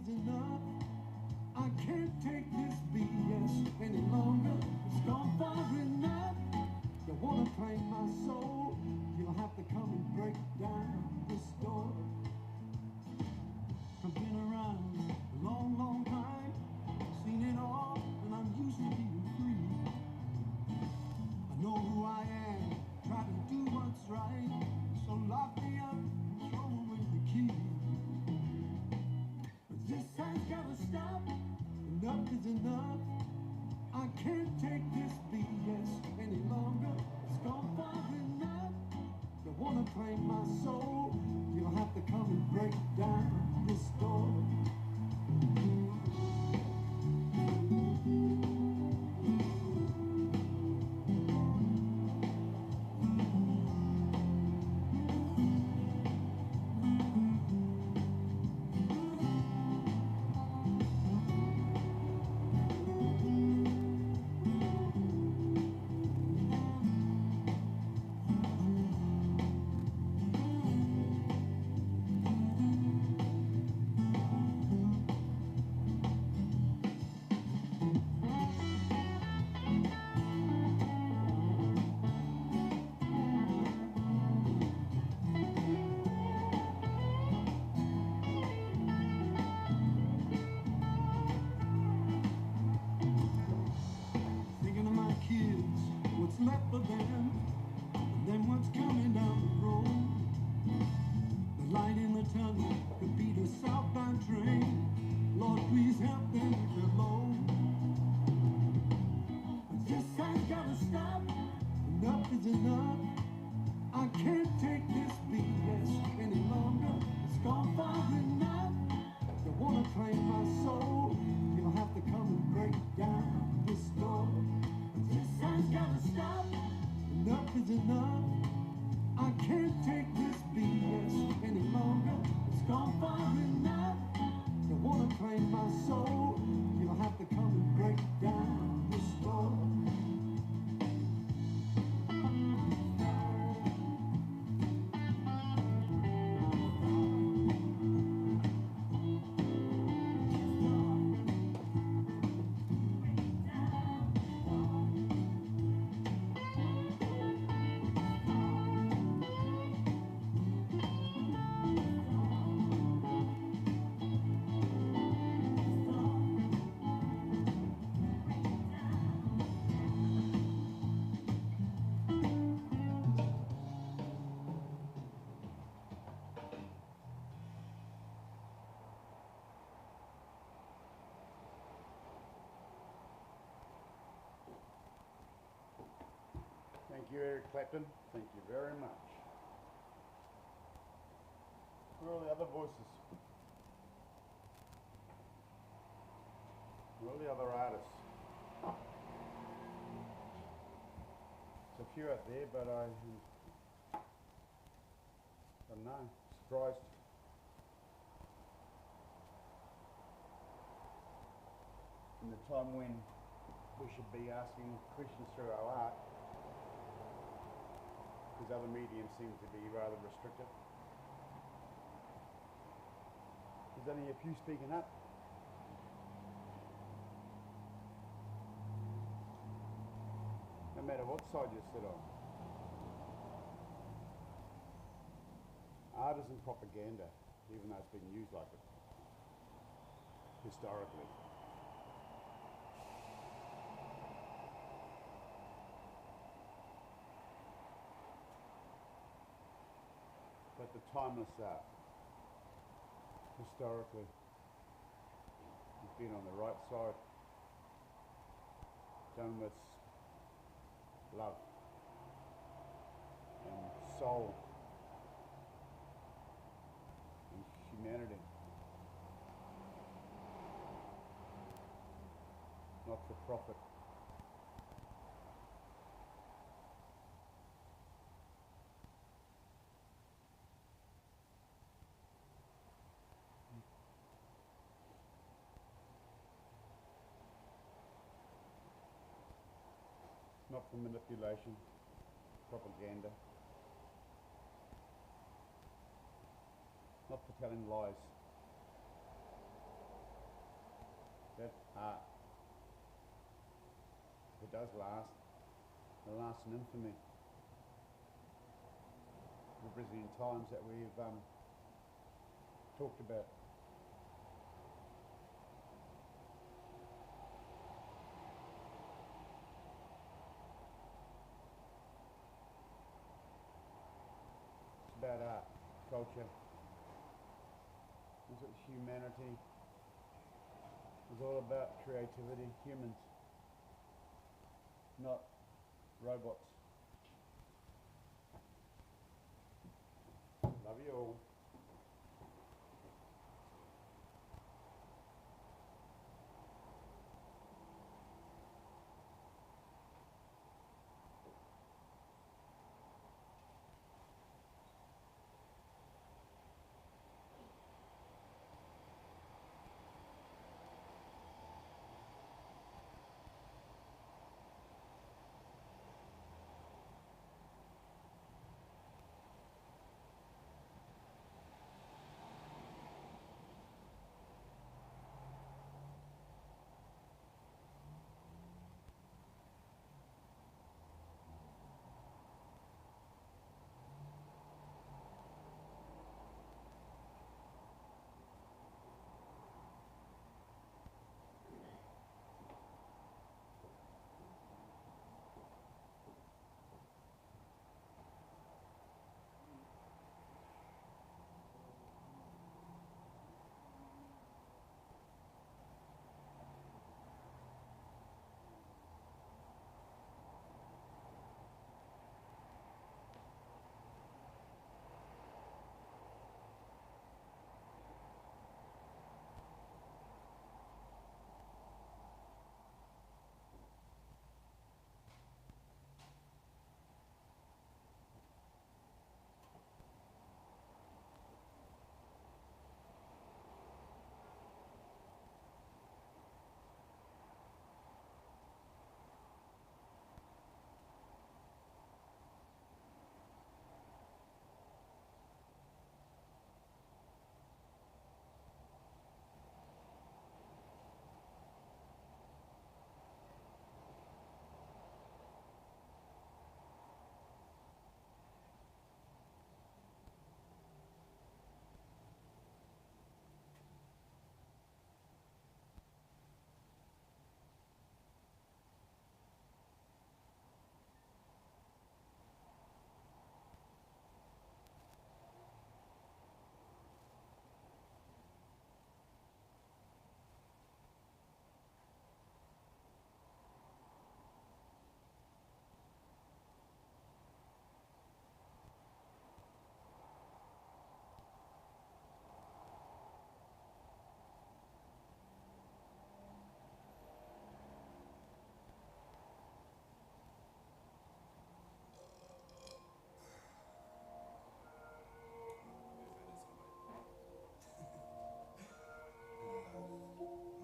is enough. I can't take this BS any longer. It's gone far enough. You wanna claim my soul, you'll have to come and break down this door. I've been around a long, long time, seen it all, and I'm used to being free. I know who I am, try to do what's right, so lock me up and throw away the key. But this has gotta stop, enough is enough. I can't take this BS any longer. It's gone far enough. You wanna claim my soul, you'll have to come and break down this door. What's left of them, and then what's coming down the road. The light in the tunnel could be the southbound train. Lord, please help them if they're low. But this has gotta stop, enough is enough. I can't take this BS any longer. It's gone far enough. You wanna claim my soul, you'll have to come and break down this door. This has gotta stop, enough is enough. I can't take this BS any longer. It's gone far enough. You wanna claim my soul, you'll have to come and break down this door. Thank you, Eric Clapton. Thank you very much. Where are the other voices? Where are the other artists? There's a few out there, but I don't know. Surprised. In the time when we should be asking questions through our art, because other mediums seem to be rather restricted. There's only a few speaking up. No matter what side you sit on. Art isn't propaganda, even though it's been used like it historically. But the timeless art, historically, has been on the right side, done with love and soul and humanity, not for profit. Not for manipulation, propaganda, not for telling lies. that art, it does last. It lasts in infamy. The Brazilian times that we've talked about. It's about art, culture. It's humanity. It's all about creativity, humans, not robots. Love you all.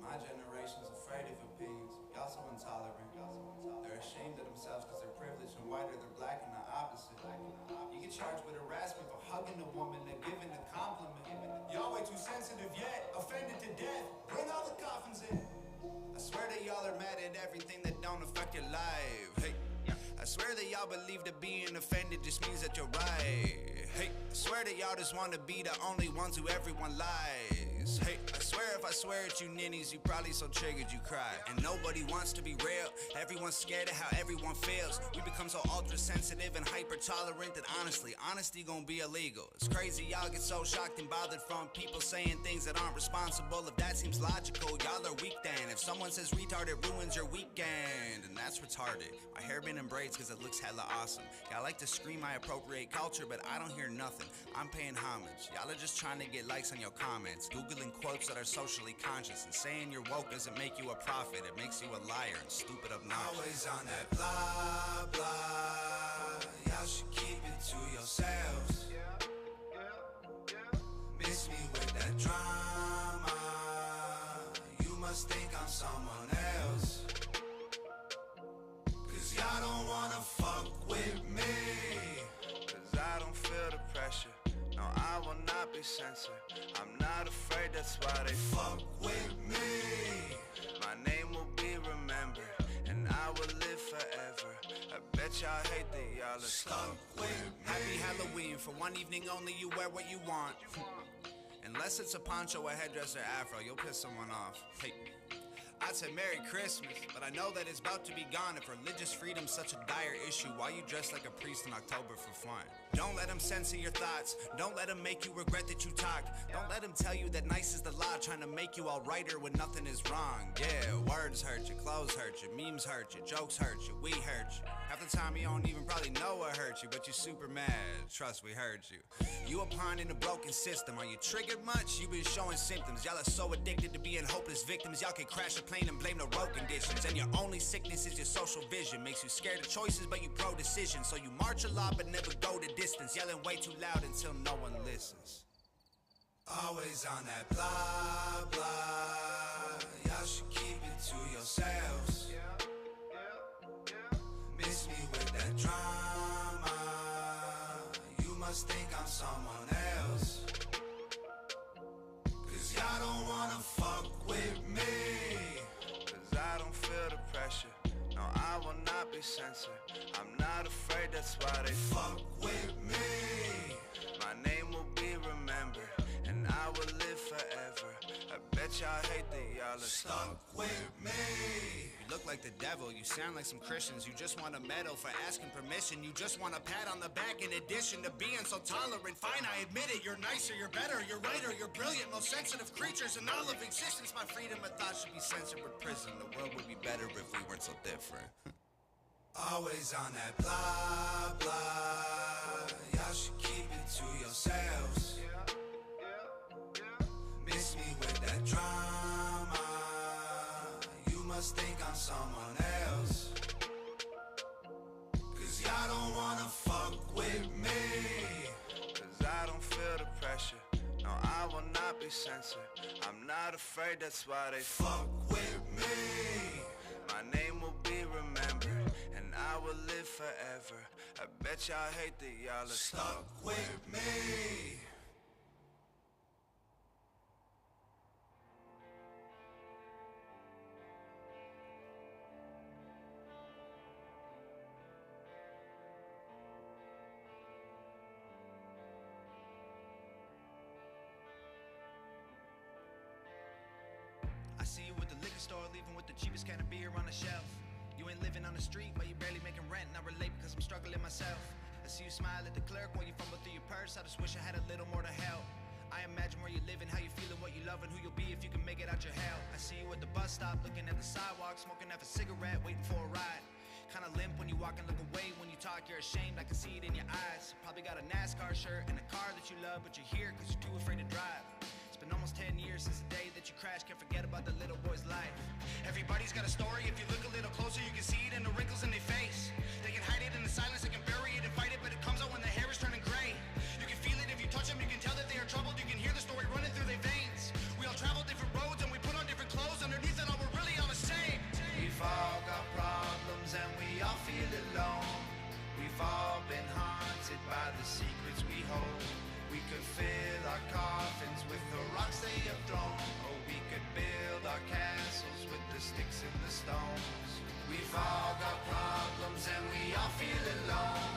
My generation's afraid of opinions. Y'all so intolerant. They're ashamed of themselves because they're privileged and whiter, they're black and the opposite. You get charged with harassment for hugging a woman and giving a compliment. Y'all way too sensitive yet, offended to death. Bring all the coffins in. I swear that y'all are mad at everything that don't affect your life. Hey, I swear that y'all believe that being offended just means that you're right. Hey, I swear that y'all just want to be the only ones who everyone lies. Hey, I swear if I swear at you ninnies, you probably so triggered you cry. And nobody wants to be real. Everyone's scared of how everyone feels. We become so ultra sensitive and hyper tolerant that honestly, honesty gonna be illegal. It's crazy y'all get so shocked and bothered from people saying things that aren't responsible. If that seems logical, y'all are weak then. If someone says retard, it ruins your weekend. And that's retarded. My hair been in braids cause it looks hella awesome. Y'all like to scream I appropriate culture, but I don't hear nothing. I'm paying homage. Y'all are just trying to get likes on your comments. Googling quotes that are socially conscious. And saying you're woke doesn't make you a prophet. It makes you a liar and stupid obnoxious. Always on that blah, blah. Y'all should keep it to yourselves. Miss me with that drama. You must think I'm someone else. Cause y'all don't wanna fuck with me. Cause I don't feel the pressure. No, I will not be censored. I'm not afraid, that's why they fuck with me. My name will be remembered, and I will live forever. I bet y'all hate that y'all are stuck with me. Happy Halloween, for one evening only, you wear what you want. Unless it's a poncho, a headdress, or afro, you'll piss someone off. Hey, I'd say Merry Christmas, but I know that it's about to be gone. If religious freedom's such a dire issue, why you dress like a priest in October for fun? Don't let them censor your thoughts. Don't let them make you regret that you talked. Don't let them tell you that nice is the law, trying to make you all righter when nothing is wrong. Yeah, words hurt you, clothes hurt you, memes hurt you, jokes hurt you, we hurt you. Half the time you don't even probably know what hurt you, but you're super mad. Trust, we heard you. You a pawn in a broken system. Are you triggered much? You been showing symptoms. Y'all are so addicted to being hopeless victims. Y'all can crash a plane and blame the road conditions. And your only sickness is your social vision. Makes you scared of choices, but you pro-decision. So you march a lot, but never go the distance. Yelling way too loud until no one listens. Always on that blah, blah. Y'all should keep it to yourselves. Miss me with that drama. You must think I'm someone else. Cause y'all don't wanna fuck with me. Cause I don't feel the pressure. No, I will not be censored. I'm not afraid, that's why they fuck with me. My name will be remembered, and I will live forever. I bet y'all hate that y'all are stuck with me. You look like the devil, you sound like some Christians. You just want a medal for asking permission. You just want a pat on the back in addition to being so tolerant. Fine, I admit it, you're nicer, you're better, you're righter, you're brilliant. Most sensitive creatures in all of existence. My freedom of thought should be censored with prison. The world would be better if we weren't so different. Always on that blah, blah. Y'all should keep it to yourselves. Miss me with that drama. You must think I'm someone else. Cause y'all don't wanna fuck with me. Cause I don't feel the pressure. No, I will not be censored. I'm not afraid, that's why they fuck with me. My name will be remembered, and I will live forever. I bet y'all hate that y'all are stuck with me. I see you with the liquor store, leaving with the cheapest can of beer on the shelf. You ain't living on the street, but you barely making rent. And I relate because I'm struggling myself. I see you smile at the clerk while you fumble through your purse. I just wish I had a little more to help. I imagine where you're living, how you feeling, what you love, and who you'll be if you can make it out your hell. I see you at the bus stop, looking at the sidewalk, smoking half a cigarette, waiting for a ride. Kinda limp when you walk and look away. When you talk, you're ashamed, I can see it in your eyes. Probably got a NASCAR shirt and a car that you love, but you're here cause you're too afraid to drive. It's been almost 10 years since the day that you crashed. Can't forget about the little boy's life. Everybody's got a story. If you look a little closer, you can see it in the wrinkles in their face. They can hide it in the silence, they can bury it and fight it, but it comes out when the hair is turning gray. You can feel it if you touch them, you can tell that they are troubled. You can hear the story running through their veins. We all travel different roads and we put on different clothes. Underneath it all, we're really all the same. We've all got problems and we all feel alone. We've all been haunted by the secrets we hold. We could fill our coffins with the rocks they have thrown, or we could build our castles with the sticks and the stones. We've all got problems and we all feel alone.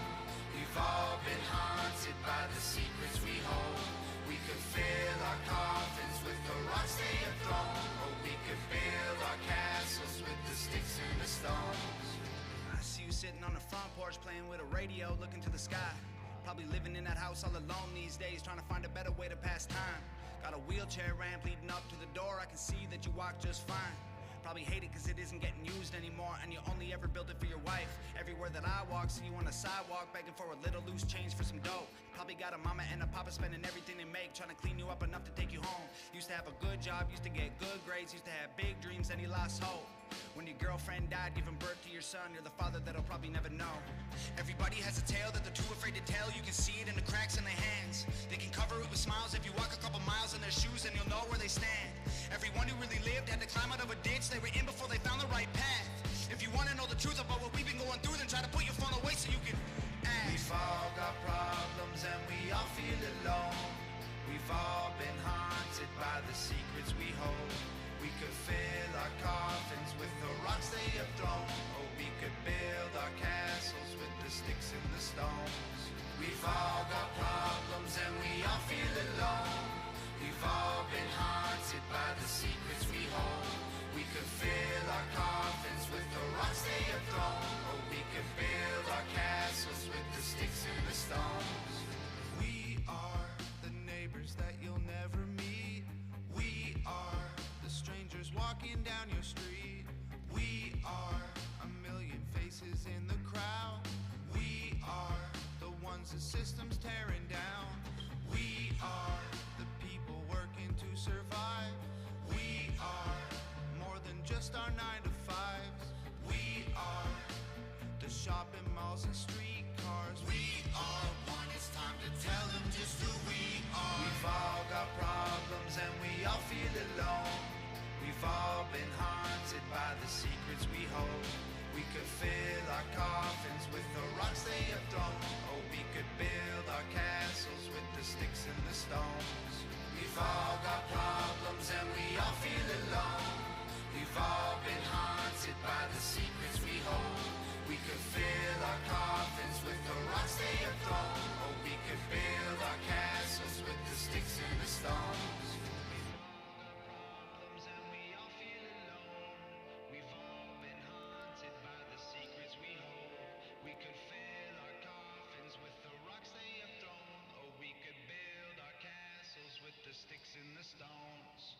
We've all been haunted by the secrets we hold. We could fill our coffins with the rocks they have thrown, or we could build our castles with the sticks and the stones. I see you sitting on the front porch playing with a radio, looking to the sky. Probably living in that house all alone these days, trying to find a better way to pass time. Got a wheelchair ramp leading up to the door, I can see that you walk just fine. Probably hate it cause it isn't getting used anymore, and you only ever built it for your wife. Everywhere that I walk, see you on the sidewalk, begging for a little loose change for some dough. Probably got a mama and a papa spending everything they make, trying to clean you up enough to take you home. Used to have a good job, used to get good grades, used to have big dreams, and he lost hope. When your girlfriend died, giving birth to your son, you're the father that'll probably never know. Everybody has a tale that they're too afraid to tell. You can see it in the cracks in their hands. They can cover it with smiles. If you walk a couple miles in their shoes, then you'll know where they stand. Everyone who really lived had to climb out of a ditch they were in before they found the right path. If you want to know the truth about what we've been going through, then try to put your phone away so you can ask. We've all got problems and we all feel alone. We've all been haunted by the secrets we hold. We could fill our coffins with the rocks they have thrown, or we could build our castles with the sticks and the stones. We've all got problems and we all feel alone. We've all been haunted by the secrets we hold. We could fill our coffins with the rocks they have thrown, or we could build our castles with the sticks and the stones. We are the neighbors that you'll never meet. We are the strangers walking down your street. We are a million faces in the crowd. We are the ones the system's tearing down. We are the people working to survive. We are more than just our 9 to 5s. We are the shopping malls and streetcars. We are one, it's time to tell them just who we are. We've all got problems and we all feel alone. We've all been haunted by the secrets we hold. We could fill our coffins with the rocks they have thrown, or we could build our castles with the sticks and the stones. We've all got problems and we all feel alone. We've all been haunted by the secrets we hold. We could fill our coffins with the rocks they have thrown, or we could build our castles with the sticks and the stones. Sticks in the stones.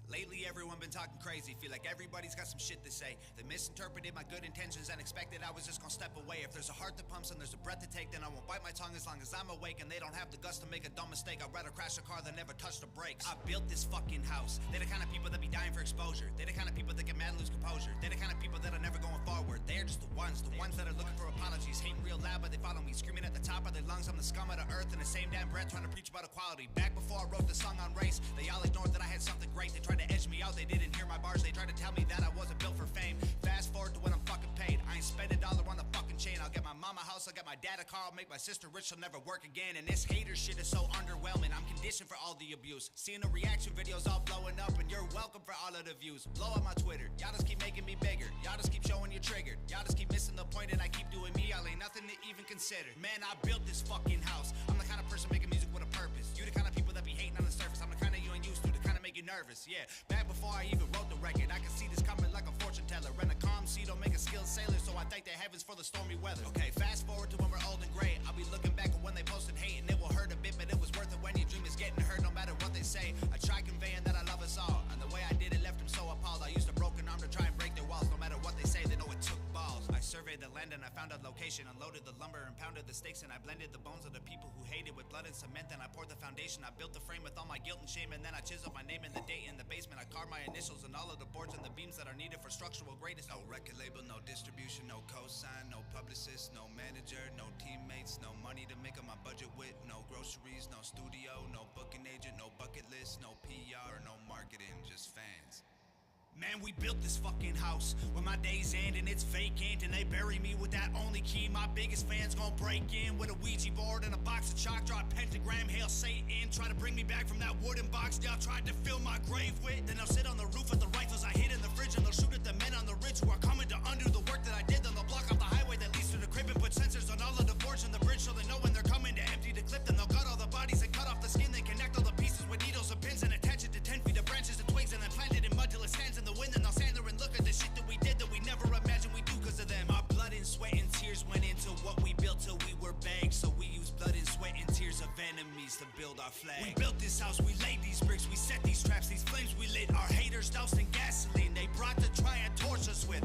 Lately everyone been talking crazy, feel like everybody's got some shit to say. They misinterpreted my good intentions and expected I was just gonna step away. If there's a heart that pumps and there's a breath to take, then I won't bite my tongue as long as I'm awake. And they don't have the guts to make a dumb mistake. I'd rather crash a car than never touch the brakes. I built this fucking house. They're the kind of people that be dying for exposure. They're the kind of people that get mad and lose composure. They're the kind of people that are never going forward. They're just the ones that are looking for apologies. Hating real loud, but they follow me, screaming at the top of their lungs. I'm the scum of the earth in the same damn breath, trying to preach about equality. Back before I wrote the song on race, they all ignored that I had something great. They tried to edge me out, they didn't hear my bars. They tried to tell me that I wasn't built for fame. Fast forward to when I'm fucking paid. I ain't spend $1 on the fucking chain. I'll get my mama a house, I'll get my dad a car, I'll make my sister rich, she'll never work again. And this hater shit is so underwhelming. I'm conditioned for all the abuse. Seeing the reaction videos all blowing up, and you're welcome for all of the views. Blow up my Twitter, y'all just keep making me bigger. Y'all just keep showing you're triggered. Y'all just keep missing the point and I keep doing me. Y'all ain't nothing to even consider. Man, I built this fucking house. I'm the kind of person making music with a purpose. You the kind of people that be hating on the surface. I'm the kind of you ain't used to, the kind of make you nervous. Yeah, back before I even wrote the record, I can see this coming like a fortune teller. And a calm sea don't make a skilled sailor, so I thank the heavens for the stormy weather. Okay, fast forward to when we're old and gray. I'll be looking back at when they posted hate, and it will hurt a bit, but it was worth it when your dream is getting hurt no matter what they say. I try conveying that I love us all, and the way I did it left them so appalled. I used a broken arm to try and break their walls. No matter what they say, they know it took balls. I surveyed the land and I found a location, unloaded the lumber and pounded the stakes, and I blended the bones of the people who hated with blood and cement. Then I poured the foundation. I built the frame with all my guilt and shame, and then I chiseled my name and the date in the basement. I carved my initials and all of the boards and the beams that are needed for structural greatness. No record label, no distribution, no cosign, no publicist, no manager, no teammates, no money to make up my budget with, no groceries, no studio, no booking agent, no bucket list, no PR, no marketing, just fans. Man, we built this fucking house when my days end and it's vacant, and they bury me with that only key. My biggest fans gon' break in with a Ouija board and a box of chalk, draw a pentagram, hail Satan. Try to bring me back from that wooden box y'all tried to fill my grave with. Then they'll sit on the roof with the rifles I hid in the fridge, and they'll shoot at the men on the ridge who are coming to undo the work that I did. Then they'll block off the highway that leads to the crib and put sensors on all of the boards and the bridge, so they know when they're coming to empty the clip. Then they'll gut all the bodies and cut off the skin. They connect all the pieces with needles and pins and attach it to 10 feet of branches and twigs, and then plant it in mud till it stands in the wind. And they'll stand there and look at the shit that we did that we never imagined we do because of them. Our blood and sweat and tears went into what we built till we were bags. So we used blood and sweat and tears of enemies to build our flag. We built this house, we laid these bricks, we set these traps, these flames we lit. Our haters doused in gasoline they brought to try and torch us with.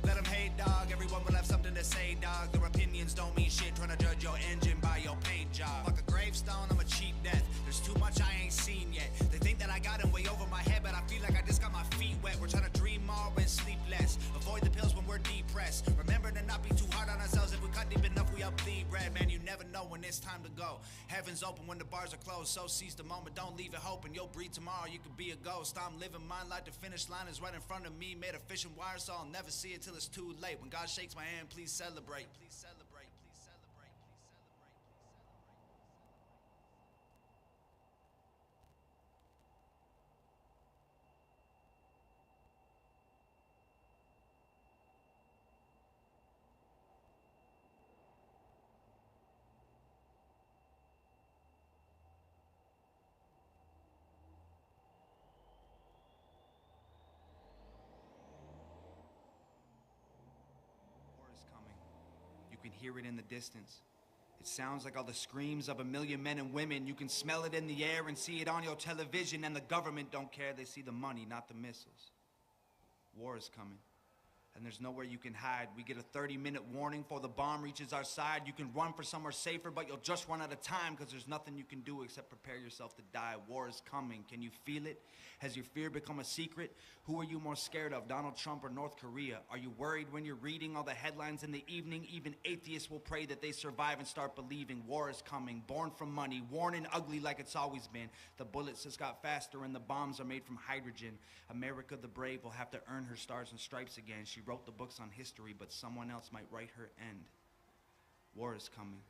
Let them hate, dog. Everyone will have something to say, dog. Their opinions don't mean shit, trying to judge your engine by your paint job. Like a gravestone, I'm a cheap death. There's too much I ain't seen yet. They think that I got them way over my head, but I feel like I just got my feet wet. We're trying to dream more and sleep less. Avoid the pills when we're depressed. Remember to not be too hard on ourselves. If we cut deep enough, we up bleed red, man, you never know when it's time to go. Heaven's open when the bars are closed, so seize the moment, don't leave it hoping. You'll breathe tomorrow, you could be a ghost. I'm living mine like the finish line is right in front of me. Made of fishing wire, so I'll never see it till it's too late. When God shakes my hand, please celebrate. Please celebrate, please celebrate, please celebrate, please celebrate. War is coming. You can hear it in the distance. It sounds like all the screams of a million men and women. You can smell it in the air and see it on your television. And the government don't care, they see the money, not the missiles. War is coming, and there's nowhere you can hide. We get a 30-minute warning before the bomb reaches our side. You can run for somewhere safer, but you'll just run out of time, because there's nothing you can do except prepare yourself to die. War is coming. Can you feel it? Has your fear become a secret? Who are you more scared of, Donald Trump or North Korea? Are you worried when you're reading all the headlines in the evening? Even atheists will pray that they survive and start believing. War is coming, born from money, worn and ugly like it's always been. The bullets just got faster and the bombs are made from hydrogen. America the brave will have to earn her stars and stripes again. She wrote the books on history, but someone else might write her end. War is coming.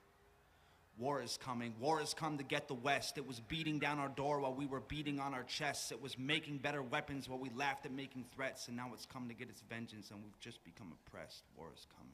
War is coming. War has come to get the West. It was beating down our door while we were beating on our chests. It was making better weapons while we laughed at making threats. And now it's come to get its vengeance, and we've just become oppressed. War is coming.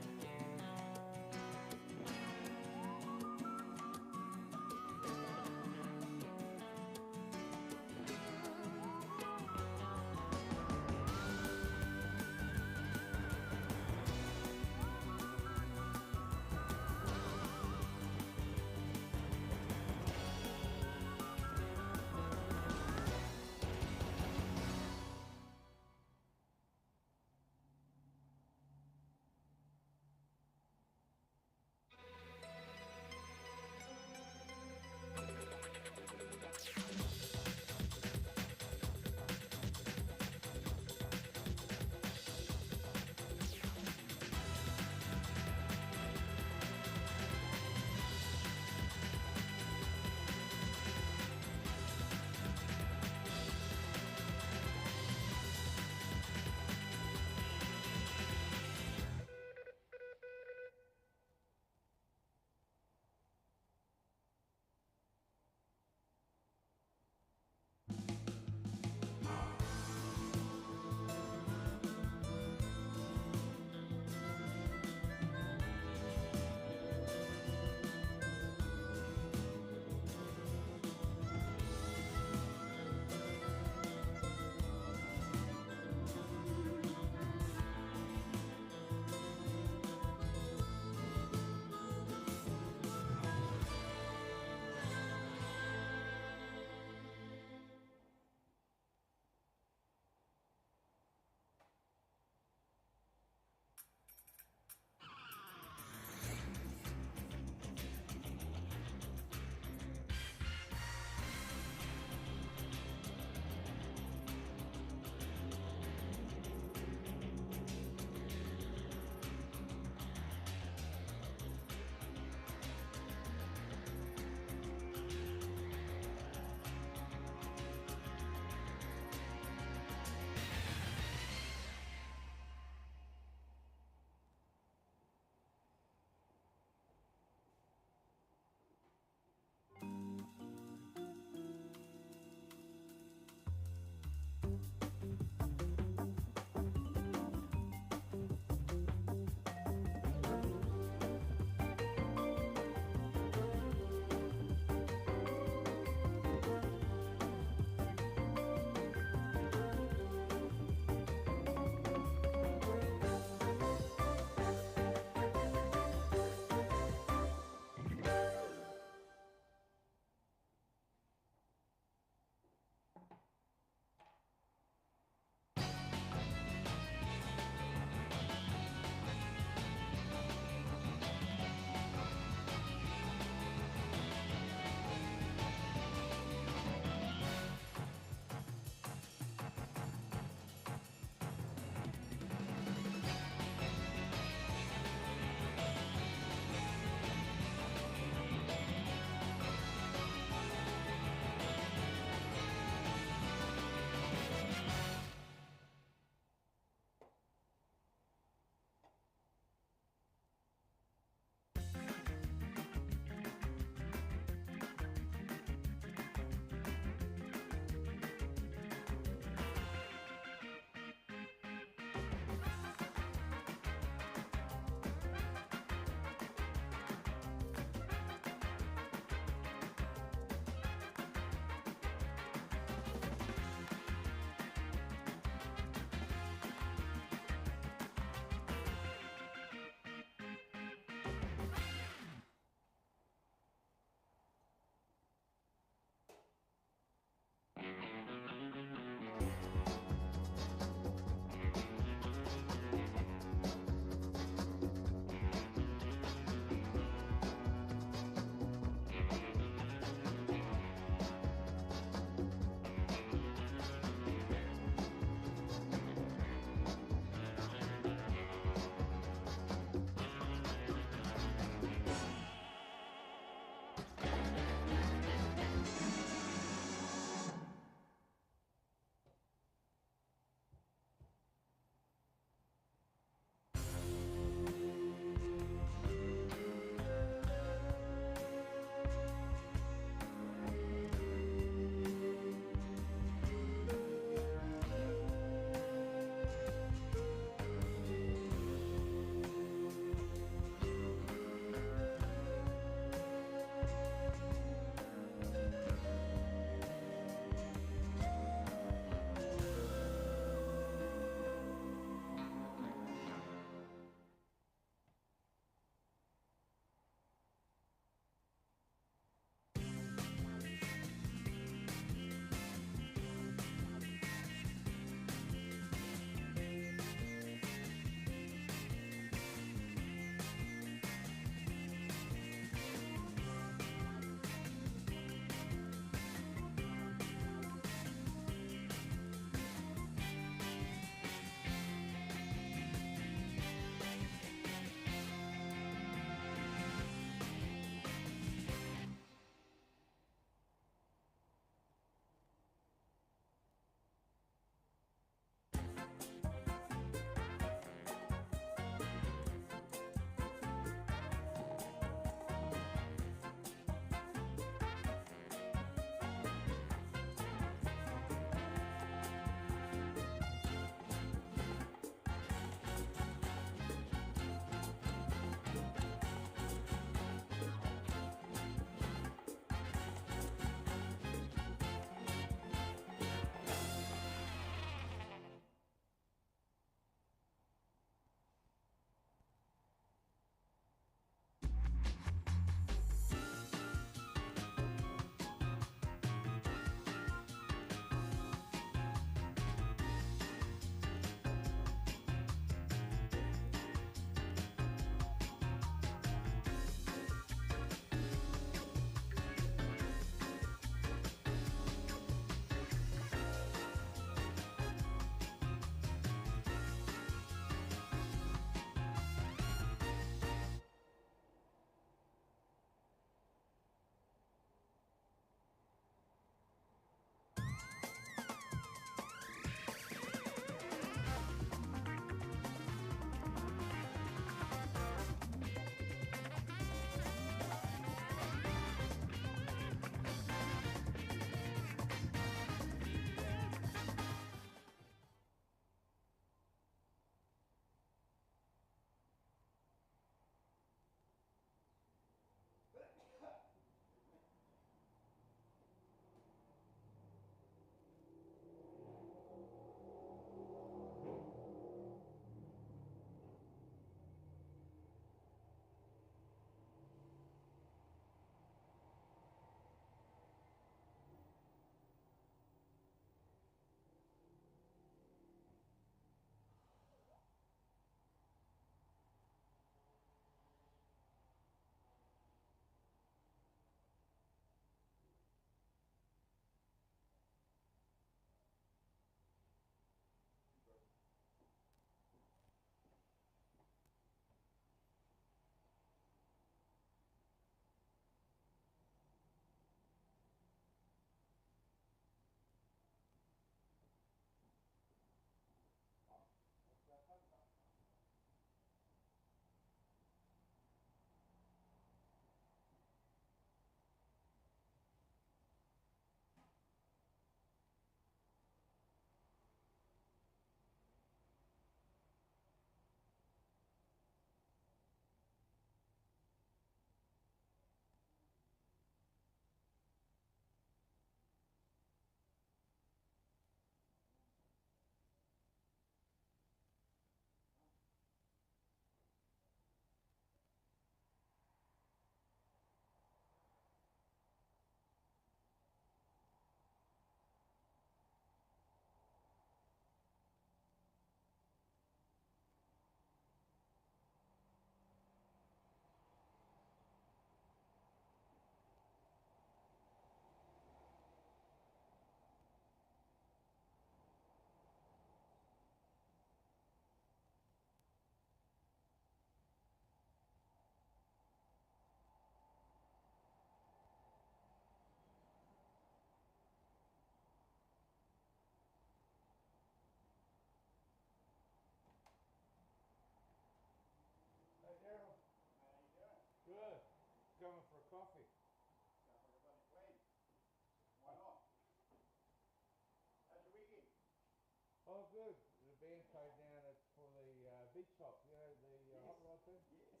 good. The band played down at for the beach hop, you know, the Yes. hot rod thing. Yes.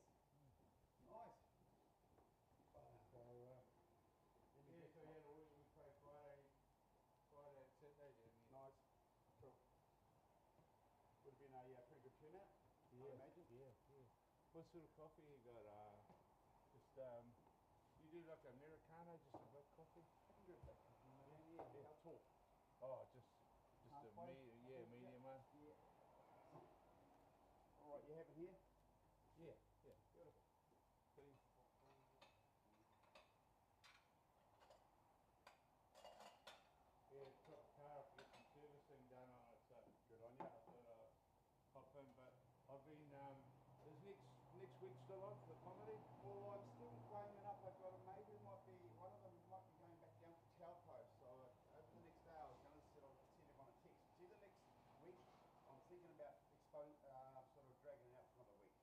Nice. So yeah, so yeah, we played Friday and Saturday down here. Nice. Cool. Would have been a pretty good turnout, I imagine. Yeah. What sort of coffee you got? Just you do like Americano, just a black coffee? I can do a black coffee, man. Yeah. How tall? Oh, just a Halfway? medium one. Yeah. All right, you have it here? Yeah. Beautiful. Please. Yeah, took the car up to get some servicing done on it, so Good on you. I thought I'd hop in, but I've been, is next week still on for the comedy? Well, I'm still weighing it up. I've got a maybe one of them might be going back down to Taupo. So over the next day, I was going to send everyone a text. It's either next week. I'm thinking about sort of dragging it out for another week.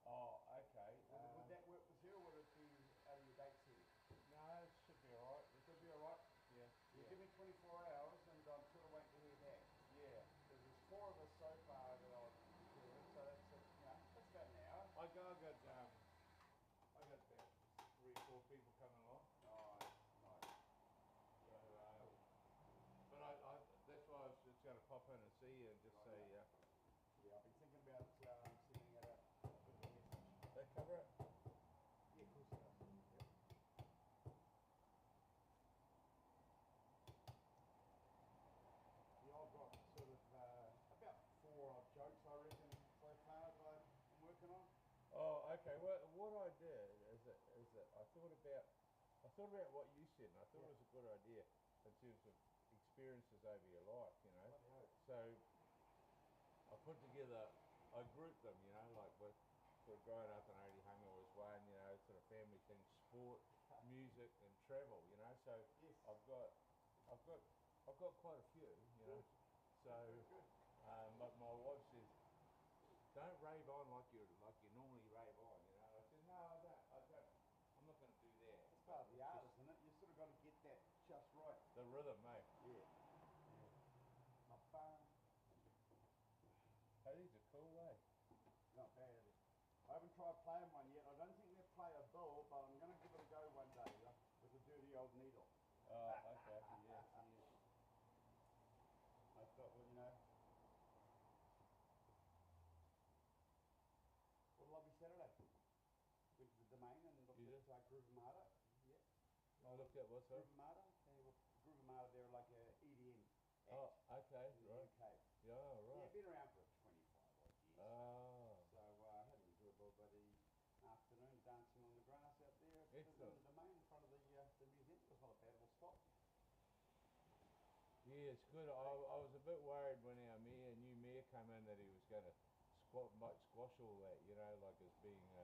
Oh, okay. Would that work with you, or would it be out of your dates here? No, it should be alright. It should be alright. Yeah. You give me 24 hours, and I'm sort of waiting to hear back. Yeah. Because there's 4 of us so far that I've recorded, so that's about an hour. I got about 3 or 4 people coming along. Nice. So, but I that's why I was just going to pop in and see you and just say, Yeah, I've been thinking about sending out a bit of a message. they cover it. Yeah, of course it does. Yep. Yeah, I've got sort of about 4 odd jokes, I reckon, so far that I'm working on. Oh, okay. Well, what I did is that I thought about what you said, and I thought it was a good idea in terms of experiences over your life, you know. Bloody oath. So I put together, I grouped them, you know, like with sort of growing up in Only Hunger was one, you know, sort of family things, sport, music, and travel, you know. So Yes. I've got quite a few, you know. So, Good. but my wife says, don't rave on like you normally rave on, you know. I said, no, I don't. I'm not going to do that. It's part of the art, isn't it? You sort of got to get that just right. The rhythm, mate. Yeah. Not bad. Hey, these are cool, eh? Not bad. I haven't tried playing one yet. I don't think they're playable, but I'm going to give it a go one day with a dirty old needle. Oh, okay. Yeah. I thought, well, you know, what a lovely Saturday. Went to the domain and looked You at Groove Armada. Yeah. I looked at what's that? Groove Armada. Groove Armada, they're like a EDM act Oh, okay, in the right. UK. Yeah, Yeah, right. been around for 25 odd years. Oh, So I had an enjoyable bloody afternoon dancing on the grass out there in excellent. the domain in front of the museum. It was not a bad little spot. Yeah, it's good. I was a bit worried when our new mayor came in that he was going to squash all that, you know, like as being you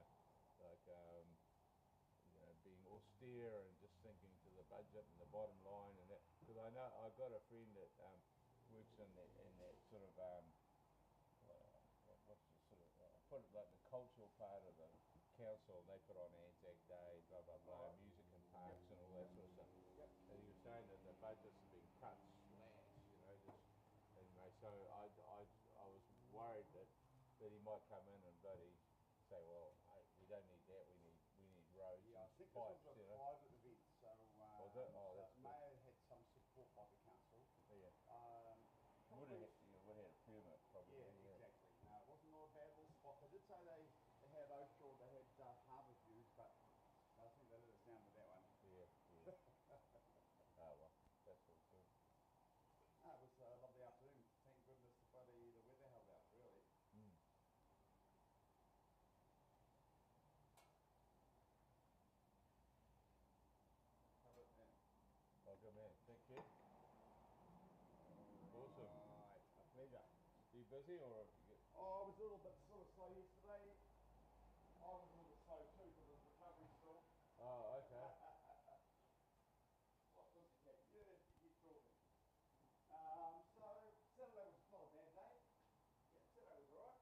know, being austere and just thinking to the budget and the bottom line and that. Because I know I got a friend that works in that sort of what's the sort of put it like the cultural part of the council. They put on Anzac Day, blah blah blah, music in parks and all that sort of stuff. Yep. And he was saying that the budgets have been cut, slashed, you know, just anyway. So I was worried that he might come in and bloody say, well, hey, we don't need that. We need roads Yeah, I and think pipes, this was you a know. private event, so, Oh, that's it good. may have had some support by the council. Yeah. Would Probably, have had a permit probably. yeah, exactly. No, it wasn't a bad little spot. They did say they had Oakshore, they had harbour views, but I think they let us down with that one. Yeah. Oh well, that's all good. No, it was a lovely afternoon. Thank goodness the weather held out, really. Mm. How about that? Oh, good man. Thank you. Awesome. Right, a pleasure. Are you busy or have you get... Oh, I was a little bit sort of slow yesterday. I was a little bit slow too because of recovery still. Oh, okay. What was the cat? Yeah, you keep talking. So Saturday was not a bad day. Yeah, Saturday was alright.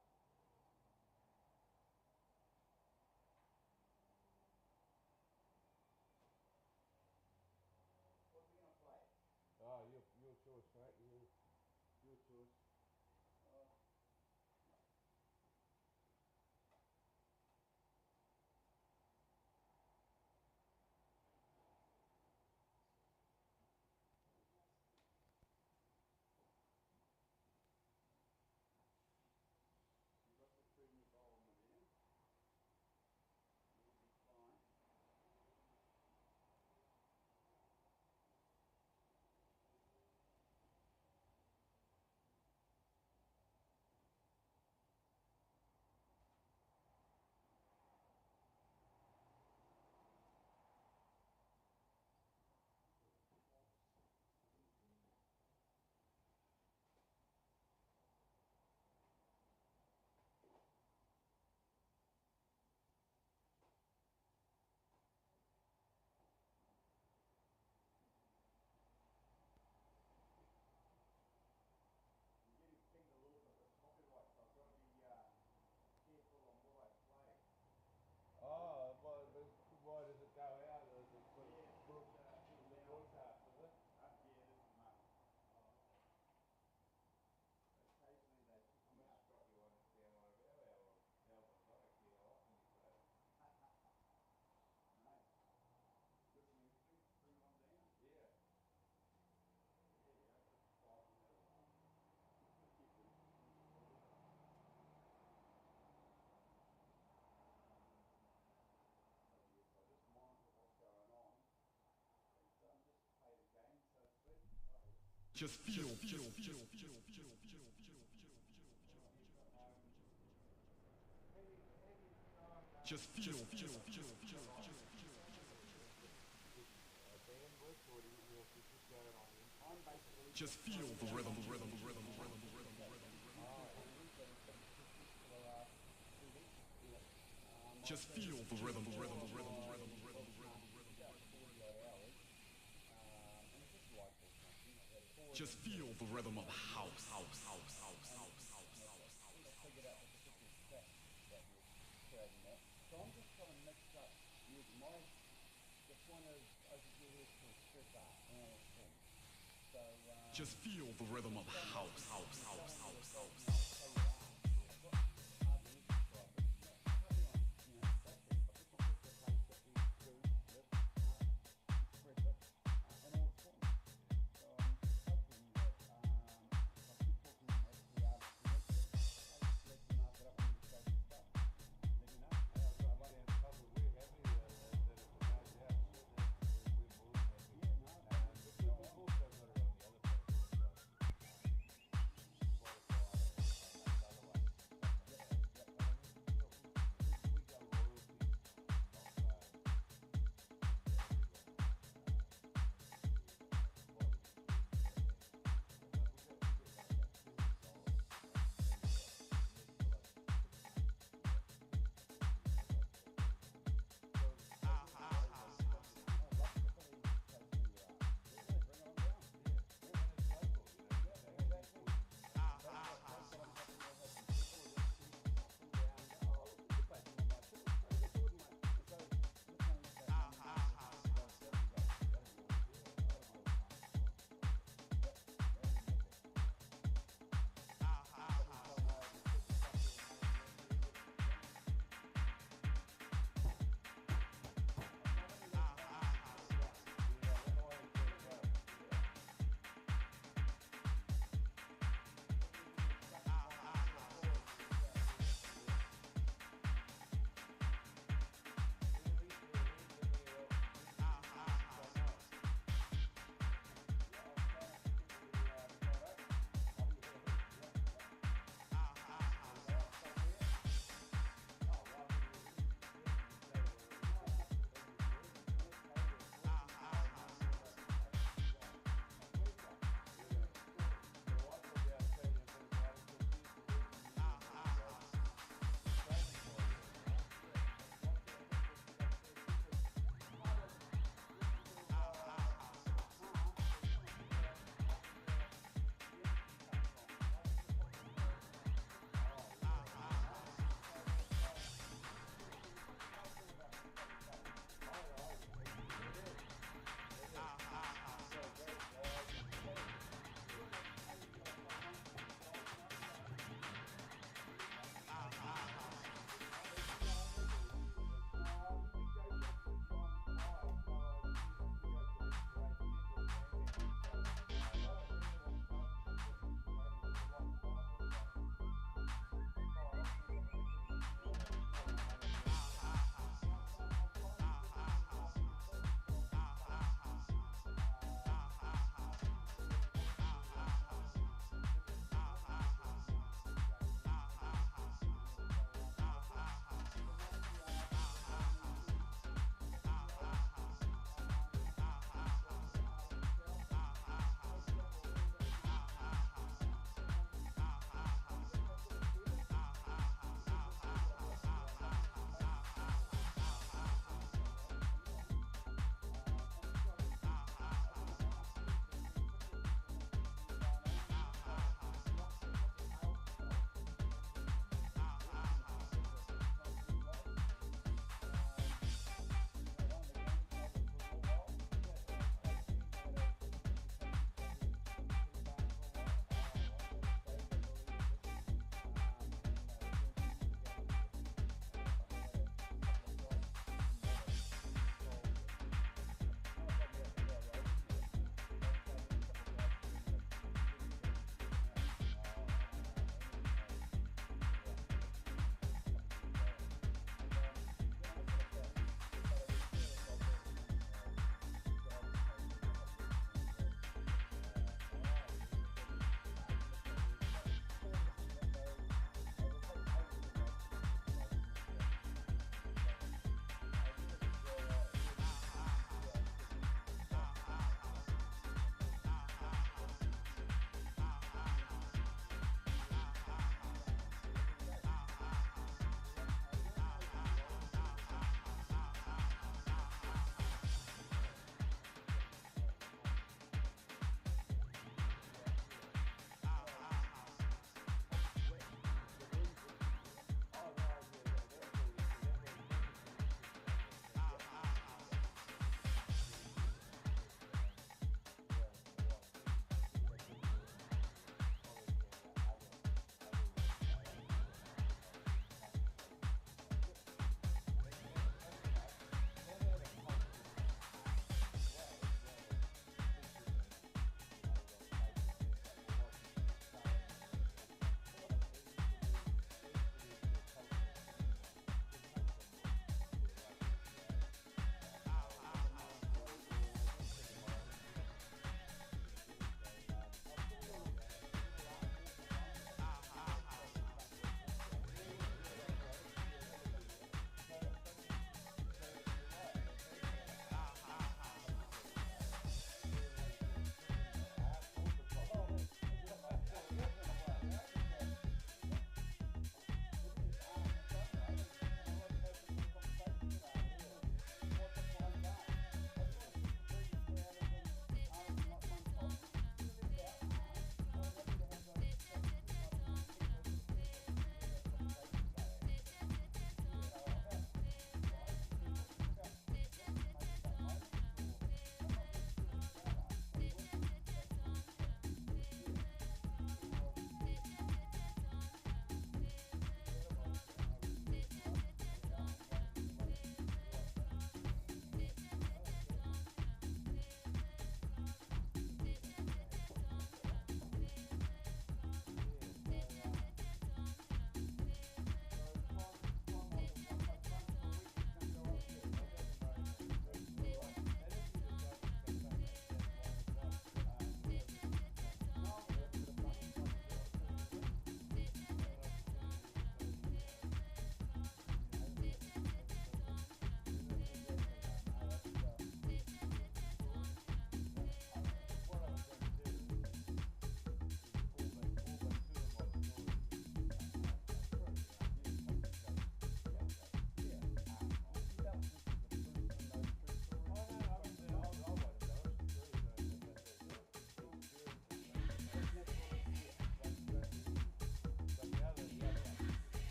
What are we going to play? Oh, your choice, mate. Your choice. Just feel. Just feel. Just feel the rhythm. Just feel the rhythm. Just feel the rhythm of the house. So I'm just trying to mix up music. The point of oTg is to express art in all its forms. So Just feel the rhythm of the house.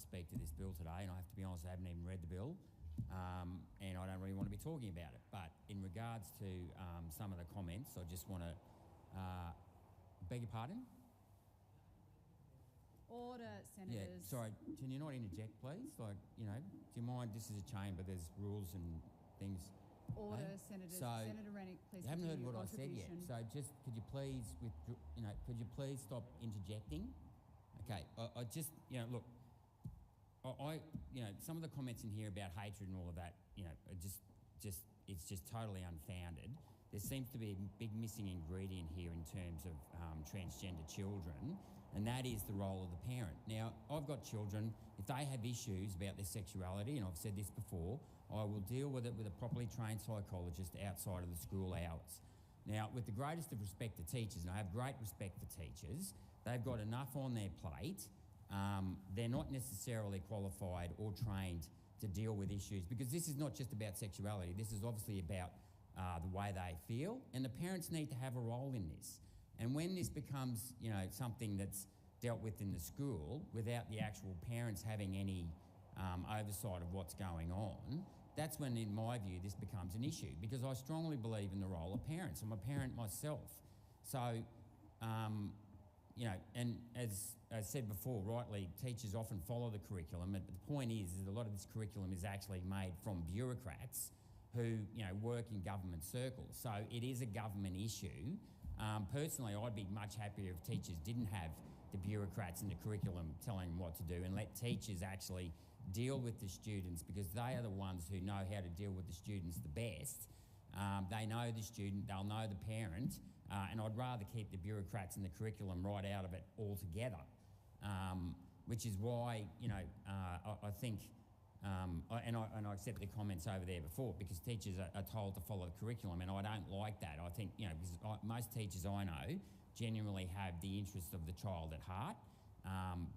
speak to this bill today, and I have to be honest, I haven't even read the bill, and I don't really want to be talking about it. But in regards to some of the comments, I just want to beg your pardon? Order, Yeah, senators. sorry, can you not interject, please? Like, you know, do you mind? This is a chamber, there's rules and things. Order, Hey? senators. So, Senator Rennick, please You haven't heard continue what your I said yet, contribution. so just could you please could you please stop interjecting? Okay, I just, you know, look, I you know, some of the comments in here about hatred and all of that, you know, are just it's just totally unfounded. There seems to be a big missing ingredient here in terms of transgender children, and that is the role of the parent. Now, I've got children. If they have issues about their sexuality, and I've said this before, I will deal with it with a properly trained psychologist outside of the school hours. Now, with the greatest of respect to teachers, and I have great respect for teachers, they've got enough on their plate. They're not necessarily qualified or trained to deal with issues, because this is not just about sexuality. This is obviously about the way they feel, and the parents need to have a role in this. And when this becomes, you know, something that's dealt with in the school without the actual parents having any oversight of what's going on, that's when, in my view, this becomes an issue, because I strongly believe in the role of parents. I'm a parent myself. So, you know, and as I said before, rightly, teachers often follow the curriculum, but the point is that a lot of this curriculum is actually made from bureaucrats who, you know, work in government circles. So it is a government issue. Personally, I'd be much happier if teachers didn't have the bureaucrats in the curriculum telling them what to do, and let teachers actually deal with the students, because they are the ones who know how to deal with the students the best. They know the student, they'll know the parent, and I'd rather keep the bureaucrats in the curriculum right out of it altogether, which is why, you know, I think, and I accept the comments over there before, because teachers are told to follow the curriculum, and I don't like that. I think, you know, because most teachers I know genuinely have the interest of the child at heart,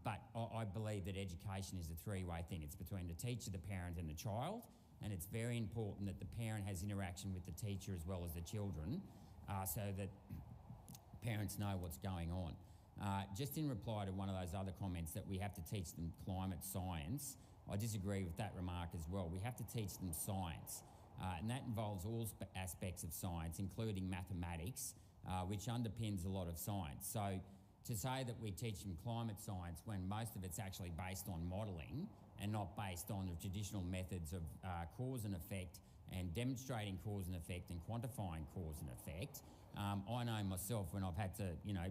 but I believe that education is a three-way thing. It's between the teacher, the parent and the child, and it's very important that the parent has interaction with the teacher as well as the children, so that parents know what's going on. Just in reply to one of those other comments that we have to teach them climate science, I disagree with that remark as well. We have to teach them science, and that involves all aspects of science, including mathematics, which underpins a lot of science. So to say that we teach them climate science when most of it's actually based on modelling and not based on the traditional methods of cause and effect, and demonstrating cause and effect and quantifying cause and effect. I know myself, when I've had to, you know,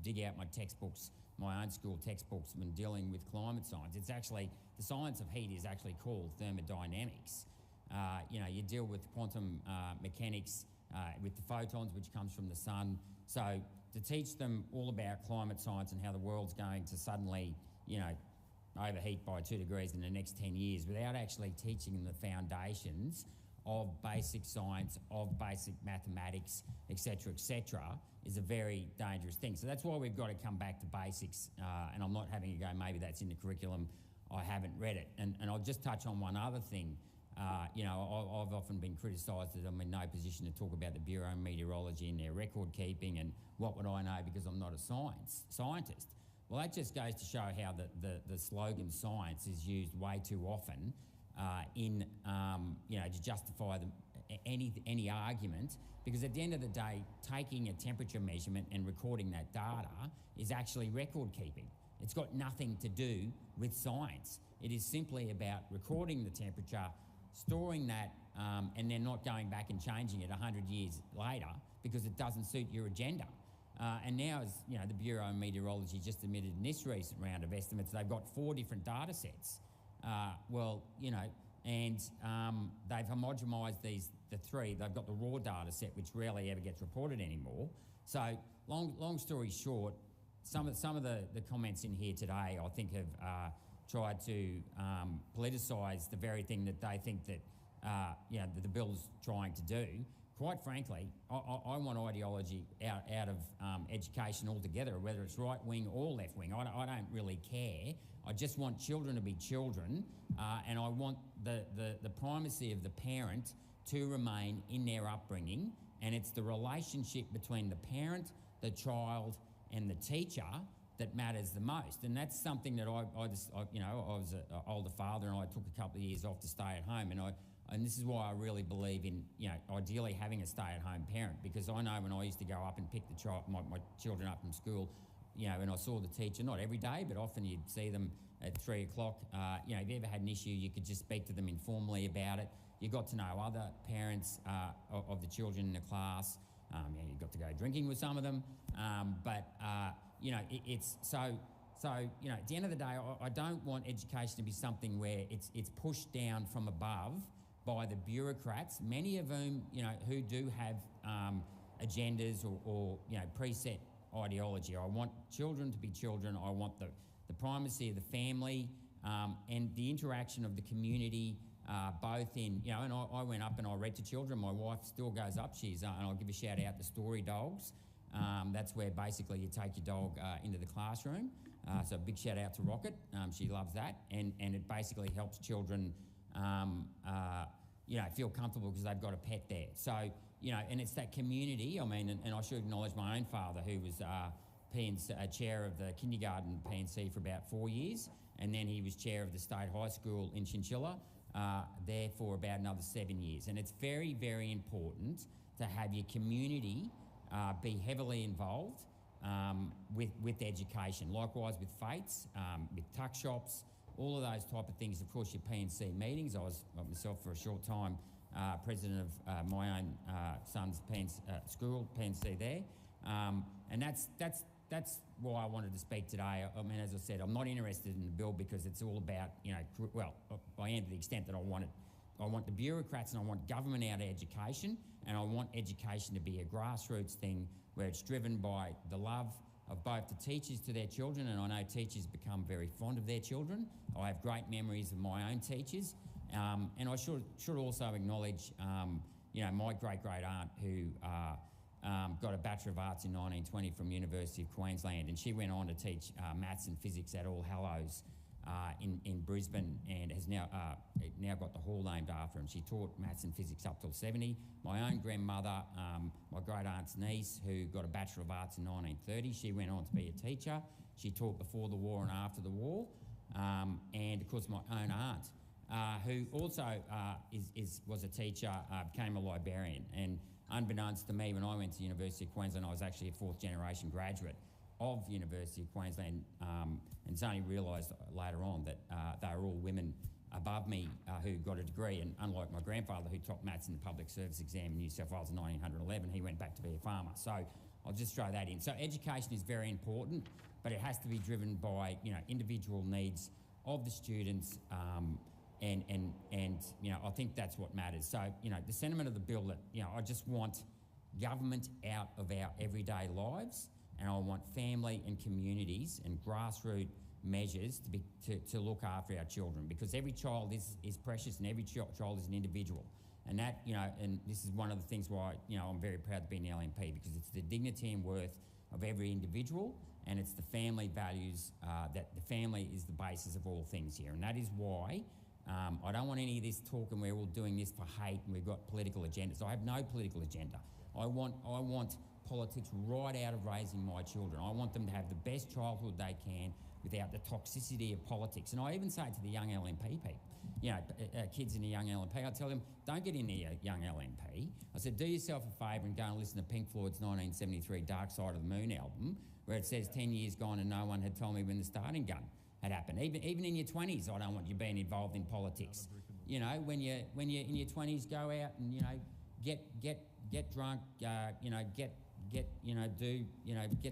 dig out my textbooks, my own school textbooks, when dealing with climate science, it's actually, the science of heat is actually called thermodynamics. You know, you deal with quantum mechanics with the photons, which comes from the sun. So to teach them all about climate science and how the world's going to suddenly, you know, overheat by 2 degrees in the next 10 years without actually teaching them the foundations of basic science, of basic mathematics, etc., is a very dangerous thing. So that's why we've got to come back to basics, and I'm not having a go, maybe that's in the curriculum, I haven't read it. And I'll just touch on one other thing. You know, I've often been criticised that I'm in no position to talk about the Bureau of Meteorology and their record keeping, and what would I know because I'm not a scientist. Well, that just goes to show how the slogan science is used way too often in, you know, to justify any argument, because at the end of the day, taking a temperature measurement and recording that data is actually record keeping. It's got nothing to do with science. It is simply about recording the temperature, storing that, and then not going back and changing it 100 years later because it doesn't suit your agenda. And now, as you know, the Bureau of Meteorology just admitted in this recent round of estimates, they've got 4 different data sets. Well, you know, and they've homogenised the 3. They've got the raw data set, which rarely ever gets reported anymore. So, long story short, some of the comments in here today, I think, have tried to politicise the very thing that they think that you know, that the bill's trying to do. Quite frankly, I want ideology out of education altogether, whether it's right wing or left wing. I don't really care. I just want children to be children, and I want the primacy of the parent to remain in their upbringing, and it's the relationship between the parent, the child, and the teacher that matters the most. And that's something that I was an older father, and I took a couple of years off to stay at home, and this is why I really believe in, ideally having a stay-at-home parent, because I know when I used to go up and pick my children up from school, and I saw the teacher, not every day, but often you'd see them at 3 o'clock. If you ever had an issue, you could just speak to them informally about it. You got to know other parents of the children in the class. You got to go drinking with some of them. It's so, at the end of the day, I don't want education to be something where it's pushed down from above by the bureaucrats, many of whom, who do have agendas or preset ideology. I want children to be children. I want the primacy of the family and the interaction of the community, both in, and I went up and I read to children. My wife still goes up. And I'll give a shout out to Story Dogs. That's where basically you take your dog into the classroom. So a big shout out to Rocket. She loves that. And it basically helps children, feel comfortable because they've got a pet there. So, and it's that community. I mean, and I should acknowledge my own father, who was chair of the kindergarten PNC for about 4 years. And then he was chair of the state high school in Chinchilla, there for about another 7 years. And it's very, very important to have your community be heavily involved with education. Likewise with FATES, with tuck shops, all of those type of things. Of course, your PNC meetings. I was myself for a short time president of my own son's school, PNC there. And that's why I wanted to speak today. I mean, as I said, I'm not interested in the bill because it's all about, I am to the extent that I want the bureaucrats and I want government out of education, and I want education to be a grassroots thing where it's driven by the love of both the teachers to their children, and I know teachers become very fond of their children. I have great memories of my own teachers, and I should also acknowledge, my great-great-aunt who got a Bachelor of Arts in 1920 from University of Queensland, and she went on to teach maths and physics at All Hallows in Brisbane, and has now got the hall named after him. She taught maths and physics up till 70. My own grandmother, my great-aunt's niece, who got a Bachelor of Arts in 1930, she went on to be a teacher. She taught before the war and after the war. And, of course, my own aunt, who also was a teacher, became a librarian. And unbeknownst to me, when I went to University of Queensland, I was actually a fourth-generation graduate of University of Queensland, and it's only realised later on that they were all women above me who got a degree, and unlike my grandfather who topped maths in the public service exam in New South Wales in 1911, he went back to be a farmer. So I'll just throw that in. So education is very important, but it has to be driven by individual needs of the students, and I think that's what matters. So the sentiment of the bill that I just want government out of our everyday lives, and I want family and communities and grassroots measures to look after our children, because every child is precious and every child is an individual. And that, and this is one of the things why, I'm very proud to be in the LNP, because it's the dignity and worth of every individual, and it's the family values, that the family is the basis of all things here. And that is why I don't want any of this talk and we're all doing this for hate and we've got political agendas. I have no political agenda. I want politics right out of raising my children. I want them to have the best childhood they can without the toxicity of politics. And I even say to the young LNP people, kids in the young LNP, I tell them, don't get in the young LNP. I said, do yourself a favour and go and listen to Pink Floyd's 1973 Dark Side of the Moon album, where it says 10 years gone and no one had told me when the starting gun had happened. Even in your 20s, I don't want you being involved in politics. When you're in your 20s, go out and get drunk, get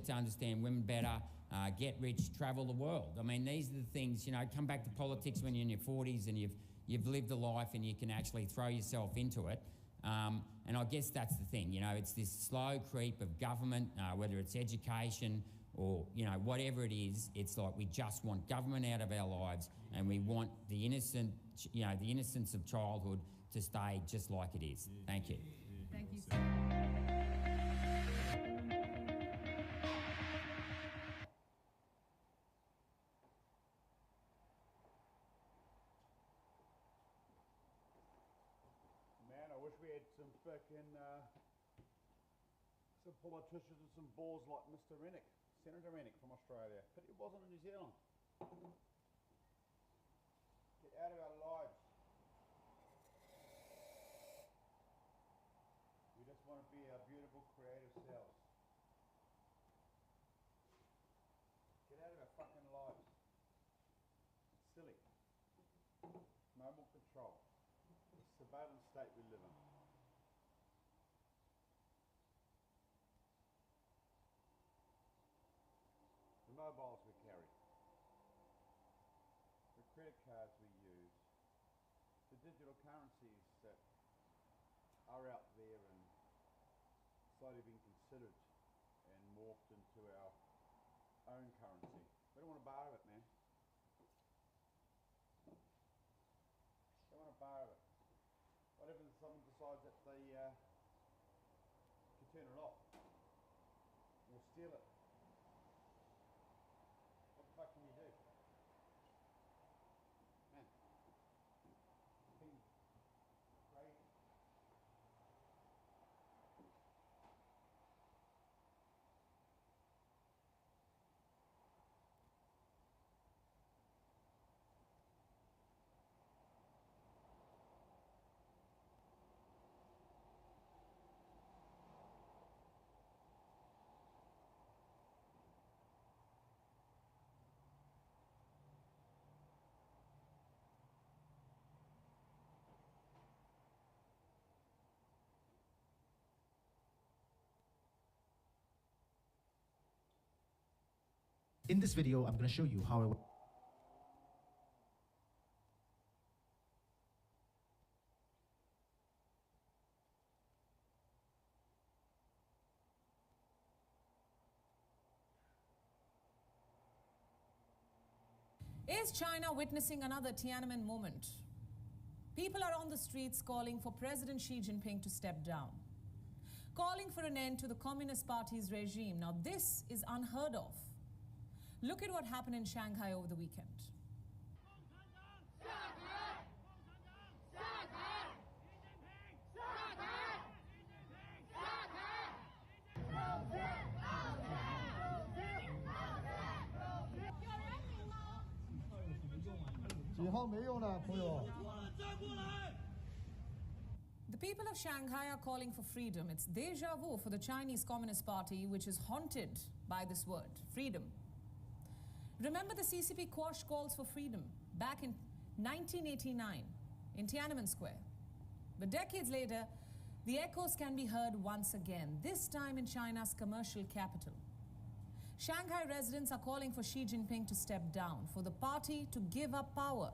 to understand women better, get rich, travel the world. I mean, these are the things. Come back to politics when you're in your 40s and you've lived a life and you can actually throw yourself into it. And I guess that's the thing. It's this slow creep of government, whether it's education or whatever it is. It's like we just want government out of our lives, and we want the innocence of childhood to stay just like it is. Thank you. Thank you, sir. Man, I wish we had some politicians and some balls like Mr. Rennick. Senator Rennick from Australia, but it wasn't in New Zealand. Get out of our lives. We just want to be our beautiful, creative selves. Get out of our fucking lives. It's silly. No more control. The surveillance state we live in. The mobiles we carry. The credit cards we use. The digital currencies that are out there and slowly being considered and morphed into our own currency. We don't want to borrow it, man. Don't want to borrow it. What if someone decides that they can turn it off or steal it? What the fuck can you do? Man, it's been crazy. In this video, I'm going to show you how I Is China witnessing another Tiananmen moment? People are on the streets calling for President Xi Jinping to step down, calling for an end to the Communist Party's regime. Now, this is unheard of. Look at what happened in Shanghai over the weekend. The people of Shanghai are calling for freedom. It's déjà vu for the Chinese Communist Party, which is haunted by this word, freedom. Remember the CCP quashed calls for freedom back in 1989 in Tiananmen Square. But decades later, the echoes can be heard once again, this time in China's commercial capital. Shanghai residents are calling for Xi Jinping to step down, for the party to give up power.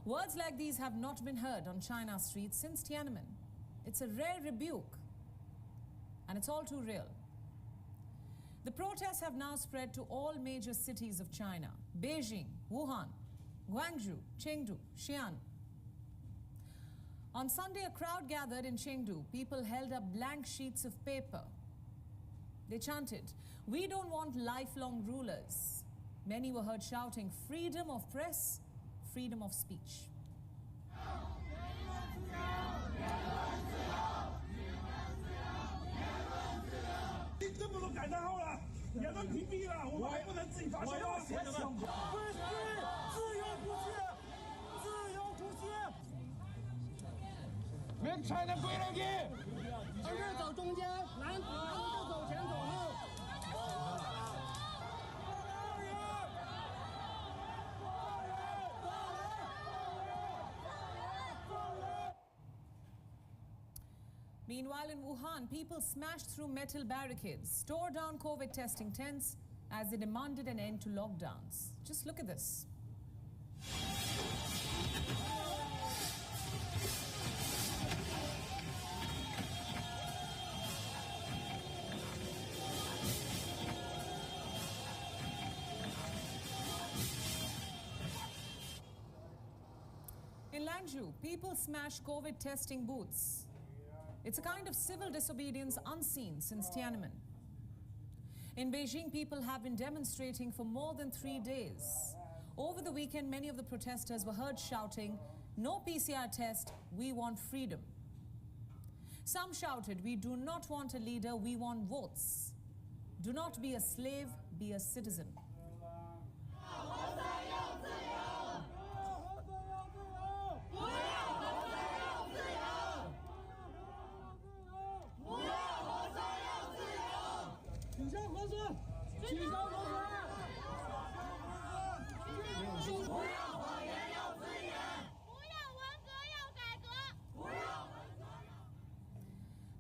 Words like these have not been heard on China's streets since Tiananmen. It's a rare rebuke, and it's all too real. The protests have now spread to all major cities of China: Beijing, Wuhan, Guangzhou, Chengdu, Xi'an. On Sunday, a crowd gathered in Chengdu. People held up blank sheets of paper. They chanted, "We don't want lifelong rulers." Many were heard shouting, "Freedom of press, freedom of speech." Make China great again! 从这儿走中间，南就走前走后。 Meanwhile, in Wuhan, people smashed through metal barricades, tore down COVID testing tents as they demanded an end to lockdowns. Just look at this. In Lanzhou, people smashed COVID testing booths. It's a kind of civil disobedience unseen since Tiananmen. In Beijing, people have been demonstrating for more than 3 days. Over the weekend, many of the protesters were heard shouting, "No PCR test, we want freedom." Some shouted, "We do not want a leader, we want votes." Do not be a slave, be a citizen.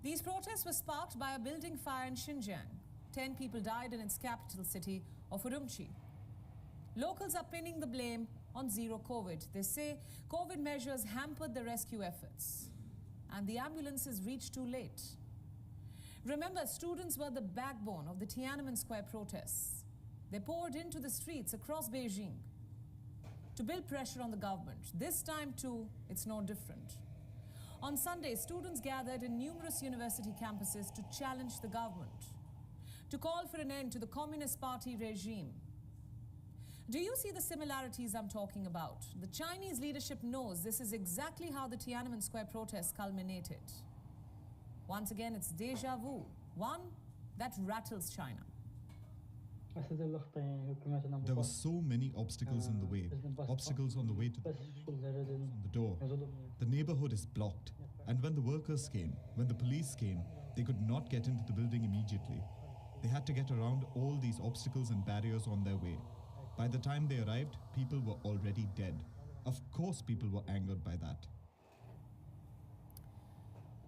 These protests were sparked by a building fire in Xinjiang. 10 people died in its capital city of Urumqi. Locals are pinning the blame on zero COVID. They say COVID measures hampered the rescue efforts and the ambulances reached too late. Remember, students were the backbone of the Tiananmen Square protests. They poured into the streets across Beijing to build pressure on the government. This time too, it's no different. On Sunday, students gathered in numerous university campuses to challenge the government, to call for an end to the Communist Party regime. Do you see the similarities I'm talking about? The Chinese leadership knows this is exactly how the Tiananmen Square protests culminated. Once again, it's déjà vu, one that rattles China. There were so many obstacles in the way, obstacles on the way to the door. The neighborhood is blocked, and when the workers came, when the police came, they could not get into the building immediately. They had to get around all these obstacles and barriers on their way. By the time they arrived, people were already dead. Of course, people were angered by that.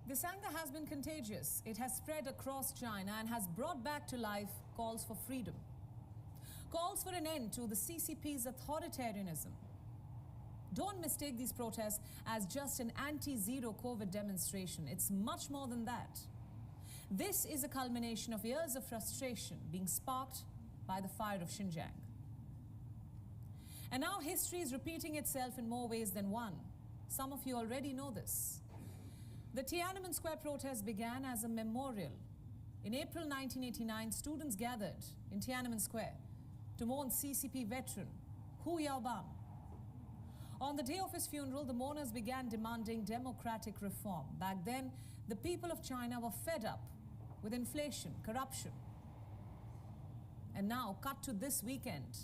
This anger has been contagious. It has spread across China and has brought back to life calls for freedom, calls for an end to the CCP's authoritarianism. Don't mistake these protests as just an anti-zero COVID demonstration. It's much more than that. This is a culmination of years of frustration being sparked by the fire of Xinjiang. And now history is repeating itself in more ways than one. Some of you already know this. The Tiananmen Square protest began as a memorial. In April 1989, students gathered in Tiananmen Square to mourn CCP veteran Hu Yaobang. On the day of his funeral, the mourners began demanding democratic reform. Back then, the people of China were fed up with inflation, corruption. And now, cut to this weekend.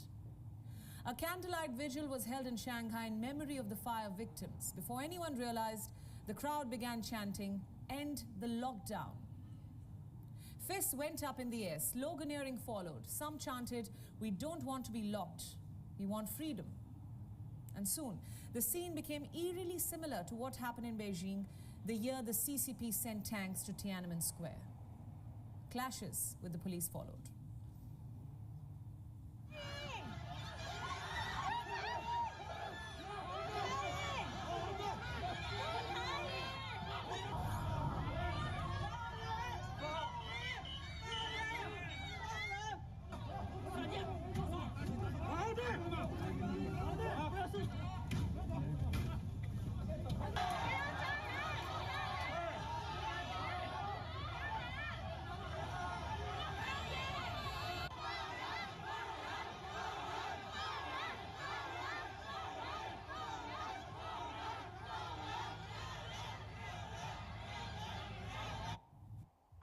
A candlelight vigil was held in Shanghai in memory of the fire victims. Before anyone realized, the crowd began chanting, "End the lockdown." Fists went up in the air, sloganeering followed. Some chanted, "We don't want to be locked, we want freedom." And soon, the scene became eerily similar to what happened in Beijing the year the CCP sent tanks to Tiananmen Square. Clashes with the police followed.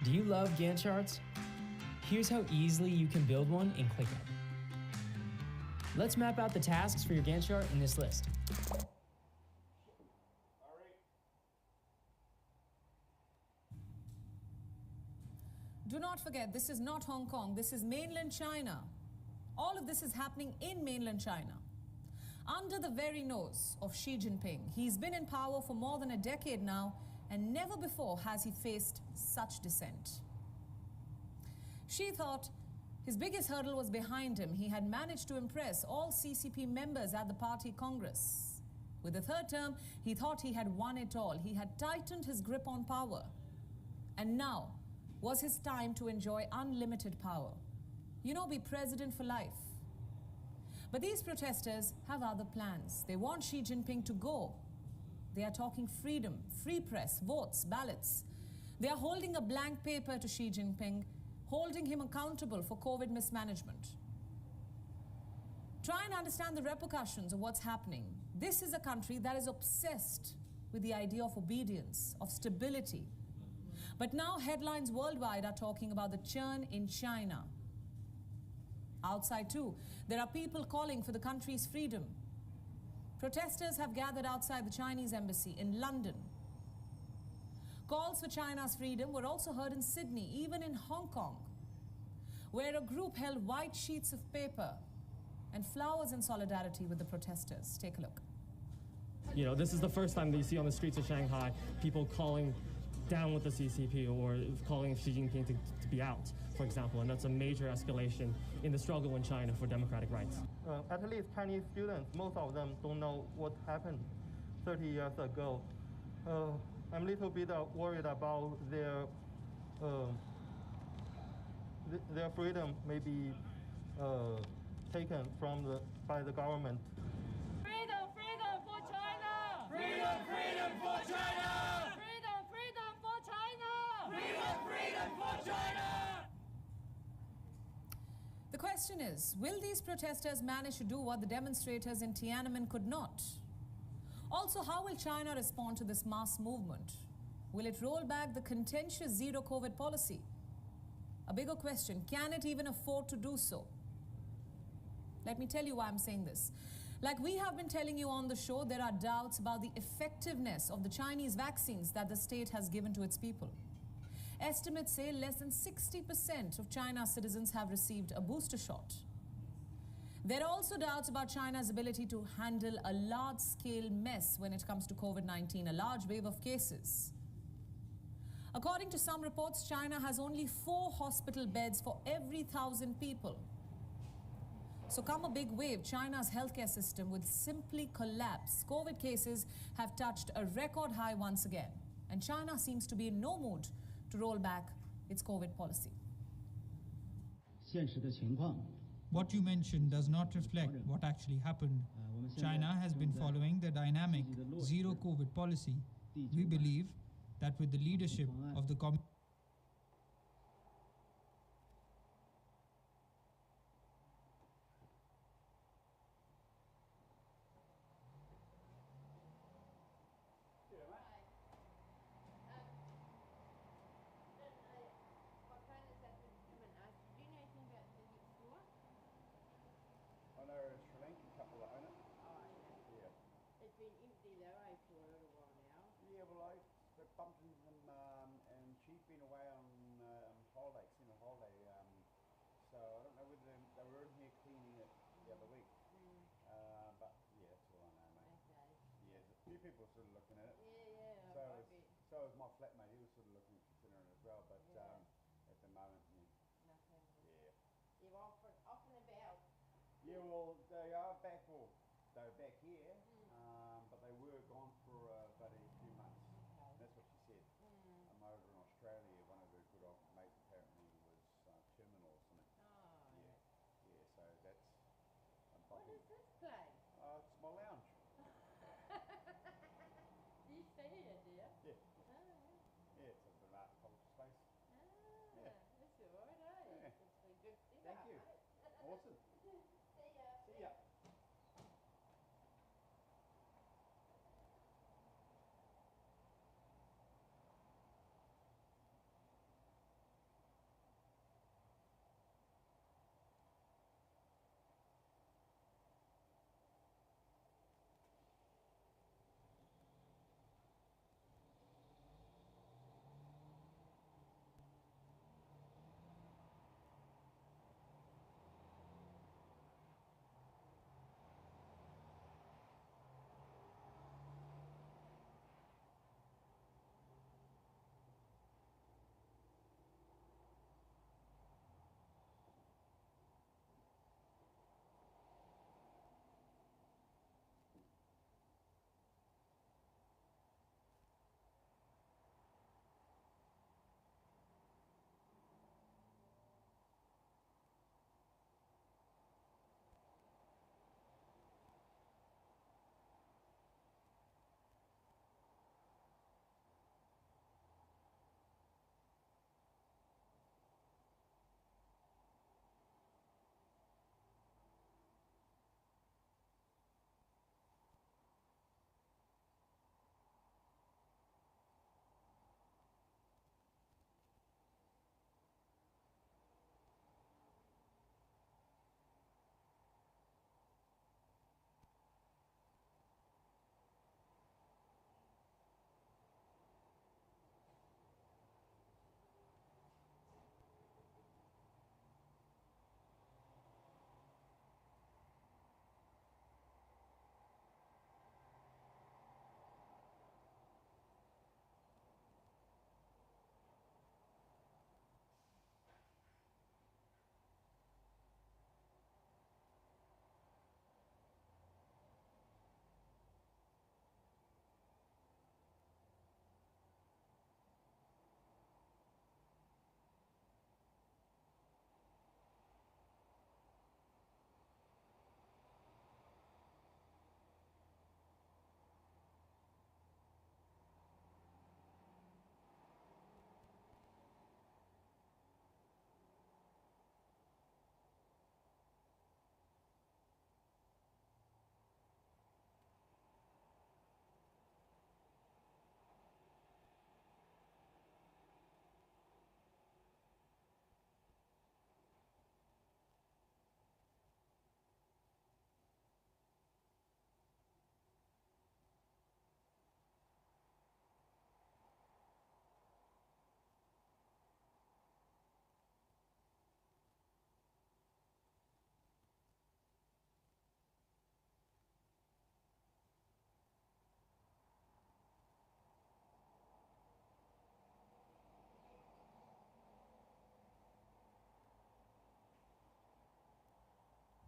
Do you love Gantt charts? Here's how easily you can build one in ClickUp. Let's map out the tasks for your Gantt chart in this list. Do not forget, this is not Hong Kong, this is mainland China. All of this is happening in mainland China, under the very nose of Xi Jinping. He's been in power for more than a decade now, and never before has he faced such dissent. Xi thought his biggest hurdle was behind him. He had managed to impress all CCP members at the party congress. With the third term, he thought he had won it all. He had tightened his grip on power. And now was his time to enjoy unlimited power. You know, be president for life. But these protesters have other plans. They want Xi Jinping to go. They are talking freedom, free press, votes, ballots. They are holding a blank paper to Xi Jinping, holding him accountable for COVID mismanagement. Try and understand the repercussions of what's happening. This is a country that is obsessed with the idea of obedience, of stability. But now headlines worldwide are talking about the churn in China. Outside too, there are people calling for the country's freedom. Protesters have gathered outside the Chinese embassy in London. Calls for China's freedom were also heard in Sydney, even in Hong Kong, where a group held white sheets of paper and flowers in solidarity with the protesters. Take a look. You know, this is the first time that you see on the streets of Shanghai people calling down with the CCP or calling Xi Jinping to be out, for example, and that's a major escalation in the struggle in China for democratic rights. At least Chinese students, most of them don't know what happened 30 years ago. I'm a little bit worried about their freedom may be taken by the government. Freedom, freedom for China! Freedom, freedom for China! Freedom, freedom for China! Freedom, freedom for China! The question is, will these protesters manage to do what the demonstrators in Tiananmen could not? Also, how will China respond to this mass movement? Will it roll back the contentious zero-COVID policy? A bigger question, can it even afford to do so? Let me tell you why I'm saying this. Like we have been telling you on the show, there are doubts about the effectiveness of the Chinese vaccines that the state has given to its people. Estimates say less than 60% of China's citizens have received a booster shot. There are also doubts about China's ability to handle a large-scale mess when it comes to COVID-19, a large wave of cases. According to some reports, China has only 4 hospital beds for every 1,000 people. So come a big wave, China's healthcare system would simply collapse. COVID cases have touched a record high once again, and China seems to be in no mood to roll back its COVID policy. What you mentioned does not reflect what actually happened. China has been following the dynamic zero-COVID policy. We believe that with the leadership of the I know a Sri Lankan couple that own it. Yeah. It's been empty though, for a little while now. Yeah, well, I bumped into them, and she's been away on holiday, extended holiday. So I don't know whether they were in here cleaning it the other week. But yeah, that's all I know, mate. Okay. Yeah, there's a few people sort of looking at it. Yeah, So I is, bet. so is my flatmate. He was sort of looking, considering it as well. But at the moment, Nothing. yeah. You're off and about. Yeah, well, they are back. Well, they were back here, but they were gone for about a few months. Okay. That's what she said. I'm over in Australia. One of her good old mates apparently was terminal or something. Oh, Yeah, yeah. So that's. What is this place? It's my lounge. Do you stay here, dear? Yeah. Oh, Yeah, it's a bit of art culture space. yeah. Yeah. That's all right, eh? Yeah. It's a good thing. Thank you. Awesome. See ya. See ya.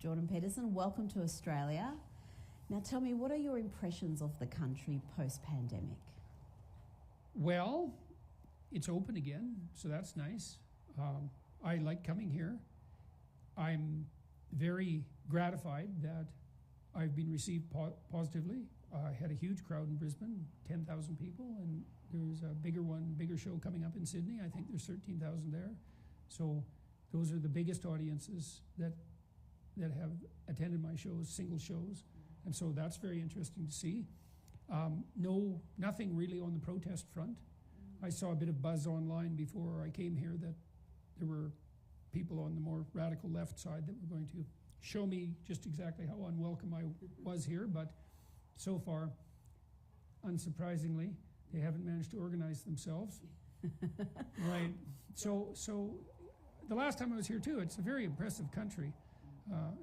Jordan Peterson, welcome to Australia. Now tell me, what are your impressions of the country post-pandemic? Well, it's open again, so that's nice. I like coming here. I'm very gratified that I've been received positively. I had a huge crowd in Brisbane, 10,000 people, and there's a bigger show coming up in Sydney. I think there's 13,000 there. So those are the biggest audiences that have attended my shows, single shows. And so that's very interesting to see. Nothing really on the protest front. I saw a bit of buzz online before I came here that there were people on the more radical left side that were going to show me just exactly how unwelcome I was here, but so far, unsurprisingly, they haven't managed to organize themselves. Right. So the last time I was here too, it's a very impressive country,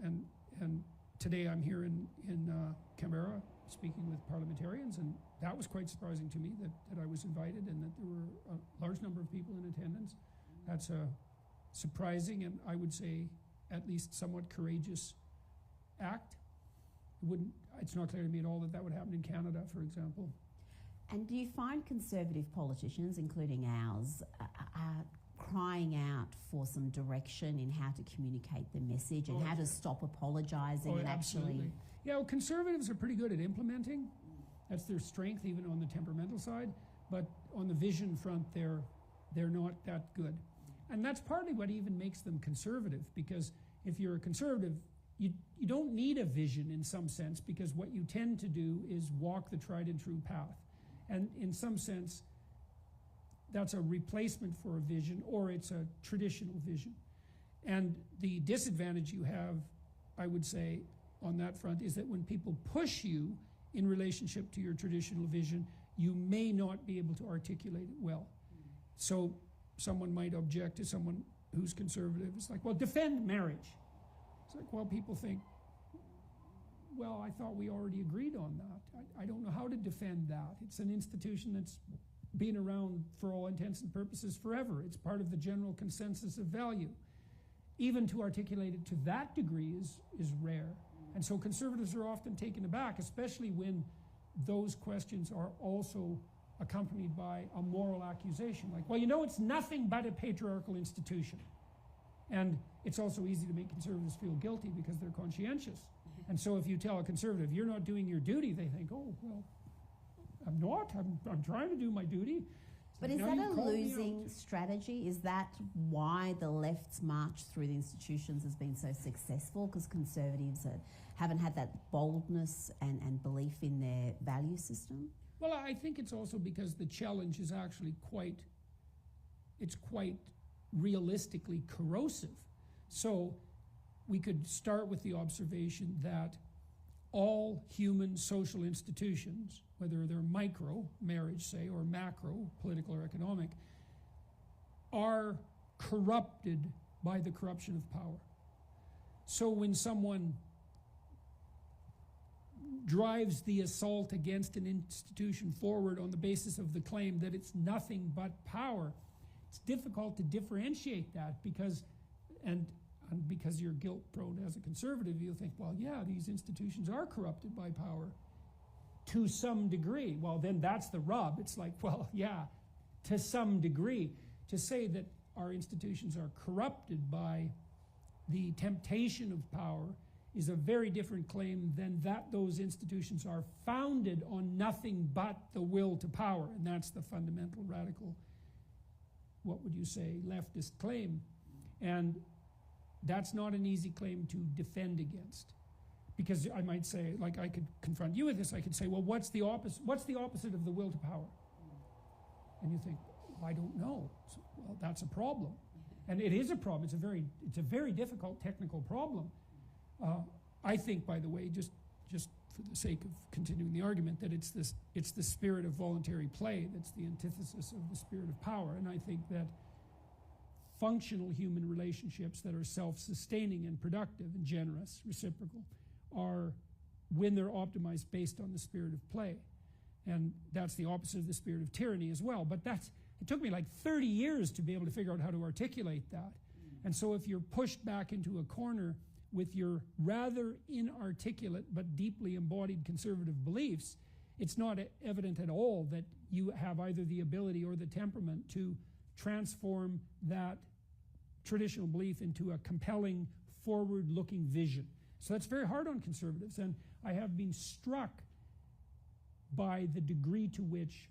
and today I'm here in Canberra speaking with parliamentarians, and that was quite surprising to me that I was invited and that there were a large number of people in attendance. That's a surprising and I would say at least somewhat courageous act. It's not clear to me at all that would happen in Canada, for example. And do you find conservative politicians, including ours, are crying out for some direction in how to communicate the message and how to stop apologising and absolutely. actually... Yeah, well, conservatives are pretty good at implementing. That's their strength, even on the temperamental side. But on the vision front, they're not that good. And that's partly what even makes them conservative, because if you're a conservative, you don't need a vision in some sense, because what you tend to do is walk the tried and true path. And in some sense, that's a replacement for a vision, or it's a traditional vision. And the disadvantage you have, I would say, on that front is that when people push you in relationship to your traditional vision, you may not be able to articulate it well. So someone might object to someone who's conservative. It's like, well, defend marriage. It's like, well, people think, well, I thought we already agreed on that. I don't know how to defend that. It's an institution that's been around for all intents and purposes forever. It's part of the general consensus of value. Even to articulate it to that degree is rare. And so conservatives are often taken aback, especially when those questions are also accompanied by a moral accusation. Like, well, you know, it's nothing but a patriarchal institution. And it's also easy to make conservatives feel guilty because they're conscientious. And so if you tell a conservative, you're not doing your duty, they think, oh, well, I'm not. I'm trying to do my duty. But is that a losing strategy? Is that why the left's march through the institutions has been so successful? Because conservatives haven't had that boldness and belief in their value system? Well, I think it's also because the challenge is actually quite realistically corrosive. So we could start with the observation that all human social institutions, whether they're micro, marriage say, or macro, political or economic, are corrupted by the corruption of power. So when someone drives the assault against an institution forward on the basis of the claim that it's nothing but power, it's difficult to differentiate that because you're guilt-prone as a conservative, you'll think, well, yeah, these institutions are corrupted by power to some degree. Well, then that's the rub. It's like, well, yeah, to some degree. To say that our institutions are corrupted by the temptation of power is a very different claim than that those institutions are founded on nothing but the will to power. And that's the fundamental radical, what would you say, leftist claim. And that's not an easy claim to defend against. Because I might say, like I could confront you with this, I could say, well, what's the opposite of the will to power? And you think, well, I don't know. So, well, that's a problem. And it is a problem. It's a very difficult technical problem. I think, by the way, just for the sake of continuing the argument, that it's the spirit of voluntary play that's the antithesis of the spirit of power. And I think that functional human relationships that are self-sustaining and productive and generous, reciprocal, are when they're optimized based on the spirit of play. And that's the opposite of the spirit of tyranny as well. But it took me like 30 years to be able to figure out how to articulate that. And so if you're pushed back into a corner with your rather inarticulate but deeply embodied conservative beliefs, it's not evident at all that you have either the ability or the temperament to transform that traditional belief into a compelling, forward-looking vision. So that's very hard on conservatives, and I have been struck by the degree to which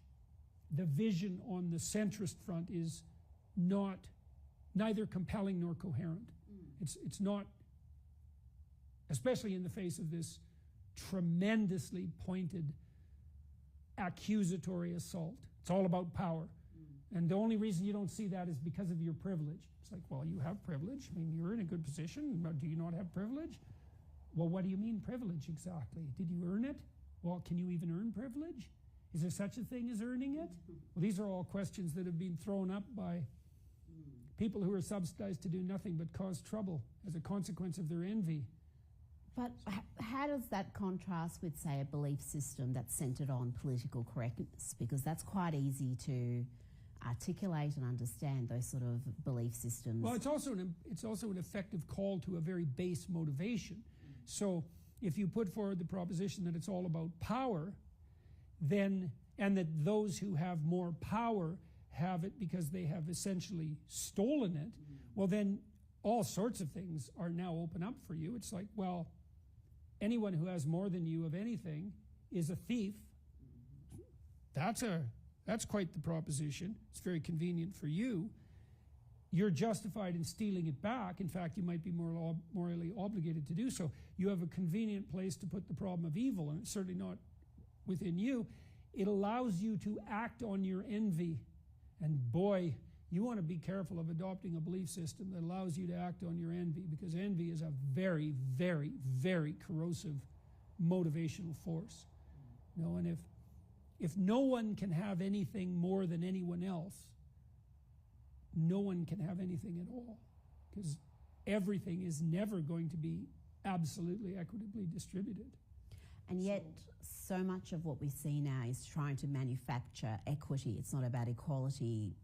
the vision on the centrist front is neither compelling nor coherent. It's not, especially in the face of this tremendously pointed accusatory assault. It's all about power. And the only reason you don't see that is because of your privilege. It's like, well, you have privilege. I mean, you're in a good position, but do you not have privilege? Well, what do you mean privilege exactly? Did you earn it? Well, can you even earn privilege? Is there such a thing as earning it? Well, these are all questions that have been thrown up by people who are subsidized to do nothing but cause trouble as a consequence of their envy. But how does that contrast with, say, a belief system that's centred on political correctness? Because that's quite easy to articulate and understand, those sort of belief systems. Well, it's also an effective call to a very base motivation. So if you put forward the proposition that it's all about power, then, and that those who have more power have it because they have essentially stolen it, well, then all sorts of things are now open up for you. It's like, well, anyone who has more than you of anything is a thief. That's quite the proposition. It's very convenient for you. You're justified in stealing it back. In fact, you might be morally obligated to do so. You have a convenient place to put the problem of evil, and it's certainly not within you. It allows you to act on your envy. And boy, you want to be careful of adopting a belief system that allows you to act on your envy, because envy is a very, very, very corrosive motivational force. You know, and if no one can have anything more than anyone else, no one can have anything at all, because everything is never going to be absolutely equitably distributed. And yet, so much of what we see now is trying to manufacture equity. It's not about equality.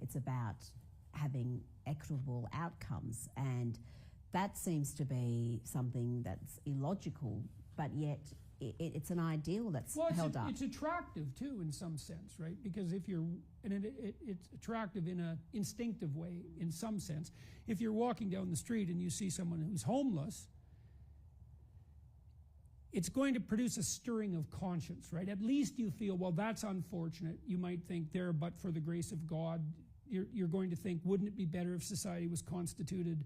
It's about having equitable outcomes. And that seems to be something that's illogical, but yet it's an ideal that's held up. It's attractive, too, in some sense, right? Because if you're, and it's attractive in an instinctive way, in some sense. If you're walking down the street and you see someone who's homeless, it's going to produce a stirring of conscience, right? At least you feel, well, that's unfortunate. You might think there, but for the grace of God, you're going to think, wouldn't it be better if society was constituted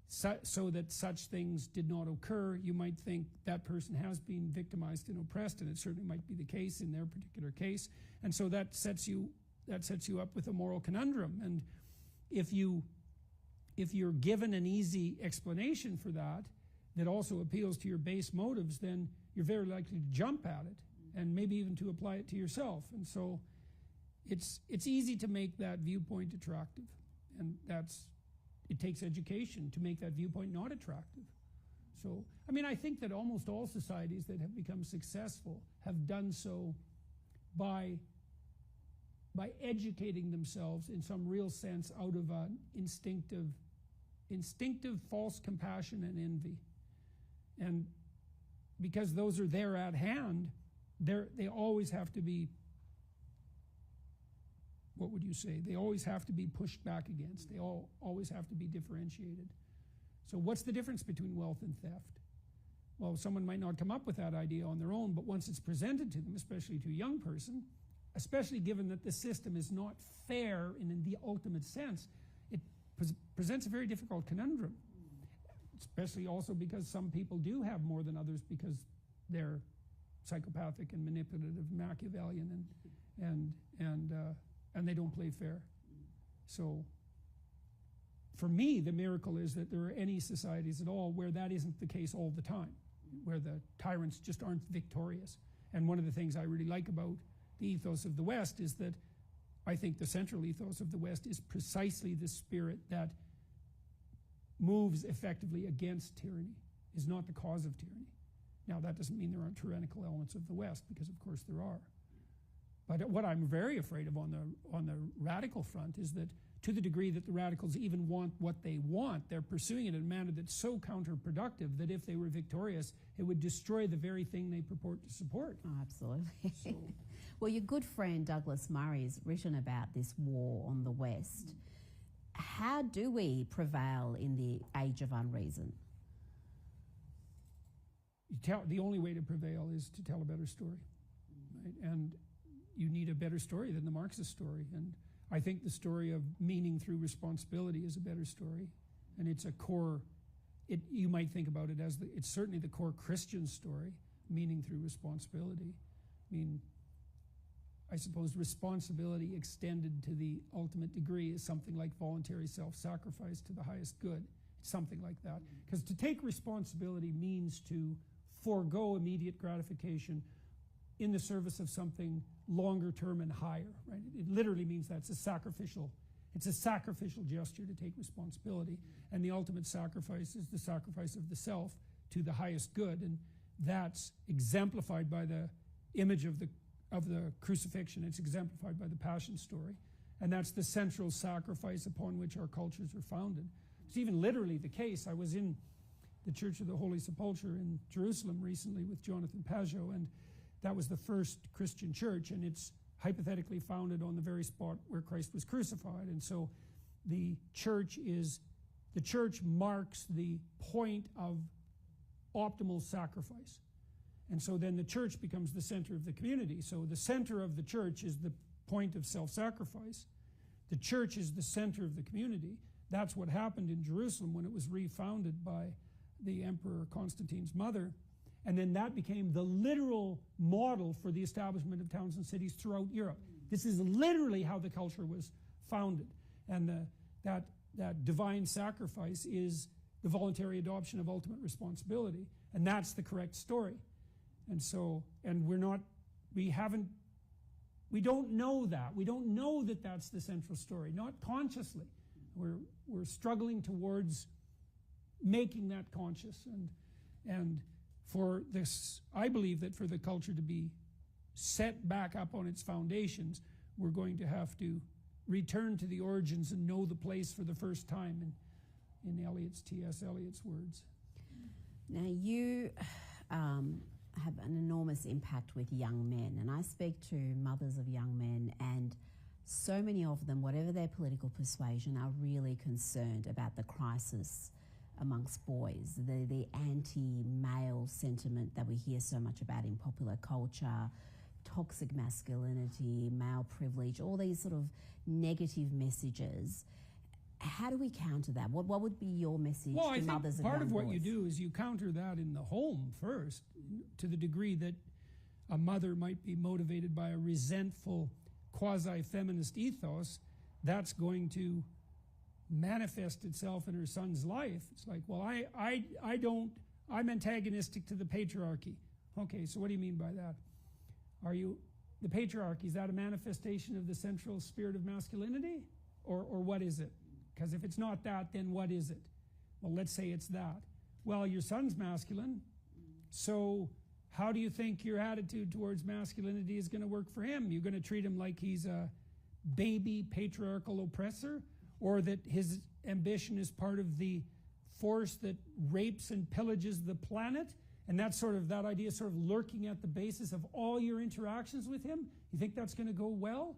so that such things did not occur? You might think that person has been victimized and oppressed, and it certainly might be the case in their particular case. And so that sets you up with a moral conundrum. And if you're given an easy explanation for that also appeals to your base motives, then you're very likely to jump at it and maybe even to apply it to yourself. And so it's easy to make that viewpoint attractive, and it takes education to make that viewpoint not attractive. So, I mean, I think that almost all societies that have become successful have done so by educating themselves in some real sense out of an instinctive false compassion and envy. And because those are there at hand, they always have to be, what would you say? They always have to be pushed back against. They always have to be differentiated. So what's the difference between wealth and theft? Well, someone might not come up with that idea on their own, but once it's presented to them, especially to a young person, especially given that the system is not fair in the ultimate sense, it presents a very difficult conundrum. Especially also because some people do have more than others because they're psychopathic and manipulative, Machiavellian, and they don't play fair. So for me, the miracle is that there are any societies at all where that isn't the case all the time, where the tyrants just aren't victorious. And one of the things I really like about the ethos of the West is that I think the central ethos of the West is precisely the spirit that moves effectively against tyranny, is not the cause of tyranny. Now, that doesn't mean there aren't tyrannical elements of the West, because of course there are. But what I'm very afraid of on the radical front is that to the degree that the radicals even want what they want, they're pursuing it in a manner that's so counterproductive that if they were victorious, it would destroy the very thing they purport to support. Oh, absolutely. Well, your good friend Douglas Murray has written about this war on the West. How do we prevail in the age of unreason? The only way to prevail is to tell a better story, right? And you need a better story than the Marxist story. And I think the story of meaning through responsibility is a better story. And it's a core, you might think about it as, it's certainly the core Christian story, meaning through responsibility. I mean, I suppose responsibility extended to the ultimate degree is something like voluntary self-sacrifice to the highest good. It's something like that. Because to take responsibility means to forego immediate gratification in the service of something longer term and higher, right? It literally means that it's a sacrificial gesture to take responsibility. And the ultimate sacrifice is the sacrifice of the self to the highest good. And that's exemplified by the image of the crucifixion. It's exemplified by the Passion story. And that's the central sacrifice upon which our cultures are founded. It's even literally the case. I was in the Church of the Holy Sepulchre in Jerusalem recently with Jonathan Pajot, and that was the first Christian church, and it's hypothetically founded on the very spot where Christ was crucified. And so the church marks the point of optimal sacrifice. And so then the church becomes the center of the community. So the center of the church is the point of self-sacrifice. The church is the center of the community. That's what happened in Jerusalem when it was refounded by the Emperor Constantine's mother. And then that became the literal model for the establishment of towns and cities throughout Europe. This is literally how the culture was founded. And that divine sacrifice is the voluntary adoption of ultimate responsibility. And that's the correct story. And so, and we don't know that. We don't know that that's the central story, not consciously. We're struggling towards making that conscious. And for this, I believe that for the culture to be set back up on its foundations, we're going to have to return to the origins and know the place for the first time, in T.S. Eliot's words. Now, you have an enormous impact with young men, and I speak to mothers of young men, and so many of them, whatever their political persuasion, are really concerned about the crisis amongst boys, the anti-male sentiment that we hear so much about in popular culture, toxic masculinity, male privilege, all these sort of negative messages. How do we counter that? What would be your message to mothers of young boys? Part of what you do is you counter that in the home first, to the degree that a mother might be motivated by a resentful quasi-feminist ethos. That's going to manifest itself in her son's life. It's like, well, I'm antagonistic to the patriarchy. Okay, so what do you mean by that? The patriarchy, is that a manifestation of the central spirit of masculinity? Or what is it? Because if it's not that, then what is it? Well, let's say it's that. Well, your son's masculine, so how do you think your attitude towards masculinity is going to work for him? You're going to treat him like he's a baby patriarchal oppressor, or that his ambition is part of the force that rapes and pillages the planet? And that's that idea sort of lurking at the basis of all your interactions with him? You think that's going to go well?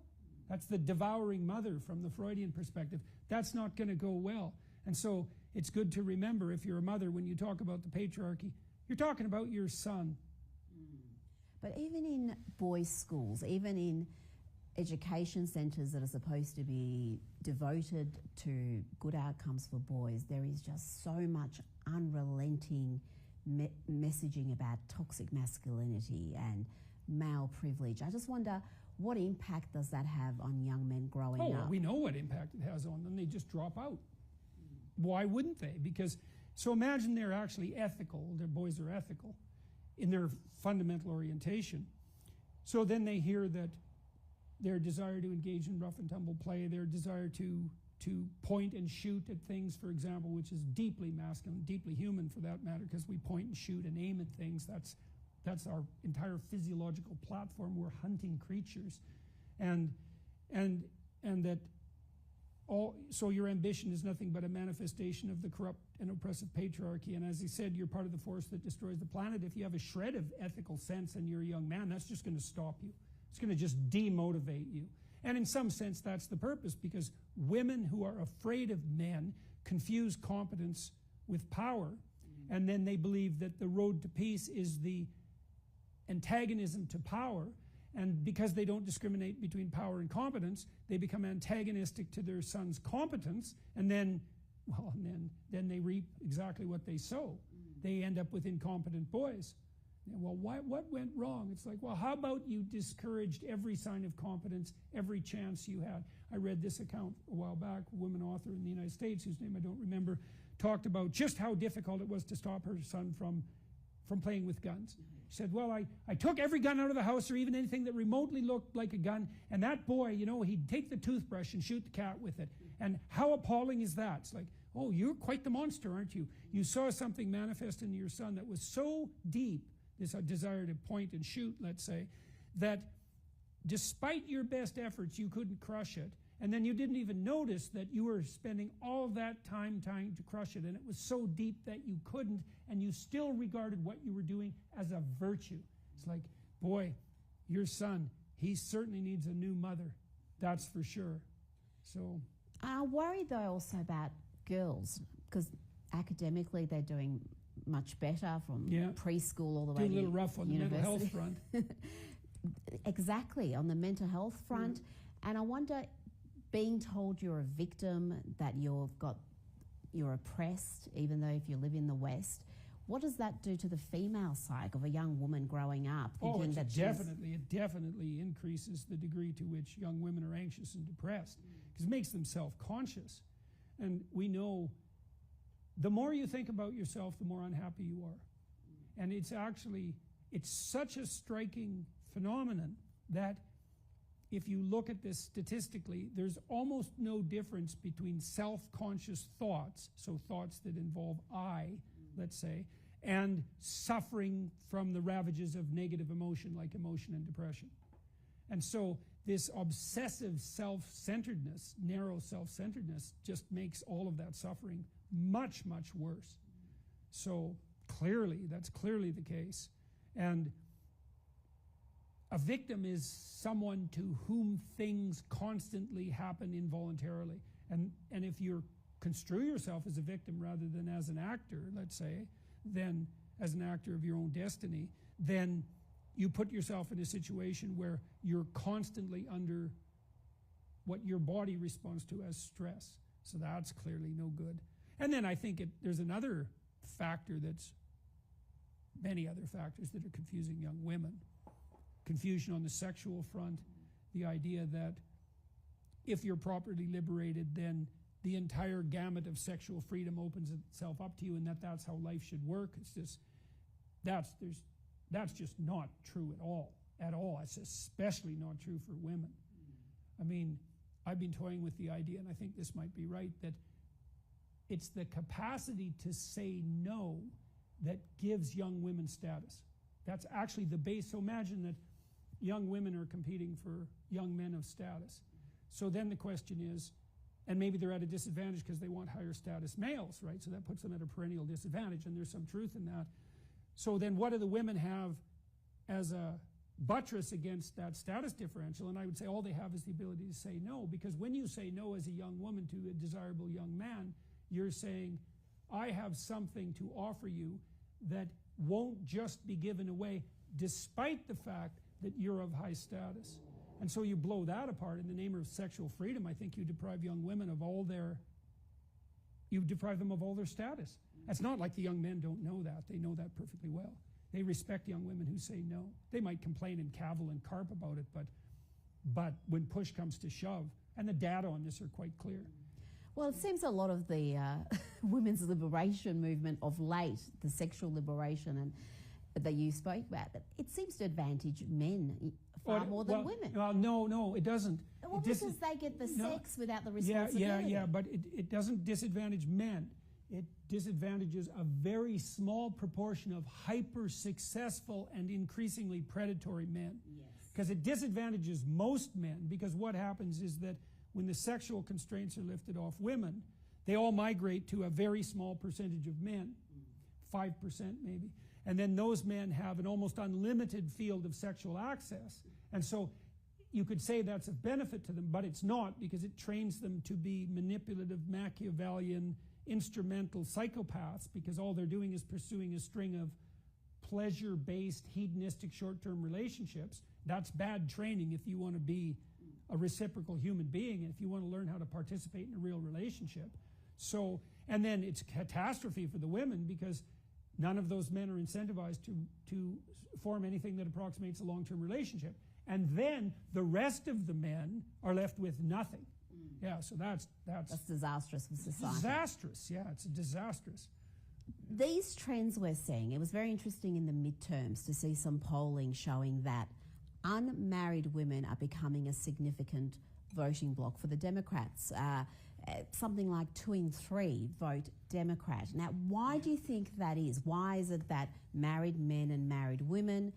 That's the devouring mother from the Freudian perspective. That's not going to go well. And so it's good to remember, if you're a mother, when you talk about the patriarchy, you're talking about your son. But even in boys' schools, even in education centres that are supposed to be devoted to good outcomes for boys, there is just so much unrelenting messaging about toxic masculinity and male privilege. I just wonder, what impact does that have on young men growing up? We know what impact it has on them. They just drop out. Why wouldn't they? Because, so imagine they're actually ethical, their boys are ethical in their fundamental orientation. So then they hear that their desire to engage in rough and tumble play, their desire to point and shoot at things, for example, which is deeply masculine, deeply human for that matter, because we point and shoot and aim at things. That's our entire physiological platform. We're hunting creatures. And that so your ambition is nothing but a manifestation of the corrupt and oppressive patriarchy. And as he said, you're part of the force that destroys the planet. If you have a shred of ethical sense and you're a young man, that's just going to stop you. It's going to just demotivate you. And in some sense, that's the purpose, because women who are afraid of men confuse competence with power, and then they believe that the road to peace is the antagonism to power. And because they don't discriminate between power and competence, they become antagonistic to their son's competence, and then they reap exactly what they sow. They end up with incompetent boys. Well, what went wrong? It's like, well, how about you discouraged every sign of competence, every chance you had? I read this account a while back. A woman author in the United States, whose name I don't remember, talked about just how difficult it was to stop her son from playing with guns. She said, well, I took every gun out of the house, or even anything that remotely looked like a gun, and that boy, he'd take the toothbrush and shoot the cat with it. And how appalling is that? It's like, oh, you're quite the monster, aren't you? You saw something manifest in your son that was so deep, this desire to point and shoot, let's say, that despite your best efforts, you couldn't crush it. And then you didn't even notice that you were spending all that time trying to crush it, and it was so deep that you couldn't, and you still regarded what you were doing as a virtue. It's like, boy, your son, he certainly needs a new mother. That's for sure. So I worry, though, also about girls, because academically they're doing much better from preschool all the way to a little rough on university. The mental health front. Exactly, on the mental health front. And I wonder, being told you're a victim, that you're oppressed, even though if you live in the West, what does that do to the female psyche of a young woman growing up? Thinking it definitely increases the degree to which young women are anxious and depressed, because it makes them self-conscious. And we know the more you think about yourself, the more unhappy you are. And it's such a striking phenomenon that if you look at this statistically, there's almost no difference between self-conscious thoughts, so thoughts that involve I, let's say, and suffering from the ravages of negative emotion, like emotion and depression. And so this obsessive self-centeredness, narrow self-centeredness, just makes all of that suffering much, much worse. So that's clearly the case. And a victim is someone to whom things constantly happen involuntarily. And if you construe yourself as a victim rather than as an actor, let's say, then as an actor of your own destiny, then you put yourself in a situation where you're constantly under what your body responds to as stress. So that's clearly no good. And then I think there's another factor many other factors that are confusing young women. Confusion on the sexual front, the idea that if you're properly liberated, then the entire gamut of sexual freedom opens itself up to you, and that's how life should work. It's just, that's just not true at all. It's especially not true for women. I mean, I've been toying with the idea, and I think this might be right, that it's the capacity to say no that gives young women status. That's actually the base. So imagine that young women are competing for young men of status. So then the question is, and maybe they're at a disadvantage because they want higher status males, right? So that puts them at a perennial disadvantage, and there's some truth in that. So then what do the women have as a buttress against that status differential? And I would say all they have is the ability to say no, because when you say no as a young woman to a desirable young man, you're saying, I have something to offer you that won't just be given away, despite the fact that you're of high status. And so you blow that apart in the name of sexual freedom. I think you deprive young women of you deprive them of all their status. It's not like the young men don't know that. They know that perfectly well. They respect young women who say no. They might complain and cavil and carp about it, but when push comes to shove, and the data on this are quite clear. Well, it seems a lot of the women's liberation movement of late, the sexual liberation and that you spoke about, it seems to advantage men far more than women. No, it doesn't. Well, because they get the sex without the responsibility. Yeah, but it doesn't disadvantage men. It disadvantages a very small proportion of hyper-successful and increasingly predatory men. Yes. Because it disadvantages most men, because what happens is that when the sexual constraints are lifted off women, they all migrate to a very small percentage of men, 5% maybe. And then those men have an almost unlimited field of sexual access. And so you could say that's a benefit to them, but it's not, because it trains them to be manipulative, Machiavellian, instrumental psychopaths, because all they're doing is pursuing a string of pleasure-based, hedonistic, short-term relationships. That's bad training if you want to be a reciprocal human being, and if you want to learn how to participate in a real relationship. So, and then it's a catastrophe for the women, because none of those men are incentivized to form anything that approximates a long-term relationship. And then the rest of the men are left with nothing. Yeah, so that's disastrous for society. Disastrous, yeah, it's disastrous. These trends we're seeing, it was very interesting in the midterms to see some polling showing that unmarried women are becoming a significant voting bloc for the Democrats. Something like 2 in 3 vote Democrat. Now, why do you think that is? Why is it that married men and married women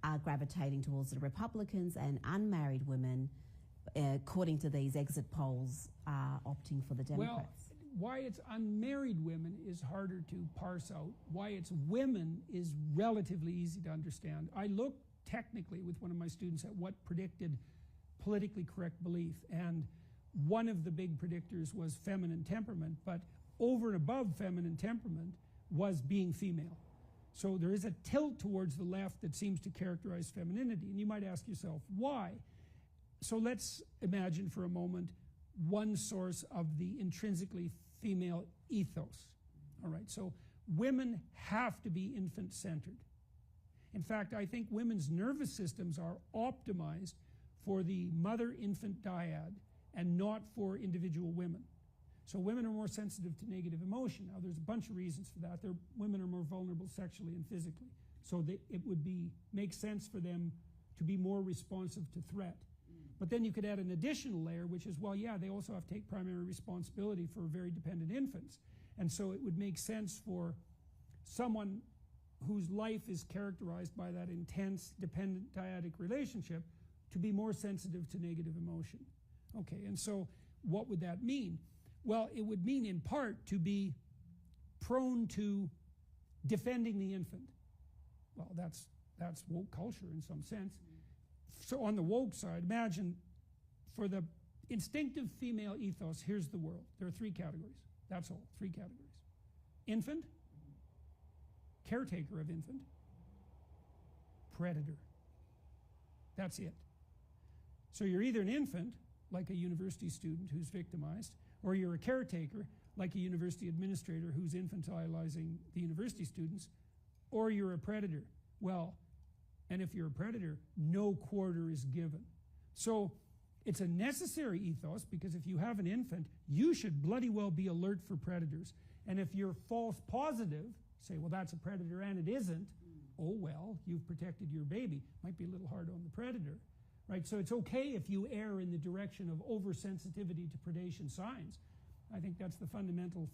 are gravitating towards the Republicans and unmarried women, according to these exit polls, are opting for the Democrats? Well, why it's unmarried women is harder to parse out. Why it's women is relatively easy to understand. I looked technically with one of my students at what predicted politically correct belief, and one of the big predictors was feminine temperament, but over and above feminine temperament was being female. So there is a tilt towards the left that seems to characterize femininity, and you might ask yourself, why? So let's imagine for a moment one source of the intrinsically female ethos. All right, so women have to be infant-centered. In fact, I think women's nervous systems are optimized for the mother-infant dyad and not for individual women. So women are more sensitive to negative emotion. Now, there's a bunch of reasons for that. Women are more vulnerable sexually and physically. So it would make sense for them to be more responsive to threat. But then you could add an additional layer, which is, well, yeah, they also have to take primary responsibility for very dependent infants. And so it would make sense for someone whose life is characterized by that intense dependent dyadic relationship to be more sensitive to negative emotion. Okay, and so what would that mean? Well, it would mean in part to be prone to defending the infant. Well, that's woke culture in some sense. So on the woke side, imagine for the instinctive female ethos, here's the world. There are 3 categories. That's all, 3 categories. Infant, caretaker of infant, predator. That's it. So you're either an infant, like a university student who's victimized, or you're a caretaker, like a university administrator who's infantilizing the university students, or you're a predator. Well, and if you're a predator, no quarter is given. So it's a necessary ethos, because if you have an infant, you should bloody well be alert for predators. And if you're false positive, say, well, that's a predator and it isn't, oh, well, you've protected your baby. Might be a little hard on the predator. Right, so it's okay if you err in the direction of oversensitivity to predation signs. I think that's the fundamental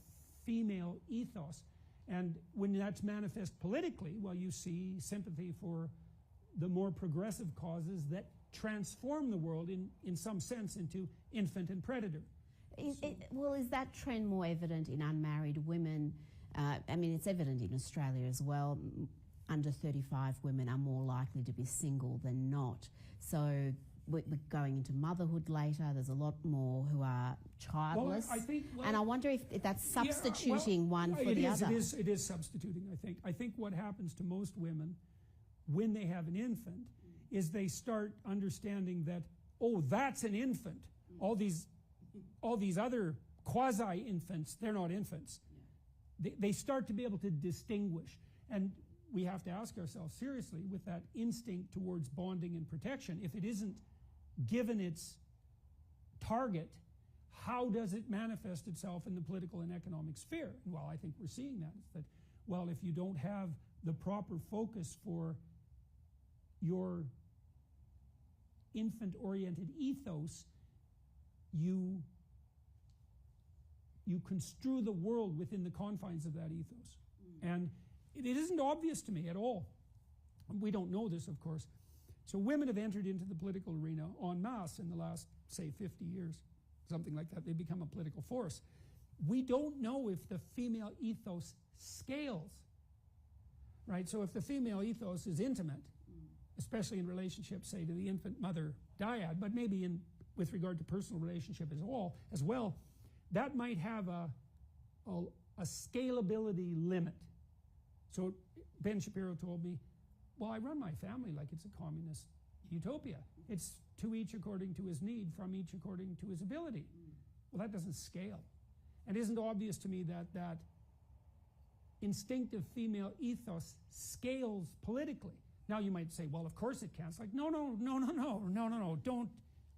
female ethos. And when that's manifest politically, well, you see sympathy for the more progressive causes that transform the world in some sense into infant and predator. Well, is that trend more evident in unmarried women? I mean, it's evident in Australia as well. Under 35 women are more likely to be single than not. So we're going into motherhood later. There's a lot more who are childless. Well, and I wonder if that's substituting one for the other. It is substituting, I think. I think what happens to most women when they have an infant is they start understanding that, oh, that's an infant. All these other quasi-infants, they're not infants. They start to be able to distinguish. And we have to ask ourselves seriously, with that instinct towards bonding and protection, if it isn't given its target, how does it manifest itself in the political and economic sphere? And well, I think we're seeing that, well, if you don't have the proper focus for your infant-oriented ethos, you construe the world within the confines of that ethos. And it isn't obvious to me at all. We don't know this, of course. So women have entered into the political arena en masse in the last, say, 50 years. something like that. They become a political force. We don't know if the female ethos scales, right? So if the female ethos is intimate, especially in relationship, say, to the infant mother dyad, but maybe with regard to personal relationship as well, that might have a scalability limit. So Ben Shapiro told me, well, I run my family like it's a communist utopia. It's to each according to his need, from each according to his ability. Well, that doesn't scale. And it isn't obvious to me that instinctive female ethos scales politically. Now you might say, well, of course it can. It's like, no, don't,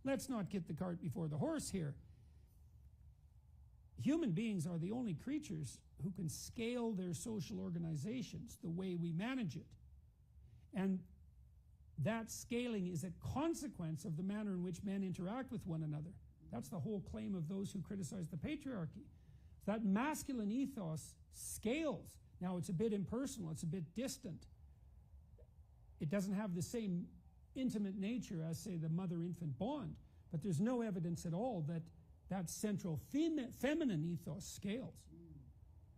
let's not get the cart before the horse here. Human beings are the only creatures who can scale their social organizations the way we manage it. And that scaling is a consequence of the manner in which men interact with one another. That's the whole claim of those who criticize the patriarchy. That masculine ethos scales. Now, it's a bit impersonal, it's a bit distant. It doesn't have the same intimate nature as, say, the mother-infant bond, but there's no evidence at all that that central feminine ethos scales.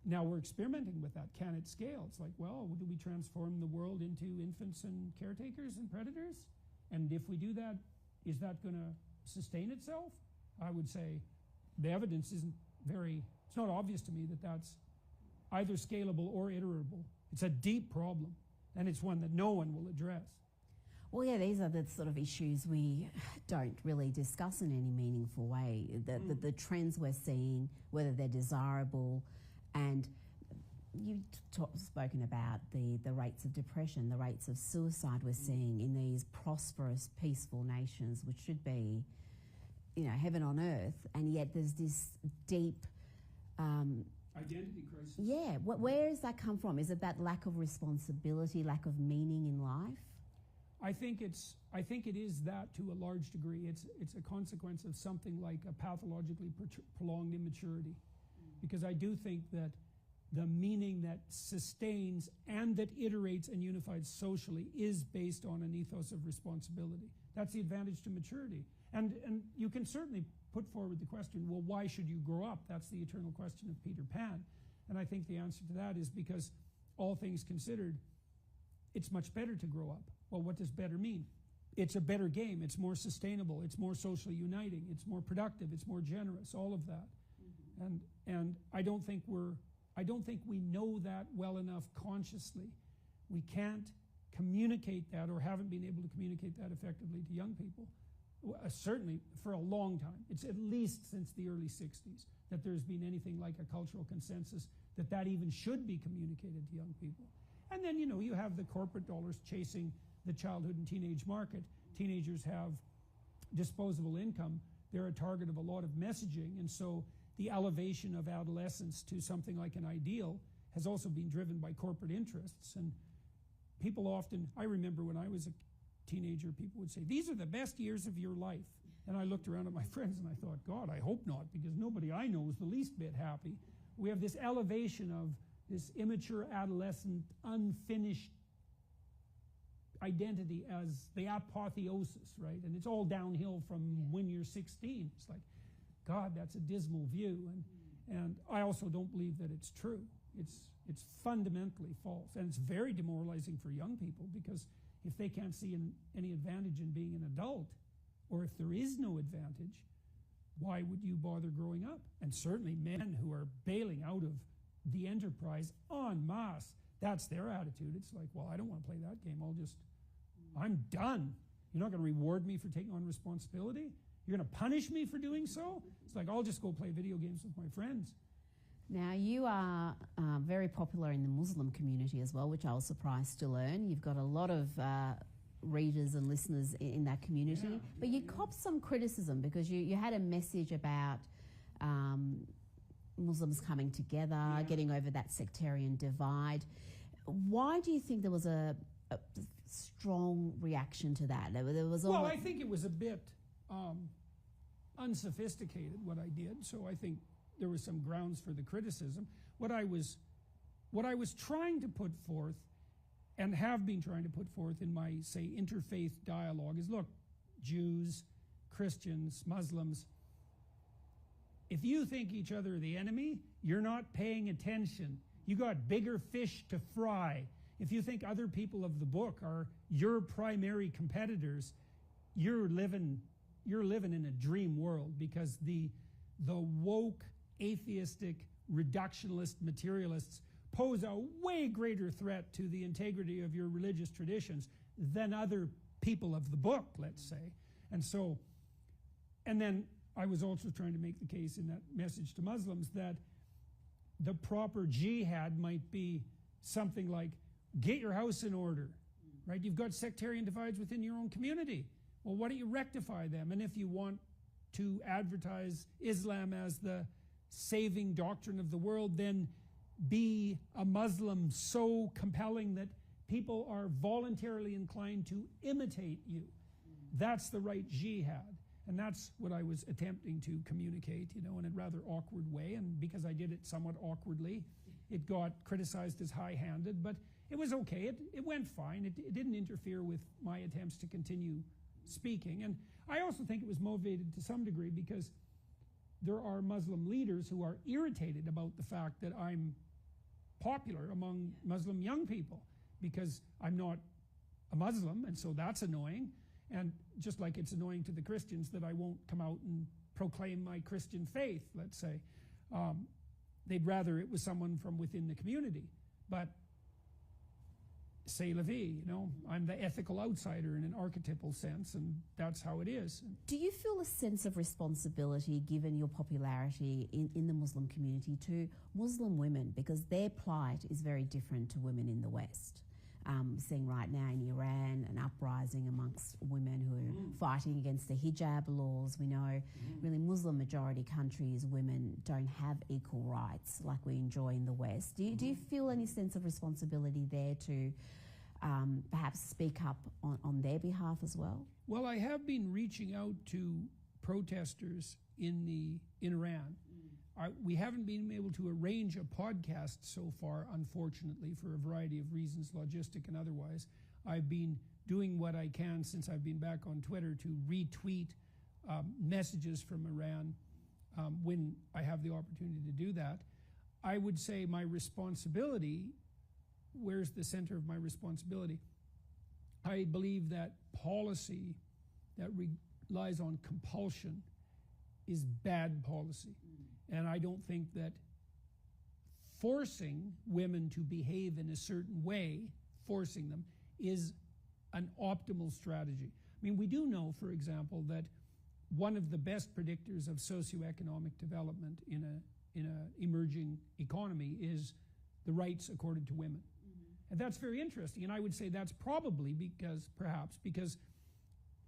Now we're experimenting with that. Can it scale? It's like, well, do we transform the world into infants and caretakers and predators? And if we do that, is that going to sustain itself? I would say the evidence isn't it's not obvious to me that that's either scalable or iterable. It's a deep problem, and it's one that no one will address. Well, yeah, these are the sort of issues we don't really discuss in any meaningful way. The trends we're seeing, whether they're desirable, and you've spoken about the rates of depression, the rates of suicide we're seeing in these prosperous, peaceful nations, which should be, heaven on earth, and yet there's this deep identity crisis. Yeah, where does that come from? Is it that lack of responsibility, lack of meaning in life? I think it is that to a large degree. It's a consequence of something like a pathologically prolonged immaturity, because I do think that the meaning that sustains and that iterates and unifies socially is based on an ethos of responsibility. That's the advantage to maturity. And you can certainly put forward the question, well, why should you grow up? That's the eternal question of Peter Pan. And I think the answer to that is because, all things considered, it's much better to grow up. Well, what does better mean? It's a better game. It's more sustainable. It's more socially uniting. It's more productive. It's more generous. All of that. And I don't think we know that well enough consciously. We can't communicate that, or haven't been able to communicate that effectively to young people. Certainly for a long time. It's at least since the early 60s that there's been anything like a cultural consensus that even should be communicated to young people. And then, you have the corporate dollars chasing the childhood and teenage market. Teenagers have disposable income. They're a target of a lot of messaging. And so the elevation of adolescence to something like an ideal has also been driven by corporate interests. And people often, I remember when I was a teenager, people would say, these are the best years of your life. And I looked around at my friends and I thought, God, I hope not, because nobody I know is the least bit happy. We have this elevation of this immature adolescent, unfinished identity as the apotheosis, right? And it's all downhill from when you're 16. It's like, God, that's a dismal view. And I also don't believe that it's true. It's fundamentally false. And it's very demoralizing for young people, because if they can't see any advantage in being an adult, or if there is no advantage, why would you bother growing up? And certainly men who are bailing out of the enterprise en masse, that's their attitude. It's like, well, I don't want to play that game. I'm done. You're not going to reward me for taking on responsibility? You're going to punish me for doing so? It's like, I'll just go play video games with my friends. Now, you are very popular in the Muslim community as well, which I was surprised to learn. You've got a lot of readers and listeners in that community. But you copped some criticism because you had a message about Muslims coming together, getting over that sectarian divide. Why do you think there was a strong reaction to that? There was well, I think it was a bit unsophisticated, what I did, so I think there were some grounds for the criticism. What I was trying to put forth, and have been trying to put forth in my, say, interfaith dialogue, is, look, Jews, Christians, Muslims, if you think each other are the enemy, you're not paying attention. You got bigger fish to fry. If you think other people of the book are your primary competitors, you're living in a dream world, because the woke, atheistic, reductionist materialists pose a way greater threat to the integrity of your religious traditions than other people of the book, let's say. And then I was also trying to make the case in that message to Muslims that the proper jihad might be something like, get your house in order, right? You've got sectarian divides within your own community. Well, why don't you rectify them? And if you want to advertise Islam as the saving doctrine of the world, then be a Muslim so compelling that people are voluntarily inclined to imitate you. That's the right jihad. And that's what I was attempting to communicate, in a rather awkward way. And because I did it somewhat awkwardly, it got criticized as high-handed, but it was okay. It went fine. It didn't interfere with my attempts to continue speaking. And I also think it was motivated to some degree because there are Muslim leaders who are irritated about the fact that I'm popular among Muslim young people, because I'm not a Muslim, and so that's annoying. And just like it's annoying to the Christians that I won't come out and proclaim my Christian faith, let's say. They'd rather it was someone from within the community. But c'est la vie, I'm the ethical outsider in an archetypal sense, and that's how it is. Do you feel a sense of responsibility, given your popularity in the Muslim community, to Muslim women? Because their plight is very different to women in the West. Seeing right now in Iran an uprising amongst women who are fighting against the hijab laws. We know really Muslim majority countries, women don't have equal rights like we enjoy in the West. Do you feel any sense of responsibility there to perhaps speak up on their behalf as well? Well, I have been reaching out to protesters in Iran. We haven't been able to arrange a podcast so far, unfortunately, for a variety of reasons, logistic and otherwise. I've been doing what I can since I've been back on Twitter to retweet messages from Iran when I have the opportunity to do that. I would say my responsibility, where's the center of my responsibility? I believe that policy that relies on compulsion is bad policy. And I don't think that forcing women to behave in a certain way, forcing them, is an optimal strategy. I mean, we do know, for example, that one of the best predictors of socioeconomic development in an emerging economy is the rights accorded to women. And that's very interesting. And I would say that's probably because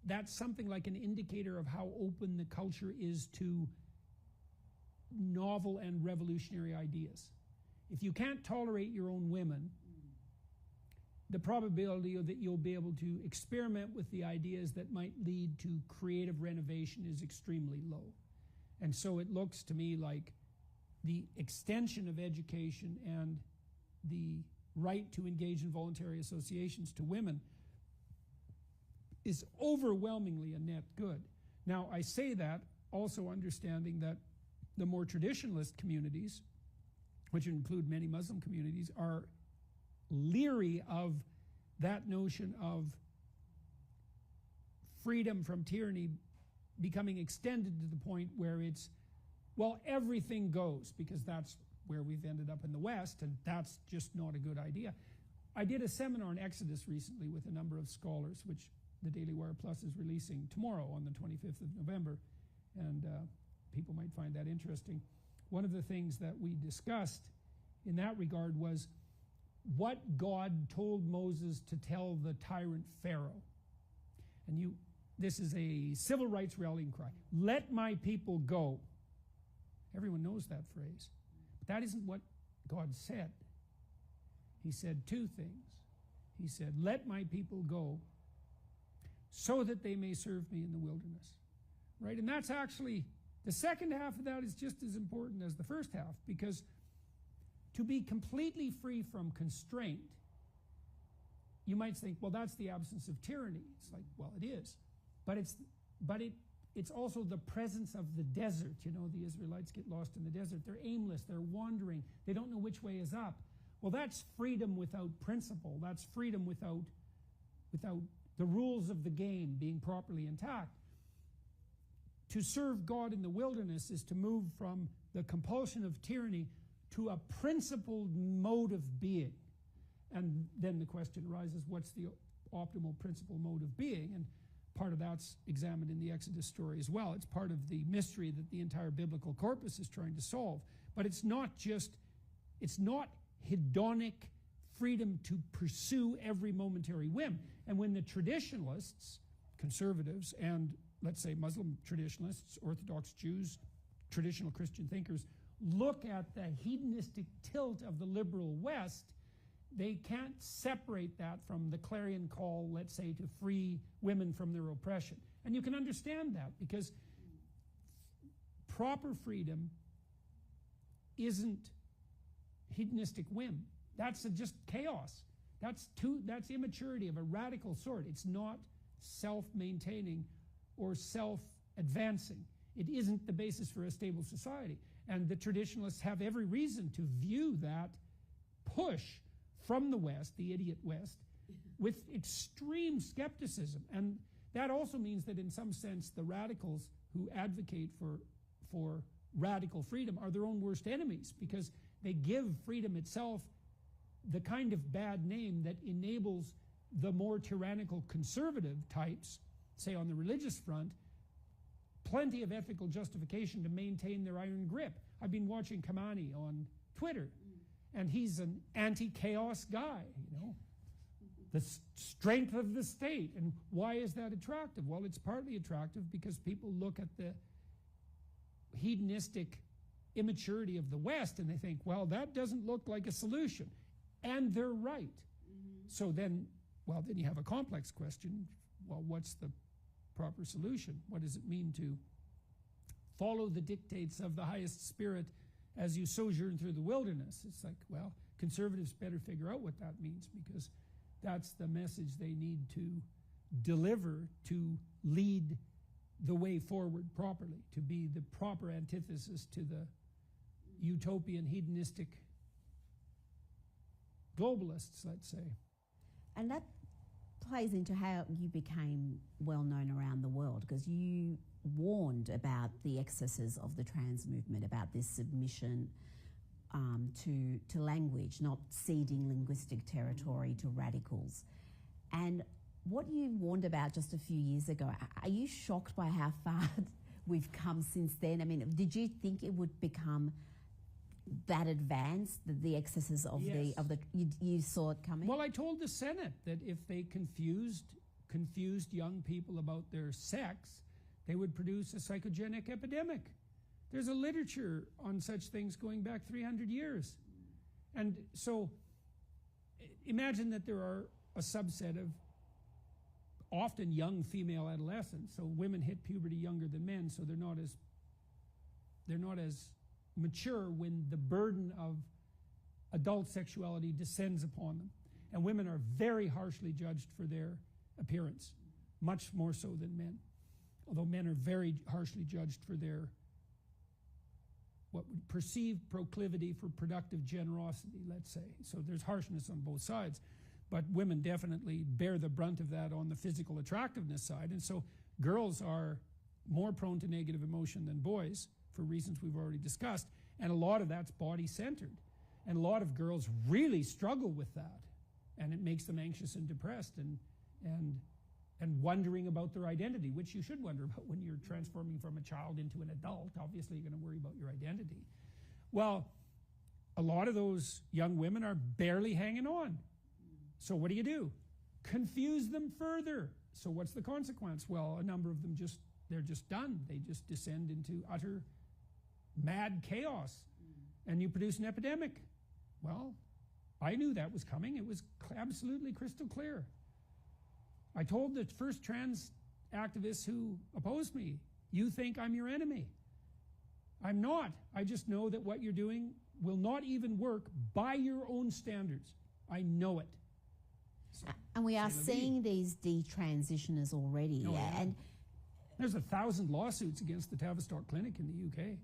that's something like an indicator of how open the culture is to novel and revolutionary ideas. If you can't tolerate your own women, the probability that you'll be able to experiment with the ideas that might lead to creative renovation is extremely low. And so it looks to me like the extension of education and the right to engage in voluntary associations to women is overwhelmingly a net good. Now, I say that also understanding that the more traditionalist communities, which include many Muslim communities, are leery of that notion of freedom from tyranny becoming extended to the point where it's, well, everything goes, because that's where we've ended up in the West, and that's just not a good idea. I did a seminar on Exodus recently with a number of scholars, which the Daily Wire Plus is releasing tomorrow on the 25th of November, and people might find that interesting. One of the things that we discussed in that regard was what God told Moses to tell the tyrant Pharaoh. And this is a civil rights rallying cry. Let my people go. Everyone knows that phrase. But that isn't what God said. He said two things. He said, let my people go so that they may serve me in the wilderness. Right? And that's actually, the second half of that is just as important as the first half, because to be completely free from constraint, you might think, well, that's the absence of tyranny. It's like, well, it is. But it it's also the presence of the desert. You know, the Israelites get lost in the desert. They're aimless. They're wandering. They don't know which way is up. Well, that's freedom without principle. That's freedom without the rules of the game being properly intact. To serve God in the wilderness is to move from the compulsion of tyranny to a principled mode of being. And then the question arises, what's the optimal principal mode of being? And part of that's examined in the Exodus story as well. It's part of the mystery that the entire biblical corpus is trying to solve. But it's not hedonic freedom to pursue every momentary whim. And when the traditionalists, conservatives, and let's say Muslim traditionalists, Orthodox Jews, traditional Christian thinkers, look at the hedonistic tilt of the liberal West, they can't separate that from the clarion call, let's say, to free women from their oppression. And you can understand that, because proper freedom isn't hedonistic whim. That's just chaos. That's immaturity of a radical sort. It's not self-maintaining or self-advancing. It isn't the basis for a stable society. And the traditionalists have every reason to view that push from the West, the idiot West, with extreme skepticism. And that also means that in some sense the radicals who advocate for radical freedom are their own worst enemies, because they give freedom itself the kind of bad name that enables the more tyrannical conservative types, say on the religious front, plenty of ethical justification to maintain their iron grip. I've been watching Kamani on Twitter, and he's an anti-chaos guy, you know. The strength of the state. And why is that attractive? Well, it's partly attractive because people look at the hedonistic immaturity of the West and they think, well, that doesn't look like a solution. And they're right. So then you have a complex question. Well, what's the proper solution? What does it mean to follow the dictates of the highest spirit as you sojourn through the wilderness? It's like, well, conservatives better figure out what that means, because that's the message they need to deliver to lead the way forward properly, to be the proper antithesis to the utopian hedonistic globalists, let's say. And that plays into how you became well known around the world, because you warned about the excesses of the trans movement, about this submission to language, not ceding linguistic territory to radicals. And what you warned about just a few years ago, are you shocked by how far we've come since then? I mean, did you think it would become that advanced, the excesses of Yes. you saw it coming? Well, I told the Senate that if they confused young people about their sex, they would produce a psychogenic epidemic. There's a literature on such things going back 300 years. And so imagine that there are a subset of often young female adolescents. So women hit puberty younger than men, so they're not as mature when the burden of adult sexuality descends upon them. And women are very harshly judged for their appearance, much more so than men. Although men are very harshly judged for their perceived proclivity for productive generosity, let's say. So there's harshness on both sides. But women definitely bear the brunt of that on the physical attractiveness side. And so girls are more prone to negative emotion than boys, for reasons we've already discussed, and a lot of that's body-centered. And a lot of girls really struggle with that, and it makes them anxious and depressed and wondering about their identity, which you should wonder about when you're transforming from a child into an adult. Obviously, you're going to worry about your identity. Well, a lot of those young women are barely hanging on. So what do? Confuse them further. So what's the consequence? Well, a number of them they're just done. They just descend into utter mad chaos, and you produce an epidemic. Well, I knew that was coming. It was absolutely crystal clear. I told the first trans activists who opposed me, you think I'm your enemy. I'm not. I just know that what you're doing will not even work by your own standards. I know it. So, and we are seeing these detransitioners already. Oh, yeah. There's 1,000 lawsuits against the Tavistock Clinic in the UK.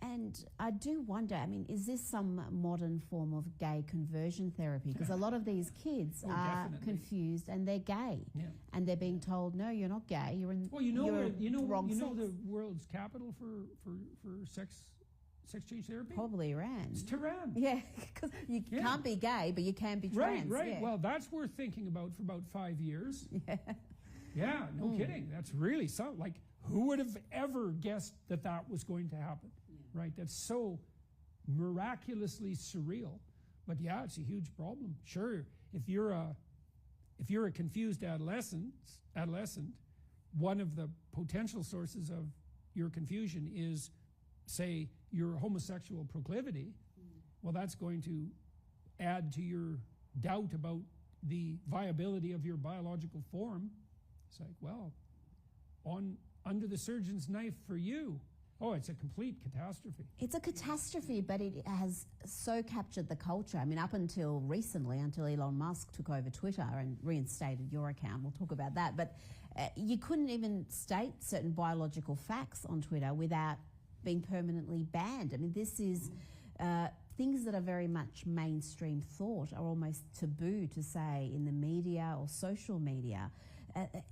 And I do wonder, I mean, is this some modern form of gay conversion therapy? Because a lot of these kids are definitely. confused and they're gay. Yeah. And they're being told, no, you're not gay, you're in Well, you know, you're wrong you know sex. the world's capital for sex change therapy? Probably Iran. It's Tehran. Yeah, because you can't be gay, but you can be trans. Right. Yeah. Well, that's worth thinking about for about 5 years. Yeah. Yeah, no kidding. That's really something. Like, who would have ever guessed that that was going to happen? Right? That's so miraculously surreal. But yeah, it's a huge problem. Sure, if you're a confused adolescent, one of the potential sources of your confusion is, say, your homosexual proclivity. Well, that's going to add to your doubt about the viability of your biological form. It's like, well, under the surgeon's knife for you. Oh, it's a complete catastrophe. It's a catastrophe, but it has so captured the culture. I mean, up until recently, until Elon Musk took over Twitter and reinstated your account, we'll talk about that, but you couldn't even state certain biological facts on Twitter without being permanently banned. I mean, this is things that are very much mainstream thought are almost taboo to say in the media or social media.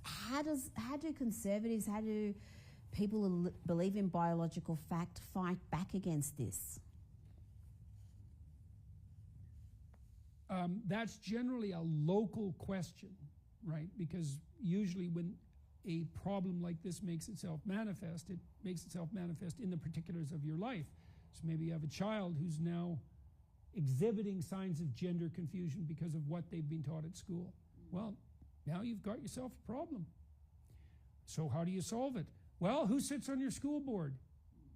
How do conservatives, how do people who believe in biological fact fight back against this? That's generally a local question, right? Because usually when a problem like this makes itself manifest, it makes itself manifest in the particulars of your life. So maybe you have a child who's now exhibiting signs of gender confusion because of what they've been taught at school. Well, now you've got yourself a problem. So how do you solve it? Well, who sits on your school board?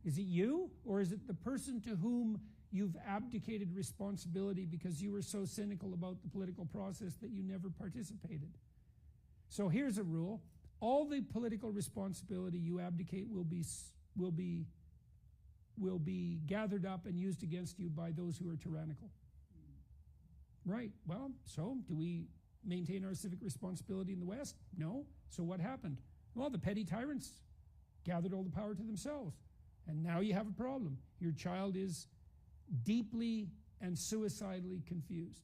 Is it you, or is it the person to whom you've abdicated responsibility because you were so cynical about the political process that you never participated? So here's a rule. All the political responsibility you abdicate will be gathered up and used against you by those who are tyrannical. Right. Well, so do we maintain our civic responsibility in the West? No. So what happened? Well, the petty tyrants gathered all the power to themselves. And now you have a problem. Your child is deeply and suicidally confused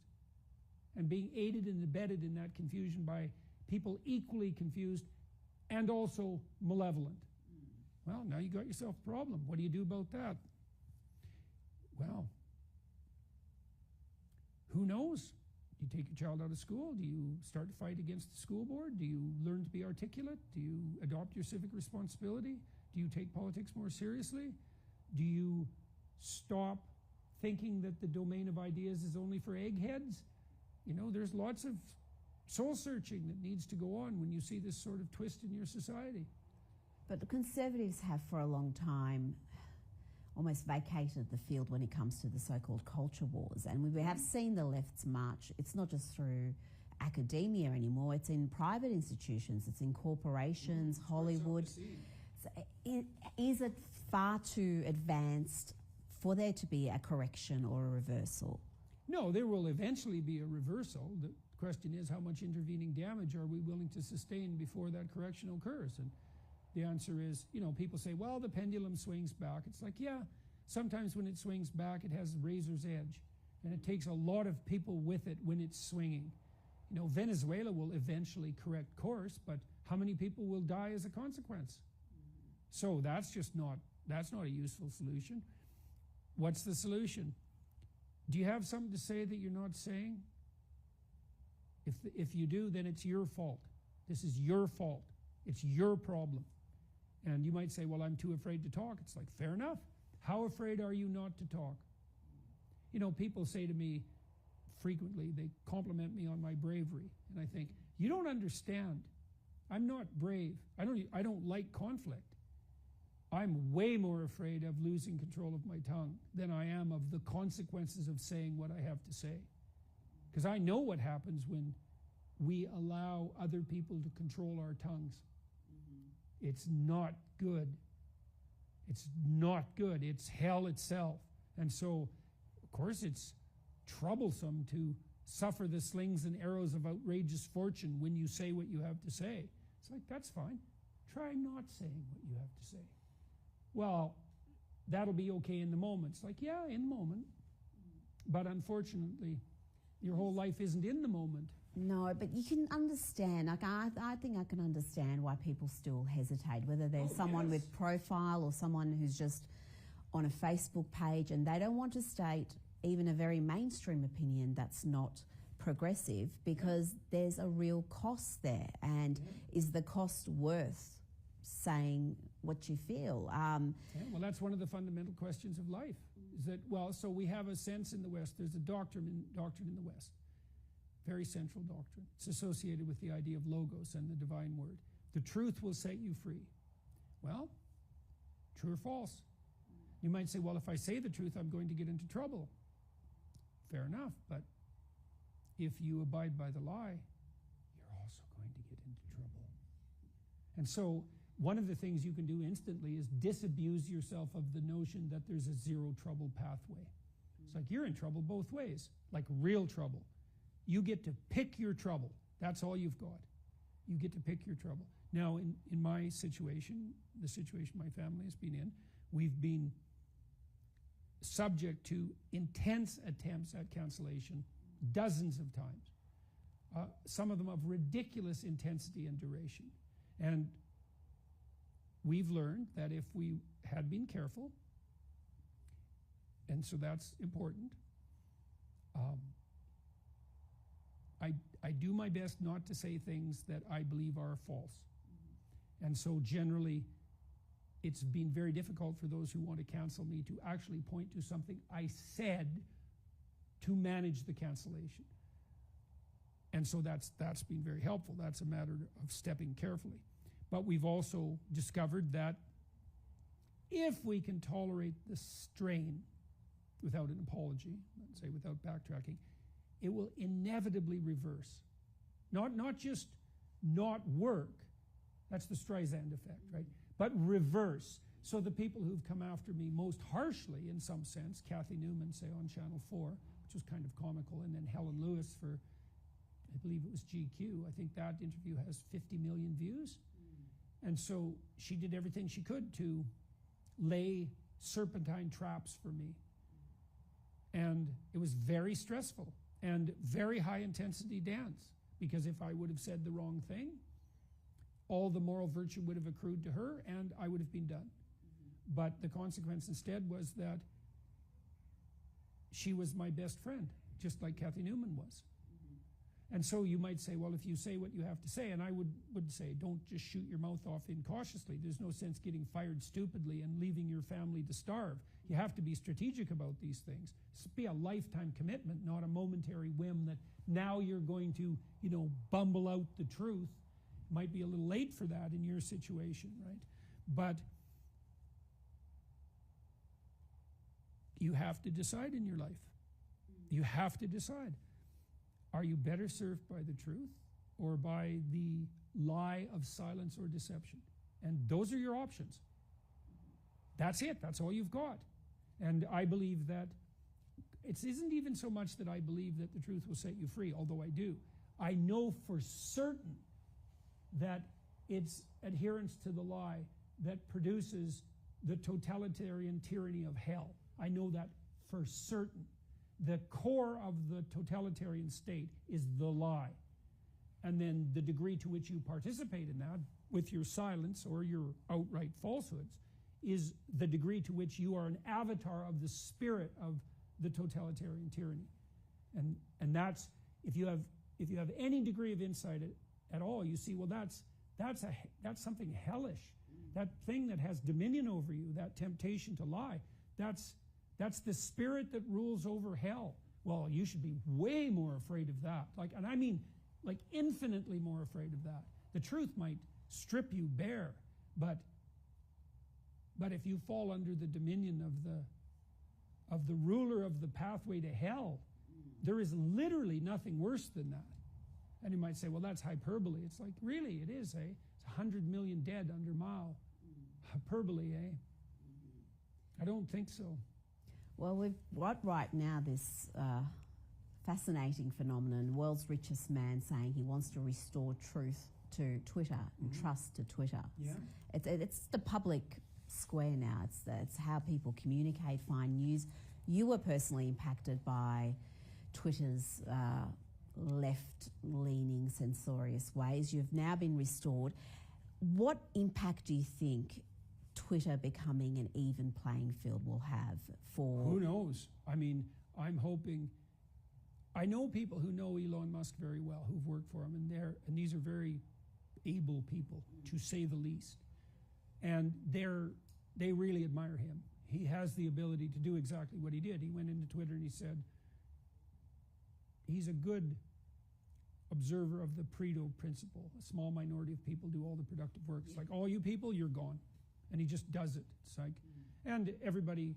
and being aided and abetted in that confusion by people equally confused and also malevolent. Well, now you got yourself a problem. What do you do about that? Well, who knows? Do you take your child out of school? Do you start to fight against the school board? Do you learn to be articulate? Do you adopt your civic responsibility? Do you take politics more seriously? Do you stop thinking that the domain of ideas is only for eggheads? You know, there's lots of soul searching that needs to go on when you see this sort of twist in your society. But the Conservatives have for a long time almost vacated the field when it comes to the so-called culture wars. And we have seen the left's march. It's not just through academia anymore. It's in private institutions. It's in corporations, Hollywood. So is it far too advanced for there to be a correction or a reversal? No, there will eventually be a reversal. The question is, how much intervening damage are we willing to sustain before that correction occurs? And the answer is, you know, people say, well, the pendulum swings back. It's like, yeah, sometimes when it swings back, it has razor's edge. And it takes a lot of people with it when it's swinging. You know, Venezuela will eventually correct course, but how many people will die as a consequence? So that's not a useful solution. What's the Do you have something to say that you're not saying? If you do, then it's your fault. This is your fault. It's your problem. And you might say, well, I'm too afraid to talk. It's like, fair enough. How afraid are you not to talk? You know, people say to me frequently, they compliment me on my bravery. And I think, you don't understand. I'm not brave. I don't like conflict. I'm way more afraid of losing control of my tongue than I am of the consequences of saying what I have to say. Because I know what happens when we allow other people to control our tongues. It's not good. It's not good. It's hell itself. And so, of course, it's troublesome to suffer the slings and arrows of outrageous fortune when you say what you have to say. It's like, that's fine. try not saying what you have to say. Well, that'll be okay in the moment. It's like, yeah, in the moment. But unfortunately, your whole life isn't in the moment. No, but you can understand. Like I think I can understand why people still hesitate, whether there's someone with profile or someone who's just on a Facebook page and they don't want to state even a very mainstream opinion that's not progressive, because there's a real cost there. And is the cost worth saying what you feel? Well, that's one of the fundamental questions of life. Is that, well, so we have a sense in the West, there's a doctrine in the West, very central doctrine. It's associated with the idea of logos and the divine word. The truth will set you free. Well, true or false? You might say, well, if I say the truth, I'm going to get into trouble. Fair enough, but if you abide by the lie, you're also going to get into trouble. And so one of the things you can do instantly is disabuse yourself of the notion that there's a zero trouble pathway. It's like you're in trouble both ways, like real trouble. You get to pick your trouble. That's all you've got. You get to pick your trouble. Now, in my situation, the situation my family has been in, we've been subject to intense attempts at cancellation dozens of times, some of them of ridiculous intensity and duration. And we've learned that if we had been careful, and so that's important, I do my best not to say things that I believe are false. And so generally, it's been very difficult for those who want to cancel me to actually point to something I said to manage the cancellation. And so that's been very helpful. That's a matter of stepping carefully. But we've also discovered that if we can tolerate the strain without an apology, let's say without backtracking, it will inevitably reverse. Not just not work, that's the Streisand effect, right? But reverse. So the people who've come after me most harshly, in some sense, Kathy Newman, say, on Channel 4, which was kind of comical, and then Helen Lewis for, I believe it was GQ. I think that interview has 50 million views. And so she did everything she could to lay serpentine traps for me. And it was very stressful and very high intensity dance, because if I would have said the wrong thing, all the moral virtue would have accrued to her and I would have been done. But the consequence instead was that she was my best friend, just like Kathy Newman was. And so you might say, well, if you say what you have to say, and I would say, don't just shoot your mouth off incautiously. There's no sense getting fired stupidly and leaving your family to starve. You have to be strategic about these things. This be a lifetime commitment, not a momentary whim that now you're going to, bumble out the truth. It might be a little late for that in your situation, right? But you have to decide in your life. You have to decide. Are you better served by the truth or by the lie of silence or deception? And those are your options. That's it. That's all you've got. And I believe that it isn't even so much that I believe that the truth will set you free, although I do. I know for certain that it's adherence to the lie that produces the totalitarian tyranny of hell. I know that for certain. The core of the totalitarian state is the lie. And then the degree to which you participate in that, with your silence or your outright falsehoods, is the degree to which you are an avatar of the spirit of the totalitarian tyranny. And that's, if you have any degree of insight at all, you see, well, that's something hellish. That thing that has dominion over you, that temptation to lie, that's the spirit that rules over hell. Well, you should be way more afraid of that. And I mean, infinitely more afraid of that. The truth might strip you bare, but if you fall under the dominion of the ruler of the pathway to hell, there is literally nothing worse than that. And you might say, well, that's hyperbole. It's like, really, it is, eh? It's 100 million dead under Mao. Hyperbole, eh? I don't think so. Well, we've got right now this fascinating phenomenon, world's richest man saying he wants to restore truth to Twitter and trust to Twitter. Yeah. It's the public square now. It's how people communicate, find news. You were personally impacted by Twitter's left-leaning, censorious ways. You've now been restored. What impact do you think Twitter becoming an even playing field will have for... Who knows? I mean, I'm hoping... I know people who know Elon Musk very well, who've worked for him, and these are very able people, to say the least. And they really admire him. He has the ability to do exactly what he did. He went into Twitter and he said, he's a good observer of the Pareto principle. A small minority of people do all the productive work. It's like, all you people, you're gone. And he just does it. It's like, and everybody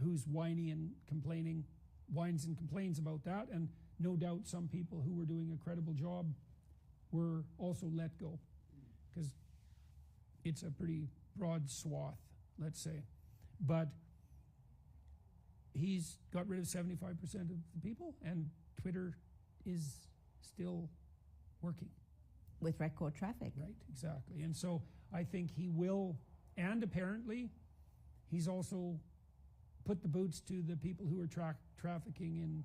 who's whiny and complaining whines and complains about that, and no doubt some people who were doing a credible job were also let go, because it's a pretty broad swath, let's say. But he's got rid of 75% of the people, and Twitter is still working. With record traffic. Right, exactly. And so I think he will, and apparently he's also put the boots to the people who are trafficking in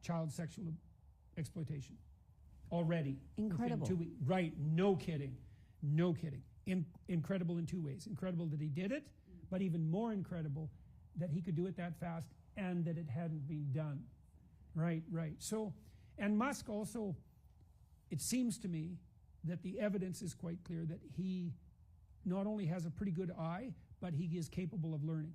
child sexual exploitation already. Incredible. 2 weeks. Right, no kidding. No kidding. Incredible in two ways. Incredible that he did it, but even more incredible that he could do it that fast and that it hadn't been done. Right, right. So, and Musk also, it seems to me that the evidence is quite clear that he not only has a pretty good eye, but he is capable of learning.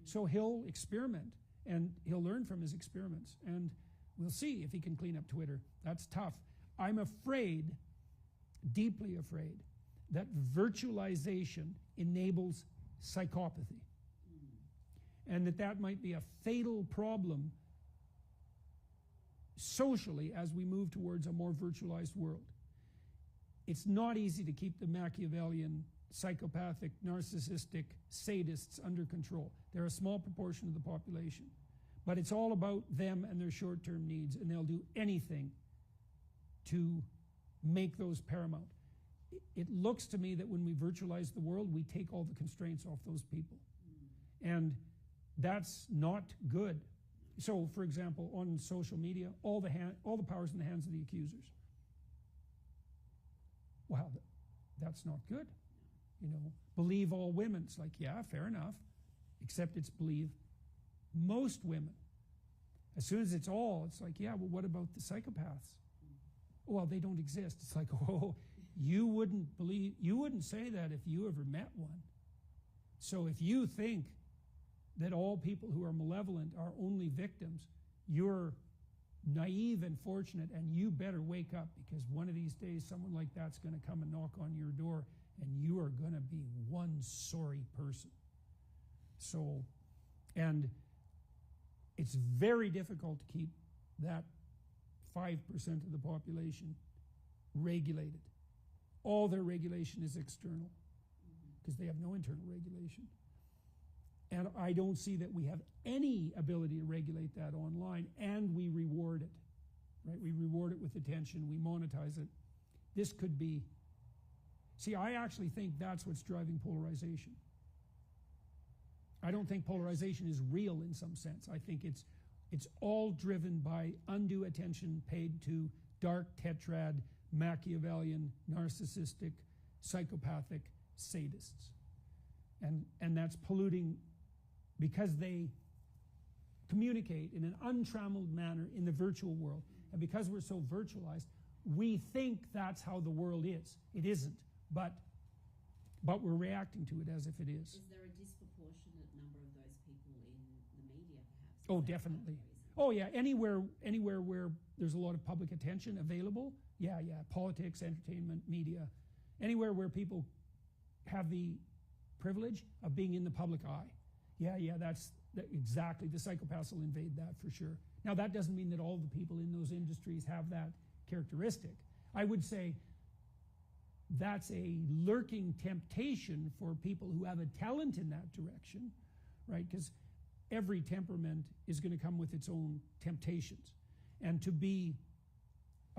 So he'll experiment, and he'll learn from his experiments, and we'll see if he can clean up Twitter. That's tough. I'm afraid, deeply afraid, that virtualization enables psychopathy, and that might be a fatal problem socially as we move towards a more virtualized world. It's not easy to keep the Machiavellian, psychopathic, narcissistic sadists under control. They're a small proportion of the population, but it's all about them and their short-term needs, and they'll do anything to make those paramount. It looks to me that when we virtualize the world, we take all the constraints off those people, and that's not good. So, for example, on social media, all the power's in the hands of the accusers. Well, that's not good. You know, believe all women. It's like, yeah, fair enough, except it's believe most women. As soon as it's all, it's like, yeah, well, what about the psychopaths? Well, they don't exist. It's like, oh, you wouldn't say that if you ever met one. So if you think that all people who are malevolent are only victims, you're naive and fortunate, and you better wake up, because one of these days someone like that's going to come and knock on your door, and you are going to be one sorry person. So, and it's very difficult to keep that 5% of the population regulated. All their regulation is external, because they have no internal regulation. And I don't see that we have any ability to regulate that online, and we reward it, right? We reward it with attention, we monetize it. This could be, see, I actually think that's what's driving polarization. I don't think polarization is real in some sense. I think it's all driven by undue attention paid to dark tetrad, Machiavellian, narcissistic, psychopathic sadists. And that's polluting, because they communicate in an untrammeled manner in the virtual world. And because we're so virtualized, we think that's how the world is. It isn't, but we're reacting to it as if it is. Is there a disproportionate number of those people in the media, perhaps? Oh, definitely. Oh, yeah, anywhere where there's a lot of public attention available, yeah, politics, entertainment, media, anywhere where people have the privilege of being in the public eye. Yeah, that's exactly, the psychopaths will invade that for sure. Now, that doesn't mean that all the people in those industries have that characteristic. I would say that's a lurking temptation for people who have a talent in that direction, right? Because every temperament is going to come with its own temptations. And to be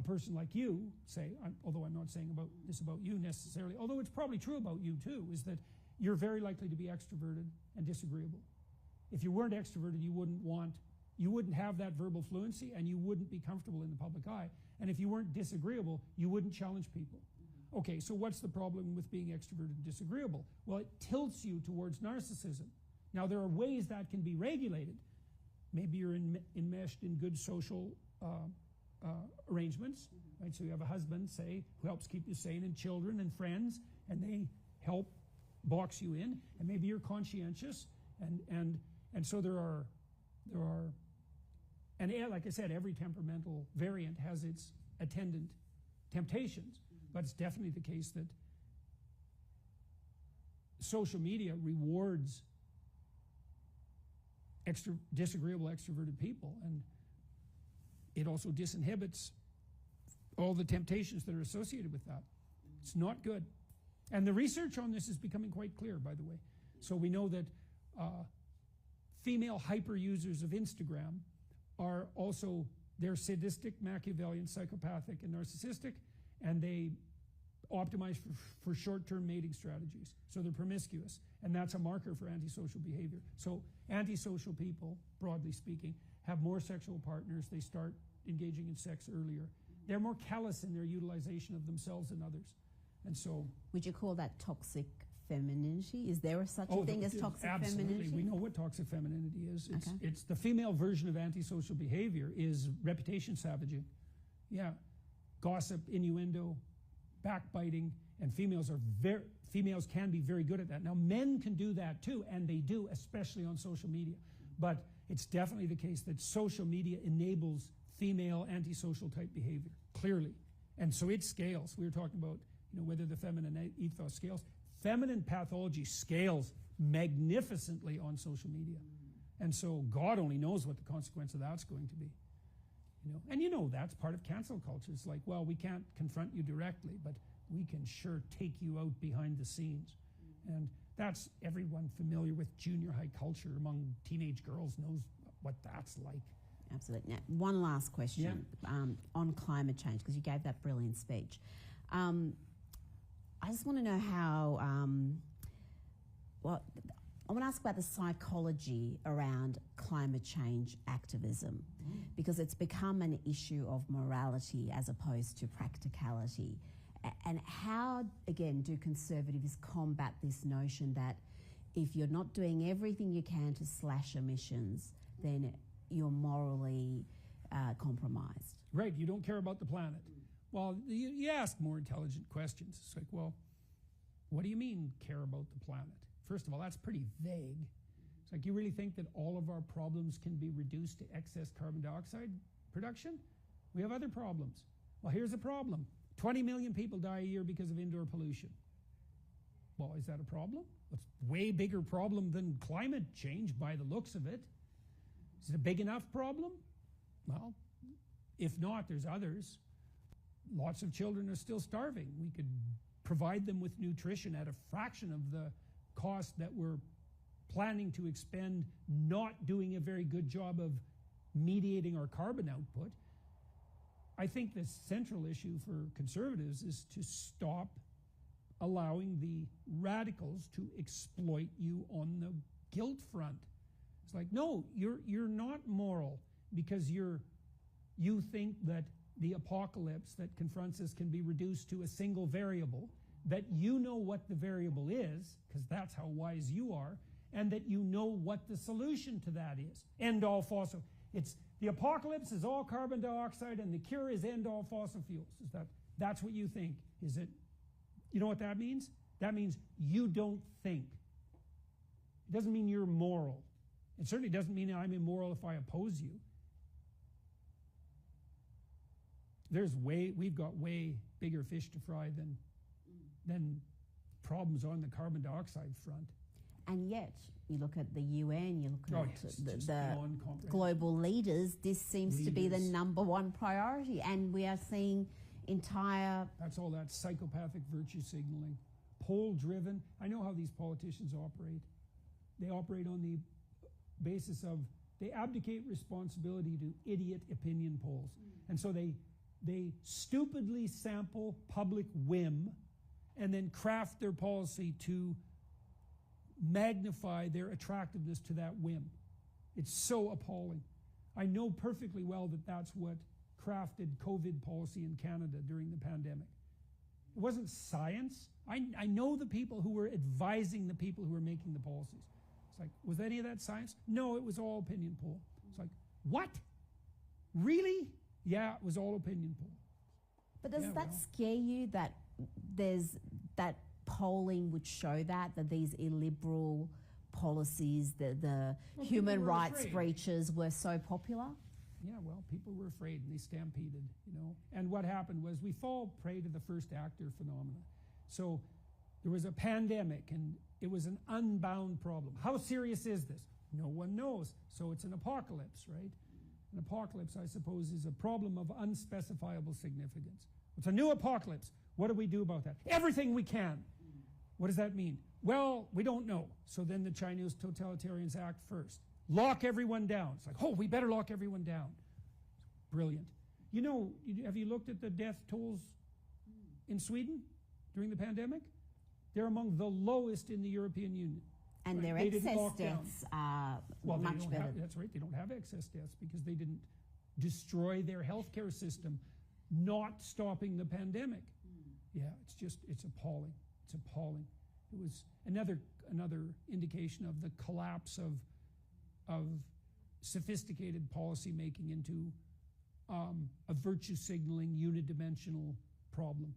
a person like you, say, although I'm not saying this about you necessarily, although it's probably true about you too, is that you're very likely to be extroverted and disagreeable. If you weren't extroverted, you wouldn't have that verbal fluency, and you wouldn't be comfortable in the public eye. And if you weren't disagreeable, you wouldn't challenge people. Okay, so what's the problem with being extroverted and disagreeable? Well, it tilts you towards narcissism. Now, there are ways that can be regulated. Maybe you're enmeshed in good social arrangements, right? So you have a husband, say, who helps keep you sane, and children and friends, and they help box you in. And maybe you're conscientious, and so there are, and like I said, every temperamental variant has its attendant temptations, but it's definitely the case that social media rewards disagreeable, extroverted people, and it also disinhibits all the temptations that are associated with that. It's not good. And the research on this is becoming quite clear, by the way. So we know that female hyper users of Instagram are also, they're sadistic, Machiavellian, psychopathic, and narcissistic, and they optimize for short-term mating strategies. So they're promiscuous, and that's a marker for antisocial behavior. So antisocial people, broadly speaking, have more sexual partners. They start engaging in sex earlier. They're more callous in their utilization of themselves and others. And so... Would you call that toxic femininity? Is there such a thing as toxic absolutely. femininity? We know what toxic femininity is. Okay. It's the female version of antisocial behavior is reputation savaging. Yeah. Gossip, innuendo, backbiting, and females can be very good at that. Now, men can do that too, and they do, especially on social media. But it's definitely the case that social media enables female antisocial type behavior, clearly. And so it scales. We were talking about, whether the feminine ethos scales. Feminine pathology scales magnificently on social media. And so God only knows what the consequence of that's going to be. And that's part of cancel culture. It's like, well, we can't confront you directly, but we can sure take you out behind the scenes. And that's everyone familiar with junior high culture among teenage girls knows what that's like. Absolutely. Now, one last question on climate change, because you gave that brilliant speech. I just want to know how, I want to ask about the psychology around climate change activism, because it's become an issue of morality as opposed to practicality. And how, again, do conservatives combat this notion that if you're not doing everything you can to slash emissions, then you're morally compromised? Right, you don't care about the planet. Well, you ask more intelligent questions. It's like, well, what do you mean care about the planet? First of all, that's pretty vague. It's like, you really think that all of our problems can be reduced to excess carbon dioxide production? We have other problems. Well, here's the problem. 20 million people die a year because of indoor pollution. Well, is that a problem? It's a way bigger problem than climate change by the looks of it. Is it a big enough problem? Well, if not, there's others. Lots of children are still starving. We could provide them with nutrition at a fraction of the cost that we're planning to expend not doing a very good job of mediating our carbon output. I think the central issue for conservatives is to stop allowing the radicals to exploit you on the guilt front. It's like, no, you're not moral because you think that the apocalypse that confronts us can be reduced to a single variable, that you know what the variable is, because that's how wise you are, and that you know what the solution to that is. End all fossil. It's the apocalypse is all carbon dioxide and the cure is end all fossil fuels. That's what you think, is it? You know what that means? That means you don't think. It doesn't mean you're moral. It certainly doesn't mean I'm immoral if I oppose you. We've got way bigger fish to fry than problems on the carbon dioxide front. And yet, you look at the UN, you look at the global leaders, this seems to be the #1 priority. And we are seeing entire... That's all that psychopathic virtue signaling, poll-driven. I know how these politicians operate. They operate on the basis of, they abdicate responsibility to idiot opinion polls. And so they They stupidly sample public whim and then craft their policy to magnify their attractiveness to that whim. It's so appalling. I know perfectly well that that's what crafted COVID policy in Canada during the pandemic. It wasn't science. I know the people who were advising the people who were making the policies. It's like, was any of that science? No, it was all opinion poll. It's like, what? Really? Yeah, it was all opinion poll. But does that scare you that there's that polling would show that these illiberal policies, the human rights breaches were so popular? Yeah, well, people were afraid and they stampeded, And what happened was we fall prey to the first actor phenomena. So there was a pandemic and it was an unbound problem. How serious is this? No one knows. So it's an apocalypse, right? An apocalypse, I suppose, is a problem of unspecifiable significance. It's a new apocalypse. What do we do about that? Everything we can. What does that mean? Well, we don't know. So then the Chinese totalitarians act first. Lock everyone down. It's like, oh, we better lock everyone down. Brilliant. Have you looked at the death tolls in Sweden during the pandemic? They're among the lowest in the European Union. And their excess deaths are much better. That's right. They don't have excess deaths because they didn't destroy their healthcare system, not stopping the pandemic. Yeah, it's appalling. It's appalling. It was another indication of the collapse of sophisticated policy making into a virtue signaling unidimensional problem.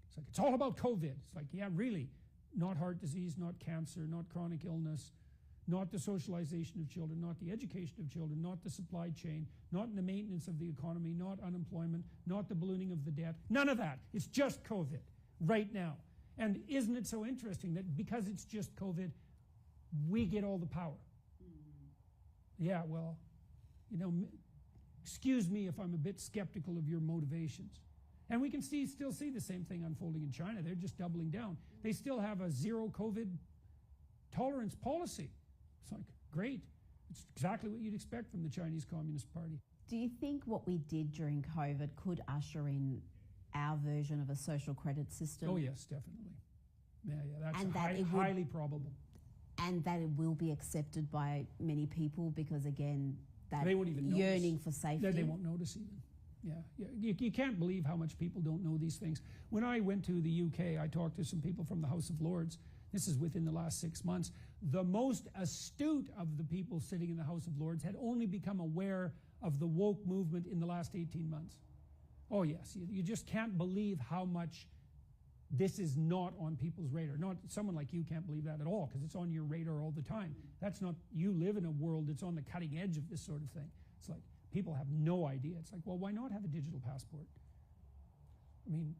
It's like, it's all about COVID. It's like, yeah, really. Not heart disease, not cancer, not chronic illness, not the socialization of children, not the education of children, not the supply chain, not the maintenance of the economy, not unemployment, not the ballooning of the debt. None of that. It's just COVID right now. And isn't it so interesting that because it's just COVID, we get all the power? Yeah, well, excuse me if I'm a bit skeptical of your motivations. And we can still see the same thing unfolding in China. They're just doubling down. They still have a zero COVID tolerance policy. It's like, great. It's exactly what you'd expect from the Chinese Communist Party. Do you think what we did during COVID could usher in our version of a social credit system? Oh, yes, definitely. Yeah, that's highly probable. And that it will be accepted by many people because, again, that they won't even yearning notice. For safety. They won't notice even. Yeah. You can't believe how much people don't know these things. When I went to the UK, I talked to some people from the House of Lords. This is within the last 6 months. The most astute of the people sitting in the House of Lords had only become aware of the woke movement in the last 18 months. Oh, yes. You just can't believe how much this is not on people's radar. Not someone like you can't believe that at all because it's on your radar all the time. That's not, you live in a world that's on the cutting edge of this sort of thing. It's like, people have no idea. It's like, well, why not have a digital passport? I mean,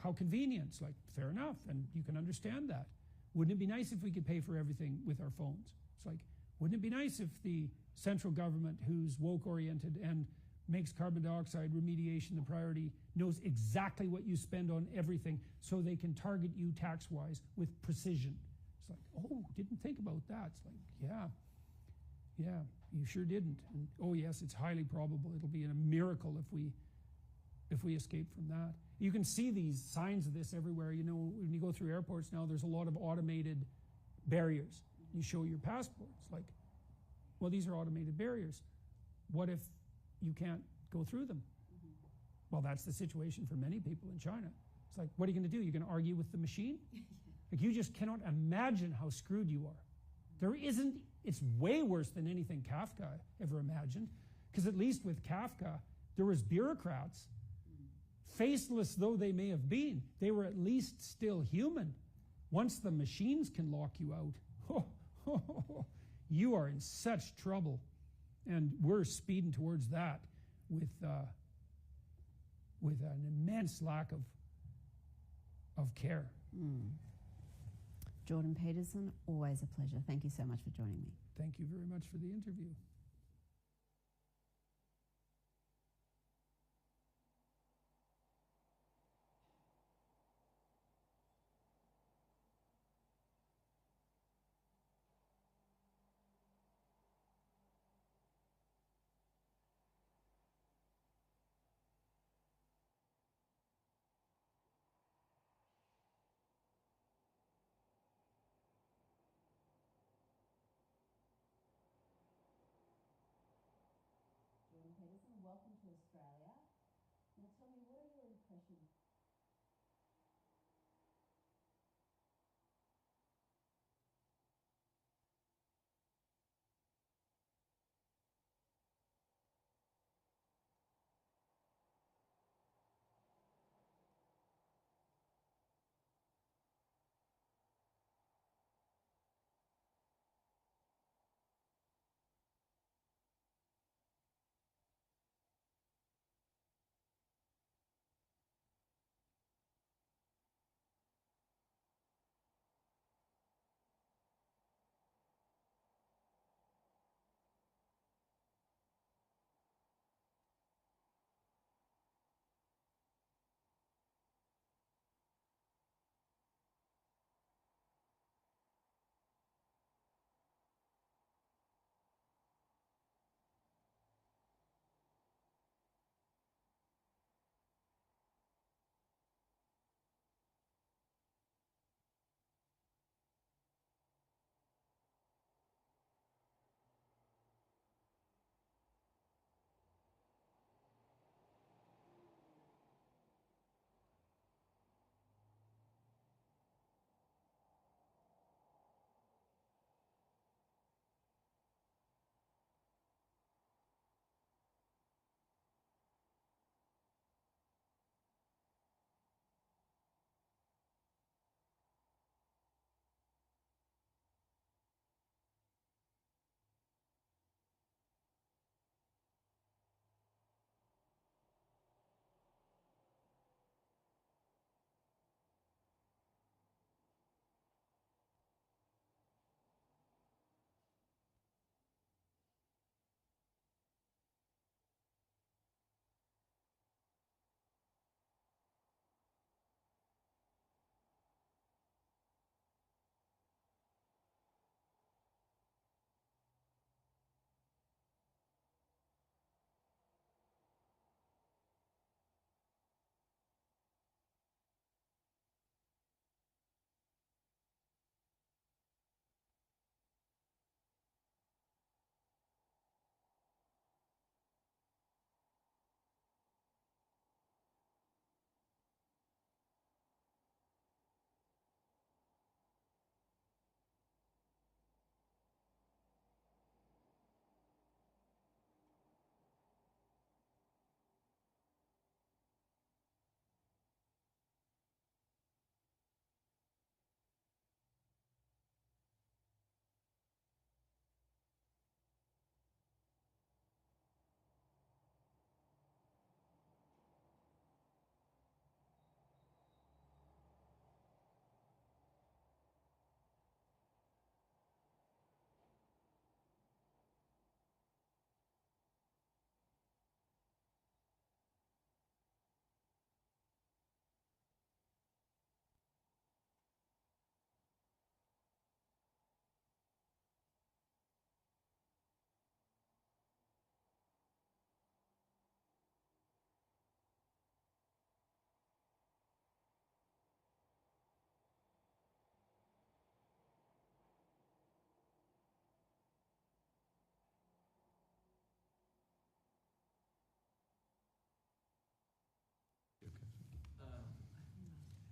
how convenient. It's like, fair enough, and you can understand that. Wouldn't it be nice if we could pay for everything with our phones? It's like, wouldn't it be nice if the central government, who's woke-oriented and makes carbon dioxide remediation the priority, knows exactly what you spend on everything so they can target you tax-wise with precision? It's like, oh, didn't think about that. It's like, yeah, you sure didn't. And oh yes, it's highly probable it'll be a miracle if we escape from that. You can see these signs of this everywhere. When you go through airports now, there's a lot of automated barriers. You show your passport. It's like, well, these are automated barriers. What if you can't go through them? Well, that's the situation for many people in China. It's like, what are you going to do? You're going to argue with the machine? Like, you just cannot imagine how screwed you are. It's way worse than anything Kafka ever imagined, because at least with Kafka, there was bureaucrats. Faceless though they may have been, they were at least still human. Once the machines can lock you out, you are in such trouble. And we're speeding towards that with an immense lack of care. Jordan Peterson, always a pleasure. Thank you so much for joining me. Thank you very much for the interview.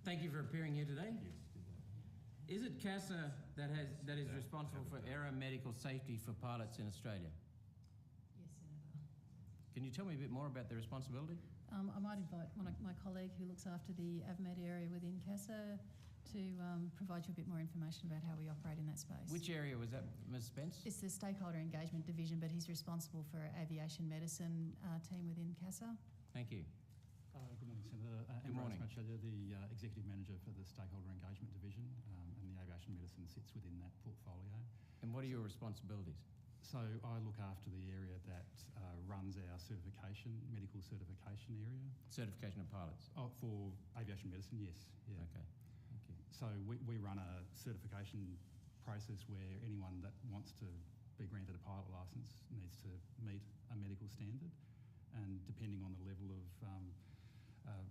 Thank you for appearing here today. Is it CASA that is responsible for aeromedical safety for pilots in Australia? Yes, Senator. Can you tell me a bit more about the responsibility? I might invite my colleague who looks after the AVMED area within CASA to provide you a bit more information about how we operate in that space. Which area was that, Ms. Spence? It's the Stakeholder Engagement Division, but he's responsible for aviation medicine team within CASA. Thank you. Good morning, Senator. Good morning. Marcello, the Executive Manager for the Stakeholder Engagement Division, and the aviation medicine sits within that portfolio. And what are your responsibilities? So I look after the area that runs our medical certification area. Certification of pilots? Oh, for aviation medicine, yes. Yeah. Okay, thank you. So we run a certification process where anyone that wants to be granted a pilot licence needs to meet a medical standard, and depending on the level of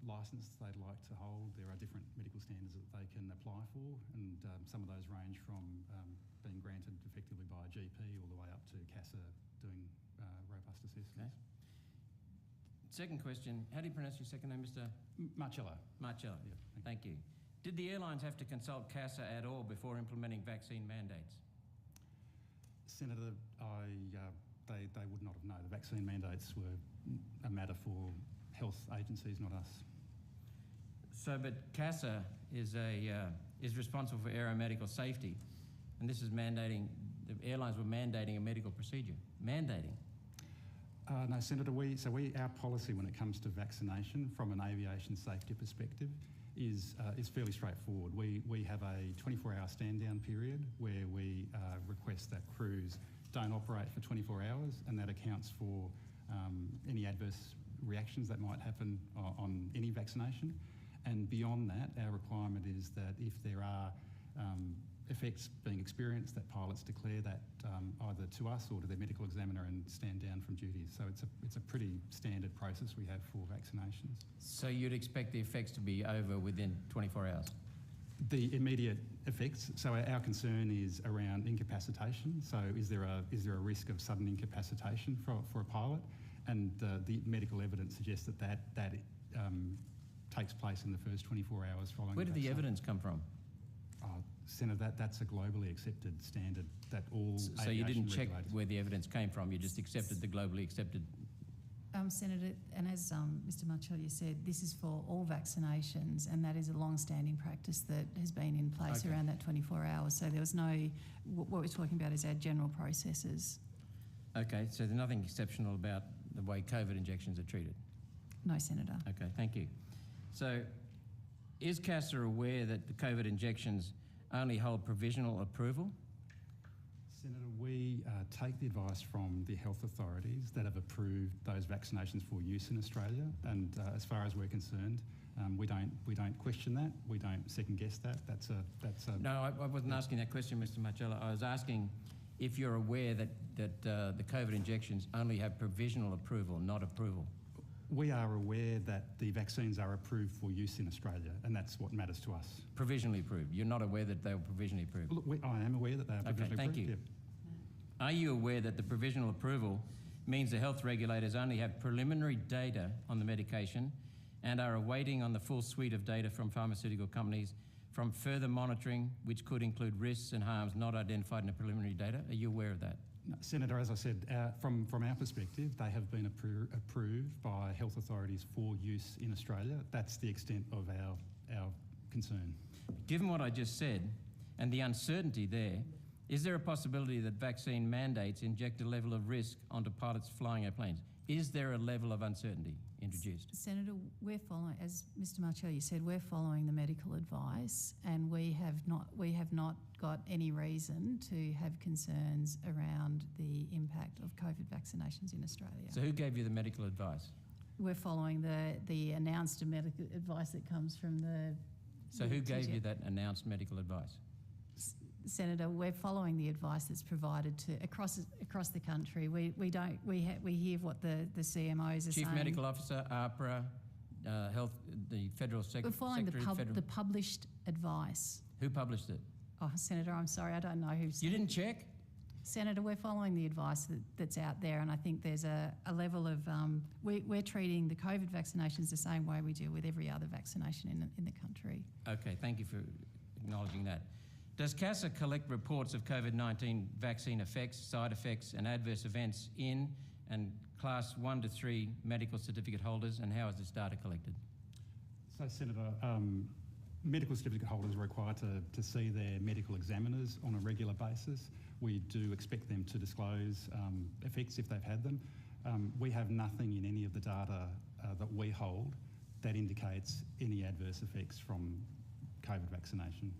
licence they'd like to hold, there are different medical standards that they can apply for, and some of those range from being granted effectively by a GP all the way up to CASA doing robust assessments. Okay. Second question, how do you pronounce your second name, Mr.? Marcello. Marcello, thank you. Did the airlines have to consult CASA at all before implementing vaccine mandates? Senator, they would not have known. The vaccine mandates were a matter for health agencies, not us. So, but CASA is responsible for aeromedical safety, and this is mandating, the airlines were mandating a medical procedure. Mandating? No, Senator, our policy when it comes to vaccination from an aviation safety perspective is fairly straightforward. We have a 24-hour stand-down period where we request that crews don't operate for 24 hours, and that accounts for any adverse reactions that might happen on any vaccination. And beyond that, our requirement is that if there are effects being experienced, that pilots declare that either to us or to their medical examiner and stand down from duties. So it's a pretty standard process we have for vaccinations. So you'd expect the effects to be over within 24 hours? The immediate effects. So our concern is around incapacitation. So is there a risk of sudden incapacitation for a pilot? And the medical evidence suggests that takes place in the first 24 hours following. Where did the evidence come from? Senator, that's a globally accepted standard that all So you didn't check where the evidence came from, you just accepted the globally accepted. Senator, and as Mr. Marcello said, this is for all vaccinations, and that is a long-standing practice that has been in place around that 24 hours. So there was no, what we're talking about is our general processes. Okay, so there's nothing exceptional about the way COVID injections are treated? No, Senator. Okay, thank you. So is CASA aware that the COVID injections only hold provisional approval? Senator, we take the advice from the health authorities that have approved those vaccinations for use in Australia, and as far as we're concerned, we don't question that. We don't second guess that. That's a. No, I wasn't asking that question, Mr. Marcello. I was asking if you're aware that the COVID injections only have provisional approval, not approval. We are aware that the vaccines are approved for use in Australia, and that's what matters to us. Provisionally approved. You're not aware that they were provisionally approved? Look, I am aware that they are provisionally thank approved. You. Yeah. Are you aware that the provisional approval means the health regulators only have preliminary data on the medication and are awaiting on the full suite of data from pharmaceutical companies from further monitoring, which could include risks and harms not identified in the preliminary data? Are you aware of that? No, Senator, as I said, from our perspective, they have been approved by health authorities for use in Australia. That's the extent of our concern. Given what I just said and the uncertainty there, is there a possibility that vaccine mandates inject a level of risk onto pilots flying our planes? Is there a level of uncertainty introduced? Senator, we're following, as Mr. Marcello said, we're following the medical advice, and we have not got any reason to have concerns around the impact of COVID vaccinations in Australia. So who gave you the medical advice? We're following the announced medical advice that comes from the. So who gave you that announced medical advice? Senator, we're following the advice that's provided to across the country. We hear what the CMOs are saying. Chief Medical Officer, APRA, Health, the Federal Secretary. We're following the published advice. Who published it? Oh, Senator, I'm sorry, I don't know who's. You didn't check? Senator, we're following the advice that's out there, and I think there's a level of we're treating the COVID vaccinations the same way we deal with every other vaccination in the country. Okay, thank you for acknowledging that. Does CASA collect reports of COVID-19 vaccine effects, side effects and adverse events in and class 1 to 3 medical certificate holders, and how is this data collected? So, Senator, medical certificate holders are required to see their medical examiners on a regular basis. We do expect them to disclose effects if they've had them. We have nothing in any of the data that we hold that indicates any adverse effects from COVID vaccination.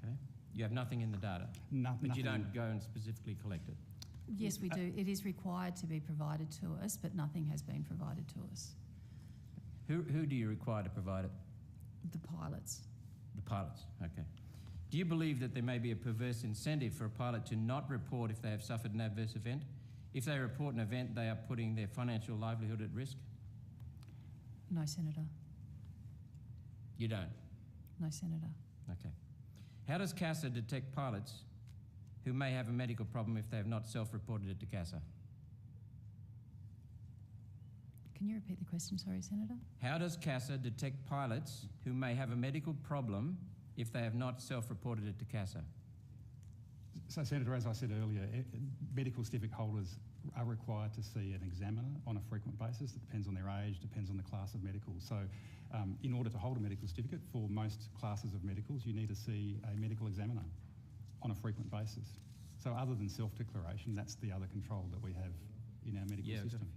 Okay. You have nothing in the data? But you don't go and specifically collect it? Yes, we do. It is required to be provided to us, but nothing has been provided to us. Who do you require to provide it? The pilots. The pilots, okay. Do you believe that there may be a perverse incentive for a pilot to not report if they have suffered an adverse event? If they report an event, they are putting their financial livelihood at risk? No, Senator. You don't? No, Senator. Okay. How does CASA detect pilots who may have a medical problem if they have not self-reported it to CASA? Can you repeat the question, sorry, Senator? How does CASA detect pilots who may have a medical problem if they have not self-reported it to CASA? So, Senator, as I said earlier, medical certificate holders are required to see an examiner on a frequent basis. It depends on their age, depends on the class of medical. So, in order to hold a medical certificate for most classes of medicals, you need to see a medical examiner on a frequent basis. So, other than self-declaration, that's the other control that we have in our medical system.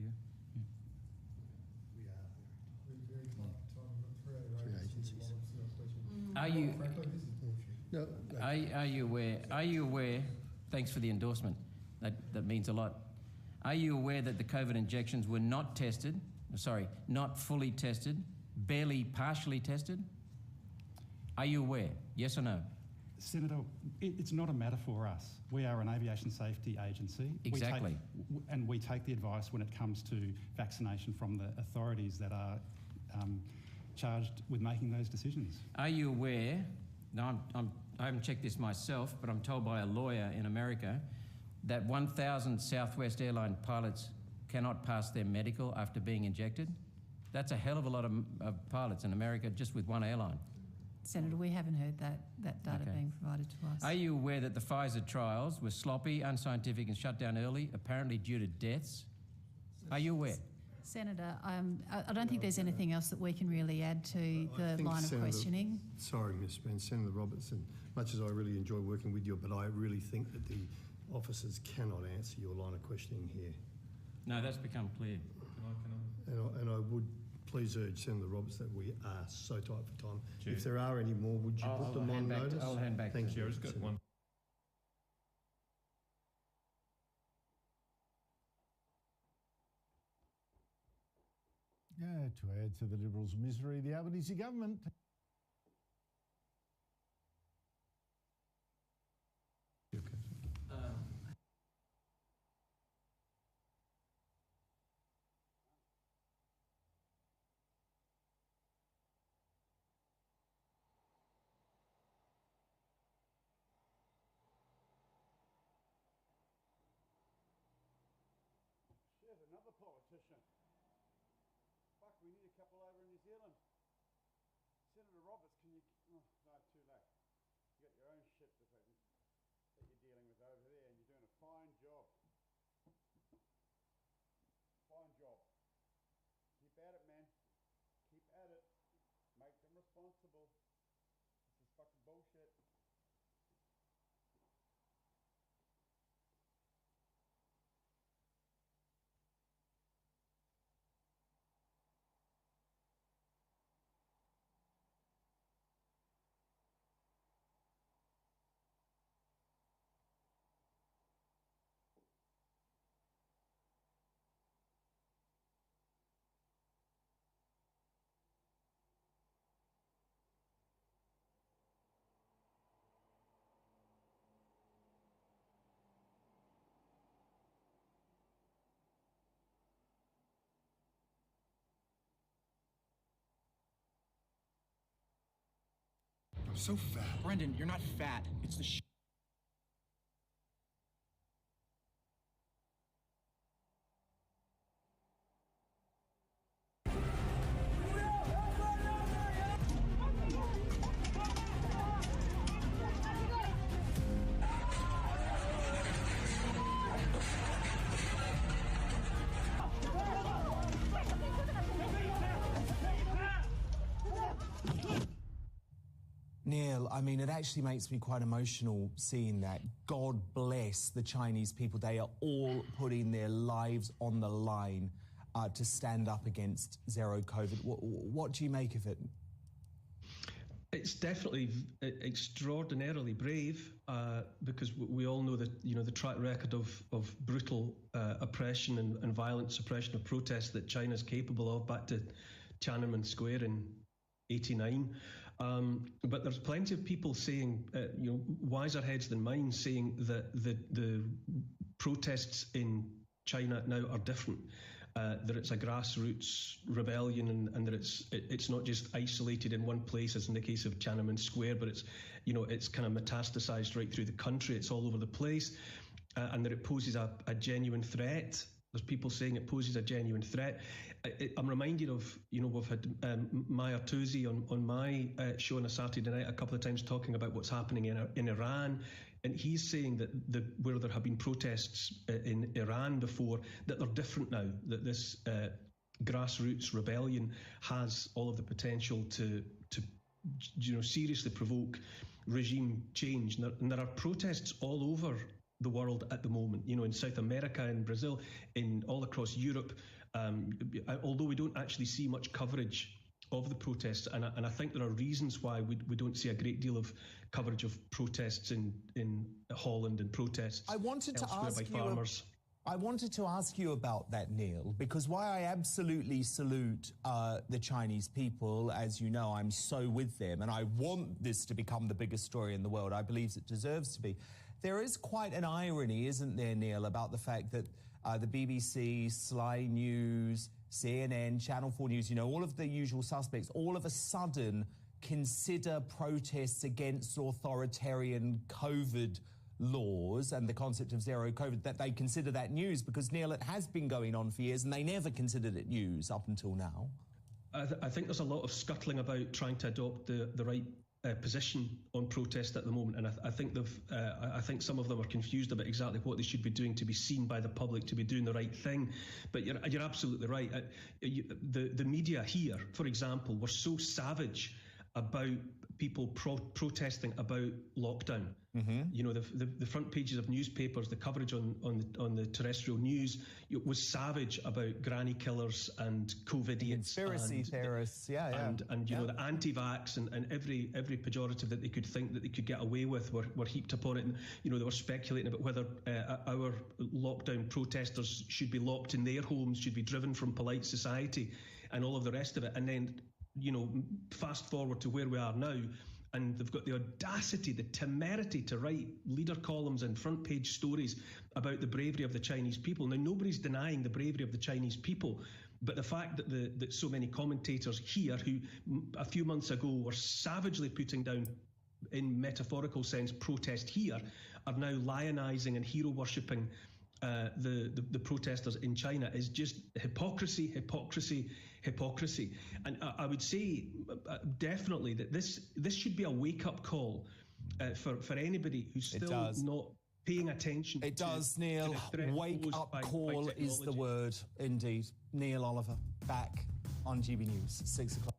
Are you aware, thanks for the endorsement, that means a lot. Are you aware that the COVID injections were not fully tested, barely partially tested? Are you aware, yes or no? Senator, it's not a matter for us. We are an aviation safety agency. Exactly. We take the advice when it comes to vaccination from the authorities that are charged with making those decisions. Are you aware, now I haven't checked this myself, but I'm told by a lawyer in America that 1,000 Southwest airline pilots cannot pass their medical after being injected? That's a hell of a lot of pilots in America just with one airline. Senator, we haven't heard that data being provided to us. Are you aware that the Pfizer trials were sloppy, unscientific and shut down early, apparently due to deaths? Are you aware? Senator, I don't think there's anything else that we can really add to the line of questioning. Sorry, Ms. Spence, Senator Robertson, much as I really enjoy working with you, but I really think that the officers cannot answer your line of questioning here. No, that's become clear. And I would please urge Senator Roberts that we are so tight for time. Chair. If there are any more, would you put them on notice? I'll hand back. Thank you. Chair, got one. Yeah, to add to the Liberals' misery, the Albanese government Shit, another politician. Fuck, we need a couple over in New Zealand. Senator Roberts, can you... Oh, no, too late. You got your own shit that you're dealing with over there, and you're doing a fine job. Fine job. Keep at it, man. Keep at it. Make them responsible. This is fucking bullshit. I'm so fat. Brendan, you're not fat. It's the Neil, I mean, it actually makes me quite emotional seeing that. God bless the Chinese people. They are all putting their lives on the line to stand up against zero COVID. What do you make of it? It's definitely extraordinarily brave because we all know that, you know, the track record of brutal oppression and violent suppression of protests that China's capable of back to Tiananmen Square in '89. But there's plenty of people saying, you know, wiser heads than mine, saying that the protests in China now are different, that it's a grassroots rebellion and that it's not just isolated in one place, as in the case of Tiananmen Square, but it's, you know, it's kind of metastasized right through the country. It's all over the place, and that it poses a genuine threat. There's people saying it poses a genuine threat. I'm reminded of, we've had Maya Touzi on my show on a Saturday night a couple of times talking about what's happening in Iran. And he's saying that where there have been protests in Iran before, that they're different now, that this grassroots rebellion has all of the potential to seriously provoke regime change. And there are protests all over the world at the moment, in South America, in Brazil, all across Europe, although we don't actually see much coverage of the protests, and I think there are reasons why we don't see a great deal of coverage of protests in Holland and protests elsewhere by farmers. I wanted to ask you about that, Neil, because while I absolutely salute the Chinese people, as you know, I'm so with them, and I want this to become the biggest story in the world. I believe it deserves to be. There is quite an irony, isn't there, Neil, about the fact that the BBC, Sky News, CNN, Channel 4 News, all of the usual suspects, all of a sudden consider protests against authoritarian COVID laws and the concept of zero COVID, that they consider that news, because, Neil, it has been going on for years and they never considered it news up until now. I think there's a lot of scuttling about trying to adopt the right position on protest at the moment, and I think some of them are confused about exactly what they should be doing to be seen by the public to be doing the right thing. But you're absolutely right. The media here, for example, were so savage about people protesting about lockdown. The front pages of newspapers, the coverage on the terrestrial news, it was savage about granny killers and COVIDiots, conspiracy theorists, and the anti-vax and every pejorative that they could think that they could get away with were heaped upon it. And they were speculating about whether our lockdown protesters should be locked in their homes, should be driven from polite society, and all of the rest of it. And then fast forward to where we are now, and they've got the audacity, the temerity to write leader columns and front page stories about the bravery of the Chinese people. Now, nobody's denying the bravery of the Chinese people, but the fact that so many commentators here, who a few months ago were savagely putting down, in metaphorical sense, protest here, are now lionising and hero worshipping the protesters in China is just hypocrisy. And I would say definitely that this should be a wake-up call for anybody who's still not paying attention. It does, Neil. Wake-up call is the word, indeed. Neil Oliver, back on GB News, 6 o'clock.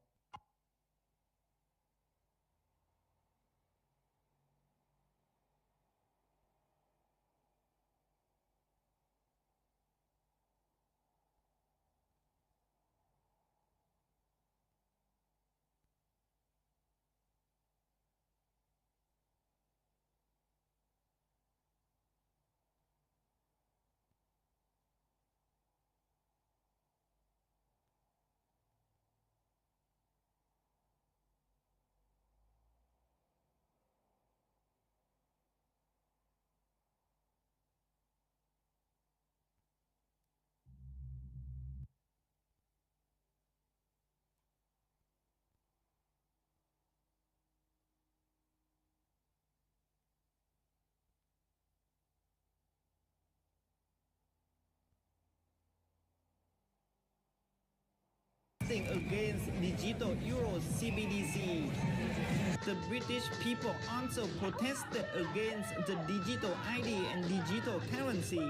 Against digital euro CBDC. The British people also protested against the digital ID and digital currency.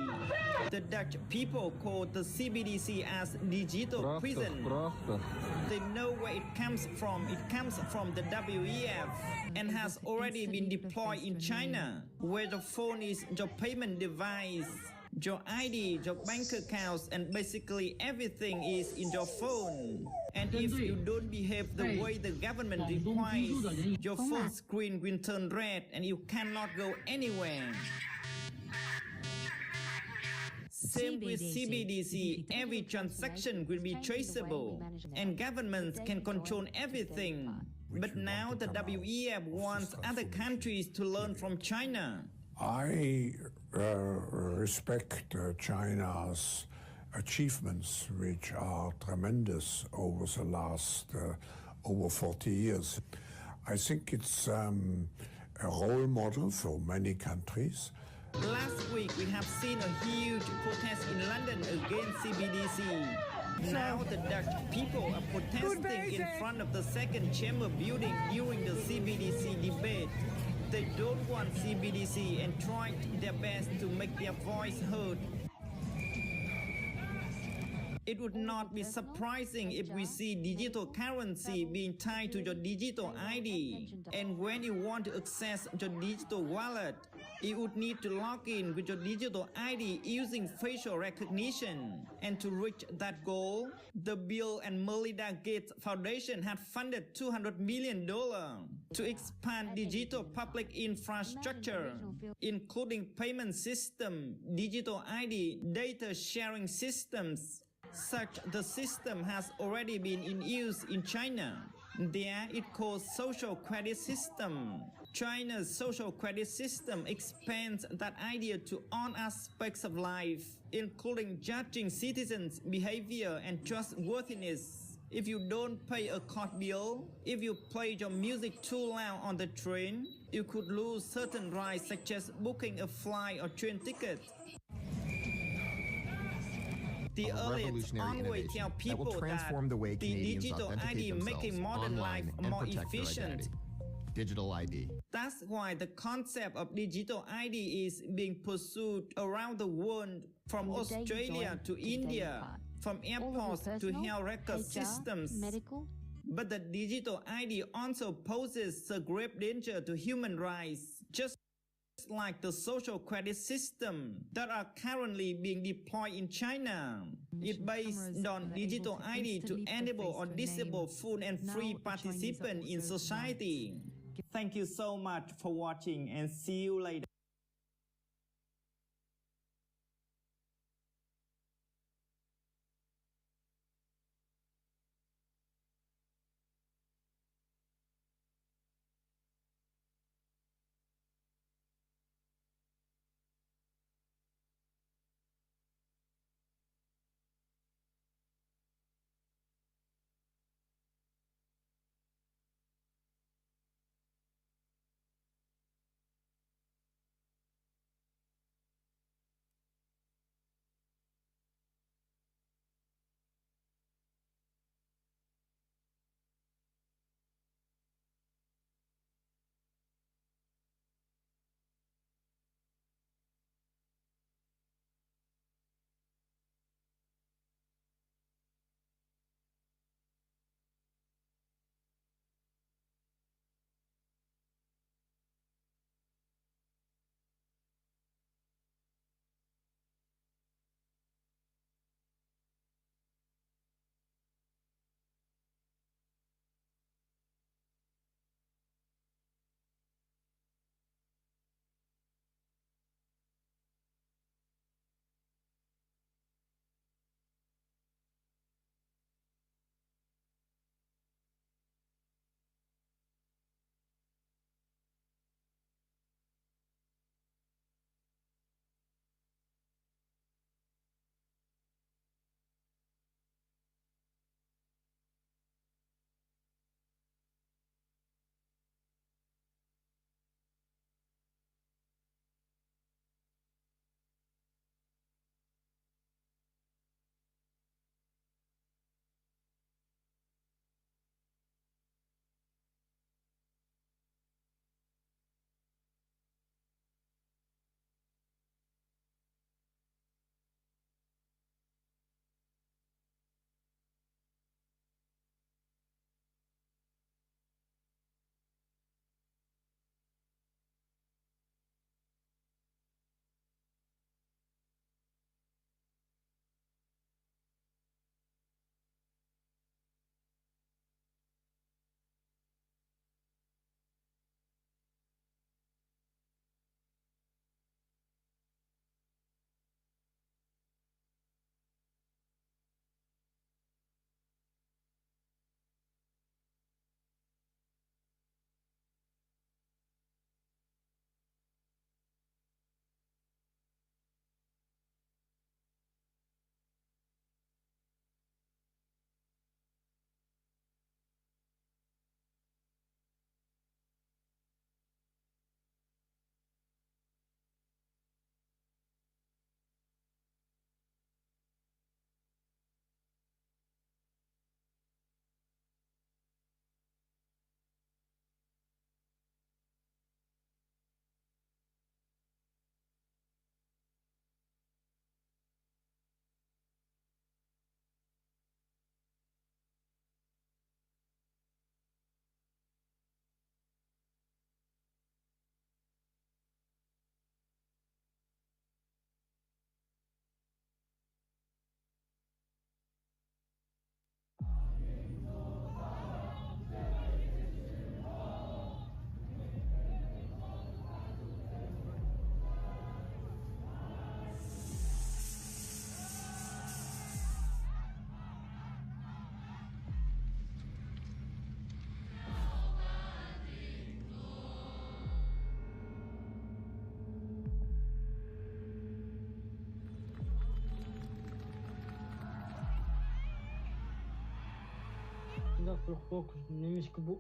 The Dutch people call the CBDC as digital prison. They know where it comes from. It comes from the WEF and has already been deployed in China, where the phone is your payment device. Your ID, your bank accounts, and basically everything is in your phone. And if you don't behave the way the government requires, your phone screen will turn red and you cannot go anywhere. Same with CBDC, every transaction will be traceable, and governments can control everything. But now the WEF wants other countries to learn from China. I respect China's achievements, which are tremendous over the last over 40 years. I think it's a role model for many countries. Last week, we have seen a huge protest in London against CBDC. Now the Dutch people are protesting in front of the second chamber building during the CBDC debate. They don't want CBDC and tried their best to make their voice heard. It would not be surprising if we see digital currency being tied to your digital ID. And when you want to access your digital wallet, you would need to log in with your digital ID using facial recognition. And to reach that goal, the Bill and Melinda Gates Foundation had funded $200 million to expand digital public infrastructure, including payment system, digital ID, data sharing systems. Such the system has already been in use in China. There it calls social credit system. China's social credit system expands that idea to all aspects of life, including judging citizens' behavior and trustworthiness. If you don't pay a court bill, if you play your music too loud on the train, you could lose certain rights such as booking a flight or train ticket. The elites always tell people that transform the way the Canadians digital ID authenticate making themselves modern life online and more protect their efficient. identity. Digital ID. That's why the concept of digital ID is being pursued around the world, from Australia to India, from airports to health record systems. Medical. But the digital ID also poses a grave danger to human rights, just like the social credit system that are currently being deployed in China. It's based on digital ID to enable or disable full and free participation in society. Thank you so much for watching and see you later.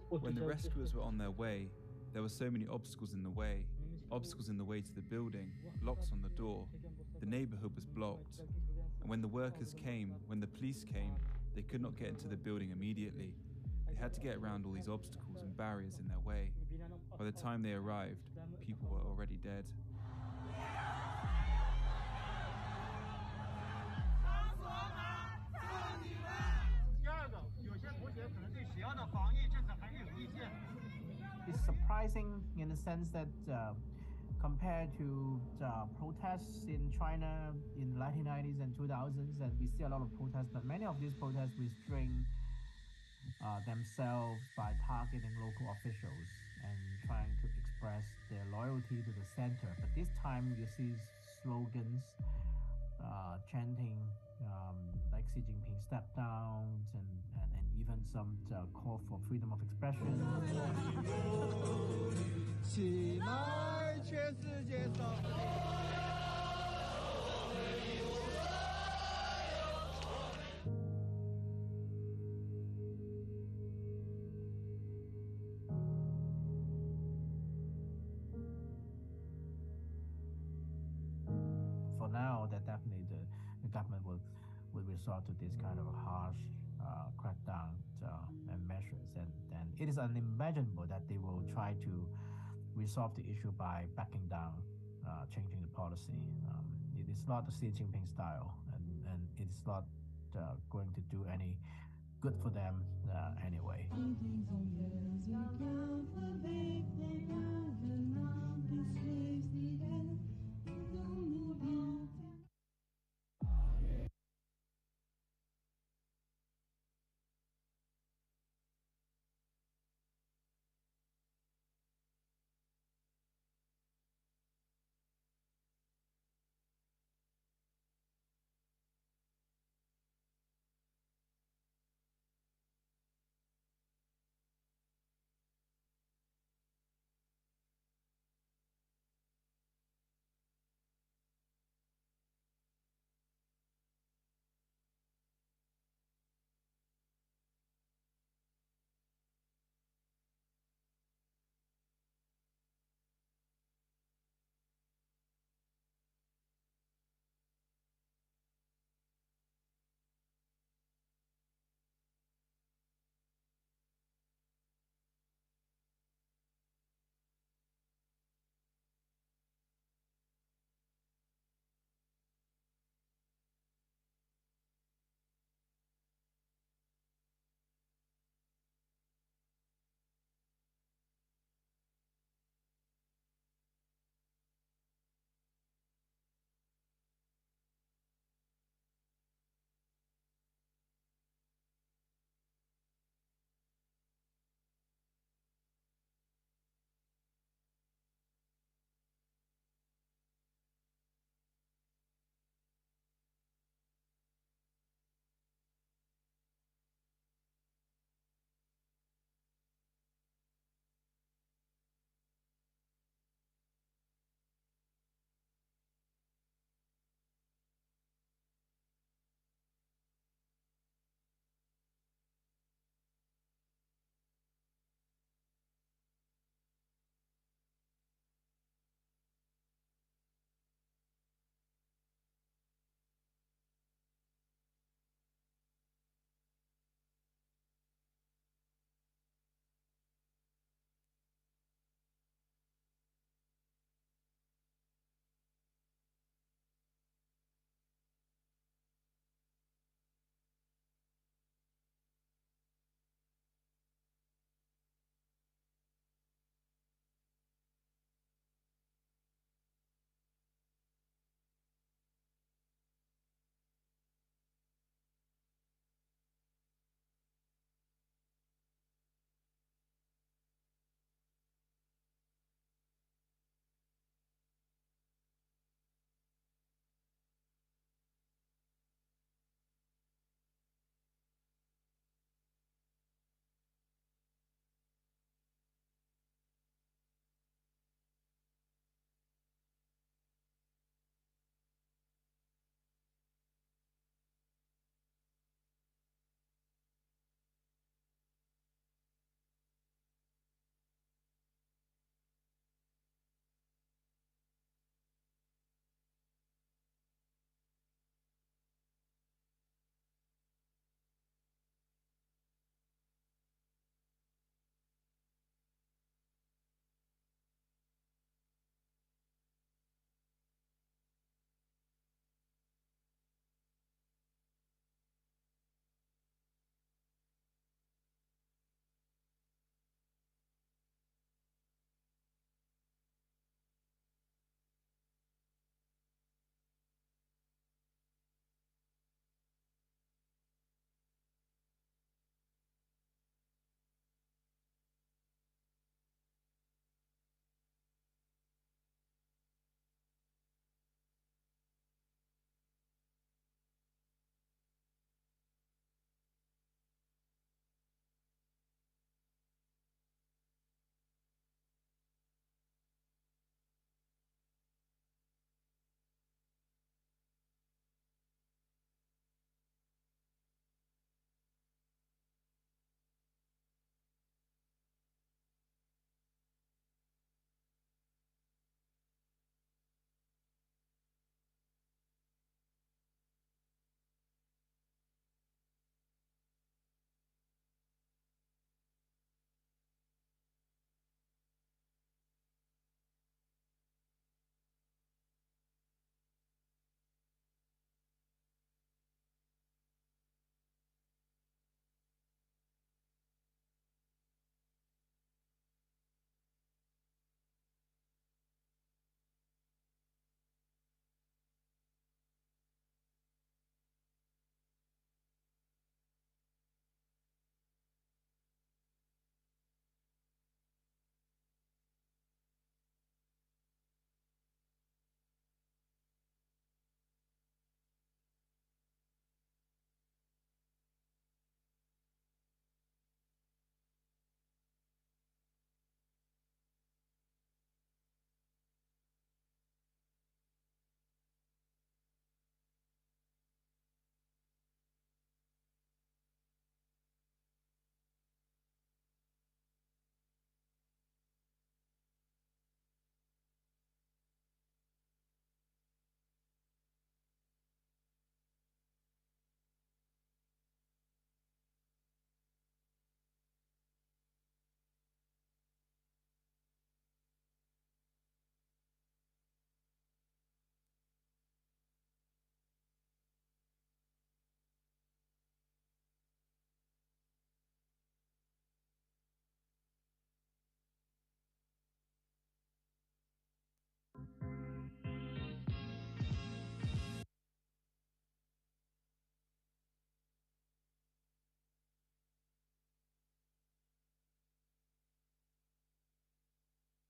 When the rescuers were on their way, there were so many obstacles in the way. Obstacles in the way to the building, locks on the door. The neighborhood was blocked. And when the workers came, when the police came, they could not get into the building immediately. They had to get around all these obstacles and barriers in their way. By the time they arrived, people were already dead. It's surprising in the sense that compared to protests in China in the 1990s and 2000s, and we see a lot of protests, but many of these protests restrain themselves by targeting local officials and trying to express their loyalty to the center. But this time you see slogans, chanting like Xi Jinping step down, and even some call for freedom of expression. For now, that definitely the government will resort to this kind of harsh crackdown and measures, and it is unimaginable that they will try to resolve the issue by backing down, changing the policy. It is not the Xi Jinping style, and it is not going to do any good for them anyway.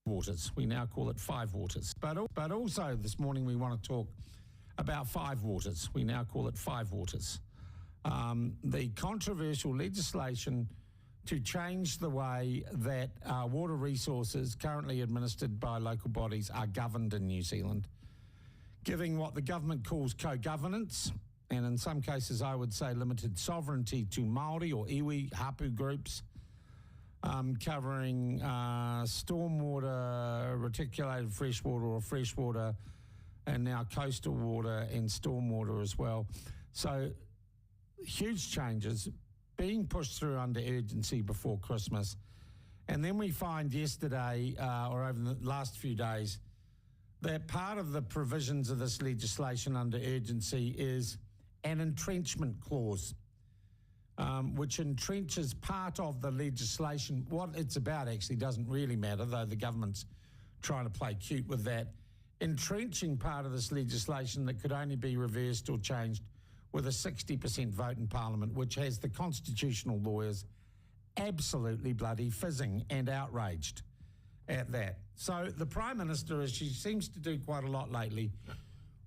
waters. We now call it 5 waters. But also this morning we want to talk about 5 waters. We now call it 5 waters. The controversial legislation to change the way that water resources currently administered by local bodies are governed in New Zealand, giving what the government calls co-governance, and in some cases I would say limited sovereignty to Māori or iwi, hapu groups, covering stormwater, reticulated freshwater or freshwater, and now coastal water and stormwater as well. So huge changes being pushed through under urgency before Christmas. And then we find yesterday, or over the last few days, that part of the provisions of this legislation under urgency is an entrenchment clause, which entrenches part of the legislation. What it's about actually doesn't really matter, though the government's trying to play cute with that. Entrenching part of this legislation that could only be reversed or changed with a 60% vote in Parliament, which has the constitutional lawyers absolutely bloody fizzing and outraged at that. So the Prime Minister, as she seems to do quite a lot lately,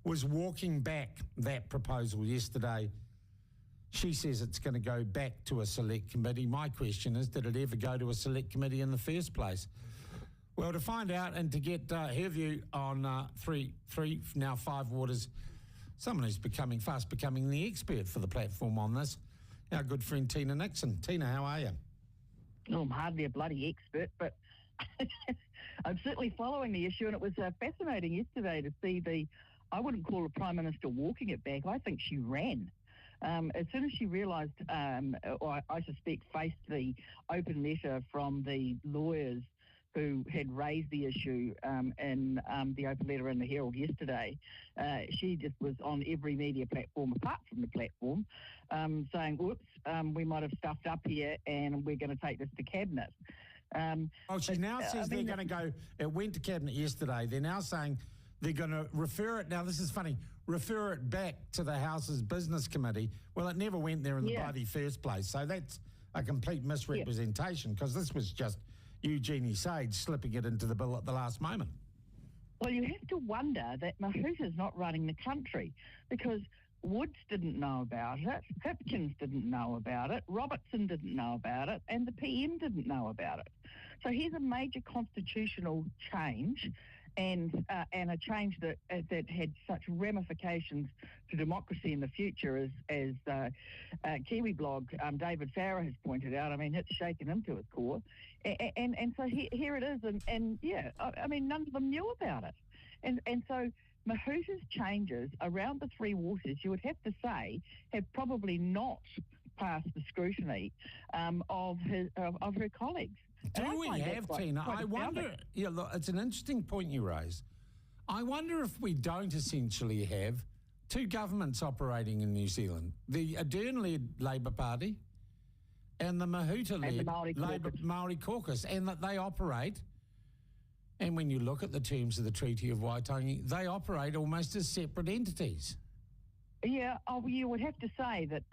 was walking back that proposal yesterday. She says it's going to go back to a select committee. My question is, did it ever go to a select committee in the first place? Well, to find out and to get her view on three, now 5 waters, someone who's fast becoming the expert for the platform on this, our good friend Tina Nixon. Tina, how are you? Oh, I'm hardly a bloody expert, but I'm certainly following the issue, and it was fascinating yesterday to see I wouldn't call the Prime Minister walking it back. I think she ran. As soon as she realised, or I suspect faced the open letter from the lawyers who had raised the issue in the open letter in the Herald yesterday, she just was on every media platform apart from the platform saying, whoops, we might have stuffed up here and we're going to take this to Cabinet. She now says they're going to go, it went to Cabinet yesterday, they're now saying they're going to refer it, now this is funny, refer it back to the House's Business Committee. Well, it never went there in the bloody first place, so that's a complete misrepresentation, because this was just Eugenie Sage slipping it into the bill at the last moment. Well, you have to wonder that Mahuta's not running the country, because Woods didn't know about it, Hipkins didn't know about it, Robertson didn't know about it, and the PM didn't know about it. So here's a major constitutional change, and a change that had such ramifications to democracy in the future, as Kiwi blog David Farrer has pointed out. I mean, it's shaken him to his core. And so here it is, and I mean, none of them knew about it. And so Mahuta's changes around the 3 waters, you would have to say, have probably not passed the scrutiny of her colleagues. Do we have, Tina? I wonder, look, it's an interesting point you raise. I wonder if we don't essentially have 2 governments operating in New Zealand, the Ardern-led Labour Party and the Mahuta-led Māori Caucus, and that they operate, and when you look at the terms of the Treaty of Waitangi, they operate almost as separate entities. Yeah, you would have to say that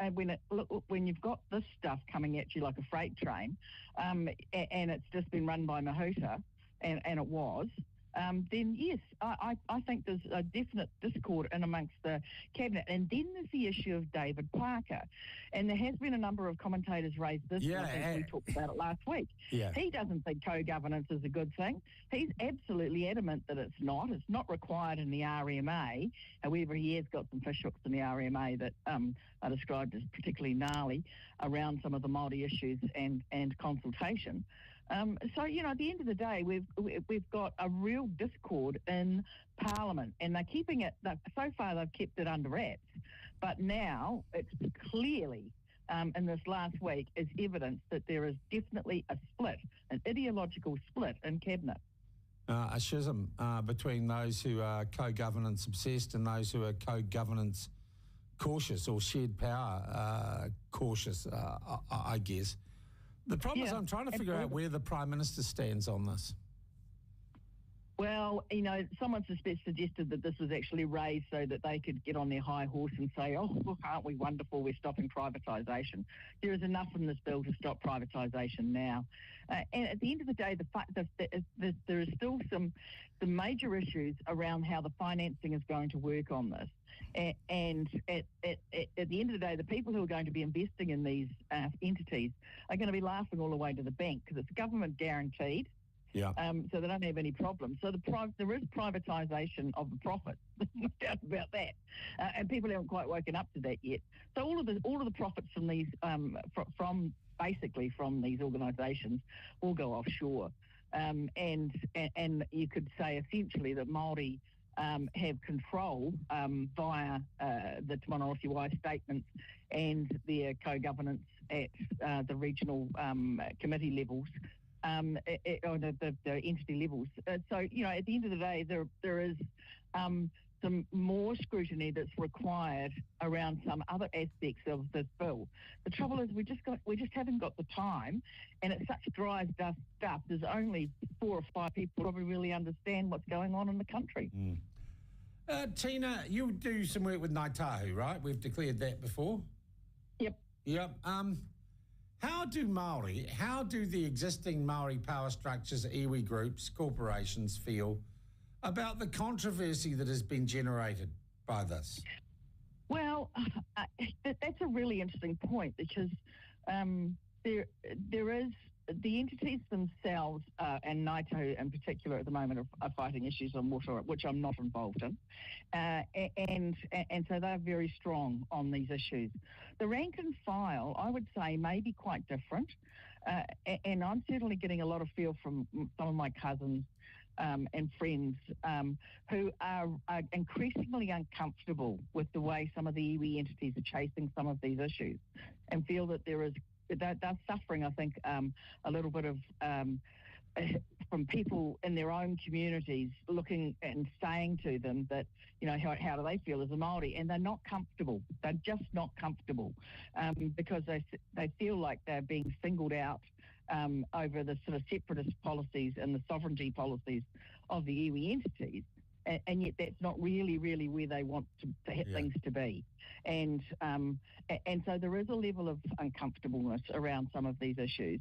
when you've got this stuff coming at you like a freight train, and it's just been run by Mahuta, and it was, then yes, I think there's a definite discord in amongst the Cabinet. And then there's the issue of David Parker. And there has been a number of commentators raise this. I think we talked about it last week. Yeah. He doesn't think co-governance is a good thing. He's absolutely adamant that it's not. It's not required in the RMA. However, he has got some fishhooks in the RMA that are described as particularly gnarly around some of the Māori issues and consultation. So, at the end of the day, we've got a real discord in Parliament, and they're keeping it, so far they've kept it under wraps, but now it's clearly, in this last week, is evidence that there is definitely a split, an ideological split in Cabinet. A schism between those who are co-governance obsessed and those who are co-governance cautious, or shared power cautious, I guess. The problem is I'm trying to figure out where the Prime Minister stands on this. Well, someone suggested that this was actually raised so that they could get on their high horse and say, oh, look, aren't we wonderful, we're stopping privatisation. There is enough in this bill to stop privatisation now. And at the end of the day, there is still some major issues around how the financing is going to work on this. And at the end of the day, the people who are going to be investing in these entities are going to be laughing all the way to the bank because it's government guaranteed. Yeah. So they don't have any problems. So there is privatisation of the profits. There's no doubt about that. And people haven't quite woken up to that yet. So all of the profits from these from these organisations will go offshore. And you could say essentially that Māori have control via the Te Mana Wai statements and their co-governance at the regional committee levels. Or the entity levels. So, at the end of the day, there is some more scrutiny that's required around some other aspects of this bill. The trouble is we just haven't got the time, and it's such dry stuff. There's only 4 or 5 people who probably really understand what's going on in the country. Tina, you do some work with Ngāi Tahu, right? We've declared that before. Yep. How do the existing Māori power structures, iwi groups, corporations feel about the controversy that has been generated by this? Well, that's a really interesting point because there is the entities themselves, and Ngāi Tahu in particular at the moment are fighting issues on water, which I'm not involved in, and so they're very strong on these issues. The rank and file, I would say, may be quite different, and I'm certainly getting a lot of feel from some of my cousins and friends who are increasingly uncomfortable with the way some of the iwi entities are chasing some of these issues and feel that they're suffering, I think, a little bit of from people in their own communities looking and saying to them that, how do they feel as a Māori? And they're not comfortable. They're just not comfortable because they feel like they're being singled out over the sort of separatist policies and the sovereignty policies of the iwi entities. And yet that's not really where they want to hit things to be. And so there is a level of uncomfortableness around some of these issues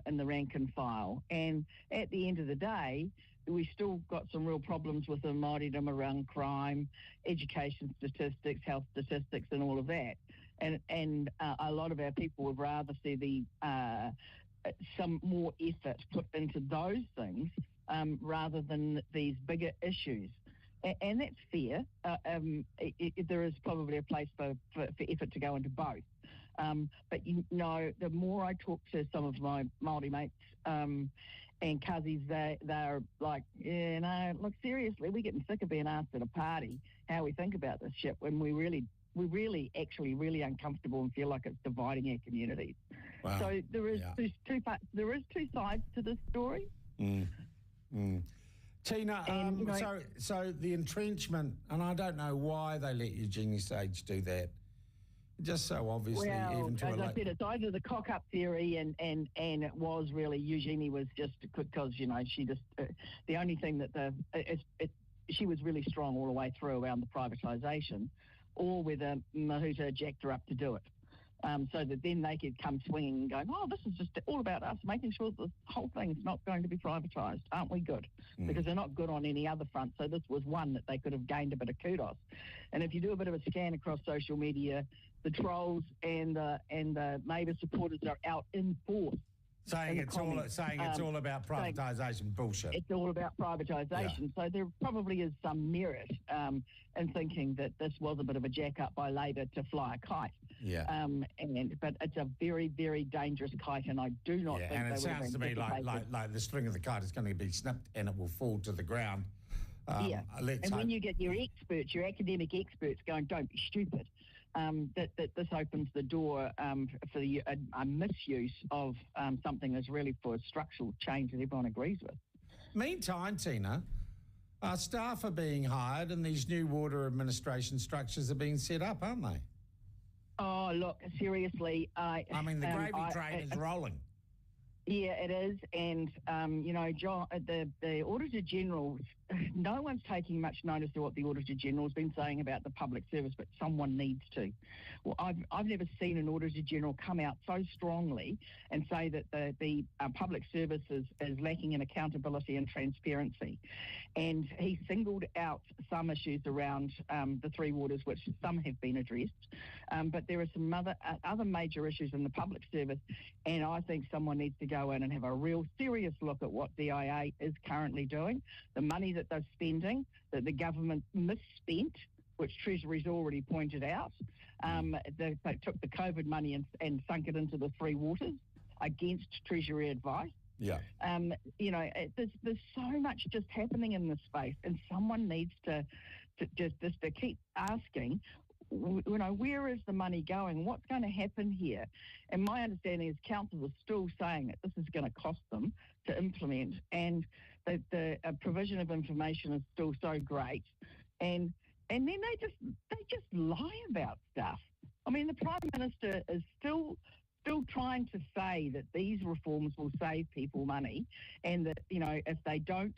in the rank and file. And at the end of the day, we've still got some real problems with the Māoridom around crime, education statistics, health statistics and all of that. And a lot of our people would rather see some more effort put into those things rather than these bigger issues. And that's fair. There is probably a place for effort to go into both. But, the more I talk to some of my Māori mates and cousins, they're like, look, seriously, we're getting sick of being asked at a party how we think about this shit when we're really uncomfortable and feel like it's dividing our communities. Wow. So there is two sides to this story. Tina, so the entrenchment, and I don't know why they let Eugenie Sage do that. Just so obviously, even to as I said, it's either the cock-up theory, and it was really Eugenie was just because she just the only thing that she was really strong all the way through around the privatisation, or whether Mahuta jacked her up to do it. So that then they could come swinging and going, this is just all about us, making sure that the whole thing's not going to be privatised. Aren't we good? Because they're not good on any other front. So this was one that they could have gained a bit of kudos. And if you do a bit of a scan across social media, the trolls and the Labour supporters are out in force. Saying it's all about privatisation bullshit. It's all about privatisation. So there probably is some merit in thinking that this was a bit of a jack up by Labor to fly a kite. Yeah. But it's a very, very dangerous kite, and I do not think and they it sounds to me like the string of the kite is going to be snipped and it will fall to the ground. When you get your experts, your academic experts going, don't be stupid. That this opens the door for a misuse of something that's really for structural change that everyone agrees with. Meantime, Tina, staff are being hired and these new water administration structures are being set up, aren't they? Oh, look, seriously. The gravy train is rolling. Yeah, it is, and you know, John, the Auditor General, no one's taking much notice of what the Auditor General's been saying about the public service, but someone needs to. Well, I've never seen an Auditor General come out so strongly and say that the public service is lacking in accountability and transparency, and he singled out some issues around the three waters, which some have been addressed, but there are some other major issues in the public service, and I think someone needs to go in and have a real serious look at what DIA is currently doing, the money that they're spending, that the government misspent, which Treasury's already pointed out. They took the COVID money and sunk it into the three waters against Treasury advice. Yeah. You know, there's so much just happening in this space, and someone needs to keep asking, you know, where is the money going? What's going to happen here? And my understanding is councils are still saying that this is going to cost them to implement, and that the provision of information is still so great, and then they just lie about stuff. I mean, the Prime Minister is still trying to say that these reforms will save people money, and that, you know, if they don't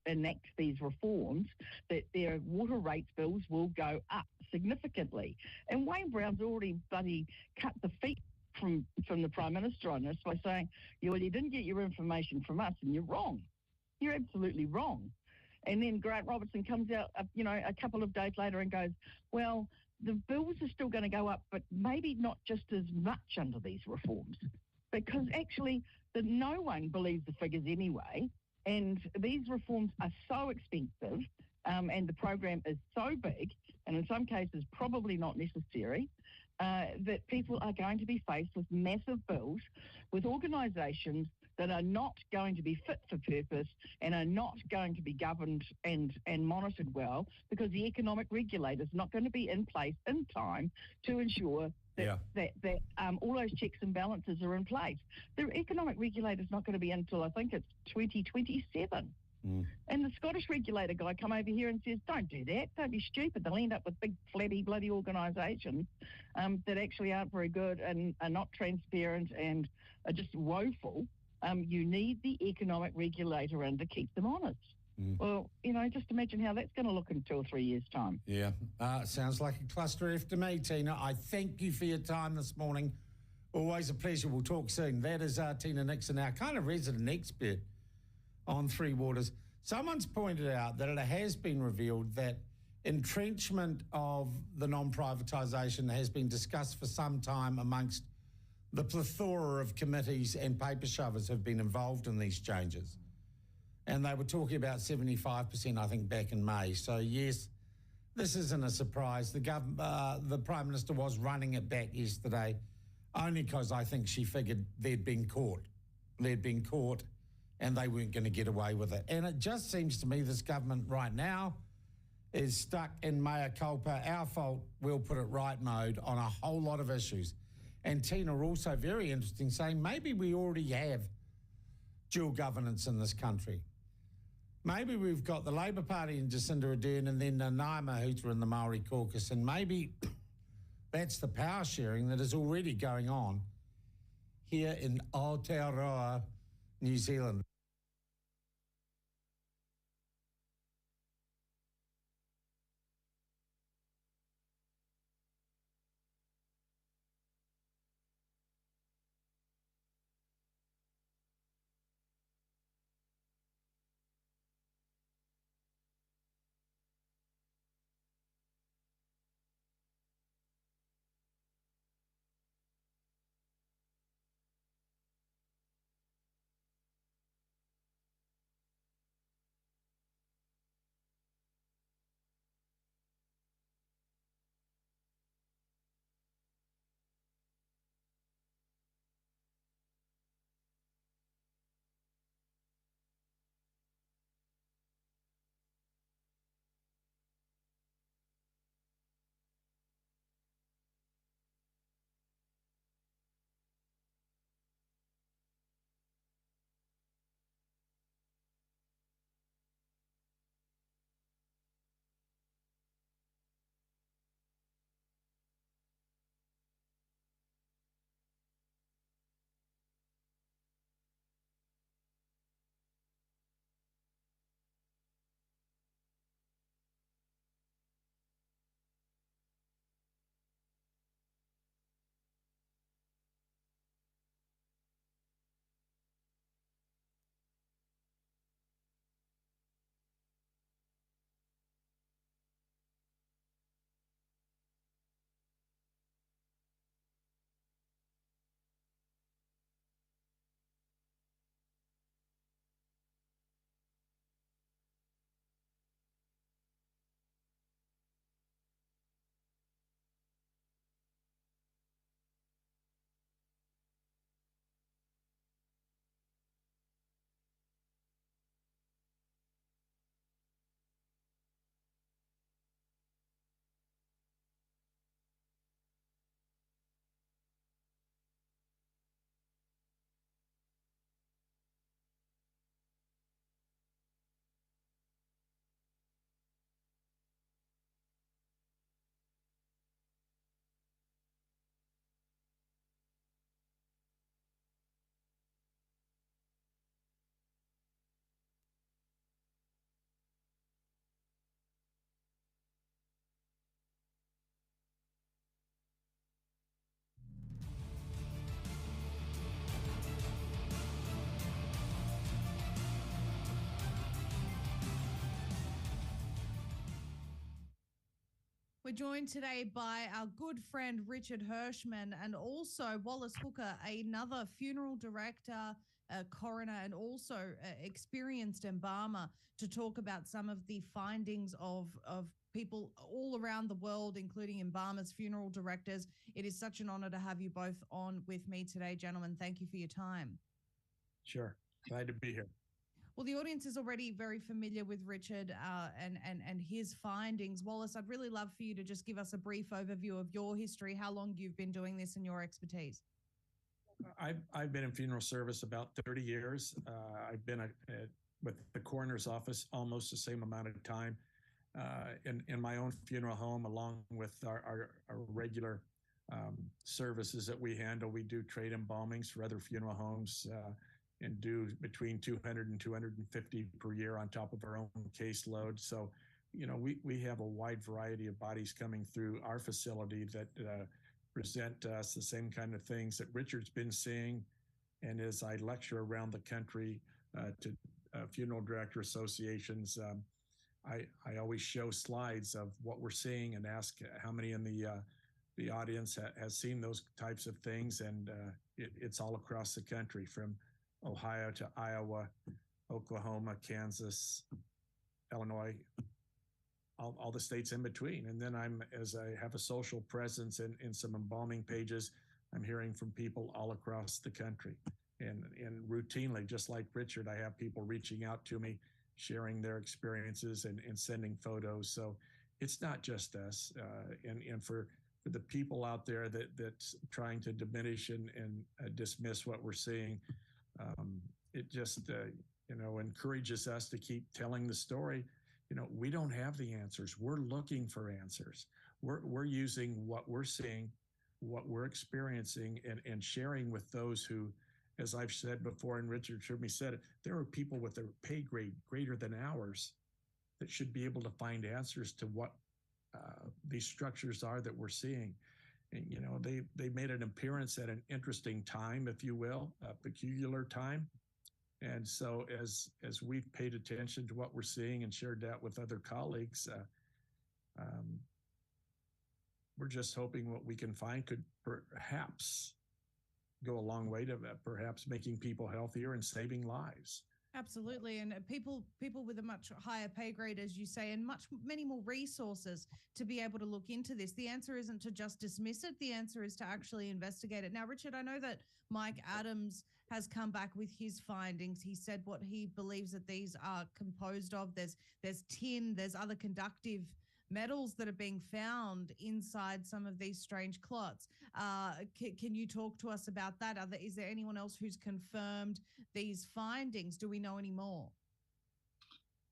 enact these reforms, that their water rates bills will go up significantly. And Wayne Brown's already bloody cut the feet from the Prime Minister on this by saying, you didn't get your information from us, and you're wrong. You're absolutely wrong. And then Grant Robertson comes out, you know, a couple of days later and goes, well, the bills are still going to go up, but maybe not just as much under these reforms, because actually no one believes the figures anyway, and these reforms are so expensive, and the program is so big, and in some cases probably not necessary, that people are going to be faced with massive bills with organisations that are not going to be fit for purpose and are not going to be governed and monitored well, because the economic regulator is not going to be in place in time to ensure that all those checks and balances are in place. The economic regulator is not going to be until, I think it's 2027. And the Scottish regulator guy come over here and says, don't do that, don't be stupid. They'll end up with big flabby bloody organisations that actually aren't very good and are not transparent and are just woeful. You need the economic regulator in to keep them honest. Well, you know, just imagine how that's going to look in 2 or 3 years' time. Yeah, sounds like a cluster F to me, Tina. I thank you for your time this morning. Always a pleasure. We'll talk soon. That is Tina Nixon, our kind of resident expert on three waters. Someone's pointed out that it has been revealed that entrenchment of the non-privatisation has been discussed for some time amongst the plethora of committees and paper shovers have been involved in these changes. And they were talking about 75%, I think, back in May. So, yes, this isn't a surprise. The Prime Minister was running it back yesterday only because I think she figured they'd been caught. They'd been caught and they weren't going to get away with it. And it just seems to me this government right now is stuck in mea culpa, our fault, we'll put it right mode on a whole lot of issues. And Tina, also very interesting, saying maybe we already have dual governance in this country. Maybe we've got the Labour Party in Jacinda Ardern and then Ngāi Mahuta in the Māori caucus, and maybe that's the power sharing that is already going on here in Aotearoa, New Zealand. We're joined today by our good friend Richard Hirschman and also Wallace Hooker, another funeral director, coroner, and also experienced embalmer, to talk about some of the findings of people all around the world, including embalmers, funeral directors. It is such an honor to have you both on with me today, gentlemen. Thank you for your time. Sure. Glad to be here. Well, the audience is already very familiar with Richard and his findings. Wallace, I'd really love for you to just give us a brief overview of your history, how long you've been doing this, and your expertise. I've been in funeral service about 30 years. I've been with the coroner's office almost the same amount of time. In my own funeral home, along with our regular services that we handle, we do trade embalmings for other funeral homes and do between 200 and 250 per year on top of our own caseload. So, we have a wide variety of bodies coming through our facility that present to us the same kind of things that Richard's been seeing. And as I lecture around the country to funeral director associations, I always show slides of what we're seeing and ask how many in the audience has seen those types of things. And it's all across the country, from Ohio to Iowa, Oklahoma, Kansas, Illinois, all the states in between. And then as I have a social presence in some embalming pages, I'm hearing from people all across the country. And routinely, just like Richard, I have people reaching out to me, sharing their experiences and sending photos. So it's not just us. And for the people out there that's trying to diminish and dismiss what we're seeing, it just encourages us to keep telling the story. We don't have the answers. We're looking for answers. We're using what we're seeing, what we're experiencing, and sharing with those who, as I've said before, and Richard heard me said it, there are people with a pay grade greater than ours that should be able to find answers to what these structures are that we're seeing. And, they made an appearance at an interesting time, if you will, a peculiar time. And so as we've paid attention to what we're seeing and shared that with other colleagues, we're just hoping what we can find could perhaps go a long way to perhaps making people healthier and saving lives. Absolutely. And people with a much higher pay grade, as you say, and many more resources to be able to look into this. The answer isn't to just dismiss it. The answer is to actually investigate it. Now, Richard, I know that Mike Adams has come back with his findings. He said what he believes that these are composed of. There's tin, there's other conductive metals that are being found inside some of these strange clots. Can you talk to us about that? Is there anyone else who's confirmed these findings? Do we know any more?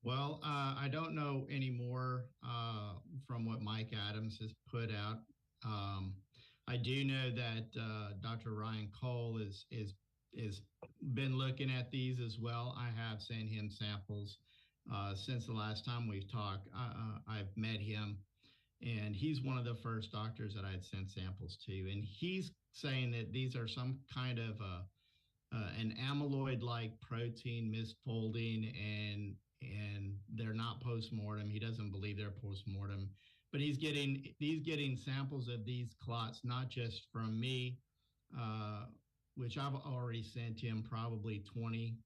Well, I don't know any more from what Mike Adams has put out. I do know that Dr. Ryan Cole is been looking at these as well. I have sent him samples since the last time we've talked. I've met him, and he's one of the first doctors that I had sent samples to. And he's saying that these are some kind of an amyloid-like protein misfolding, and they're not post-mortem. He doesn't believe they're post-mortem, but he's getting samples of these clots, not just from me, which I've already sent him probably 20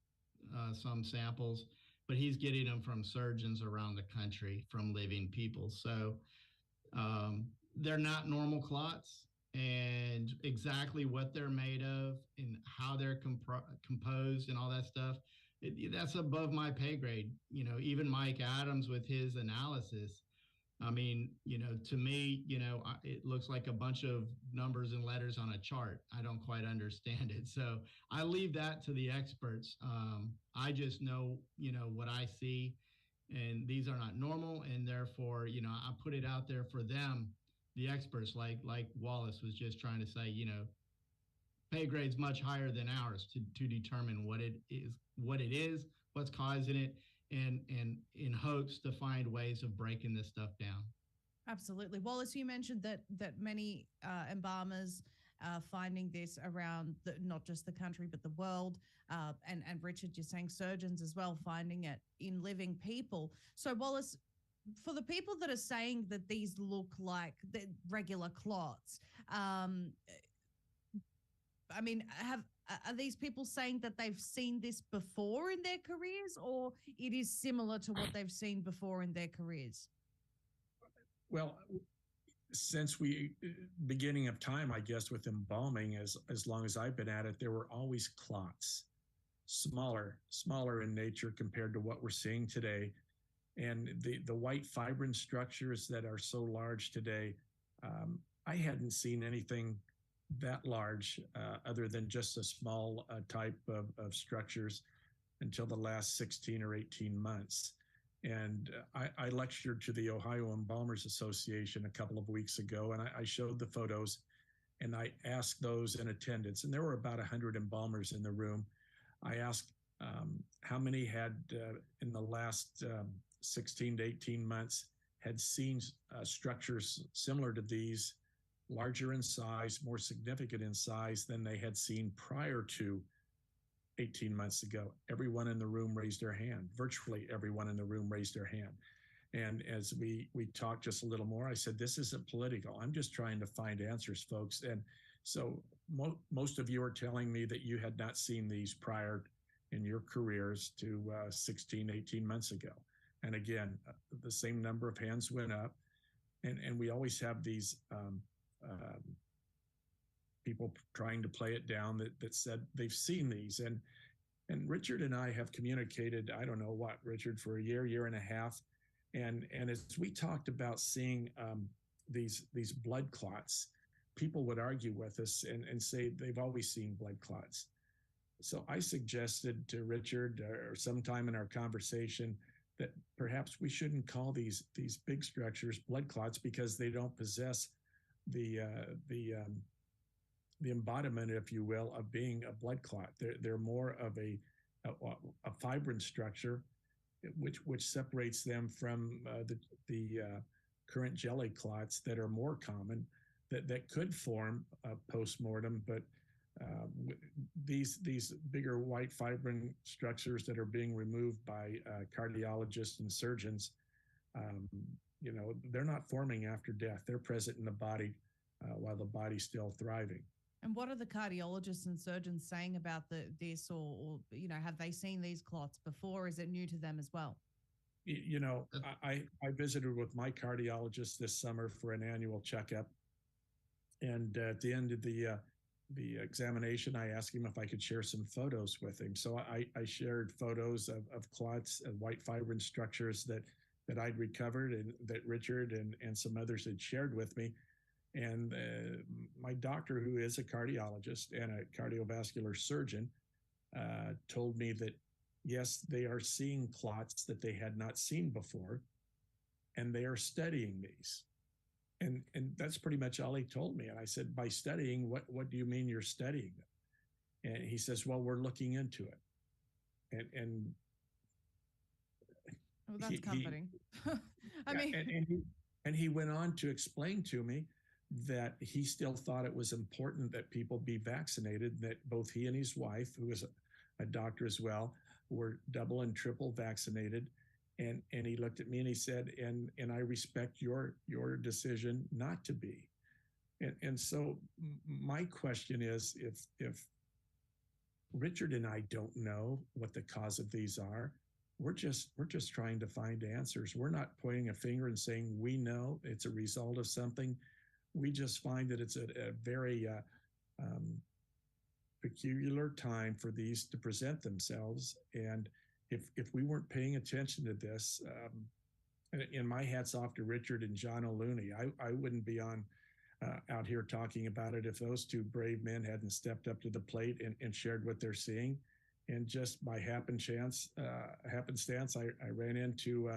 some samples, but he's getting them from surgeons around the country, from living people. So they're not normal clots, and exactly what they're made of and how they're composed and all that stuff, that's above my pay grade. Even Mike Adams with his analysis, I mean, to me, it looks like a bunch of numbers and letters on a chart. I don't quite understand it. So I leave that to the experts. I just know, what I see, and these are not normal. And therefore, I put it out there for them, the experts, like Wallace was just trying to say, pay grade's much higher than ours to determine what it is, what's causing it, and in hopes to find ways of breaking this stuff down. Absolutely. Wallace, you mentioned that many embalmers finding this around not just the country, but the world. And Richard, you're saying surgeons as well, finding it in living people. So Wallace, for the people that are saying that these look like the regular clots, I mean, are these people saying that they've seen this before in their careers, or it is similar to what they've seen before in their careers? Well, since beginning of time, I guess, with embalming, as long as I've been at it, there were always clots, smaller in nature compared to what we're seeing today. And the white fibrin structures that are so large today, I hadn't seen anything that large other than just a small type of structures until the last 16 or 18 months. And I lectured to the Ohio Embalmers Association a couple of weeks ago, and I showed the photos, and I asked those in attendance, and there were about 100 embalmers in the room. I asked how many had, in the last 16 to 18 months, had seen structures similar to these, larger in size, more significant in size than they had seen prior to 18 months ago. Everyone in the room raised their hand. Virtually everyone in the room raised their hand. And as we talked just a little more, I said, this isn't political. I'm just trying to find answers, folks. And so most of you are telling me that you had not seen these prior in your careers to 16, 18 months ago. And again, the same number of hands went up. And we always have these people trying to play it down that said they've seen these. And Richard and I have communicated, I don't know what, Richard, for a year and a half. And as we talked about seeing these blood clots, people would argue with us and say they've always seen blood clots. So I suggested to Richard, or sometime in our conversation, that perhaps we shouldn't call these big structures blood clots because they don't possess the embodiment, if you will, of being a blood clot. They're more of a fibrin structure, which separates them from the current jelly clots that are more common, that could form post-mortem, but these bigger white fibrin structures that are being removed by cardiologists and surgeons, they're not forming after death. They're present in the body while the body's still thriving. And what are the cardiologists and surgeons saying about this, or have they seen these clots before? Is it new to them as well? I visited with my cardiologist this summer for an annual checkup, and at the end of the examination, I asked him if I could share some photos with him. So I shared photos of clots and white fibrin structures that I'd recovered and that Richard and some others had shared with me. And my doctor, who is a cardiologist and a cardiovascular surgeon, told me that, yes, they are seeing clots that they had not seen before, and they are studying these. And that's pretty much all he told me. And I said, by studying, what do you mean you're studying them? And he says, well, we're looking into it. And well, that's comforting. And he went on to explain to me that he still thought it was important that people be vaccinated, that both he and his wife, who is a doctor as well, were double and triple vaccinated. And he looked at me and he said, and I respect your decision not to be. And so my question is, if Richard and I don't know what the cause of these are, we're just trying to find answers. We're not pointing a finger and saying we know it's a result of something. We just find that it's a very peculiar time for these to present themselves. And if we weren't paying attention to this, and my hat's off to Richard and John O'Looney, I wouldn't be out here talking about it if those two brave men hadn't stepped up to the plate and shared what they're seeing. And just by happenstance, I ran into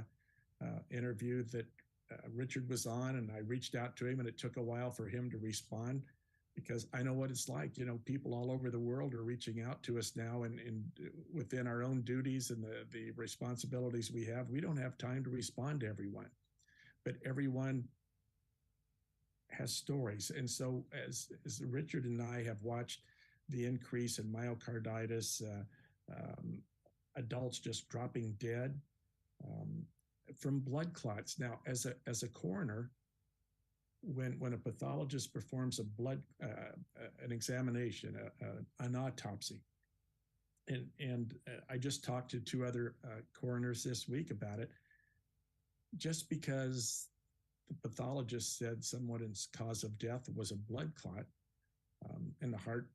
an interview that Richard was on, and I reached out to him, and it took a while for him to respond, because I know what it's like. People all over the world are reaching out to us now, and within our own duties and the responsibilities we have, we don't have time to respond to everyone. But everyone has stories. And so as Richard and I have watched the increase in myocarditis, adults just dropping dead, from blood clots. Now, as a coroner, when a pathologist performs a blood an examination, an autopsy, and I just talked to two other coroners this week about it. Just because the pathologist said someone's cause of death was a blood clot in the heart,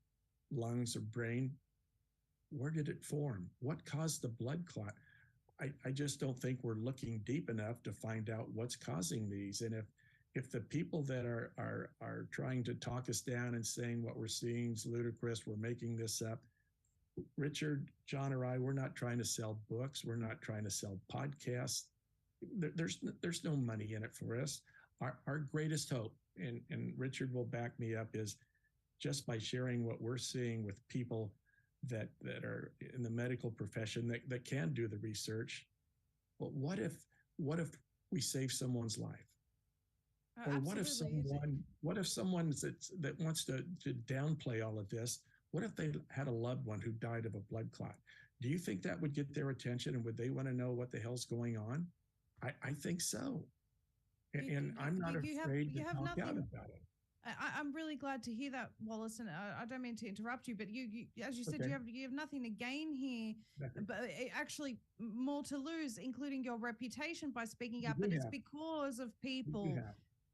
lungs, or brain, where did it form? What caused the blood clot? I just don't think we're looking deep enough to find out what's causing these. And if the people that are trying to talk us down and saying what we're seeing is ludicrous, we're making this up. Richard, John, or I, we're not trying to sell books. We're not trying to sell podcasts. There's no money in it for us. Our greatest hope, and Richard will back me up, is just by sharing what we're seeing with people that are in the medical profession that can do the research. But what if we save someone's life? Or what if someone that wants to downplay all of this, what if they had a loved one who died of a blood clot? Do you think that would get their attention, and would they want to know what the hell's going on? I think so. And I'm not afraid to talk out about it. I'm really glad to hear that, Wallace, and I don't mean to interrupt you, but you as you said, Okay. you have nothing to gain here, but actually more to lose, including your reputation by speaking out. But it's because of people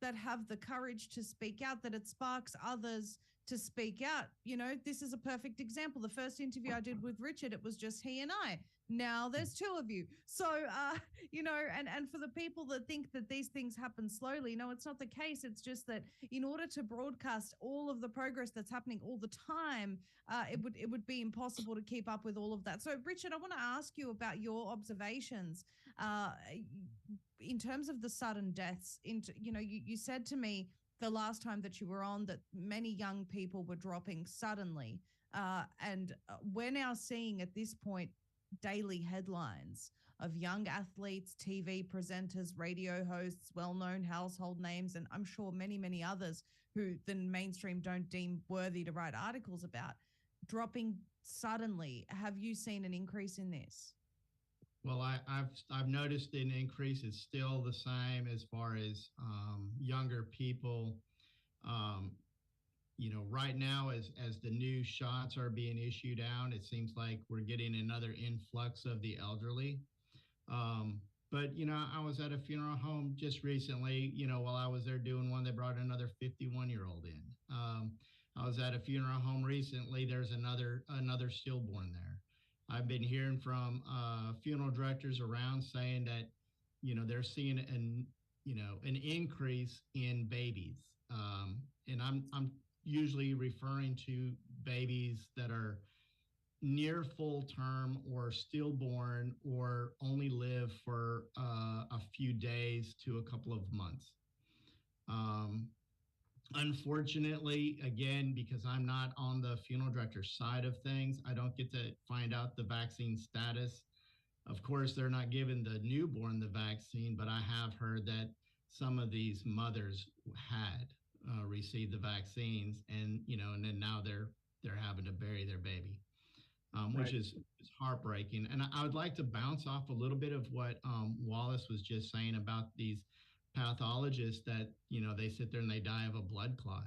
that have the courage to speak out that it sparks others to speak out. You know, this is a perfect example. The first interview I did with Richard, it was just he and I. Now there's two of you. So, you know, and for the people that think that these things happen slowly, no, it's not the case. It's just that in order to broadcast all of the progress that's happening all the time, it would be impossible to keep up with all of that. So, Richard, I want to ask you about your observations in terms of the sudden deaths. You know, you said to me the last time that you were on that many young people were dropping suddenly. And we're now seeing at this point daily headlines of young athletes, TV presenters, radio hosts, well-known household names, and I'm sure many, many others who the mainstream don't deem worthy to write articles about, dropping suddenly. Have you seen an increase in this? Well, I've noticed an increase. It's still the same as far as younger people. You know, right now, as the new shots are being issued out, it seems like we're getting another influx of the elderly. But, you know, I was at a funeral home just recently, you know, while I was there doing one, they brought another 51-year-old in. I was at a funeral home recently. There's another stillborn there. I've been hearing from funeral directors around saying that, you know, they're seeing an increase in babies. And I'm usually referring to babies that are near full term or stillborn or only live for a few days to a couple of months. Unfortunately, again, because I'm not on the funeral director side of things, I don't get to find out the vaccine status. Of course, they're not giving the newborn the vaccine, but I have heard that some of these mothers had received the vaccines, and then now they're having to bury their baby, which is heartbreaking. And I would like to bounce off a little bit of what Wallace was just saying about these pathologists that, they sit there and they die of a blood clot.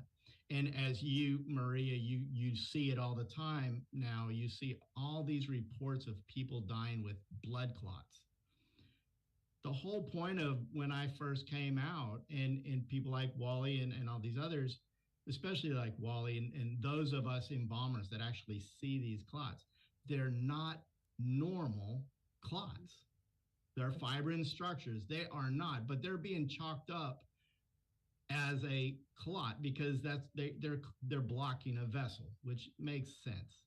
And as you, Maria, you see it all the time now. You see all these reports of people dying with blood clots. The whole point of when I first came out, and people like Wally and all these others, especially like Wally and those of us embalmers that actually see these clots, they're not normal clots. They're fibrin structures. They are not, but they're being chalked up as a clot because they're blocking a vessel, which makes sense.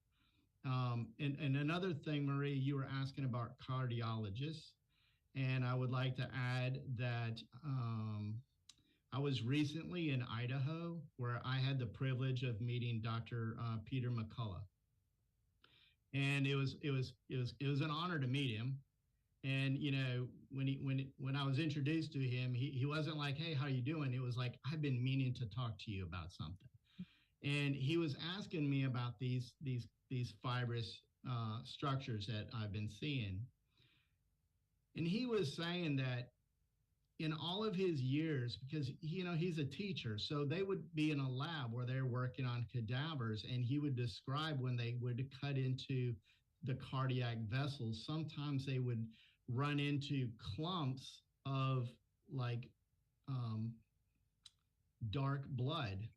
And another thing, Maria, you were asking about cardiologists, and I would like to add that I was recently in Idaho where I had the privilege of meeting Dr. Peter McCullough, and it was an honor to meet him. And when I was introduced to him, he wasn't like, "Hey, how you doing?" It was like, "I've been meaning to talk to you about something." And he was asking me about these fibrous structures that I've been seeing. And he was saying that in all of his years, because he's a teacher, so they would be in a lab where they're working on cadavers, and he would describe when they would cut into the cardiac vessels, sometimes they would run into clumps of like dark blood,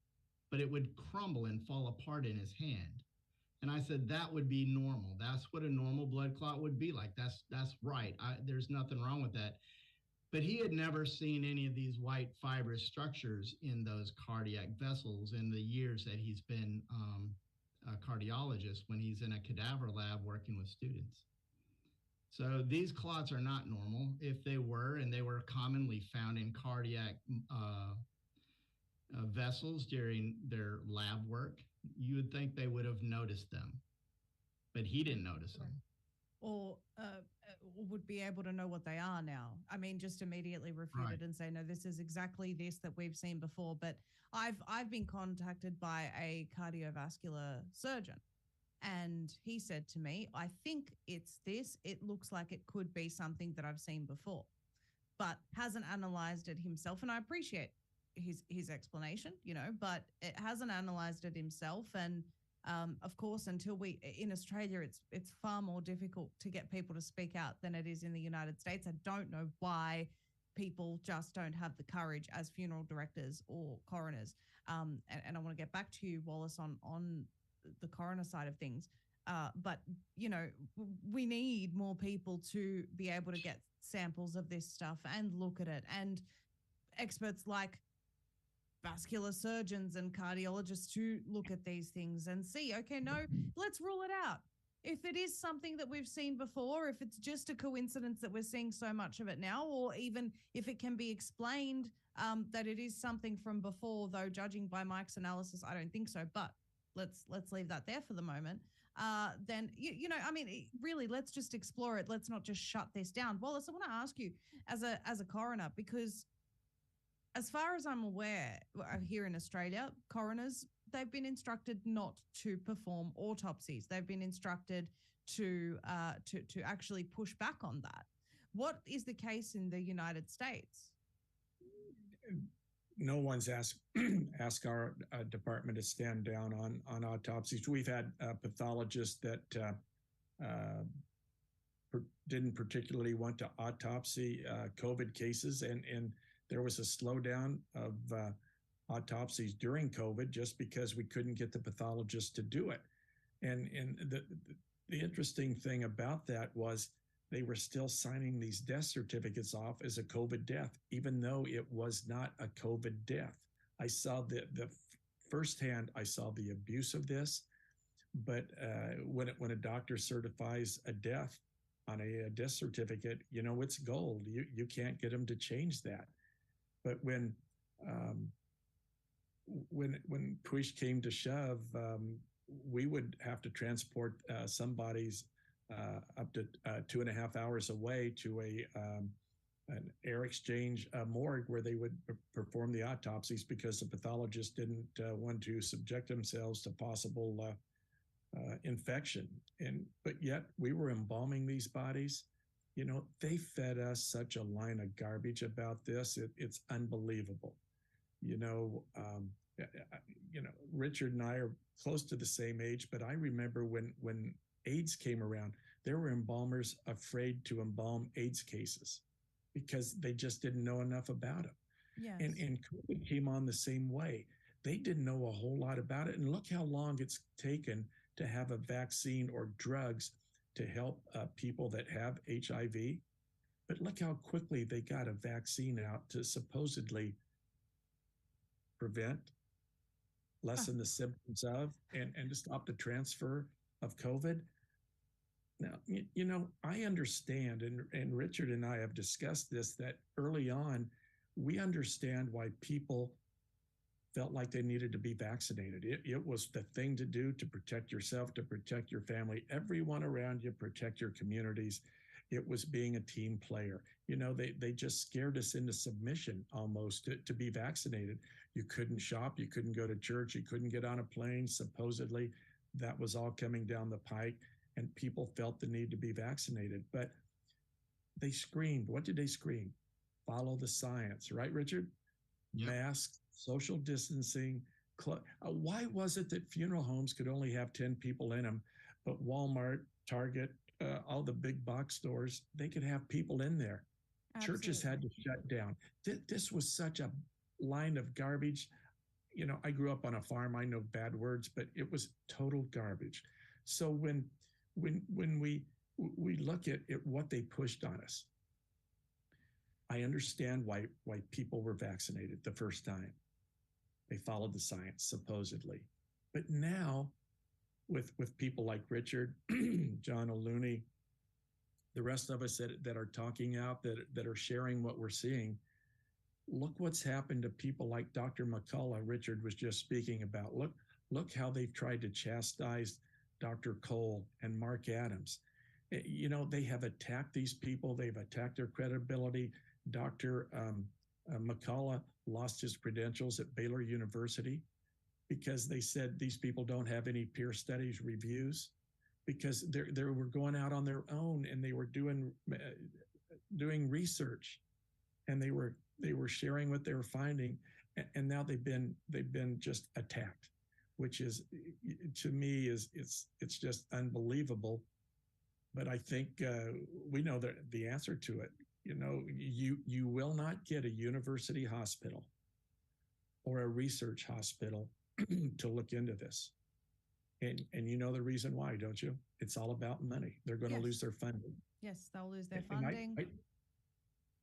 but it would crumble and fall apart in his hand. And I said, that would be normal. That's what a normal blood clot would be like. That's right. There's nothing wrong with that. But he had never seen any of these white fibrous structures in those cardiac vessels in the years that he's been a cardiologist when he's in a cadaver lab working with students. So these clots are not normal. If they were, and they were commonly found in cardiac vessels during their lab work, you would think they would have noticed them. But he didn't notice them. Or would be able to know what they are now. I mean, just immediately refute it and say, no, this is exactly this that we've seen before. But I've been contacted by a cardiovascular surgeon, and he said to me, I think it's this. It looks like it could be something that I've seen before, but hasn't analyzed it himself. And I appreciate his explanation, but it hasn't analyzed it himself. And of course, until in Australia, it's far more difficult to get people to speak out than it is in the United States. I don't know why people just don't have the courage as funeral directors or coroners. And I want to get back to you, Wallace, on the coroner side of things. But, we need more people to be able to get samples of this stuff and look at it. And experts like vascular surgeons and cardiologists to look at these things and see, okay, no, let's rule it out. If it is something that we've seen before, if it's just a coincidence that we're seeing so much of it now, or even if it can be explained that it is something from before, though judging by Mike's analysis, I don't think so, but let's leave that there for the moment. Then, really, let's just explore it. Let's not just shut this down. Wallace, I want to ask you as a coroner, because as far as I'm aware, here in Australia, coroners, they've been instructed not to perform autopsies. They've been instructed to actually push back on that. What is the case in the United States? No one's asked our department to stand down on autopsies. We've had pathologists that didn't particularly want to autopsy COVID cases, and there was a slowdown of autopsies during COVID just because we couldn't get the pathologist to do it. And the interesting thing about that was they were still signing these death certificates off as a COVID death, even though it was not a COVID death. I saw the firsthand, I saw the abuse of this, but when a doctor certifies a death on a death certificate, it's gold. You can't get them to change that. But when push came to shove, we would have to transport some bodies up to 2.5 hours away to an air exchange morgue where they would perform the autopsies because the pathologist didn't want to subject themselves to possible infection. But yet we were embalming these bodies. They fed us such a line of garbage about this. It's unbelievable. Richard and I are close to the same age, but I remember when AIDS came around, there were embalmers afraid to embalm AIDS cases because they just didn't know enough about them. Yes. And COVID came on the same way. They didn't know a whole lot about it. And look how long it's taken to have a vaccine or drugs to help people that have HIV. But look how quickly they got a vaccine out to supposedly prevent, lessen the symptoms of, and to stop the transfer of COVID. Now, I understand, and Richard and I have discussed this, that early on, we understand why people felt like they needed to be vaccinated. It was the thing to do to protect yourself, to protect your family, everyone around you, protect your communities. It was being a team player. They just scared us into submission almost to be vaccinated. You couldn't shop, you couldn't go to church, you couldn't get on a plane. Supposedly, that was all coming down the pike, and people felt the need to be vaccinated. But they screamed. What did they scream? follow the science, right, Richard? Yep. Masks, social distancing. Why was it that funeral homes could only have 10 people in them, but Walmart, Target, all the big box stores, they could have people in there? Churches had to shut down. This was such a line of garbage. You know, I grew up on a farm. I know bad words, but it was total garbage. So when we look at what they pushed on us, I understand why people were vaccinated the first time. They followed the science, supposedly. But now, with people like Richard, John O'Looney, the rest of us that are talking out, that are sharing what we're seeing, look what's happened to people like Dr. McCullough, Richard was just speaking about. Look how they've tried to chastise Dr. Cole and Mark Adams. You know, they have attacked these people. They've attacked their credibility. Dr. McCullough lost his credentials at Baylor University because they said these people don't have any peer studies reviews, because they were going out on their own and they were doing research, and they were sharing what they were finding, and now they've been just attacked, which is, to me, it's just unbelievable. But I think we know the answer to it. You know, you will not get a university hospital or a research hospital to look into this. And you know the reason why, don't you? It's all about money. They're going to lose their funding. Yes, they'll lose their funding.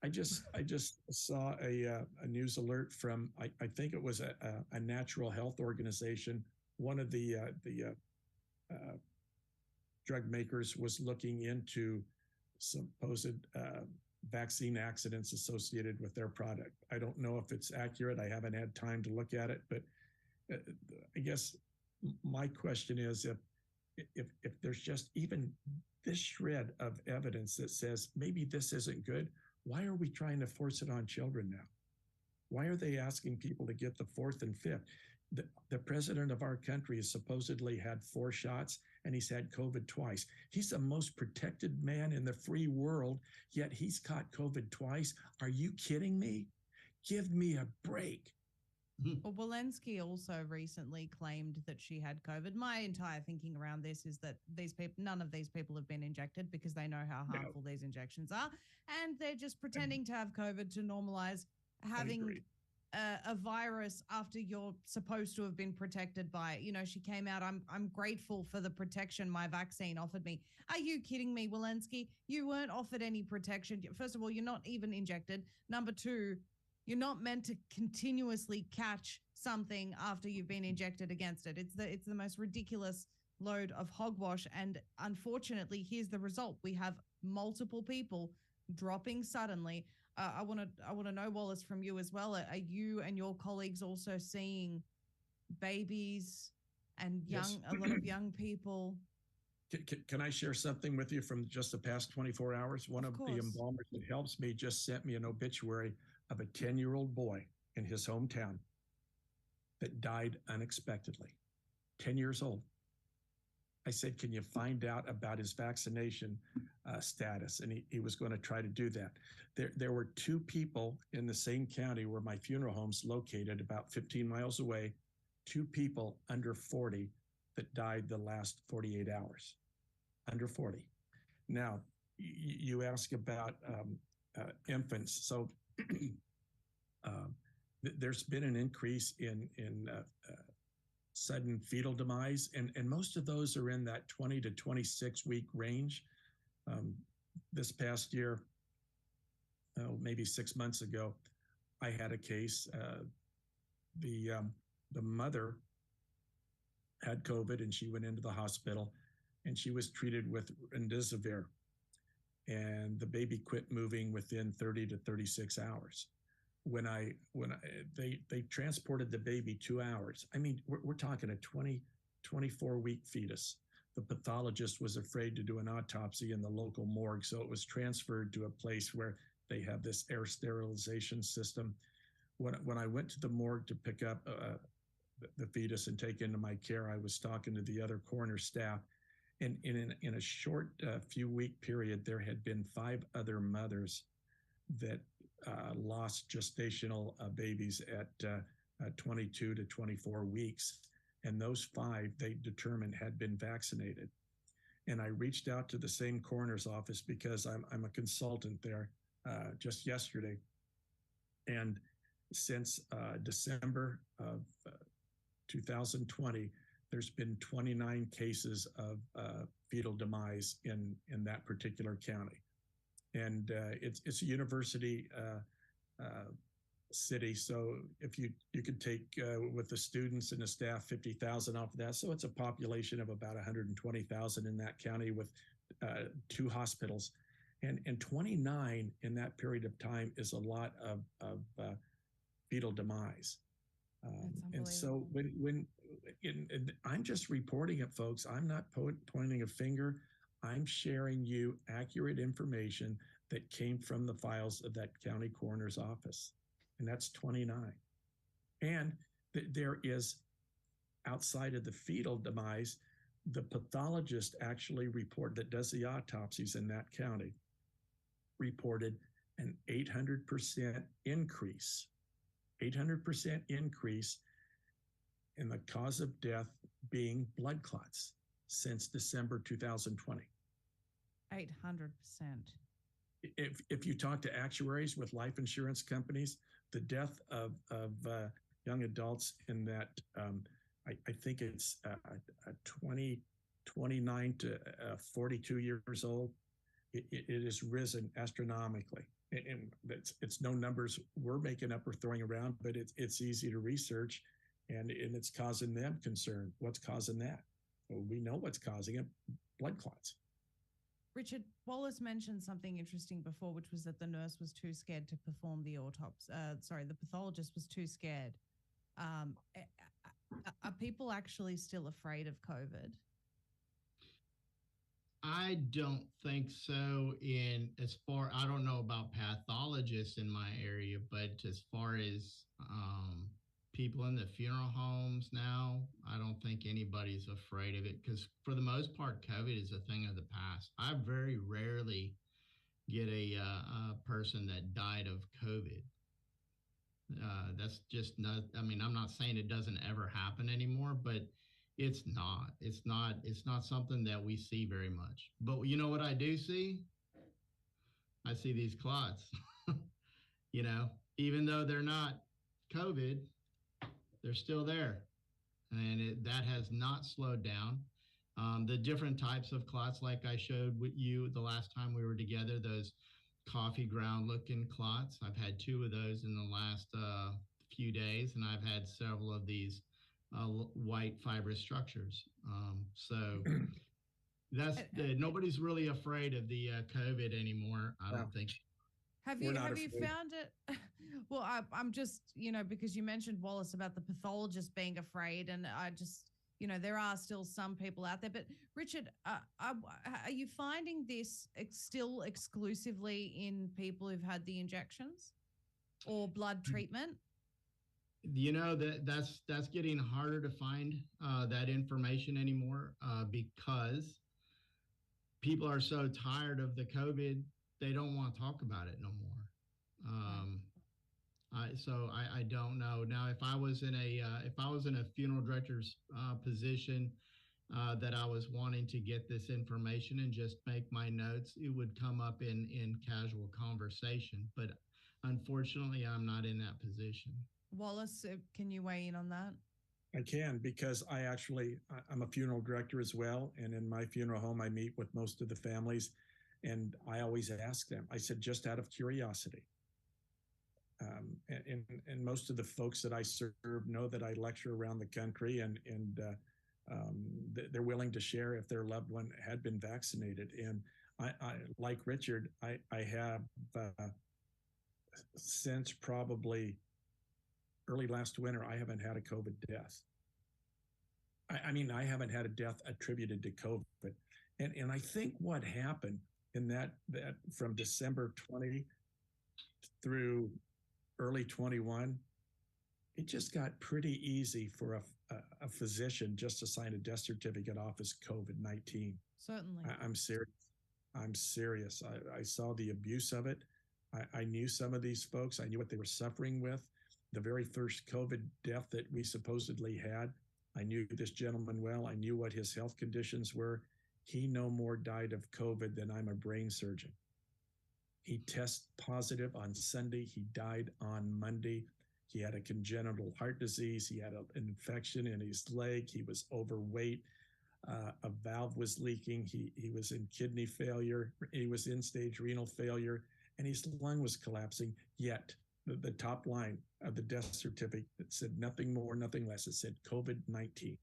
I just saw a news alert from, I think it was a natural health organization. One of the drug makers was looking into supposed vaccine accidents associated with their product. I don't know if it's accurate. I haven't had time to look at it, but I guess my question is, if there's just even this shred of evidence that says maybe this isn't good, why are we trying to force it on children now? Why are they asking people to get the fourth and fifth? The president of our country has supposedly had 4 shots, and he's had COVID twice. He's the most protected man in the free world, yet he's caught COVID twice. Are you kidding me? Give me a break. Well, Walensky also recently claimed that she had COVID. My entire thinking around this is that none of these people have been injected because they know how harmful these injections are, and they're just pretending to have COVID to normalize having a virus after you're supposed to have been protected by it. You know, she came out, I'm grateful for the protection my vaccine offered me. Are you kidding me, Walensky? You weren't offered any protection. First of all, you're not even injected. Number 2, you're not meant to continuously catch something after you've been injected against it. It's the most ridiculous load of hogwash. And unfortunately, here's the result. We have multiple people dropping suddenly. I want to know, Wallace, from you as well. Are you and your colleagues also seeing babies and a lot of young people? Can I share something with you from just the past 24 hours? One of the embalmers that helps me just sent me an obituary of a 10-year-old boy in his hometown that died unexpectedly, 10 years old. I said, can you find out about his vaccination status? And he was going to try to do that. There were 2 people in the same county where my funeral home's located, about 15 miles away, 2 people under 40 that died the last 48 hours, under 40. Now, you ask about infants. So there's been an increase in sudden fetal demise, and most of those are in that 20 to 26 week range. This past year, maybe 6 months ago, I had a case. The mother had COVID, and she went into the hospital, and she was treated with remdesivir, and the baby quit moving within 30 to 36 hours. When they transported the baby 2 hours, I mean, we're talking a 24 week fetus. The pathologist was afraid to do an autopsy in the local morgue, so it was transferred to a place where they have this air sterilization system. When I went to the morgue to pick up the fetus and take into my care, I was talking to the other coroner staff, and in a short few week period, there had been 5 other mothers that lost gestational babies at 22 to 24 weeks. And those 5 they determined had been vaccinated. And I reached out to the same coroner's office because I'm a consultant there just yesterday. And since December of 2020, there's been 29 cases of fetal demise in that particular county. And it's a university city, so if you could take with the students and the staff 50,000 off of that, so it's a population of about 120,000 in that county with 2 hospitals, and 29 in that period of time is a lot of fetal demise. And so when I'm just reporting it, folks, I'm not pointing a finger. I'm sharing you accurate information that came from the files of that county coroner's office. And that's 29. And there is, outside of the fetal demise, the pathologist actually that does the autopsies in that county reported an 800% increase, 800% increase in the cause of death being blood clots since December 2020. 800%. If you talk to actuaries with life insurance companies, the death of young adults in that, I think it's 29 to 42 years old, it has risen astronomically. And it's no numbers we're making up or throwing around, but it's easy to research, and it's causing them concern. What's causing that? Well, we know what's causing it: blood clots. Richard, Wallace mentioned something interesting before, which was that the nurse was too scared to perform the autopsy. The pathologist was too scared. Are people actually still afraid of COVID? I don't think so. I don't know about pathologists in my area, but as far as people in the funeral homes now, I don't think anybody's afraid of it, because for the most part, COVID is a thing of the past. I very rarely get a person that died of COVID. That's just not, I'm not saying it doesn't ever happen anymore, but it's not something that we see very much. But you know what I do see? I see these clots. Even though they're not COVID, they're still there. And that has not slowed down. The different types of clots, like I showed with you the last time we were together, those coffee ground looking clots. I've had 2 of those in the last few days, and I've had several of these white fibrous structures. So nobody's really afraid of the COVID anymore, I don't think. Have you found it? Well, I'm just, because you mentioned, Wallace, about the pathologist being afraid, and I just, there are still some people out there. But Richard, are you finding this still exclusively in people who've had the injections or blood treatment? That's getting harder to find that information anymore because people are so tired of the COVID, they don't want to talk about it no more. I don't know. Now, if I was in a funeral director's position that I was wanting to get this information and just make my notes, it would come up in casual conversation. But unfortunately, I'm not in that position. Wallace, can you weigh in on that? I can, because I'm a funeral director as well. And in my funeral home, I meet with most of the families, and I always ask them, I said, just out of curiosity. And most of the folks that I serve know that I lecture around the country, and they're willing to share if their loved one had been vaccinated. And I like Richard, I have since probably early last winter, I haven't had a COVID death. I haven't had a death attributed to COVID. And I think what happened in that from December 20 through early 21, it just got pretty easy for a physician just to sign a death certificate off as COVID-19. Certainly. I'm serious. I saw the abuse of it. I knew some of these folks. I knew what they were suffering with. The very first COVID death that we supposedly had, I knew this gentleman well. I knew what his health conditions were. He no more died of COVID than I'm a brain surgeon. He tested positive on Sunday. He died on Monday. He had a congenital heart disease. He had an infection in his leg. He was overweight. A valve was leaking. He was in kidney failure. He was in stage renal failure, and his lung was collapsing. Yet the top line of the death certificate said nothing more, nothing less. It said COVID-19.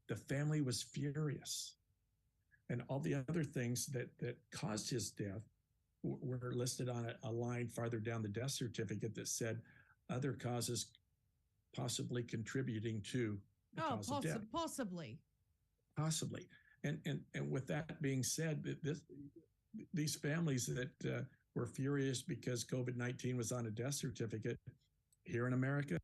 The family was furious. And all the other things that caused his death were listed on a line farther down the death certificate that said other causes possibly contributing to the cause of death. Possibly. Possibly. And with that being said, these families that were furious because COVID-19 was on a death certificate here in America,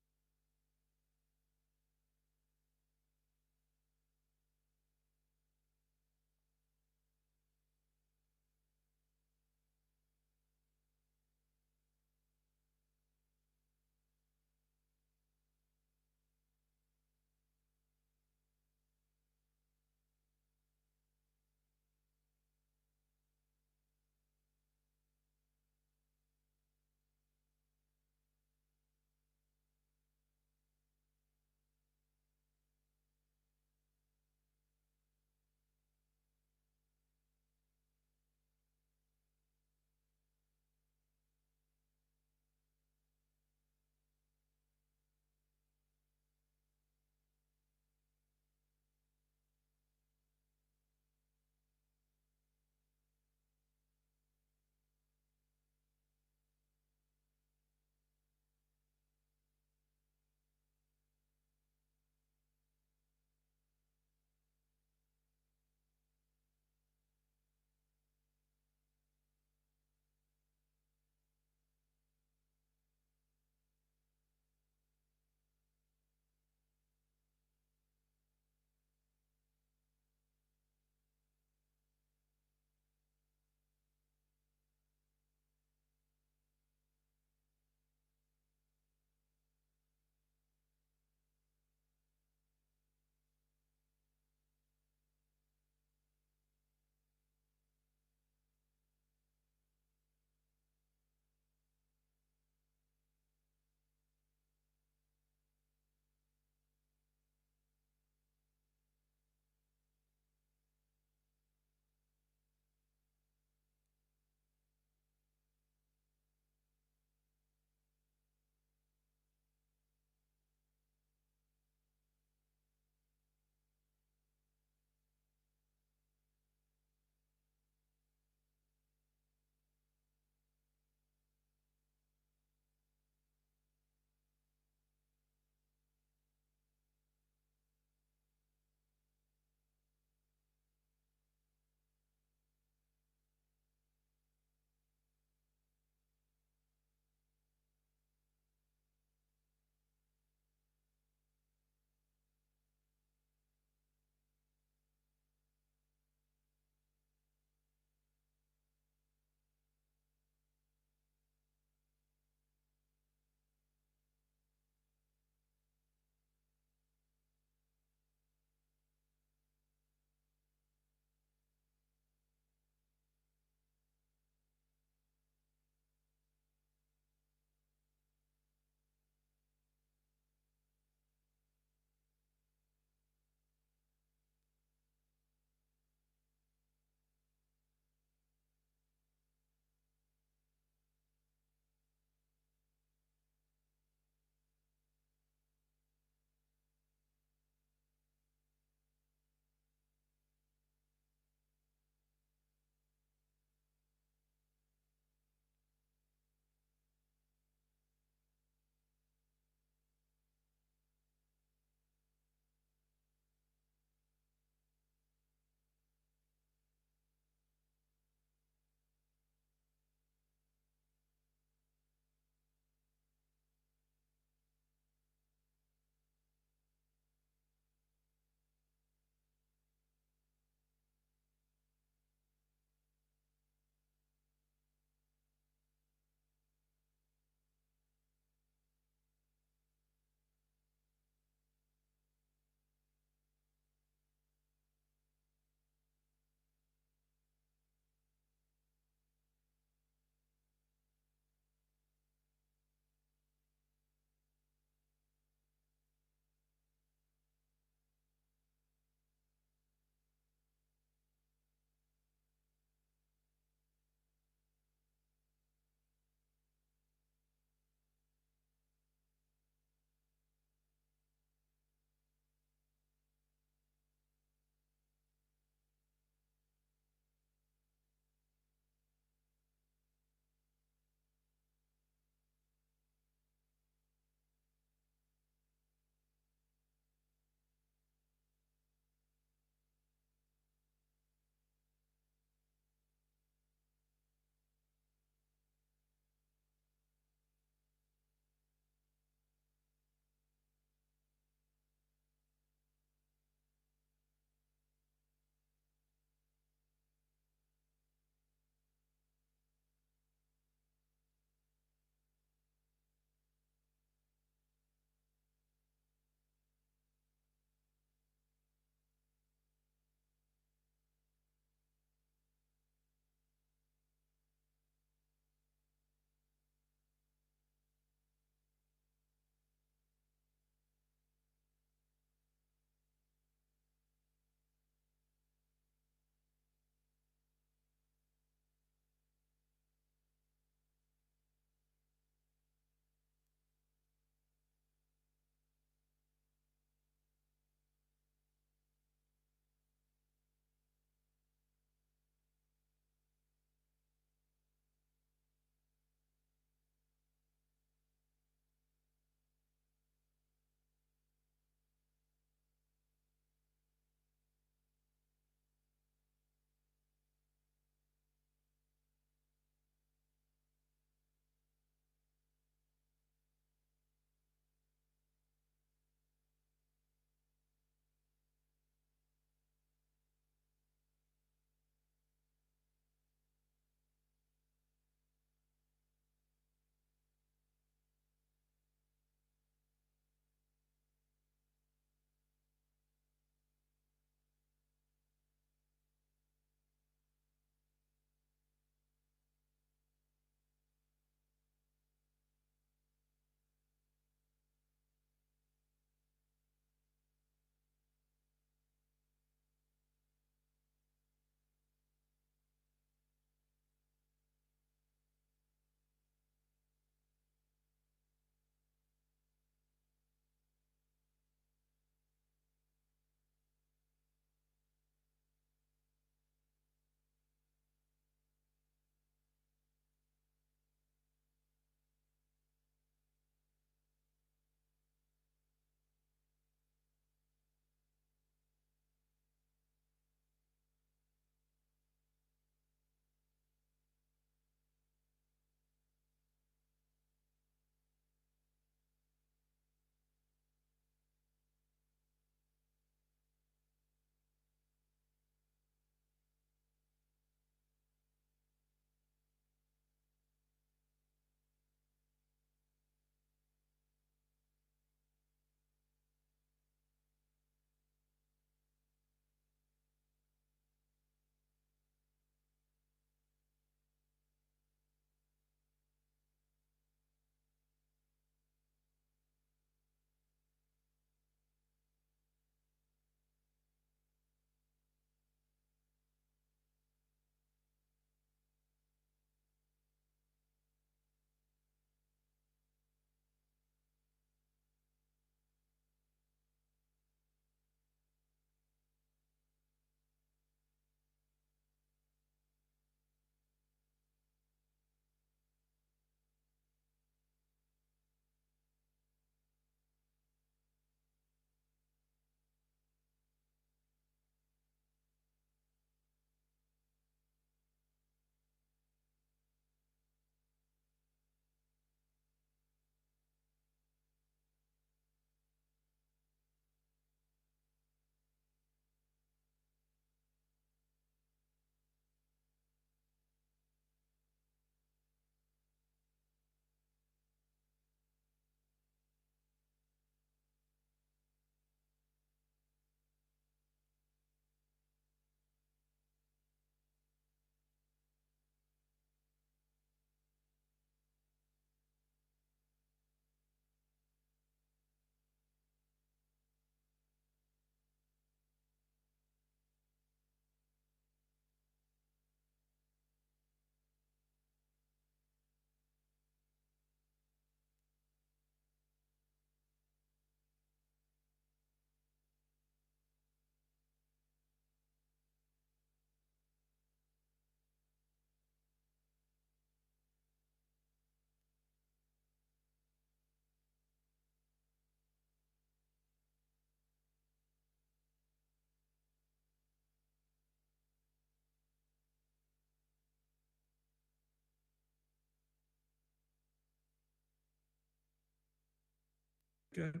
America,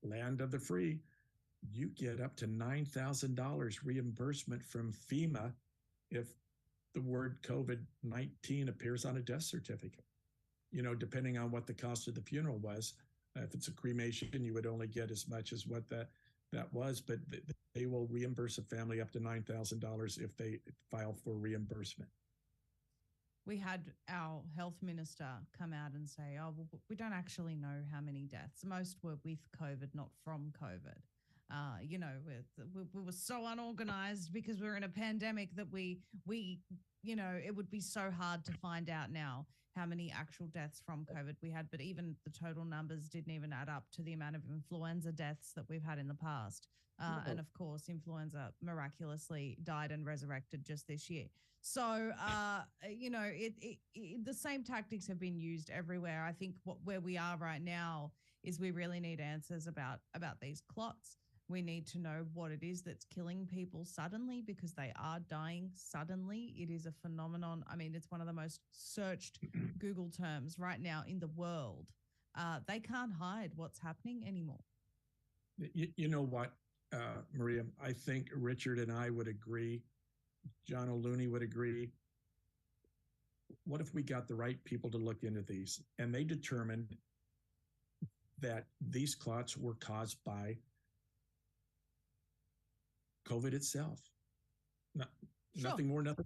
land of the free, you get up to $9,000 reimbursement from FEMA if the word COVID-19 appears on a death certificate. You know, depending on what the cost of the funeral was. If it's a cremation, you would only get as much as what that was, but they will reimburse a family up to $9,000 if they file for reimbursement. We had our health minister come out and say, oh, well, we don't actually know how many deaths. Most were with COVID, not from COVID. You know, we were so unorganized because we were in a pandemic that we, you know, it would be so hard to find out now how many actual deaths from COVID we had. But even the total numbers didn't even add up to the amount of influenza deaths that we've had in the past. And of course, influenza miraculously died and resurrected just this year. So, you know, the same tactics have been used everywhere. I think where we are right now is we really need answers about these clots. We need to know what it is that's killing people suddenly, because they are dying suddenly. It is a phenomenon. I mean, it's one of the most searched Google terms right now in the world. They can't hide what's happening anymore. You know what, Maria, I think Richard and I would agree, John O'Looney would agree. What if we got the right people to look into these and they determined that these clots were caused by COVID itself? Nothing more, nothing.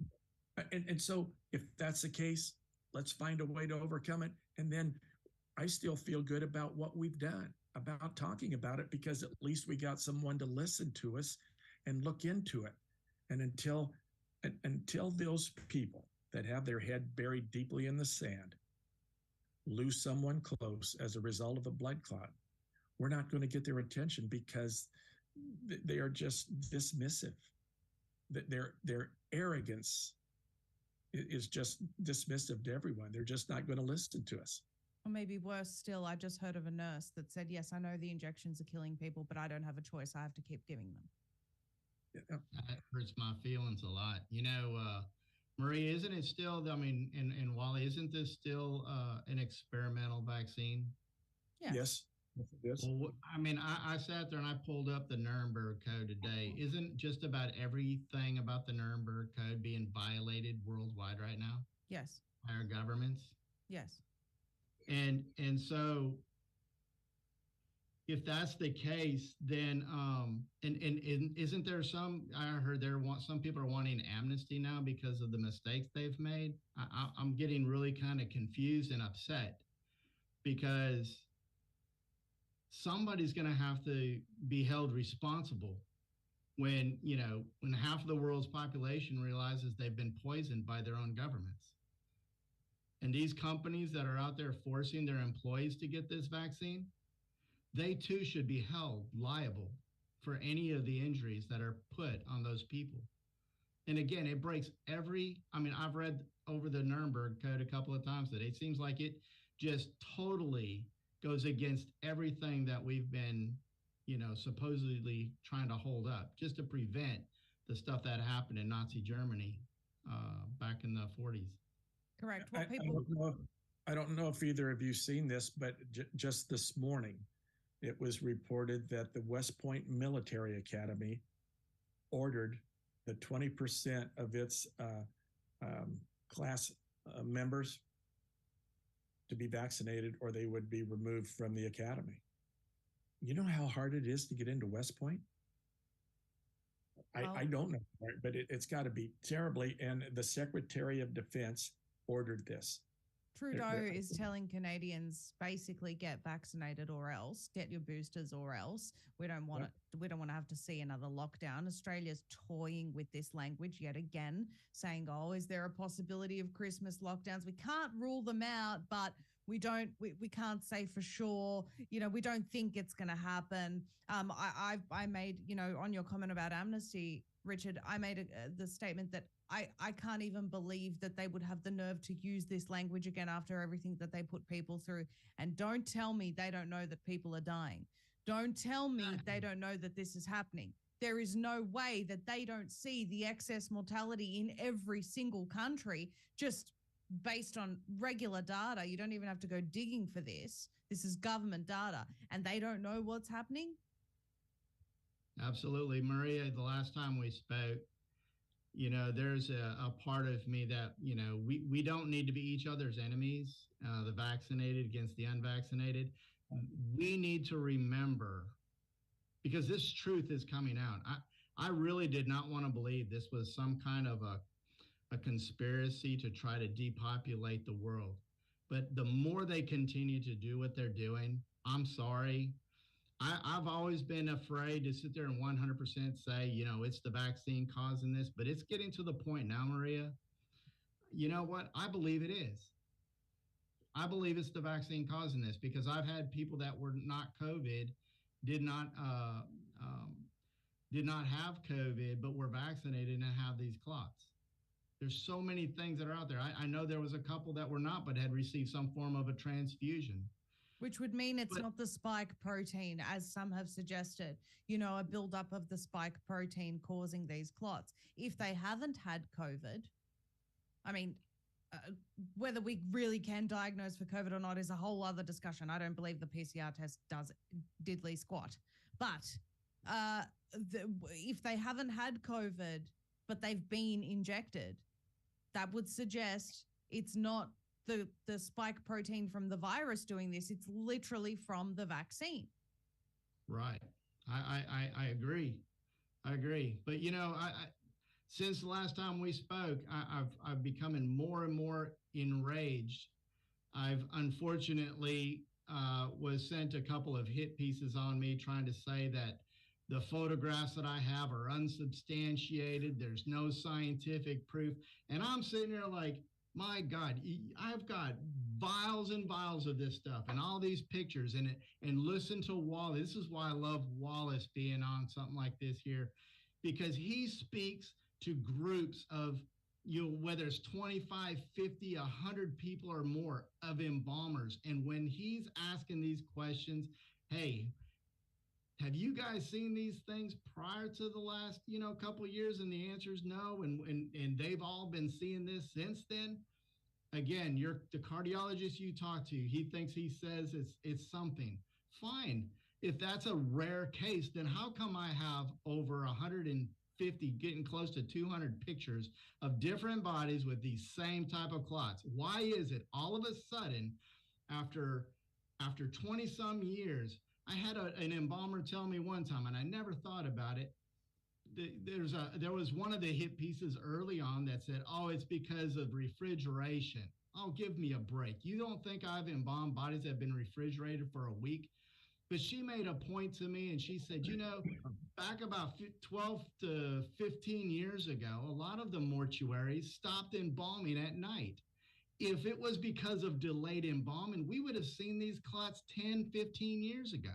And so if that's the case, let's find a way to overcome it. And then I still feel good about what we've done, about talking about it, because at least we got someone to listen to us and look into it. And until those people that have their head buried deeply in the sand lose someone close as a result of a blood clot, we're not going to get their attention, because they are just dismissive. Their arrogance is just dismissive to everyone. They're just not going to listen to us. Or maybe worse still, I just heard of a nurse that said, yes, I know the injections are killing people, but I don't have a choice. I have to keep giving them. Yeah. That hurts my feelings a lot. You know, Maria, isn't it still, I mean, and Wally, isn't this still an experimental vaccine? Yes. Yes. Well, I mean, I sat there and I pulled up the Nuremberg Code today. Isn't just about everything about the Nuremberg Code being violated worldwide right now? Yes. By our governments? Yes. And so if that's the case, then and isn't there some? I heard some people are wanting amnesty now because of the mistakes they've made. I'm getting really kind of confused and upset, because somebody's going to have to be held responsible when half of the world's population realizes they've been poisoned by their own governments. And these companies that are out there forcing their employees to get this vaccine, they too should be held liable for any of the injuries that are put on those people. And again, it breaks I've read over the Nuremberg Code a couple of times today. It seems like it just totally goes against everything that we've been, supposedly trying to hold up just to prevent the stuff that happened in Nazi Germany back in the 40s. Correct. I don't know if either of you seen this, but just this morning, it was reported that the West Point Military Academy ordered the 20% of its class members to be vaccinated, or they would be removed from the academy. You know how hard it is to get into West Point? I don't know, but it's got to be terribly. And the Secretary of Defense ordered this. Trudeau is telling Canadians basically get vaccinated or else, get your boosters or else. We don't want to have to see another lockdown. Australia's toying with this language yet again, saying, "Oh, is there a possibility of Christmas lockdowns?" We can't rule them out, but we can't say for sure. We don't think it's going to happen. I made, on your comment about amnesty, Richard, I made the statement that I can't even believe that they would have the nerve to use this language again after everything that they put people through. And don't tell me they don't know that people are dying. Don't tell me they don't know that this is happening. There is no way that they don't see the excess mortality in every single country. Just based on regular data. You don't even have to go digging for this. This is government data, and they don't know what's happening. Absolutely. Maria, the last time we spoke, you know, there's a part of me that, you know, we don't need to be each other's enemies, the vaccinated against the unvaccinated. We need to remember, because this truth is coming out. I really did not want to believe this was some kind of a conspiracy to try to depopulate the world. But the more they continue to do what they're doing, I'm sorry. I've always been afraid to sit there and 100% say, you know, it's the vaccine causing this, but it's getting to the point now, Maria. You know what? I believe it is. I believe it's the vaccine causing this, because I've had people that were not COVID, did not have COVID, but were vaccinated and have these clots. There's so many things that are out there. I know there was a couple that were not, but had received some form of a transfusion. Which would mean it's not the spike protein, as some have suggested, you know, a buildup of the spike protein causing these clots. If they haven't had COVID, I mean, whether we really can diagnose for COVID or not is a whole other discussion. I don't believe the PCR test does diddly squat. But if they haven't had COVID, but they've been injected, that would suggest it's not the spike protein from the virus doing this. It's literally from the vaccine. Right. I agree. I agree. But, you know, since the last time we spoke, I've becoming more and more enraged. I've unfortunately was sent a couple of hit pieces on me trying to say that the photographs that I have are unsubstantiated. There's no scientific proof. And I'm sitting there like, my God, I've got vials and vials of this stuff and all these pictures, and listen to Wallace. This is why I love Wallace being on something like this here, because he speaks to groups of, you know, whether it's 25, 50, 100 people or more of embalmers. And when he's asking these questions, hey, have you guys seen these things prior to the last, you know, couple of years? And the answer is no. And they've all been seeing this since then. Again, the cardiologist you talk to, he thinks he says it's something. Fine. If that's a rare case, then how come I have over 150, getting close to 200 pictures of different bodies with these same type of clots? Why is it all of a sudden, after 20 some years, I had an embalmer tell me one time, and I never thought about it. There was one of the hit pieces early on that said, oh, it's because of refrigeration. Oh, give me a break. You don't think I've embalmed bodies that have been refrigerated for a week? But she made a point to me, and she said, you know, back about 12 to 15 years ago, a lot of the mortuaries stopped embalming at night. If it was because of delayed embalming, we would have seen these clots 10, 15 years ago.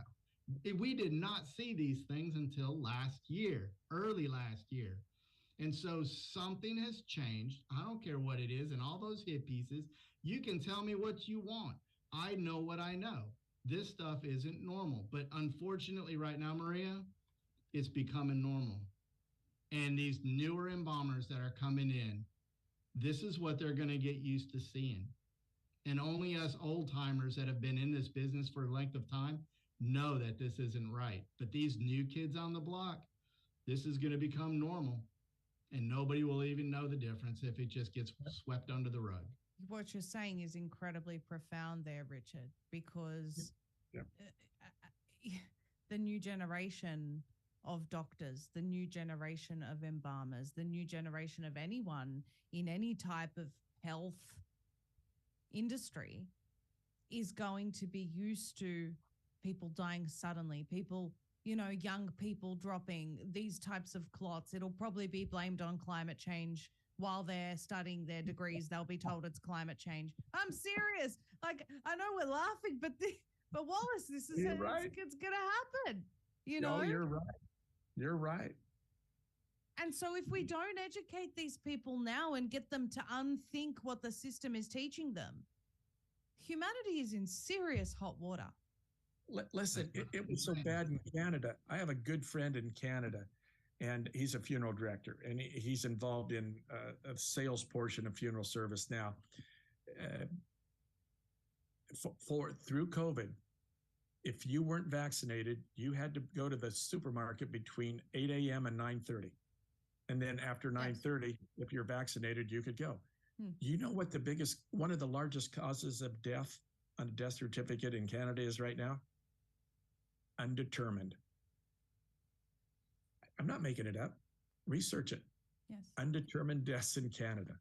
We did not see these things until last year, early last year. And so something has changed. I don't care what it is. And all those hit pieces, you can tell me what you want. I know what I know. This stuff isn't normal. But unfortunately right now, Maria, it's becoming normal. And these newer embalmers that are coming in, this is what they're going to get used to seeing. And only us old timers that have been in this business for a length of time know that this isn't right. But these new kids on the block, this is going to become normal. And nobody will even know the difference if it just gets swept under the rug. What you're saying is incredibly profound there, Richard, because the new generation of doctors, the new generation of embalmers, the new generation of anyone in any type of health industry is going to be used to people dying suddenly, people, you know, young people dropping these types of clots. It'll probably be blamed on climate change. While they're studying their degrees, they'll be told it's climate change. I'm serious. Like, I know we're laughing, but Wallace, this is right. It's going to happen. You know? No, you're right. You're right. And so if we don't educate these people now and get them to unthink what the system is teaching them, humanity is in serious hot water. Listen, it was so bad in Canada. I have a good friend in Canada, and he's a funeral director, and he's involved in a sales portion of funeral service now. through COVID, if you weren't vaccinated, you had to go to the supermarket between 8 a.m. and 9:30. And then after 9:30, if you're vaccinated, you could go. You know what one of the largest causes of death on a death certificate in Canada is right now? Undetermined. I'm not making it up. Research it. Yes. Undetermined deaths in Canada.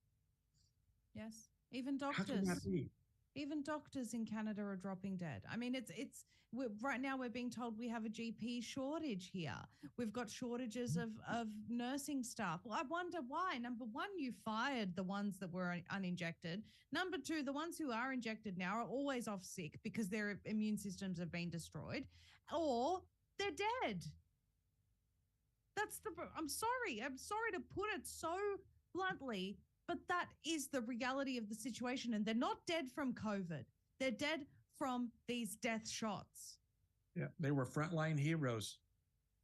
Yes. Even How can that doctors. be? Even doctors in Canada are dropping dead. I mean, right now we're being told we have a GP shortage here. We've got shortages of nursing staff. Well, I wonder why. Number one, you fired the ones that were uninjected. Number two, the ones who are injected now are always off sick because their immune systems have been destroyed, or they're dead. I'm sorry to put it so bluntly, but that is the reality of the situation. And they're not dead from COVID. They're dead from these death shots. Yeah, they were frontline heroes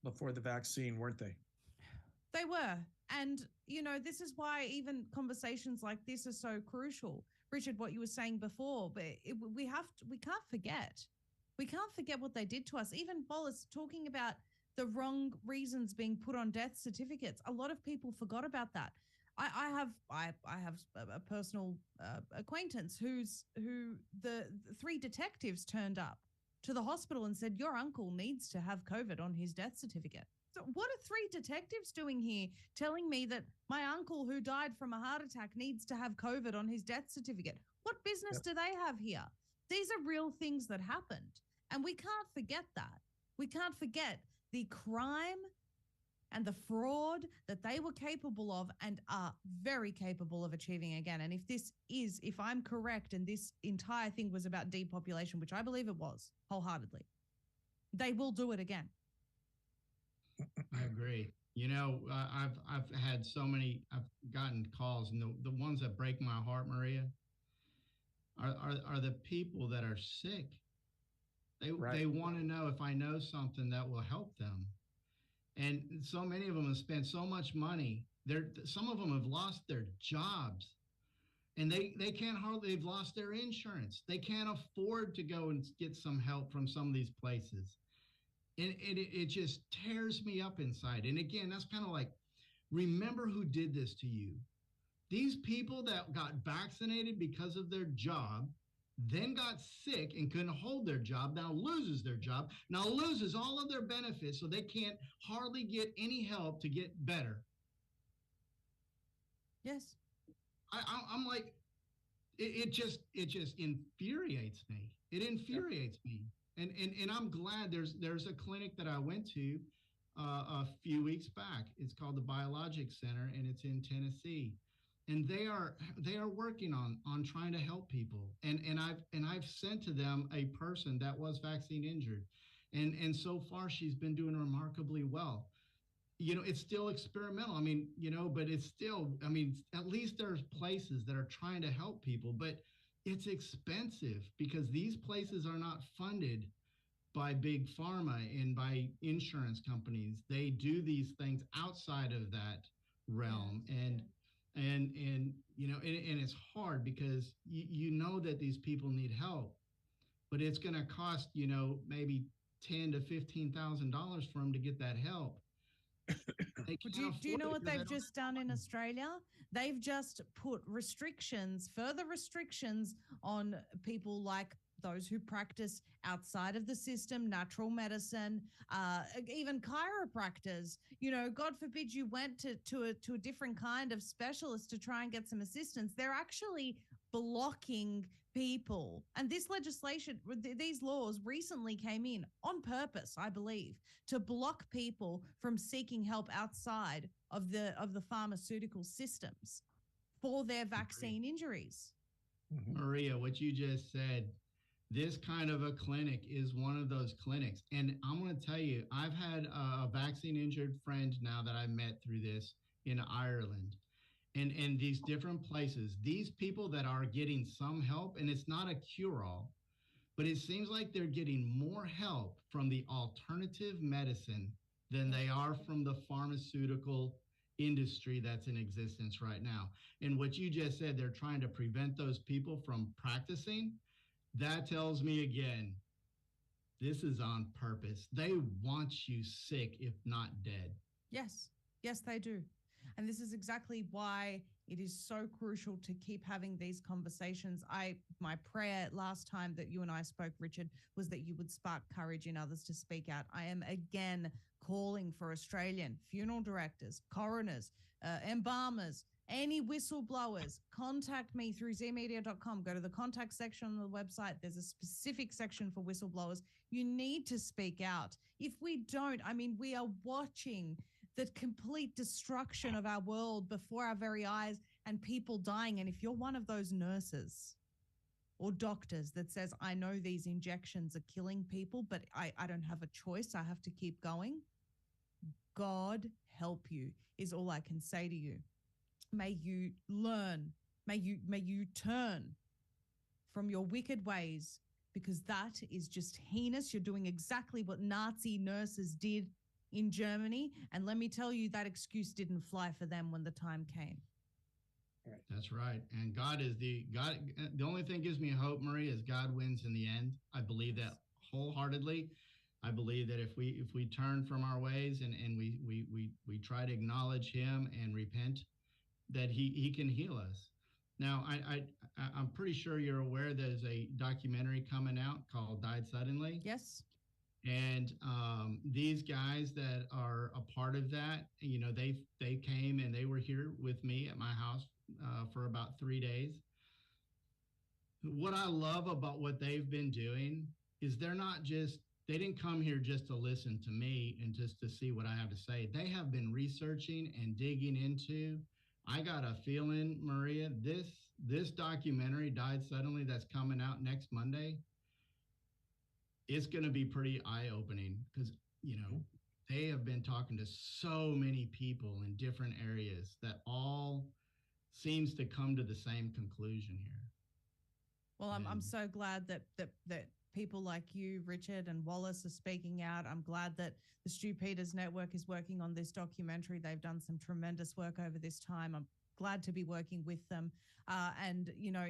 before the vaccine, weren't they? They were. And, this is why even conversations like this are so crucial. Richard, what you were saying before, but we can't forget. We can't forget what they did to us. Even Bolis talking about the wrong reasons being put on death certificates. A lot of people forgot about that. I have a personal acquaintance who the 3 detectives turned up to the hospital and said, your uncle needs to have COVID on his death certificate. So what are 3 detectives doing here telling me that my uncle who died from a heart attack needs to have COVID on his death certificate? What business do they have here? These are real things that happened. And we can't forget that. We can't forget the crime and the fraud that they were capable of and are very capable of achieving again. And if I'm correct, and this entire thing was about depopulation, which I believe it was wholeheartedly, they will do it again. I agree. I've had I've gotten calls, and the ones that break my heart, Maria, are the people that are sick. They want to know if I know something that will help them. And so many of them have spent so much money. Some of them have lost their jobs, and they can't they've lost their insurance. They can't afford to go and get some help from some of these places. And it just tears me up inside. And again, that's kind of like, remember who did this to you. These people that got vaccinated because of their job, then got sick and couldn't hold their job, now loses their job, now loses all of their benefits, so they can't hardly get any help to get better. Yes. I'm like, it just infuriates me. It infuriates me. And I'm glad there's a clinic that I went to a few weeks back. It's called the Biologics Center, and it's in Tennessee. And they are working on trying to help people. And I've sent to them a person that was vaccine injured. And so far she's been doing remarkably well. It's still experimental. But it's still, at least there's places that are trying to help people, but it's expensive because these places are not funded by big pharma and by insurance companies. They do these things outside of that realm. And it's hard because you know that these people need help, but it's going to cost, maybe $10,000 to $15,000 for them to get that help. Do you know what they've just done in Australia? They've just put further restrictions on people like those who practice outside of the system, natural medicine, even chiropractors. God forbid you went to a different kind of specialist to try and get some assistance. They're actually blocking people. And this legislation, these laws recently came in on purpose, I believe, to block people from seeking help outside of the pharmaceutical systems for their vaccine injuries. Maria, what you just said, this kind of a clinic is one of those clinics. And I'm going to tell you, I've had a vaccine injured friend now that I met through this in Ireland. And these different places, these people that are getting some help, and it's not a cure-all, but it seems like they're getting more help from the alternative medicine than they are from the pharmaceutical industry that's in existence right now. And what you just said, they're trying to prevent those people from practicing. That tells me again, this is on purpose. They want you sick, if not dead. Yes, yes, they do. And this is exactly why it is so crucial to keep having these conversations. My prayer last time that you and I spoke, Richard, was that you would spark courage in others to speak out. I am again calling for Australian funeral directors, coroners, embalmers, any whistleblowers. Contact me through zmedia.com. Go to the contact section on the website. There's a specific section for whistleblowers. You need to speak out. If we don't, I mean, we are watching the complete destruction of our world before our very eyes and people dying. And if you're one of those nurses or doctors that says, I know these injections are killing people, but I don't have a choice, I have to keep going, God help you is all I can say to you. May you learn, may you turn from your wicked ways, because that is just heinous. You're doing exactly what Nazi nurses did in Germany. And let me tell you, that excuse didn't fly for them when the time came. That's right. And God is the only thing gives me hope, Marie, is God wins in the end. I believe that wholeheartedly. I believe that if we turn from our ways and we try to acknowledge him and repent, that he can heal us. Now, I'm pretty sure you're aware there's a documentary coming out called Died Suddenly. Yes. And these guys that are a part of that, you know, they came and they were here with me at my house for about 3 days. What I love about what they've been doing is they didn't come here just to listen to me and just to see what I have to say. They have been researching and digging into. I got a feeling, Maria, this documentary, Died Suddenly, that's coming out next Monday, it's going to be pretty eye-opening because, you know, they have been talking to so many people in different areas that all seems to come to the same conclusion here. Well, I'm so glad that people like you, Richard, and Wallace are speaking out. I'm glad that the Stu Peters Network is working on this documentary. They've done some tremendous work over this time. I'm glad to be working with them. And, you know,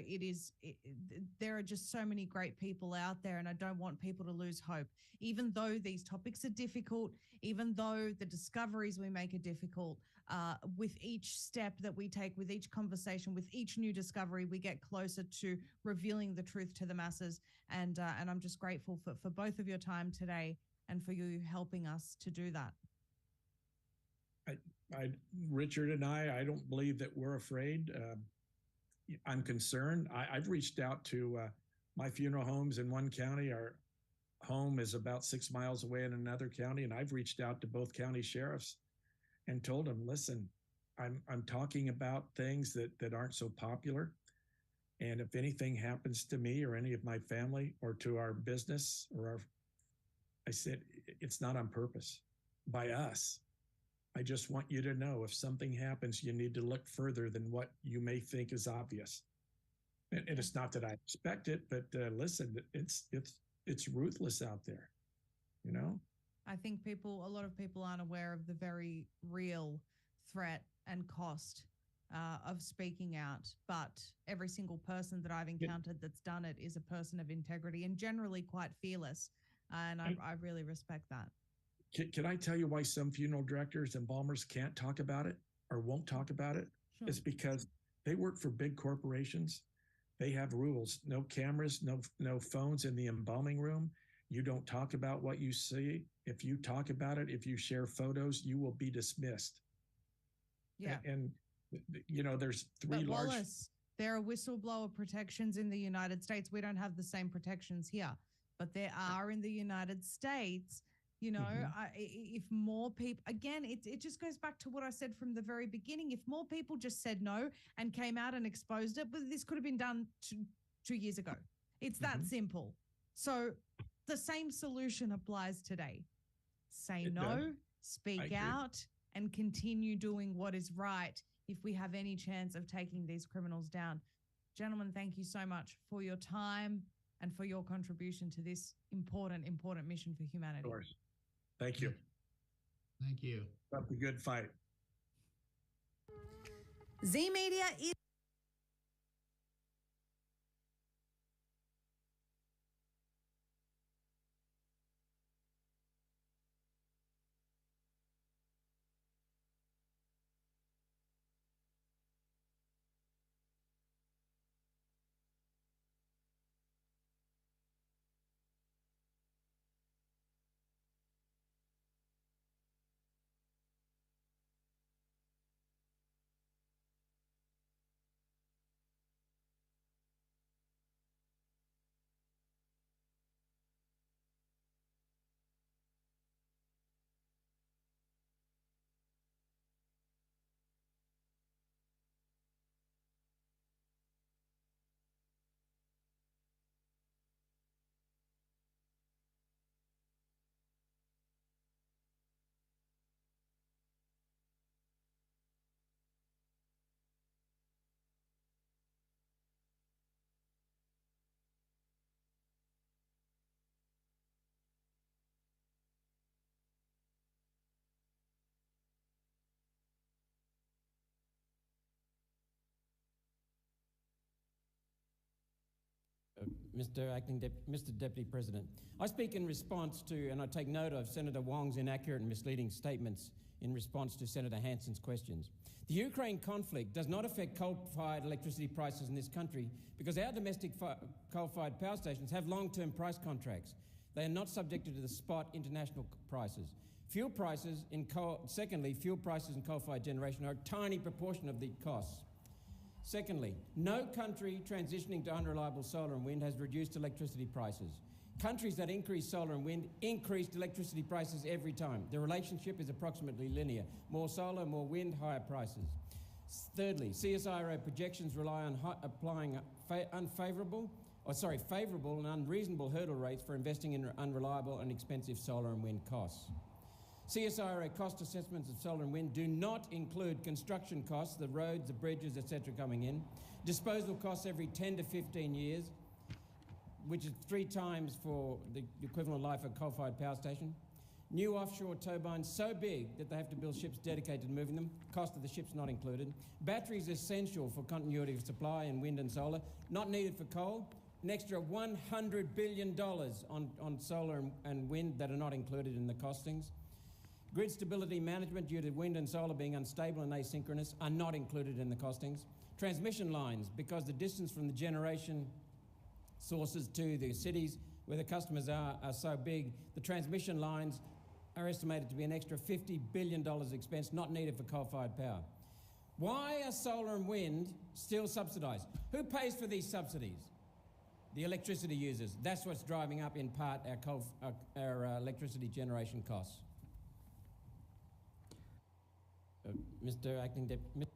there are just so many great people out there, and I don't want people to lose hope. Even though these topics are difficult, even though the discoveries we make are difficult, with each step that we take, with each conversation, with each new discovery, we get closer to revealing the truth to the masses. And I'm just grateful for both of your time today and for you helping us to do that. Richard and I don't believe that we're afraid. I'm concerned. I've reached out to my funeral homes in one county. Our home is about 6 miles away in another county, and I've reached out to both county sheriffs and told them, listen, I'm talking about things that aren't so popular. And if anything happens to me or any of my family or to our business I said, it's not on purpose by us. I just want you to know if something happens, you need to look further than what you may think is obvious. And it's not that I expect it, but listen, it's ruthless out there, you know? I think a lot of people aren't aware of the very real threat and cost of speaking out. But every single person that I've encountered that's done it is a person of integrity and generally quite fearless. And I really respect that. Can I tell you why some funeral directors and embalmers can't talk about it or won't talk about it? Sure. It's because they work for big corporations. They have rules, no cameras, no phones in the embalming room. You don't talk about what you see. If you talk about it, if you share photos, you will be dismissed. Yeah. And you know, there's three large... Wallace, there are whistleblower protections in the United States. We don't have the same protections here, but there are in the United States. You know, if more people, again, it just goes back to what I said from the very beginning. If more people just said no and came out and exposed it, but this could have been done 2 years ago. It's that simple. So the same solution applies today. Say no, speak out, and continue doing what is right if we have any chance of taking these criminals down. Gentlemen, thank you so much for your time and for your contribution to this important mission for humanity. Of course. Thank you. Thank you. That's a good fight. Z Media is Mr. Deputy President, I speak in response to, and I take note of Senator Wong's inaccurate and misleading statements in response to Senator Hanson's questions. The Ukraine conflict does not affect coal-fired electricity prices in this country because our domestic coal-fired power stations have long-term price contracts. They are not subjected to the spot international prices. Fuel prices in fuel prices in coal-fired generation are a tiny proportion of the costs. Secondly, no country transitioning to unreliable solar and wind has reduced electricity prices. Countries that increase solar and wind increased electricity prices every time. The relationship is approximately linear. More solar, more wind, higher prices. Thirdly, CSIRO projections rely on applying favourable and unreasonable hurdle rates for investing in unreliable and expensive solar and wind costs. CSIRO cost assessments of solar and wind do not include construction costs, the roads, the bridges, etc. coming in, disposal costs every 10 to 15 years, which is 3 times for the equivalent life of a coal-fired power station, new offshore turbines so big that they have to build ships dedicated to moving them, cost of the ships not included, batteries essential for continuity of supply in wind and solar, not needed for coal, an extra $100 billion on solar and wind that are not included in the costings. Grid stability management due to wind and solar being unstable and asynchronous are not included in the costings. Transmission lines, because the distance from the generation sources to the cities where the customers are so big, the transmission lines are estimated to be an extra $50 billion expense not needed for coal-fired power. Why are solar and wind still subsidised? Who pays for these subsidies? The electricity users. That's what's driving up in part our electricity generation costs. Mr. Acting Deputy.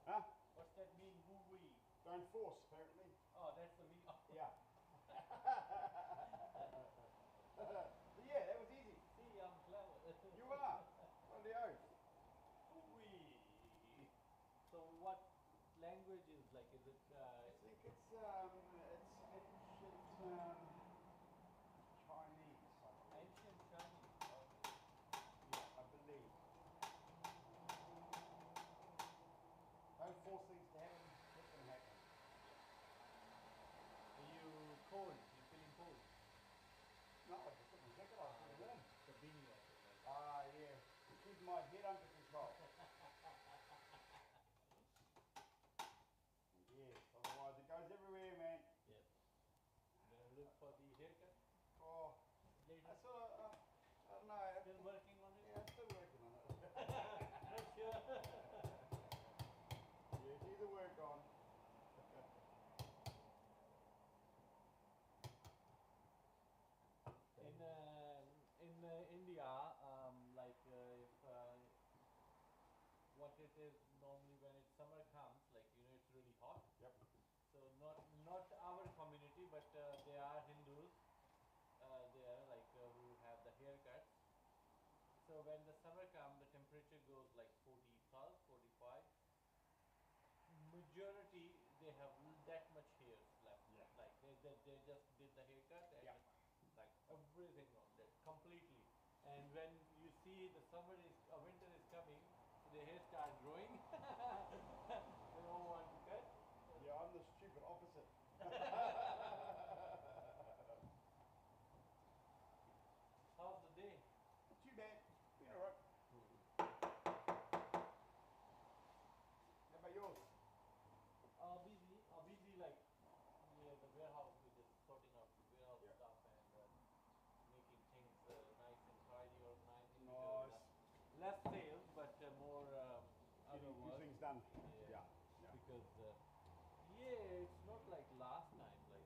Huh? What's that mean, woo wee? Don't force, apparently. Oh, that's the wee. Oh. Yeah. Yeah, that was easy. See, I'm clever. You are. On the oath. Woo wee. So what language is like? Is it? I think it's ancient Chinese. Ancient Chinese. Yeah, I believe. Don't force things to happen. Let them happen. Are you cold? You feeling cold? No, I just put my jacket on. It's warm. The beanie off. Yeah. Keep my head under control. Yes, otherwise it goes everywhere, man. Yep. Gonna look for the haircut Oh, later. I sort of, I don't know. Still working on it? Yeah, I'm still working on it. Not sure. Yeah, do the work on. In India, like if what it is normally when it's summer comes, like it's really hot. Yep. So not our community, but there are Hindus there, like who have the haircuts. So when the summer comes, the temperature goes like 40 plus, 45. Majority they have that much hairs left. Yeah. Like they just did the haircut and like everything on that completely. And when you see the winter is coming, so the hair start growing. They don't want to cut. Yeah, I'm the stupid opposite. How's the day? Not too bad. Been alright. How about yours? Busy like the warehouse. We're just sorting out warehouse stuff and making things nice and tidy, organizing. Nice. Less sales, but more other Getting work. things done. Yeah. Yeah. Because it's not like last time. Like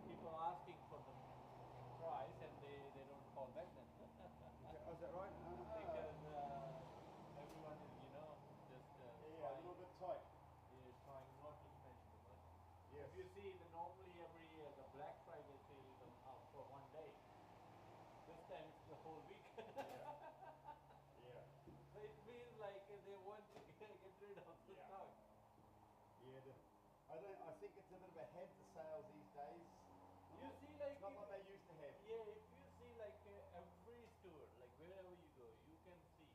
people asking for the price and they don't call back then. Okay. Oh, is that right? Because everyone is just Yeah, a little bit tight. trying not to spend too much. Yes. If you see normally every year the Black Friday sale is for one day. This time it's the whole week. Yeah. So it means like they want to get rid of the stock. Yeah. I think it's a bit of a head to sales these days. You see like Not like they used to have. Yeah, if you see like every store, like wherever you go, you can see.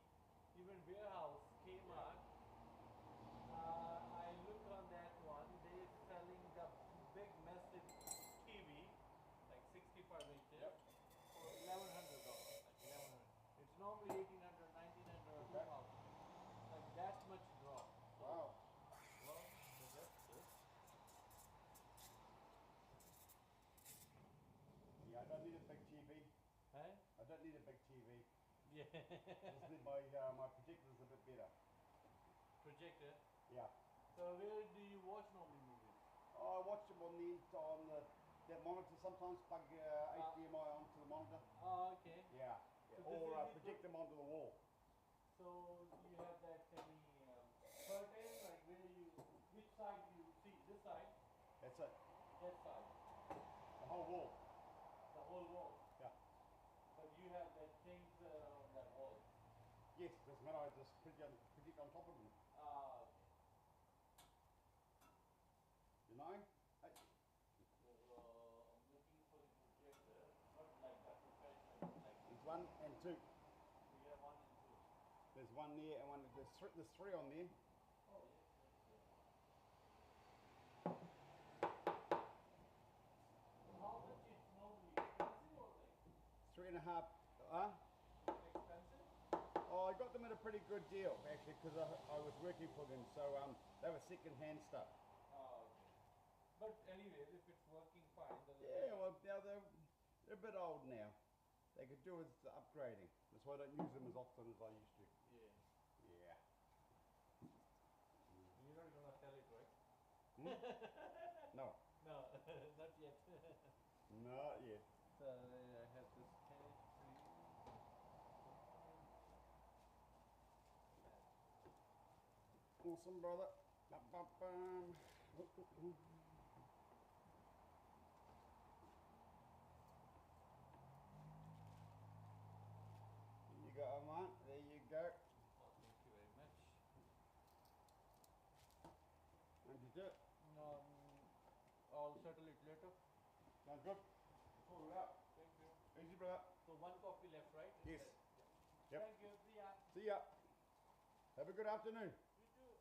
Even warehouse, Kmart. I look on that one. They're selling the big massive TV, like 65 inches, for $1,100. Like 1,100. It's normally 1,800, 1,900, or 2,000. Like that much drop. So, Wow. well, so that's good. Yeah, I don't need a big TV. Huh? I don't need a big TV. Yeah. Just need my projector's a bit better. Projector. Yeah. So where do you watch normally movies? I watch them on the monitor. Sometimes plug HDMI onto the monitor. Oh, okay. Yeah. So Or this is project them onto the wall. So you have that any curtain, like which side you see? This side? That's it. That side? The whole wall. The whole wall? Yeah. But you have that things on that wall? Yes, doesn't matter. I just project on top of them. Ah, okay. You know? I'm looking for the projector, not like a professional. There's one and two. We have one and two. There's one there and one. There's three on there. Oh, yes. How much is normally expensive or like? 3.5. Huh? Expensive? Oh, I got them at a pretty good deal actually because I was working for them, so they were second-hand stuff. Oh, okay. But anyways, if it's working fine, doesn't Yeah, well, now they're a bit old now. They could do with upgrading. That's why I don't use them as often as I used to. Yeah. Yeah. You're not gonna sell it, right? No. No, not yet. Not yet. So I have this cash for you. Awesome, brother. You go, Oman. There you go. Thank you very much. And you do it. I'll settle it later. Sounds good. Pull it out. Thank you. Easy, brother. So one copy left, right? Yes. Yeah. Yep. Thank you. See ya. See ya. Have a good afternoon. You too.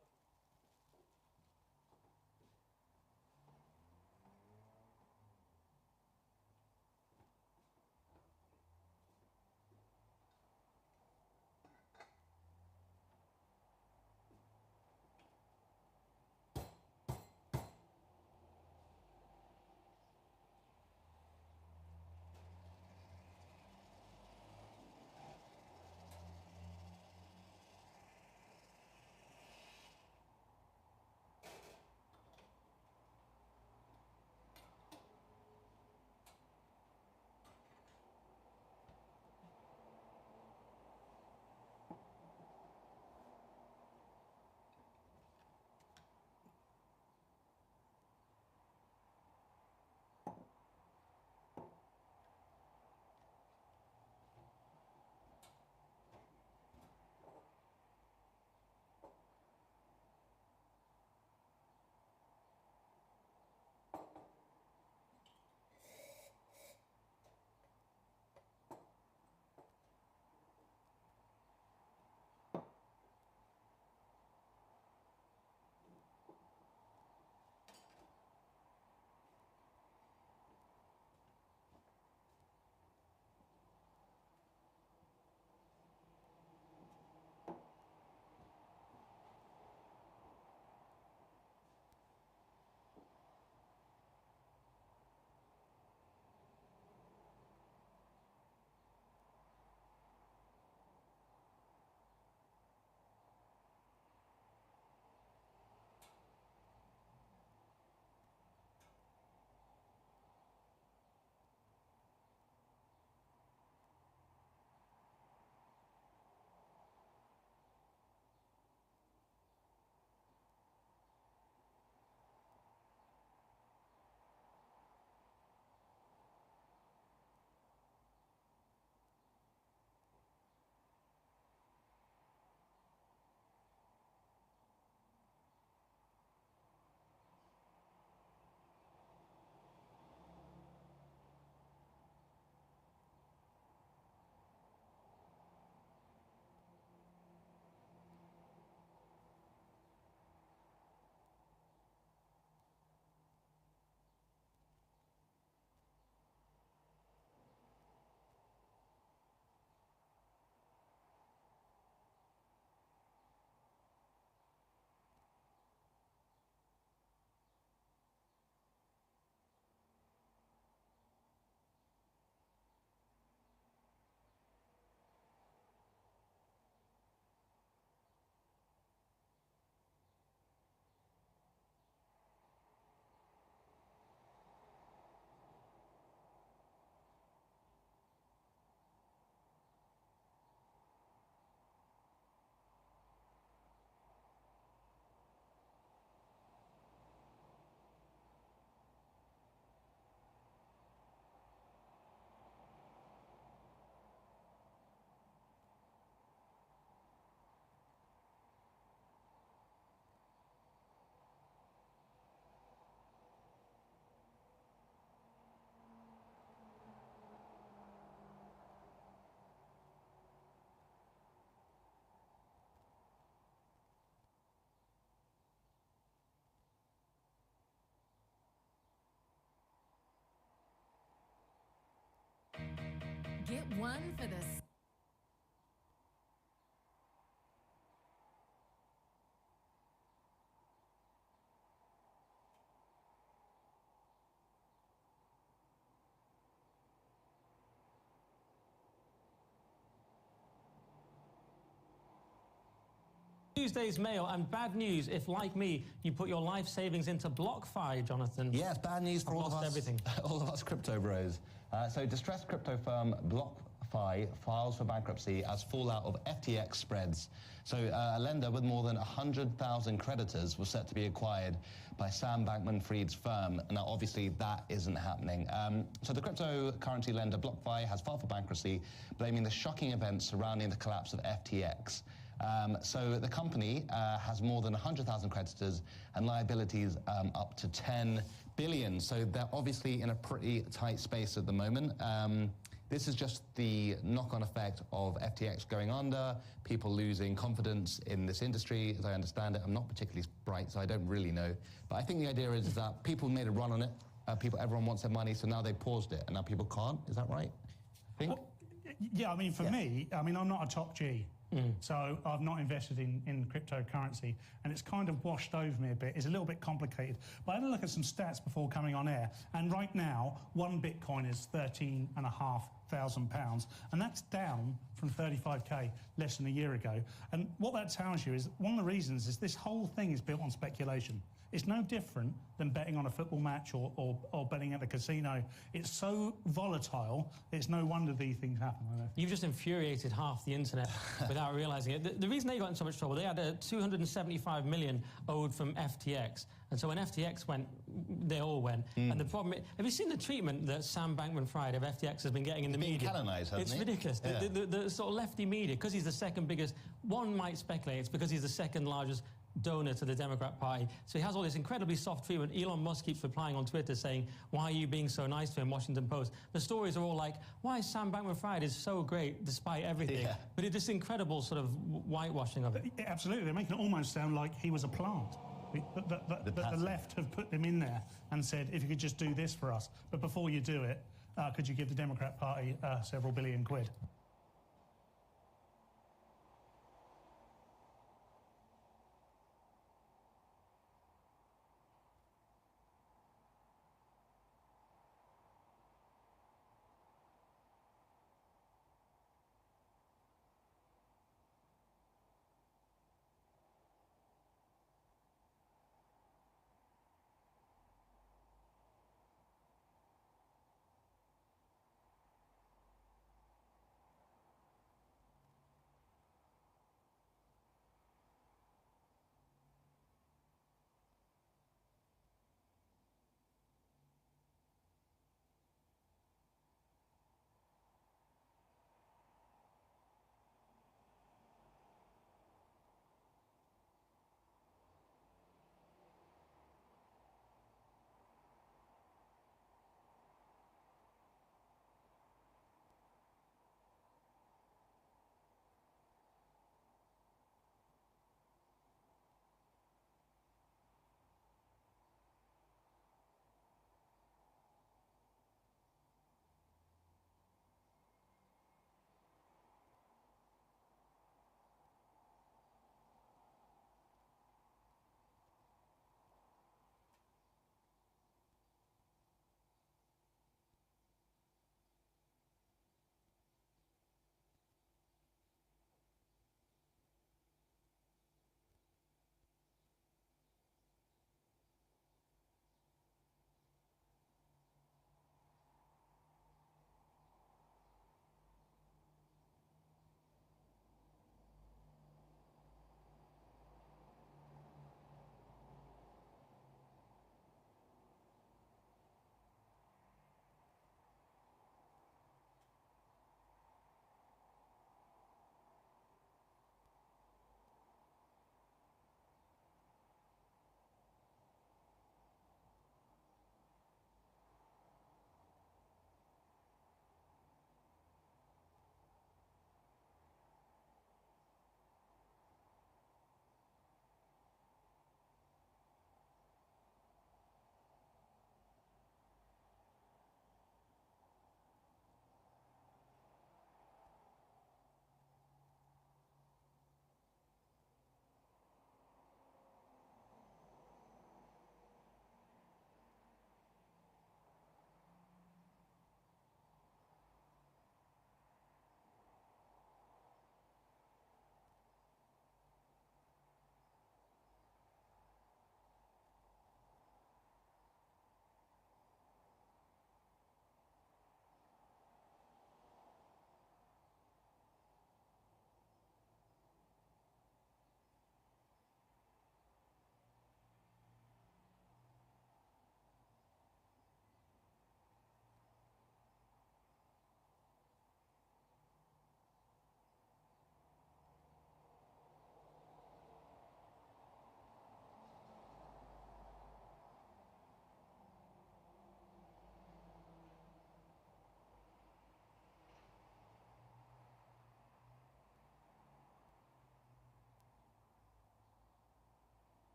Get one for the... Tuesday's mail, and bad news if, like me, you put your life savings into BlockFi, Jonathan. Yes, bad news for all of us, everything. all of us crypto bros. So distressed crypto firm BlockFi files for bankruptcy as fallout of FTX spreads. So a lender with more than 100,000 creditors was set to be acquired by Sam Bankman-Fried's firm. Now, obviously, that isn't happening. So the cryptocurrency lender BlockFi has filed for bankruptcy, blaming the shocking events surrounding the collapse of FTX. So the company has more than 100,000 creditors and liabilities up to 10 billion. So they're obviously in a pretty tight space at the moment. This is just the knock-on effect of FTX going under, people losing confidence in this industry. As I understand it, I'm not particularly bright, so I don't really know. But I think the idea is that people made a run on it. Everyone wants their money, so now they paused it, and now people can't. Is that right? I think. Well, yeah, I mean, for me, I'm not a top G. So I've not invested in cryptocurrency, and it's kind of washed over me a bit. It's a little bit complicated. But I had a look at some stats before coming on air, and right now, one Bitcoin is £13,500, and that's down from 35k less than a year ago. And what that tells you is one of the reasons is this whole thing is built on speculation. It's no different than betting on a football match or betting at the casino. It's so volatile, it's no wonder these things happen. You've just infuriated half the internet without realising it. The reason they got in so much trouble, they had a 275 million owed from FTX. And so when FTX went, they all went. And the problem is, have you seen the treatment that Sam Bankman-Fried of FTX has been getting in the media? Canonised, hasn't It's he? ridiculous. Yeah. The sort of lefty media, because he's the second biggest, one might speculate it's because he's the second largest donor to the Democrat Party. So he has all this incredibly soft treatment. Elon Musk keeps replying on Twitter saying, why are you being so nice to him, Washington Post? The stories are all like, why Sam Bankman-Fried is so great despite everything. Yeah. But it's this incredible sort of whitewashing of it. Absolutely, they're making it almost sound like he was a plant. The left have put him in there and said, if you could just do this for us, but before you do it, could you give the Democrat Party several billion quid?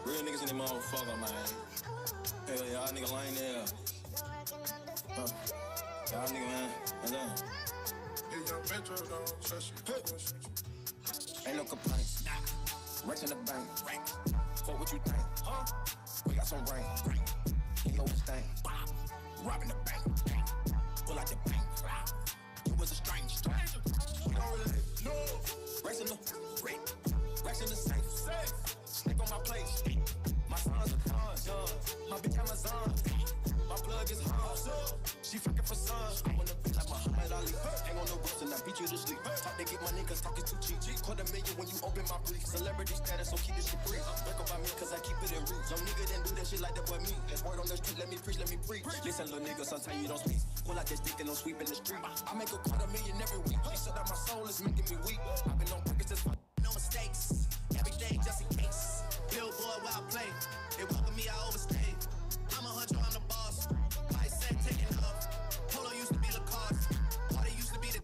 Real niggas in the motherfucker, man. Hell yeah, y'all nigga lame there. Y'all nigga, man. Ain't no complaints. Racks in the bank. Fuck what you think. We got some rain. You know what's thing. Robbing the bank. Pull out the bank. You was a stranger. You don't relate. No. Racks in the rack. Racks in the safe. Snake on my plate. My sons are cons. My bitch Amazon. My plug is hard. She fucking for sons. I wanna be like Muhammad Ali. Hang on the ropes and I beat you to sleep. Talk to get my niggas talking too cheap. $250,000 when you open my brief. Celebrity status, so keep this shit brief. Break up by me cause I keep it in roots. Young nigga didn't do that shit like that boy me. That's word on the street, let me preach, let me preach. Listen, little nigga, sometimes you don't speak. Pull out that stick and don't sweep in the street. I make $250,000 every week. He said that my soul is making me weak. I've been on purpose since no mistakes. Every day just in case. Billboard where I play. They welcome me, I overstay. I'm a hunter, I'm the boss. I said taking off. Polo used to be Lacoste. Party used to be the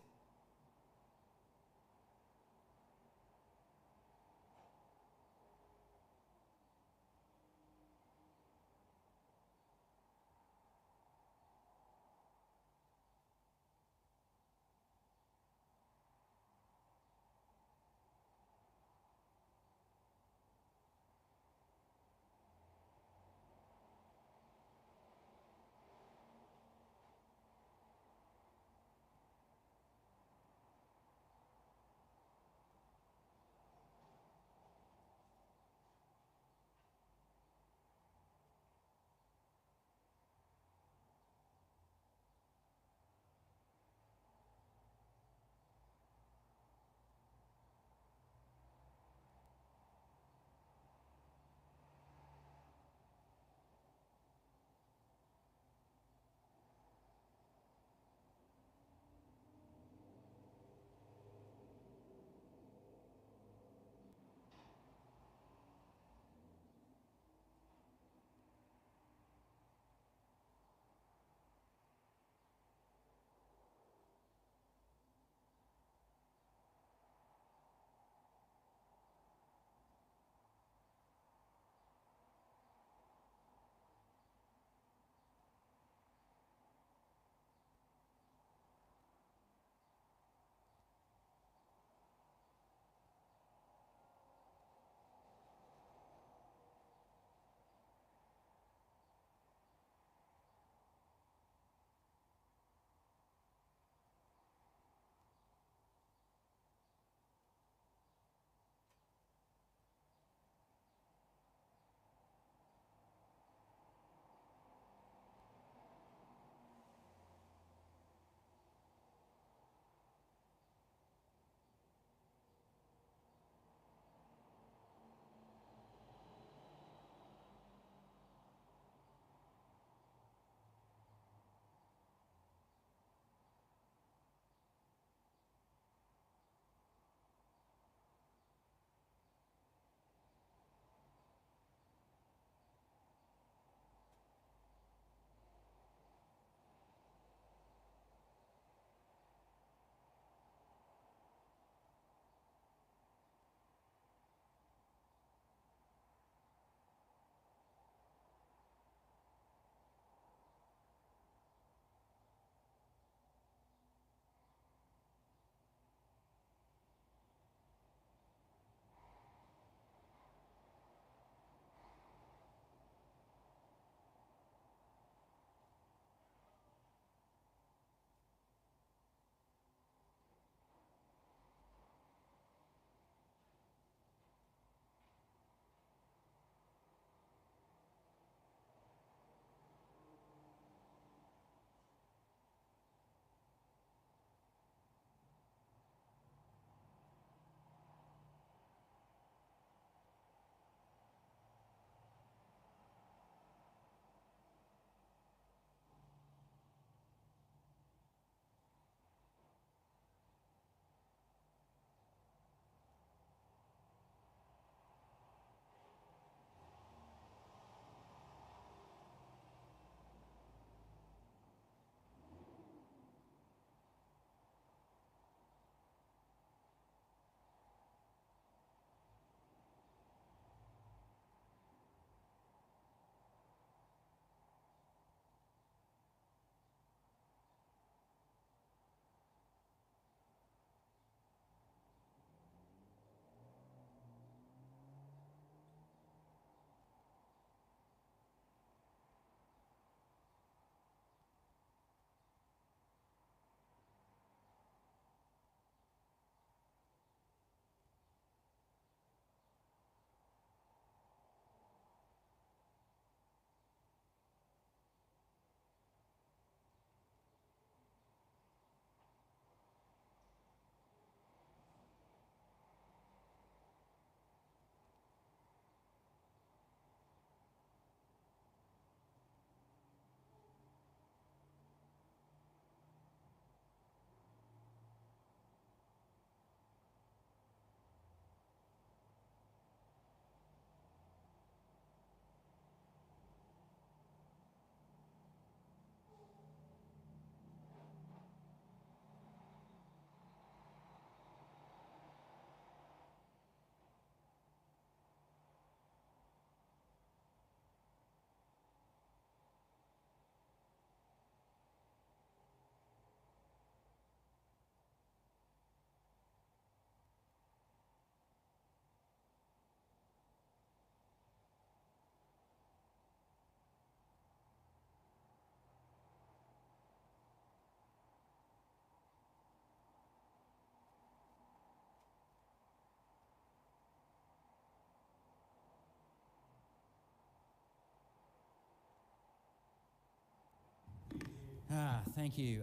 Thank you,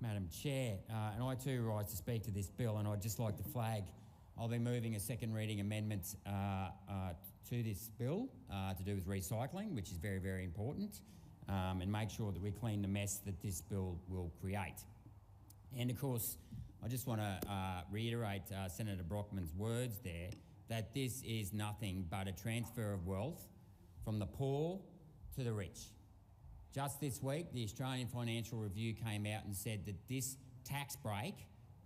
Madam Chair. And I too rise to speak to this bill, and I'd just like to flag I'll be moving a second reading amendment to this bill to do with recycling, which is very, very important, and make sure that we clean the mess that this bill will create. And of course, I just want to reiterate Senator Brockman's words there, that this is nothing but a transfer of wealth from the poor to the rich. Just this week, the Australian Financial Review came out and said that this tax break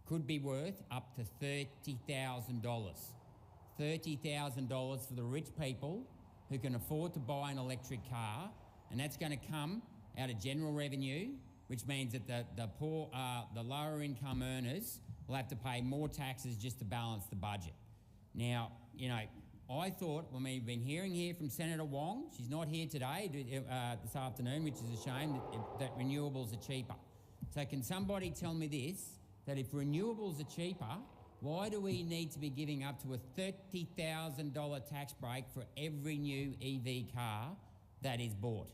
could be worth up to $30,000. $30,000 for the rich people who can afford to buy an electric car, and that's going to come out of general revenue, which means that the poor, the lower income earners will have to pay more taxes just to balance the budget. Now, you know, I thought, when we've been hearing here from Senator Wong, she's not here today, this afternoon, which is a shame, that renewables are cheaper. So can somebody tell me this, that if renewables are cheaper, why do we need to be giving up to a $30,000 tax break for every new EV car that is bought?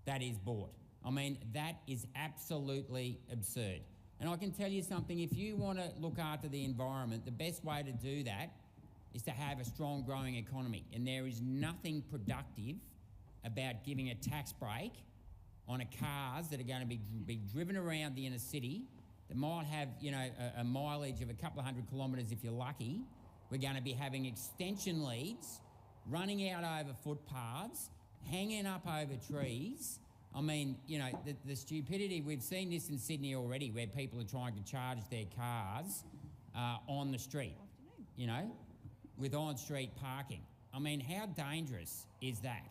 That is bought. I mean, that is absolutely absurd. And I can tell you something, if you want to look after the environment, the best way to do that is to have a strong growing economy. And there is nothing productive about giving a tax break on cars that are going to be driven around the inner city, that might have, you know, a mileage of a couple of 100 kilometres if you're lucky. We're going to be having extension leads, running out over footpaths, hanging up over trees. I mean, you know, the stupidity, we've seen this in Sydney already, where people are trying to charge their cars on the street, you know, with on-street parking. I mean, how dangerous is that?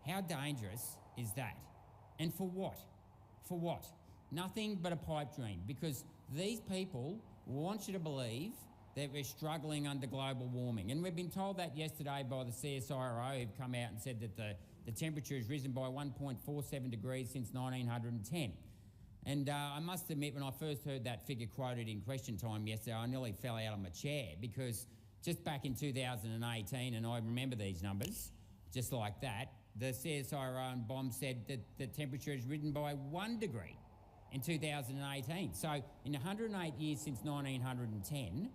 How dangerous is that? And for what? For what? Nothing but a pipe dream, because these people want you to believe that we're struggling under global warming. And we've been told that yesterday by the CSIRO, who've come out and said that the temperature has risen by 1.47 degrees since 1910. And I must admit, when I first heard that figure quoted in question time yesterday, I nearly fell out of my chair, because just back in 2018, and I remember these numbers, just like that, the CSIRO and BOM said that the temperature has risen by 1 degree in 2018. So in 108 years since 1910,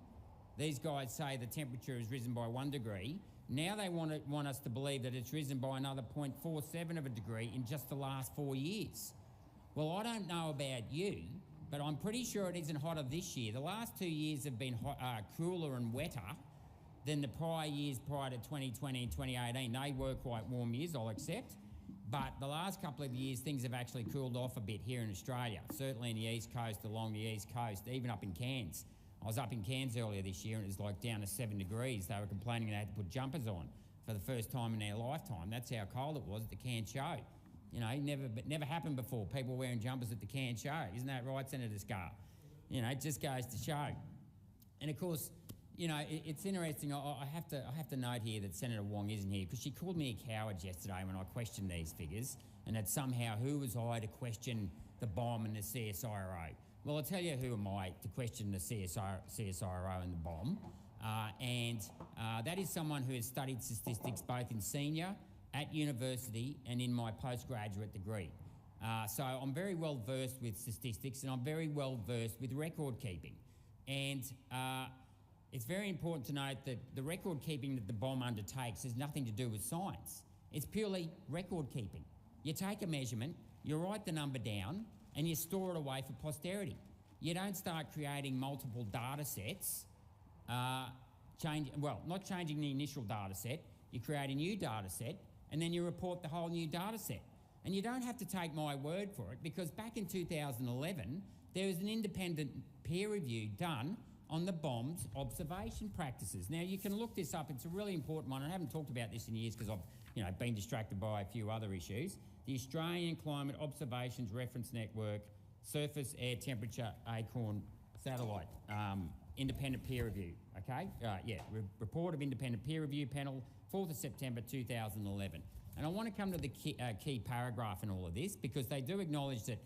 these guys say the temperature has risen by 1 degree. Now they want us to believe that it's risen by another 0.47 of a degree in just the last 4 years. Well, I don't know about you, but I'm pretty sure it isn't hotter this year. The last 2 years have been cooler and wetter than the prior years prior to 2020 and 2018. They were quite warm years, I'll accept. But the last couple of years, things have actually cooled off a bit here in Australia, certainly in the East Coast, along the East Coast, even up in Cairns. I was up in Cairns earlier this year, and it was like down to 7 degrees. They were complaining they had to put jumpers on for the first time in their lifetime. That's how cold it was at the Cairns show. You know, never happened before, people wearing jumpers at the Cairns show. Isn't that right, Senator Scarr? You know, it just goes to show. And of course, you know, it's interesting. I have to note here that Senator Wong isn't here, because she called me a coward yesterday when I questioned these figures, and that somehow who was I to question the BOM and the CSIRO? Well, I'll tell you who am I to question the CSIRO and the BOM. That is someone who has studied statistics both in senior, at university, and in my postgraduate degree. So I'm very well versed with statistics, and I'm very well versed with record keeping. And it's very important to note that the record keeping that the BOM undertakes has nothing to do with science. It's purely record keeping. You take a measurement, you write the number down, and you store it away for posterity. You don't start creating multiple data sets, not changing the initial data set, you create a new data set, and then you report the whole new data set. And you don't have to take my word for it, because back in 2011, there was an independent peer review done on the BOM's observation practices. Now, you can look this up. It's a really important one. I haven't talked about this in years because I've been distracted by a few other issues. The Australian Climate Observations Reference Network Surface Air Temperature Acorn Satellite Independent Peer Review, okay? Report of Independent Peer Review Panel, 4th of September 2011. And I want to come to the key paragraph in all of this, because they do acknowledge that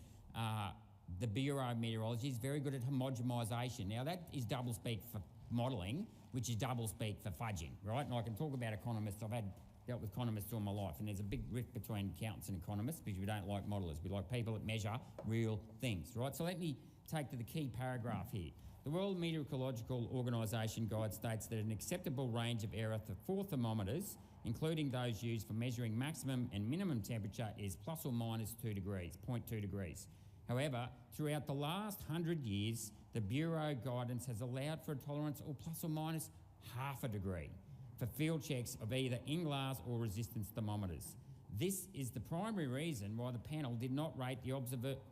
the Bureau of Meteorology is very good at homogenisation. Now, that is doublespeak for modelling, which is doublespeak for fudging, right? And I can talk about economists. I've had dealt with economists all my life, and there's a big rift between accountants and economists because we don't like modelers. We like people that measure real things, right? So let me take to the key paragraph here. The World Meteorological Organisation guide states that an acceptable range of error for thermometers, including those used for measuring maximum and minimum temperature, is plus or minus 2 degrees, 0.2 degrees. However, throughout the last 100 years, the Bureau guidance has allowed for a tolerance of plus or minus half a degree for field checks of either in-glass or resistance thermometers. This is the primary reason why the panel did not rate the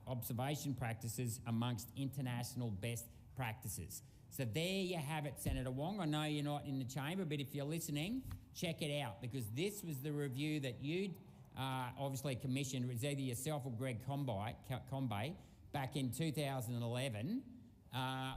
observation practices amongst international best practices. So there you have it, Senator Wong. I know you're not in the chamber, but if you're listening, check it out, because this was the review that you'd obviously commissioned. It was either yourself or Greg Combay back in 2011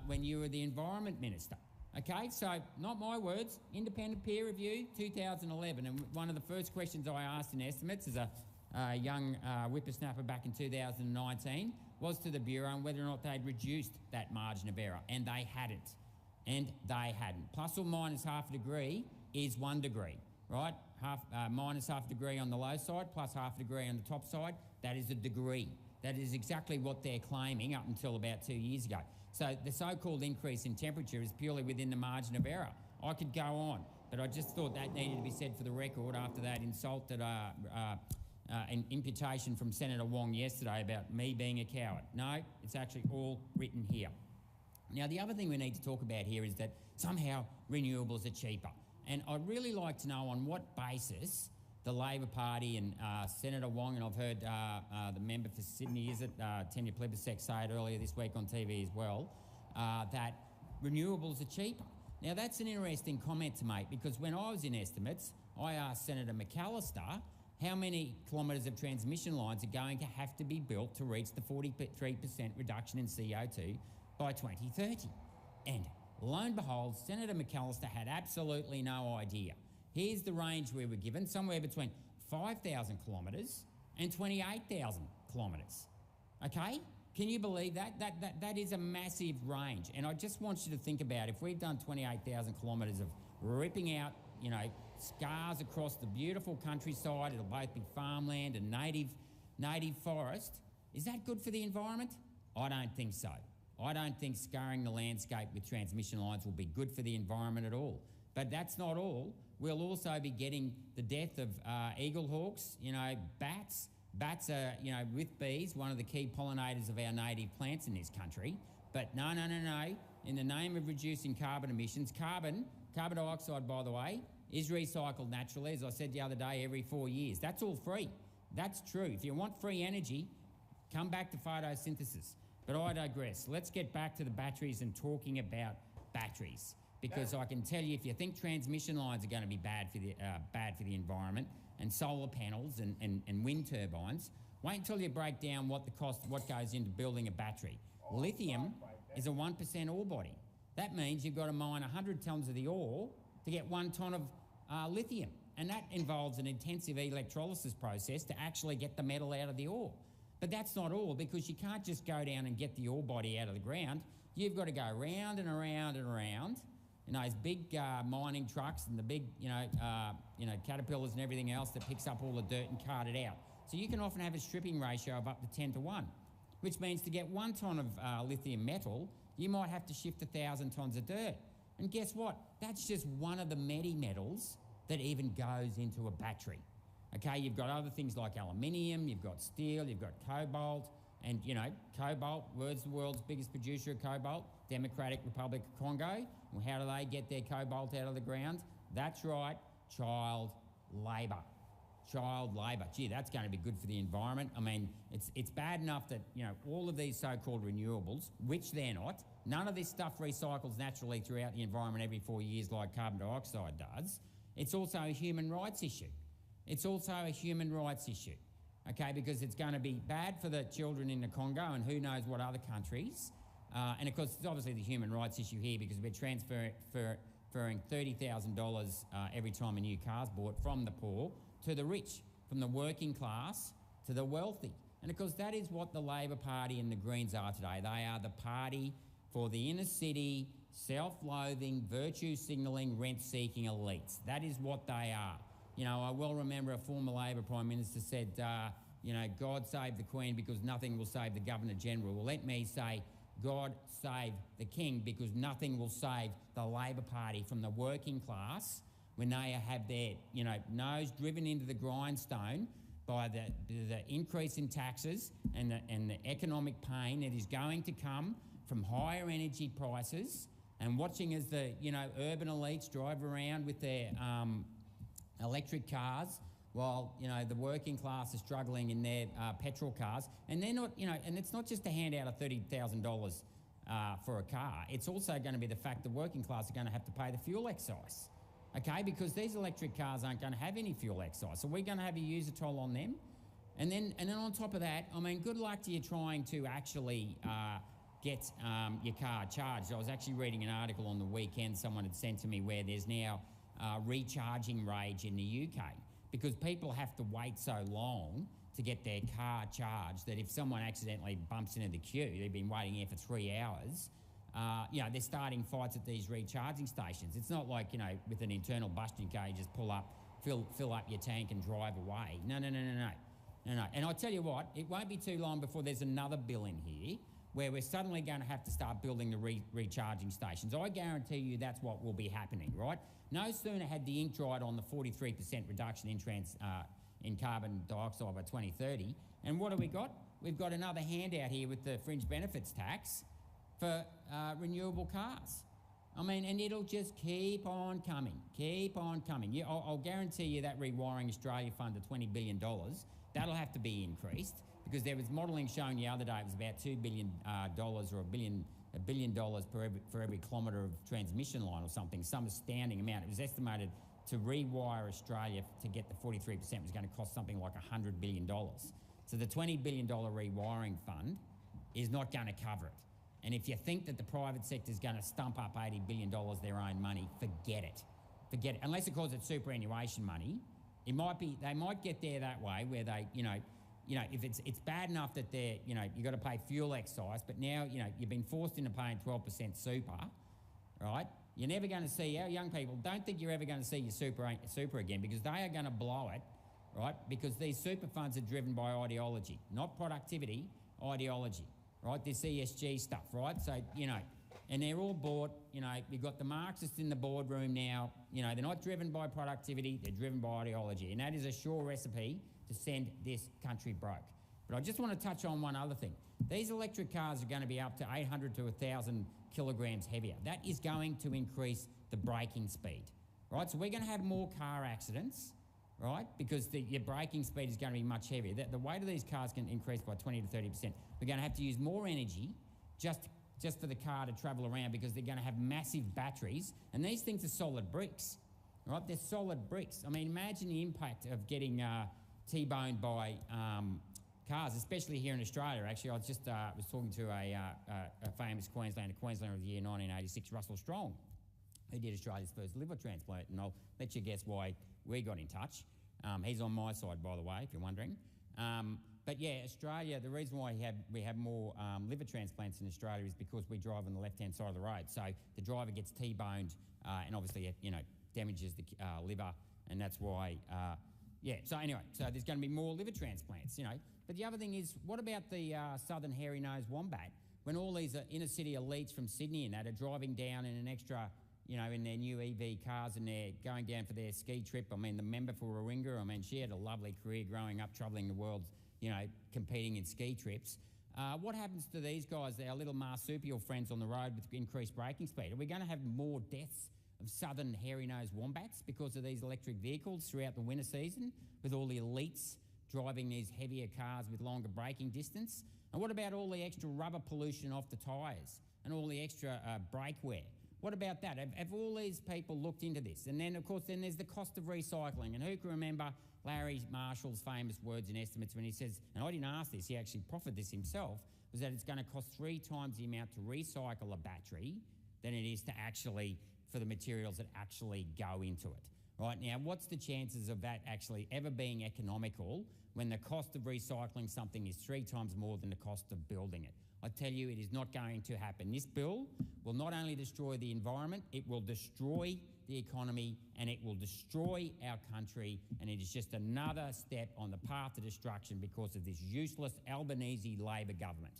when you were the Environment Minister. Okay, so not my words, independent peer review, 2011. And one of the first questions I asked in estimates as a young whippersnapper back in 2019 was to the Bureau on whether or not they'd reduced that margin of error, and they hadn't. Plus or minus half a degree is 1 degree, right? Minus half a degree on the low side, plus half a degree on the top side, that is a degree. That is exactly what they're claiming up until about 2 years ago. So the so-called increase in temperature is purely within the margin of error. I could go on, but I just thought that needed to be said for the record after that insulted an imputation from Senator Wong yesterday about me being a coward. No, it's actually all written here. Now, the other thing we need to talk about here is that somehow renewables are cheaper. And I'd really like to know on what basis the Labor Party and Senator Wong, and I've heard the member for Sydney, Tanya Plibersek, say it earlier this week on TV as well, that renewables are cheaper. Now, that's an interesting comment to make, because when I was in estimates, I asked Senator McAllister how many kilometres of transmission lines are going to have to be built to reach the 43% reduction in CO2 by 2030. And lo and behold, Senator McAllister had absolutely no idea. Here's the range we were given, somewhere between 5,000 kilometres and 28,000 kilometres. Okay? Can you believe that? That is a massive range. And I just want you to think about, if we've done 28,000 kilometres of ripping out, scars across the beautiful countryside, it'll both be farmland and native forest, is that good for the environment? I don't think so. I don't think scarring the landscape with transmission lines will be good for the environment at all. But that's not all. We'll also be getting the death of eagle hawks, bats. Bats are, with bees, one of the key pollinators of our native plants in this country. But no. In the name of reducing carbon emissions, carbon dioxide, by the way, is recycled naturally, as I said the other day, every 4 years. That's all free. That's true. If you want free energy, come back to photosynthesis. But I digress. Let's get back to the batteries and talking about batteries. Because I can tell you, if you think transmission lines are going to be bad for the environment, and solar panels and wind turbines, wait until you break down what goes into building a battery. Lithium is a 1% ore body. That means you've got to mine 100 tonnes of the ore to get 1 tonne of lithium, and that involves an intensive electrolysis process to actually get the metal out of the ore. But that's not all, because you can't just go down and get the ore body out of the ground. You've got to go round and around and around. Those big mining trucks and the big, caterpillars and everything else that picks up all the dirt and cart it out. So you can often have a stripping ratio of up to 10 to 1, which means to get 1 tonne of lithium metal, you might have to shift 1,000 tonnes of dirt. And guess what? That's just one of the many metals that even goes into a battery. Okay, you've got other things like aluminium, you've got steel, you've got cobalt, and, cobalt, where's the world's biggest producer of cobalt? Democratic Republic of Congo. Well, how do they get their cobalt out of the ground? That's right, child labour. Child labour. Gee, that's going to be good for the environment. I mean, it's bad enough that, all of these so-called renewables, which they're not, none of this stuff recycles naturally throughout the environment every 4 years like carbon dioxide does. It's also a human rights issue. Okay, because it's going to be bad for the children in the Congo and who knows what other countries. And of course, it's obviously the human rights issue here, because we're transferring $30,000 every time a new car's bought from the poor to the rich, from the working class to the wealthy. And of course, that is what the Labor Party and the Greens are today. They are the party for the inner city, self-loathing, virtue signalling, rent-seeking elites. That is what they are. You know, I well remember a former Labor Prime Minister said, you know, God save the Queen because nothing will save the Governor-General. Well, let me say, God save the King because nothing will save the Labor Party from the working class when they have their, you know, nose driven into the grindstone by the increase in taxes and the economic pain that is going to come from higher energy prices, and watching as the, you know, urban elites drive around with their electric cars while, you know, the working class is struggling in their petrol cars. And they're not, you know, and it's not just to hand out a $30,000 for a car. It's also going to be the fact the working class are going to have to pay the fuel excise, okay? Because these electric cars aren't going to have any fuel excise. So we're going to have a user toll on them. And then on top of that, I mean, good luck to you trying to actually get your car charged. I was actually reading an article on the weekend someone had sent to me where there's now recharging rage in the UK because people have to wait so long to get their car charged that if someone accidentally bumps into the queue, they've been waiting here for 3 hours, you know, they're starting fights at these recharging stations. It's not like, you know, with an internal combustion car, you just pull up, fill up your tank and drive away. No. And I tell you what, it won't be too long before there's another bill in here where we're suddenly going to have to start building the recharging stations. I guarantee you that's what will be happening, right? No sooner had the ink dried on the 43% reduction in carbon dioxide by 2030, and what have we got? We've got another handout here with the fringe benefits tax for renewable cars. I mean, and it'll just keep on coming. Yeah, I'll guarantee you that Rewiring Australia fund of $20 billion, that'll have to be increased because there was modelling showing the other day it was about $2 billion or $1 billion for every kilometre of transmission line or something, some astounding amount. It was estimated to rewire Australia to get the 43% was going to cost something like $100 billion. So the $20 billion rewiring fund is not going to cover it. And if you think that the private sector is going to stump up $80 billion their own money, forget it. Unless, of course, it's superannuation money. It might be, they might get there that way where they, you know, if it's bad enough that they're, you know, you've got to pay fuel excise, but now, you know, you've been forced into paying 12% super, right? You're never going to see, our young people, don't think you're ever going to see your super again because they are going to blow it, right? Because these super funds are driven by ideology, not productivity, ideology, right? This ESG stuff, right? So, you know, and they're all bought, you know, you've got the Marxists in the boardroom now, you know, they're not driven by productivity, they're driven by ideology. And that is a sure recipe to send this country broke. But I just want to touch on one other thing. These electric cars are going to be up to 800 to 1,000 kilograms heavier. That is going to increase the braking speed, right? So we're going to have more car accidents, right? Because your braking speed is going to be much heavier. The weight of these cars can increase by 20 to 30%. We're going to have to use more energy just for the car to travel around because they're going to have massive batteries. And these things are solid bricks, right? They're solid bricks. I mean, imagine the impact of getting T-boned by cars, especially here in Australia. Actually, I just was talking to a famous Queenslander of the year 1986, Russell Strong, who did Australia's first liver transplant, and I'll let you guess why we got in touch. He's on my side, by the way, if you're wondering. But yeah, Australia, the reason why we have more liver transplants in Australia is because we drive on the left-hand side of the road. So the driver gets T-boned and obviously, you know, damages the liver, and that's why... yeah, so anyway, so there's going to be more liver transplants, you know. But the other thing is, what about the southern hairy-nosed wombat? When all these inner-city elites from Sydney and that are driving down in an extra, you know, in their new EV cars and they're going down for their ski trip. I mean, the member for Warringah, I mean, she had a lovely career growing up, travelling the world, you know, competing in ski trips. What happens to these guys, our little marsupial friends on the road with increased braking speed? Are we going to have more deaths of southern hairy-nosed wombats because of these electric vehicles throughout the winter season with all the elites driving these heavier cars with longer braking distance? And what about all the extra rubber pollution off the tyres and all the extra brake wear? What about that? Have all these people looked into this? And then, of course, then there's the cost of recycling. And who can remember Larry Marshall's famous words and estimates when he says, and I didn't ask this, he actually proffered this himself, was that it's going to cost 3 times the amount to recycle a battery than it is to actually for the materials that actually go into it. Right now, what's the chances of that actually ever being economical when the cost of recycling something is 3 times more than the cost of building it? I tell you, it is not going to happen. This bill will not only destroy the environment, it will destroy the economy and it will destroy our country, and it is just another step on the path to destruction because of this useless Albanese Labor government.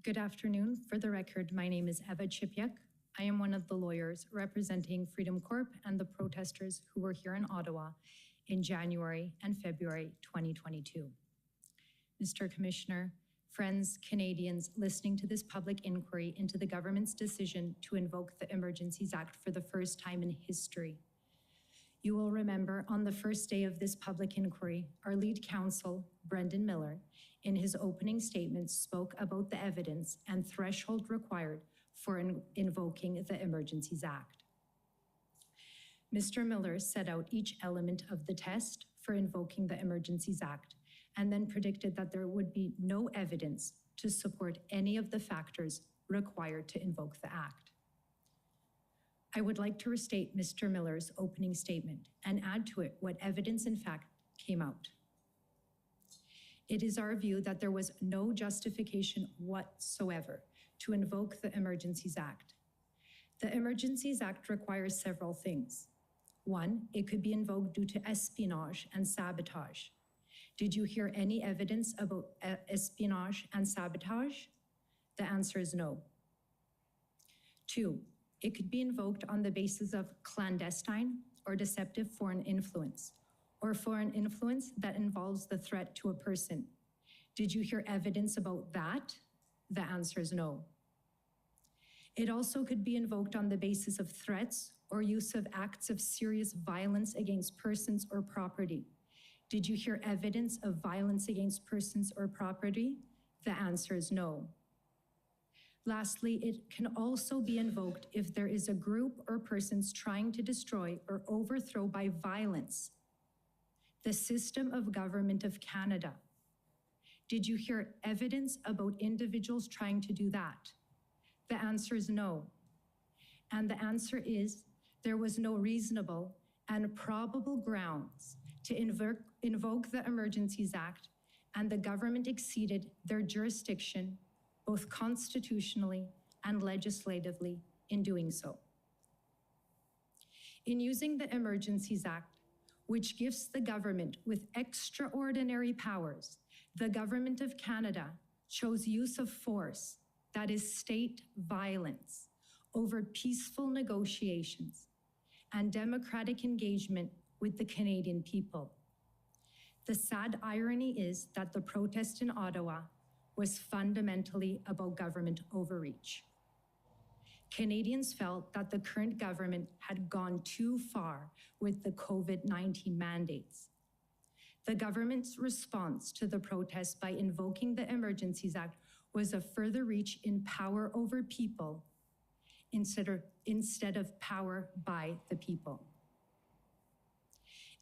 Good afternoon. For the record, my name is Eva Chipyuk. I am one of the lawyers representing Freedom Corp and the protesters who were here in Ottawa in January and February 2022. Mr. Commissioner, friends, Canadians listening to this public inquiry into the government's decision to invoke the Emergencies Act for the first time in history. You will remember on the first day of this public inquiry, our lead counsel, Brendan Miller, in his opening statement spoke about the evidence and threshold required for invoking the Emergencies Act. Mr. Miller set out each element of the test for invoking the Emergencies Act and then predicted that there would be no evidence to support any of the factors required to invoke the Act. I would like to restate Mr. Miller's opening statement and add to it what evidence in fact came out. It is our view that there was no justification whatsoever to invoke the Emergencies Act. The Emergencies Act requires several things. One, it could be invoked due to espionage and sabotage. Did you hear any evidence about espionage and sabotage? The answer is no. Two, it could be invoked on the basis of clandestine or deceptive foreign influence, or foreign influence that involves the threat to a person. Did you hear evidence about that? The answer is no. It also could be invoked on the basis of threats or use of acts of serious violence against persons or property. Did you hear evidence of violence against persons or property? The answer is no. Lastly, it can also be invoked if there is a group or persons trying to destroy or overthrow by violence the system of government of Canada. Did you hear evidence about individuals trying to do that? The answer is no. And the answer is there was no reasonable and probable grounds to invoke the Emergencies Act, and the government exceeded their jurisdiction both constitutionally and legislatively in doing so. In using the Emergencies Act, which gives the government with extraordinary powers, the Government of Canada chose use of force, that is state violence, over peaceful negotiations and democratic engagement with the Canadian people. The sad irony is that the protest in Ottawa was fundamentally about government overreach. Canadians felt that the current government had gone too far with the COVID-19 mandates. The government's response to the protest by invoking the Emergencies Act was a further reach in power over people instead of power by the people.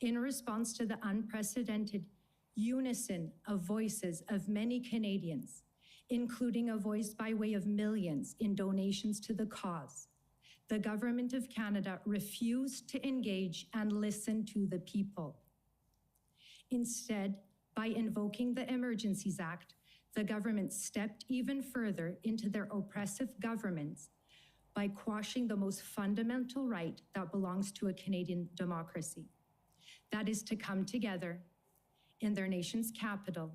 In response to the unprecedented unison of voices of many Canadians, including a voice by way of millions in donations to the cause, the Government of Canada refused to engage and listen to the people. Instead, by invoking the Emergencies Act, the government stepped even further into their oppressive governments by quashing the most fundamental right that belongs to a Canadian democracy. That is to come together in their nation's capital,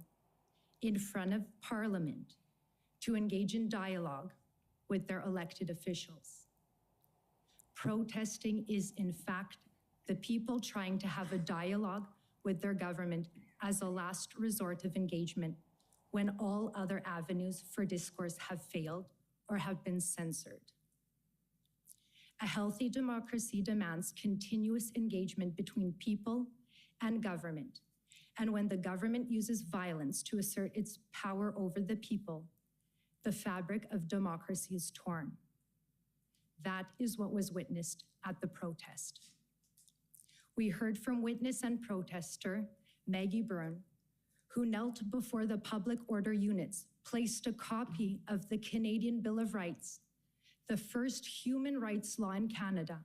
in front of Parliament, to engage in dialogue with their elected officials. Protesting is, in fact, the people trying to have a dialogue with their government as a last resort of engagement when all other avenues for discourse have failed or have been censored. A healthy democracy demands continuous engagement between people and government. And when the government uses violence to assert its power over the people, the fabric of democracy is torn. That is what was witnessed at the protest. We heard from witness and protester Maggie Byrne, who knelt before the public order units, placed a copy of the Canadian Bill of Rights, the first human rights law in Canada,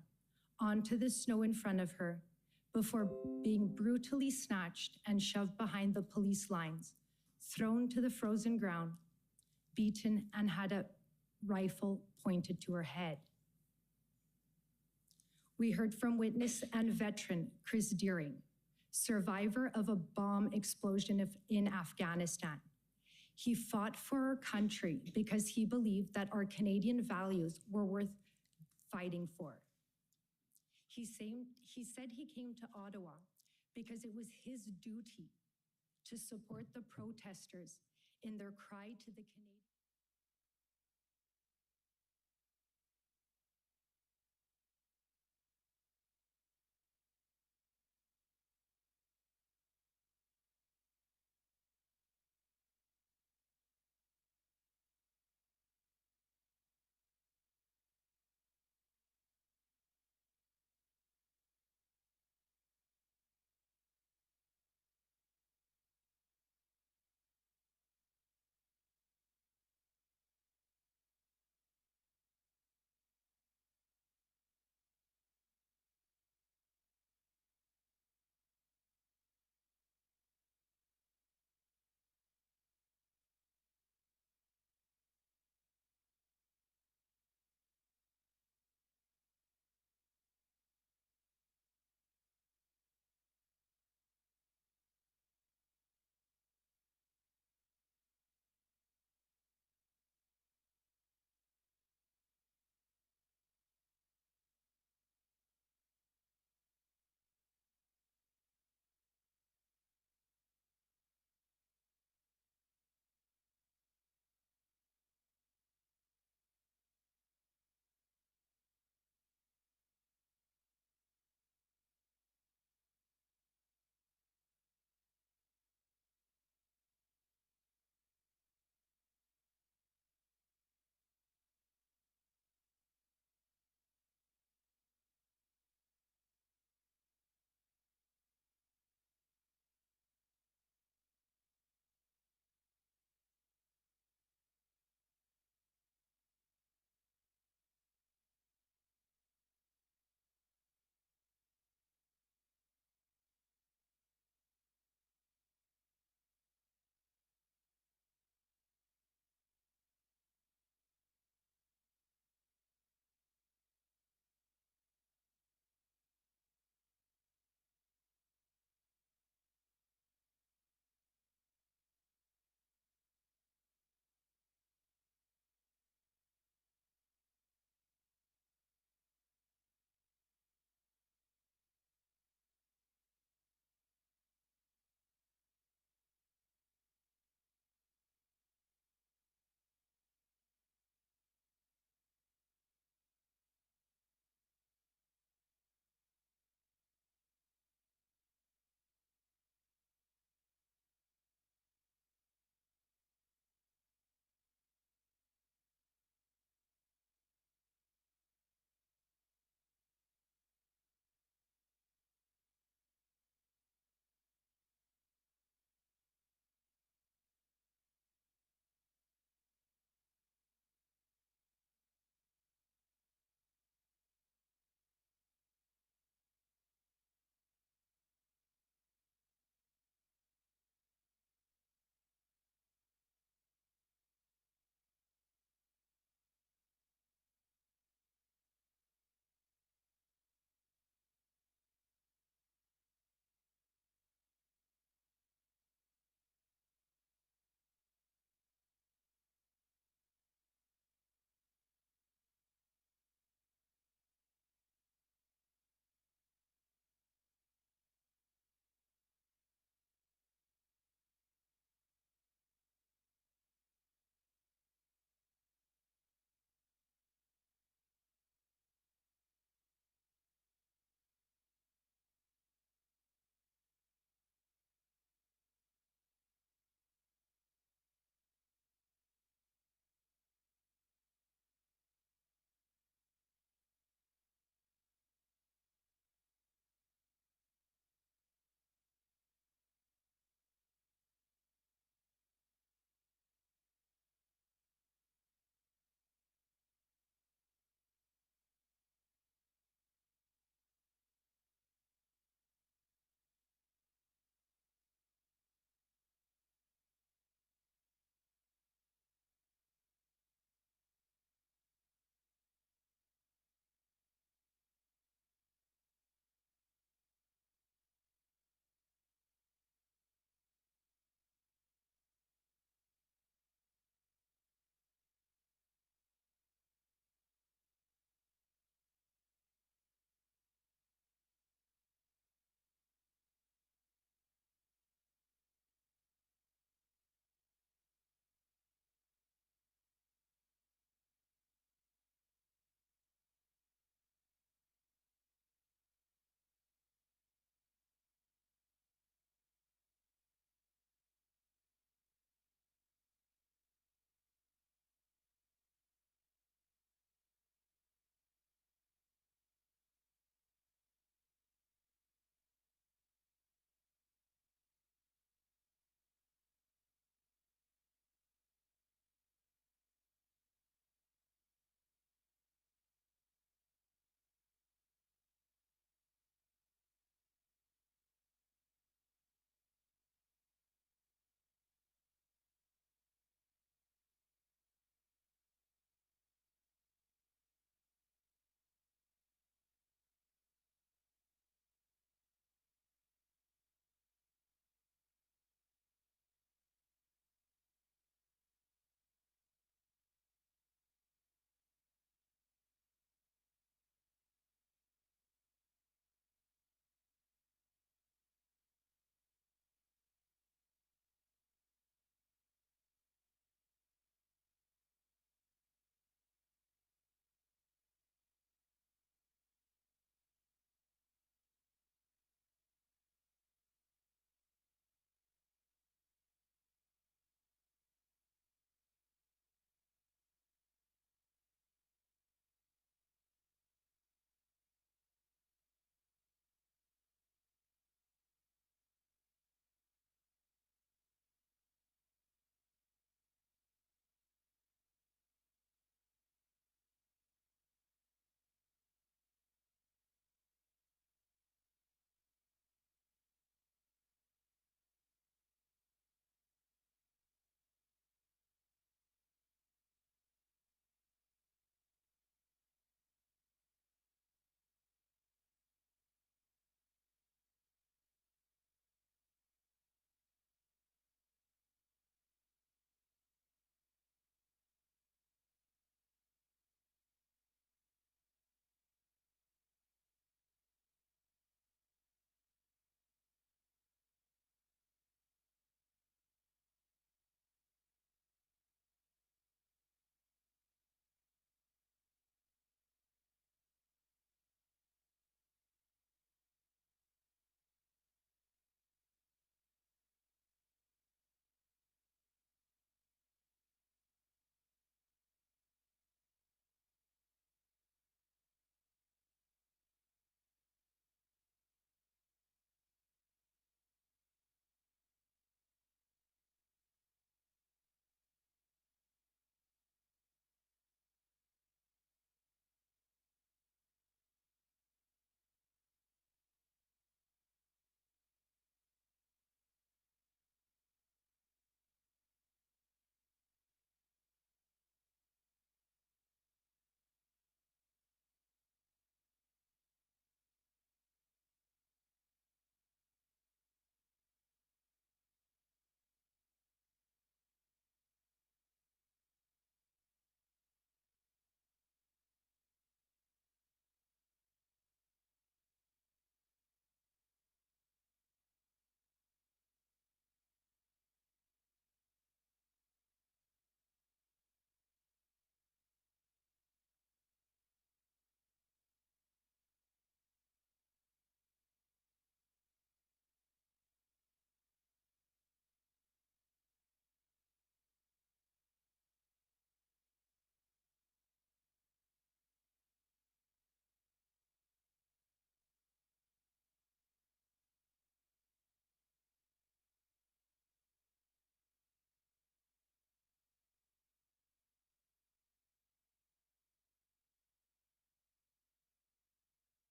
onto the snow in front of her before being brutally snatched and shoved behind the police lines, thrown to the frozen ground, beaten, and had a rifle pointed to her head. We heard from witness and veteran Chris Deering, survivor of a bomb explosion in Afghanistan. He fought for our country because he believed that our Canadian values were worth fighting for. He said he came to Ottawa because it was his duty to support the protesters in their cry to the Canadian.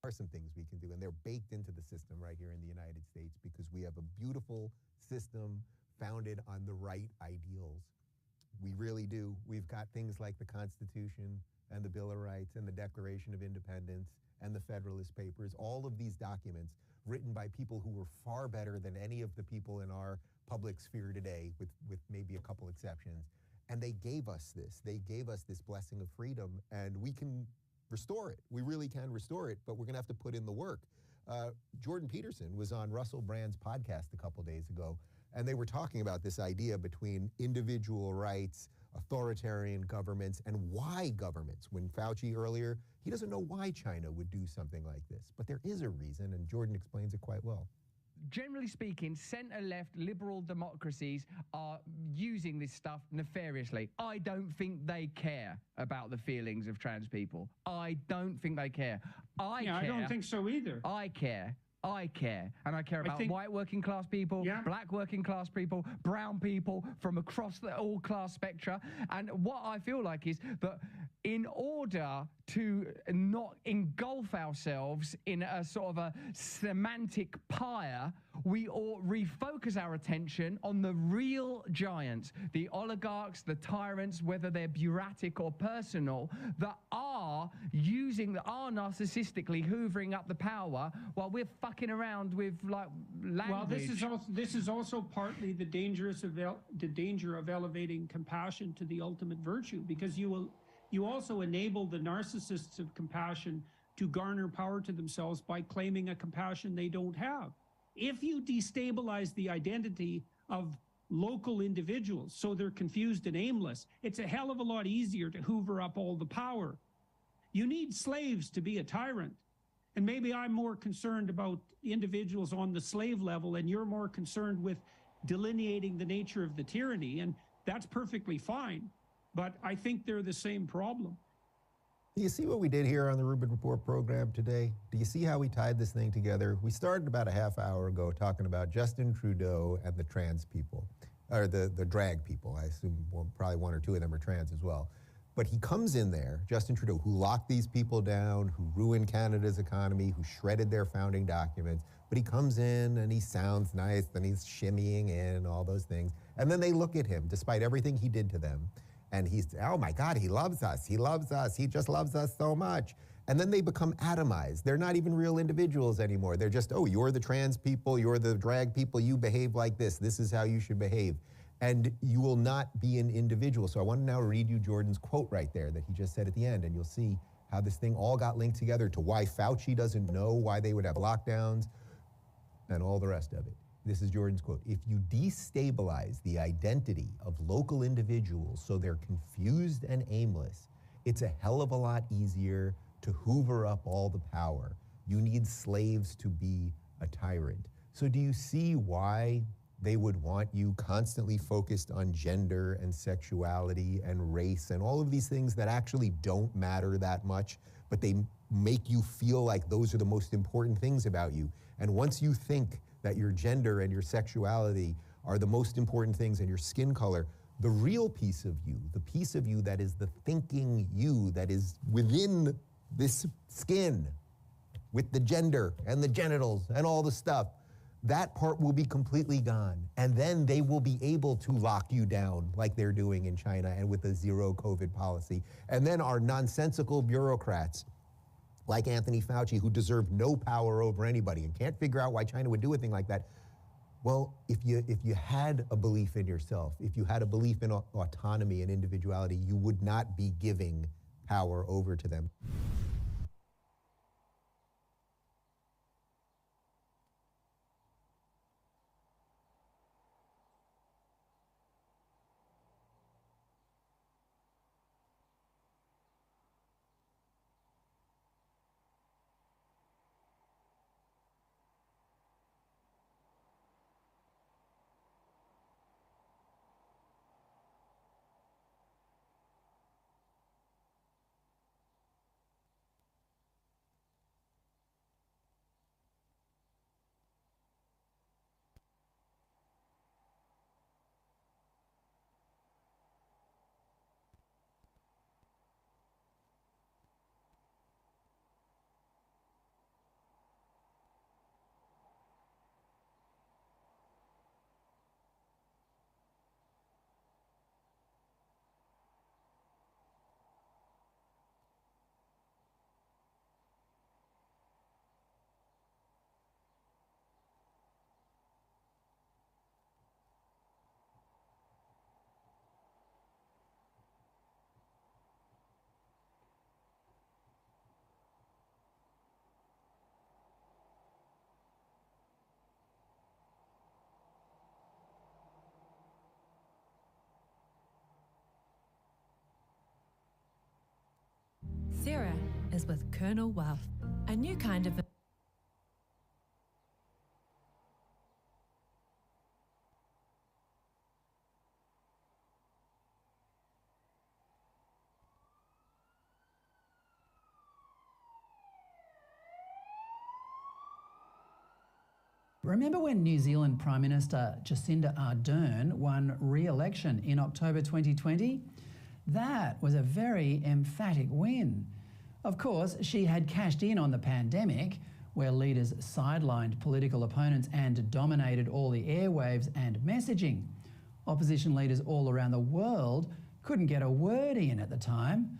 are some things we can do, and they're baked into the system right here in the United States because we have a beautiful system founded on the right ideals. We really do. We've got things like the Constitution and the Bill of Rights and the Declaration of Independence and the Federalist Papers, all of these documents written by people who were far better than any of the people in our public sphere today, with maybe a couple exceptions. And they gave us this. They gave us this blessing of freedom, and we can restore it. We really can restore it, but we're going to have to put in the work. Jordan Peterson was on Russell Brand's podcast a couple days ago, And they were talking about this idea between individual rights, authoritarian governments, and why governments. When Fauci earlier, he doesn't know why China would do something like this, but there is a reason, and Jordan explains it quite well. Generally speaking, centre-left liberal democracies are using this stuff nefariously. I don't think they care about the feelings of trans people. I don't think they care. I don't think so either. I care. And I care about white working class people, black working class people, brown people from across the all class spectra. And what I feel like is that in order to not engulf ourselves in a sort of a semantic pyre, we ought refocus our attention on the real giants, the oligarchs, the tyrants, whether they're bureaucratic or personal, that are narcissistically hoovering up the power while we're fucking around with like language. Well, this is also partly the danger of elevating compassion to the ultimate virtue, because you also enable the narcissists of compassion to garner power to themselves by claiming a compassion they don't have. If you destabilize the identity of local individuals so they're confused and aimless, it's a hell of a lot easier to hoover up all the power. You need slaves to be a tyrant. And maybe I'm more concerned about individuals on the slave level, and you're more concerned with delineating the nature of the tyranny, and that's perfectly fine. But I think they're the same problem. Do you see what we did here on the Rubin Report program today? Do you see how we tied this thing together? We started about a half hour ago talking about Justin Trudeau and the trans people, or the drag people. I assume probably one or two of them are trans as well. But he comes in there, Justin Trudeau, who locked these people down, who ruined Canada's economy, who shredded their founding documents. But he comes in and he sounds nice and he's shimmying in, all those things. And then they look at him, despite everything he did to them. And he's, oh my God, he loves us. He loves us. He just loves us so much. And then they become atomized. They're not even real individuals anymore. They're just, oh, you're the trans people, you're the drag people, you behave like this. This is how you should behave. And you will not be an individual. So I want to now read you Jordan's quote right there that he just said at the end, and you'll see how this thing all got linked together to why Fauci doesn't know why they would have lockdowns and all the rest of it. This is Jordan's quote. If you destabilize the identity of local individuals so they're confused and aimless, it's a hell of a lot easier to hoover up all the power. You need slaves to be a tyrant. So do you see why they would want you constantly focused on gender and sexuality and race and all of these things that actually don't matter that much, but they make you feel like those are the most important things about you? And once you think that your gender and your sexuality are the most important things, and your skin color, the real piece of you, the piece of you that is the thinking you, that is within this skin, with the gender and the genitals and all the stuff, that part will be completely gone. And then they will be able to lock you down like they're doing in China and with the zero COVID policy. And then our nonsensical bureaucrats like Anthony Fauci, who deserve no power over anybody and can't figure out why China would do a thing like that. Well, if you had a belief in yourself, if you had a belief in autonomy and individuality, you would not be giving power over to them. is with Colonel Wealth, a new kind of Remember when New Zealand Prime Minister Jacinda Ardern won re-election in October 2020? That was a very emphatic win. Of course, she had cashed in on the pandemic, where leaders sidelined political opponents and dominated all the airwaves and messaging. Opposition leaders all around the world couldn't get a word in at the time.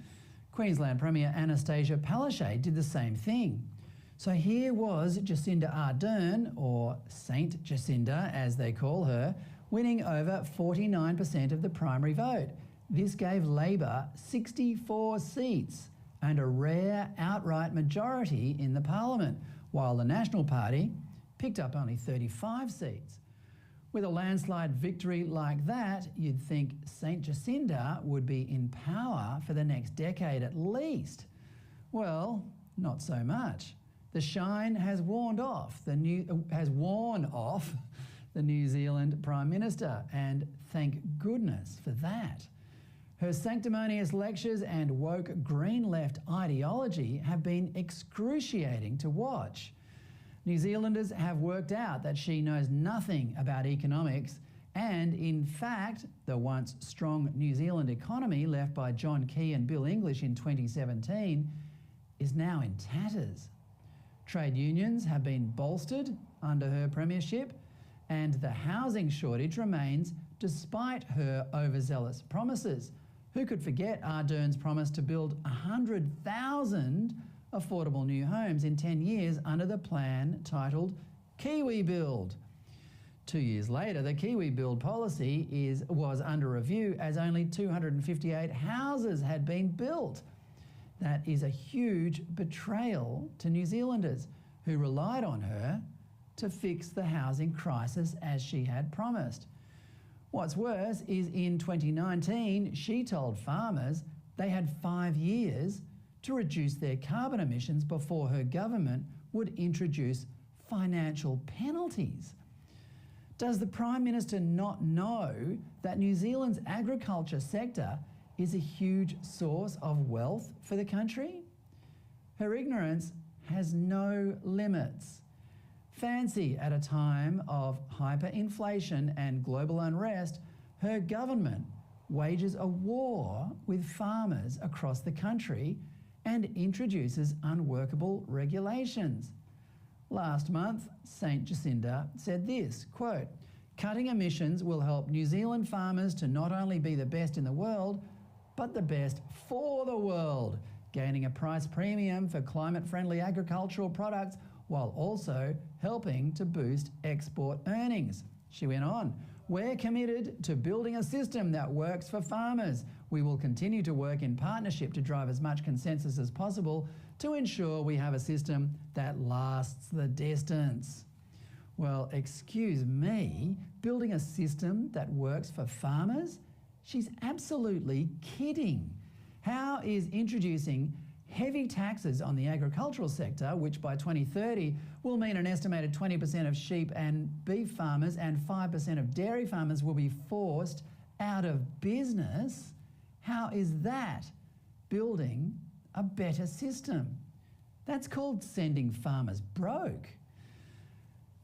Queensland Premier Anastasia Palaszczuk did the same thing. So here was Jacinda Ardern, or Saint Jacinda as they call her, winning over 49% of the primary vote. This gave Labor 64 seats and a rare outright majority in the parliament, while the National Party picked up only 35 seats. With a landslide victory like that, you'd think Saint Jacinda would be in power for the next decade at least. Well, not so much. The shine has worn off the New Zealand Prime Minister, and thank goodness for that. Her sanctimonious lectures and woke green left ideology have been excruciating to watch. New Zealanders have worked out that she knows nothing about economics, and in fact, the once strong New Zealand economy left by John Key and Bill English in 2017 is now in tatters. Trade unions have been bolstered under her premiership, and the housing shortage remains despite her overzealous promises. Who could forget Ardern's promise to build 100,000 affordable new homes in 10 years under the plan titled Kiwi Build? 2 years later, the Kiwi Build policy was under review as only 258 houses had been built. That is a huge betrayal to New Zealanders who relied on her to fix the housing crisis as she had promised. What's worse is in 2019, she told farmers they had 5 years to reduce their carbon emissions before her government would introduce financial penalties. Does the Prime Minister not know that New Zealand's agriculture sector is a huge source of wealth for the country? Her ignorance has no limits. Fancy at a time of hyperinflation and global unrest, her government wages a war with farmers across the country and introduces unworkable regulations. Last month, Saint Jacinda said this, quote, "Cutting emissions will help New Zealand farmers to not only be the best in the world, but the best for the world, gaining a price premium for climate-friendly agricultural products while also helping to boost export earnings." She went on, "We're committed to building a system that works for farmers. We will continue to work in partnership to drive as much consensus as possible to ensure we have a system that lasts the distance." Well, excuse me, building a system that works for farmers? She's absolutely kidding. How is introducing heavy taxes on the agricultural sector, which by 2030 will mean an estimated 20% of sheep and beef farmers and 5% of dairy farmers will be forced out of business, how is that building a better system? That's called sending farmers broke.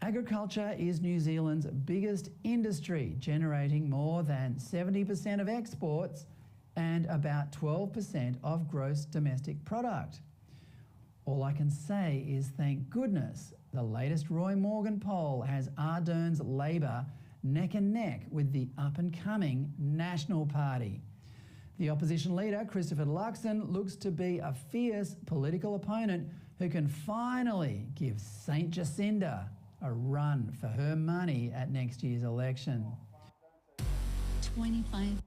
Agriculture is New Zealand's biggest industry, generating more than 70% of exports and about 12% of gross domestic product. All I can say is thank goodness the latest Roy Morgan poll has Ardern's Labor neck and neck with the up-and-coming National Party. The opposition leader, Christopher Luxon, looks to be a fierce political opponent who can finally give Saint Jacinda a run for her money at next year's election. 25.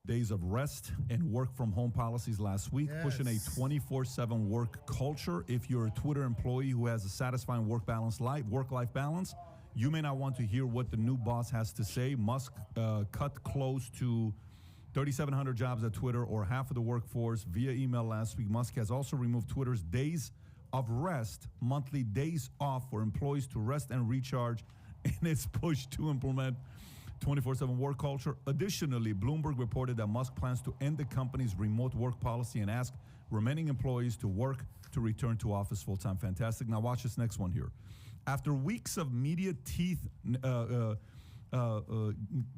days of rest and work from home policies last week, pushing a 24/7 work culture. If you're a Twitter employee who has a satisfying work-life balance, you may not want to hear what the new boss has to say. Musk cut close to 3,700 jobs at Twitter, or half of the workforce, via email last week. Musk has also removed Twitter's days of rest, monthly days off for employees to rest and recharge in its push to implement 24/7 work culture. Additionally, Bloomberg reported that Musk plans to end the company's remote work policy and ask remaining employees to return to office full-time. Fantastic. Now watch this next one here. After weeks of media teeth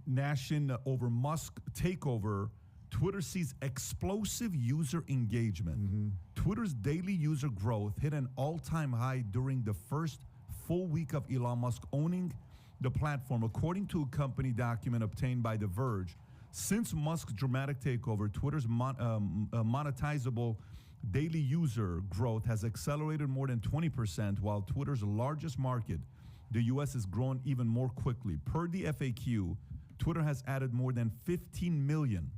gnashing over Musk takeover, Twitter sees explosive user engagement. Twitter's daily user growth hit an all-time high during the first full week of Elon Musk owning the platform, according to a company document obtained by The Verge. Since Musk's dramatic takeover, Twitter's monetizable daily user growth has accelerated more than 20%, while Twitter's largest market, the U.S., has grown even more quickly. Per the FAQ, Twitter has added more than 15 million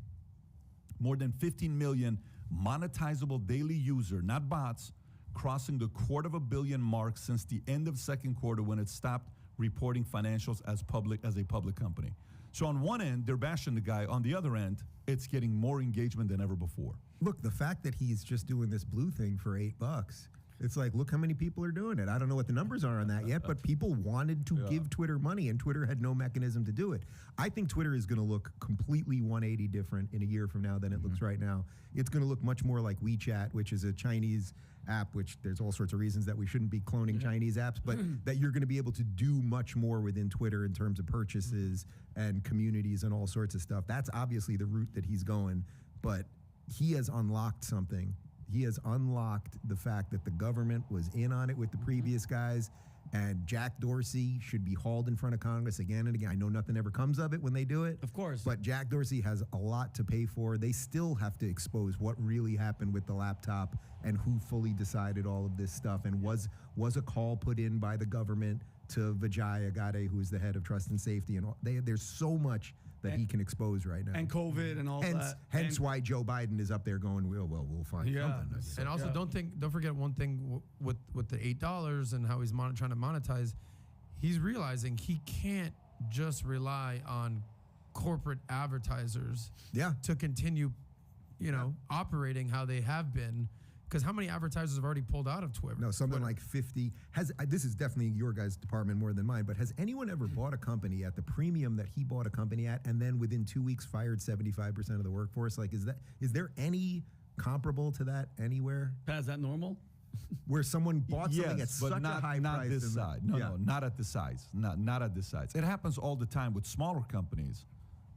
monetizable daily user, not bots, crossing the 250 million mark since the end of second quarter, when it stopped reporting financials as a public company. So on one end, they're bashing the guy. On the other end, it's getting more engagement than ever before. Look, the fact that he's just doing this blue thing for $8, it's like, look how many people are doing it. I don't know what the numbers are on that yet, but people wanted to give Twitter money, and Twitter had no mechanism to do it. I think Twitter is going to look completely 180 different in a year from now than it looks right now. It's going to look much more like WeChat, which is a Chinese app, which there's all sorts of reasons that we shouldn't be cloning Chinese apps, but that you're going to be able to do much more within Twitter in terms of purchases and communities and all sorts of stuff. That's obviously the route that he's going, but he has unlocked something. He has unlocked the fact that the government was in on it with the previous guys, and Jack Dorsey should be hauled in front of Congress again and again. I know nothing ever comes of it when they do it. Of course. But Jack Dorsey has a lot to pay for. They still have to expose what really happened with the laptop and who fully decided all of this stuff, and was a call put in by the government to Vijay Agade, who is the head of Trust and Safety. And there's so much that he can expose right now. And COVID and all that. Hence why Joe Biden is up there going, we'll find something. And also don't forget one thing with the $8 and how he's trying to monetize. He's realizing he can't just rely on corporate advertisers to continue, operating how they have been. Because how many advertisers have already pulled out of Twitter? No, something like 50. This is definitely your guys' department more than mine, but has anyone ever bought a company at the premium that he bought a company at, and then within 2 weeks fired 75% of the workforce? Like, is there any comparable to that anywhere? Pat, is that normal? Where someone bought something at such a high not price? This size. No, not at this size. Not at this size. It happens all the time with smaller companies,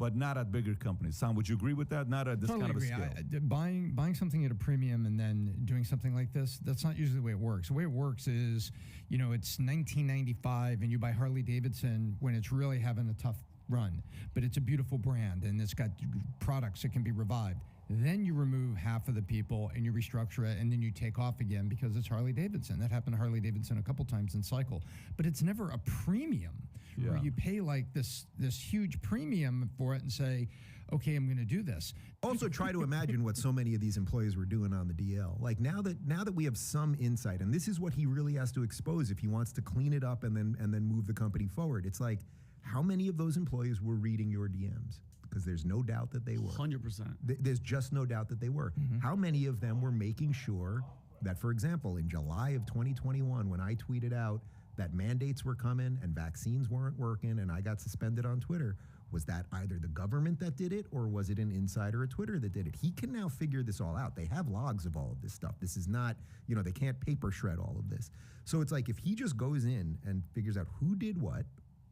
but not at bigger companies. Sam, would you agree with that? Not at this kind of a scale. Buying something at a premium and then doing something like this, that's not usually the way it works. The way it works is, it's 1995 and you buy Harley Davidson when it's really having a tough run, but it's a beautiful brand and it's got products that can be revived. Then you remove half of the people and you restructure it, and then you take off again because it's Harley Davidson. That happened to Harley Davidson a couple times in cycle, but it's never a premium where you pay like this huge premium for it and say, okay, I'm going to do this. Also, try to imagine what so many of these employees were doing on the DL. Like now that we have some insight, and this is what he really has to expose if he wants to clean it up and then move the company forward. It's like, how many of those employees were reading your DMs? Because there's no doubt that they were. 100%. There's just no doubt that they were. How many of them were making sure that, for example, in July of 2021, when I tweeted out that mandates were coming and vaccines weren't working and I got suspended on Twitter, was that either the government that did it or was it an insider at Twitter that did it? He can now figure this all out. They have logs of all of this stuff. This is not, they can't paper shred all of this. So it's like, if he just goes in and figures out who did what,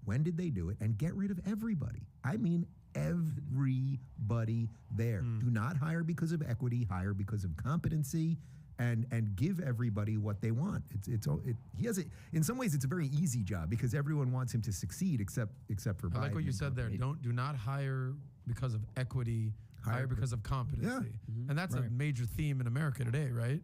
when did they do it, and get rid of everybody. I mean, everybody there. Do not hire because of equity, hire because of competency, and give everybody what they want. He has in some ways it's a very easy job because everyone wants him to succeed except for Biden. I like what you said there. Do not hire because of equity, hire because of competency. Yeah. And that's a major theme in America today, right?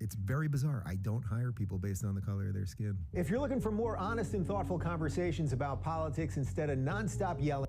It's very bizarre. I don't hire people based on the color of their skin. If you're looking for more honest and thoughtful conversations about politics instead of nonstop yelling.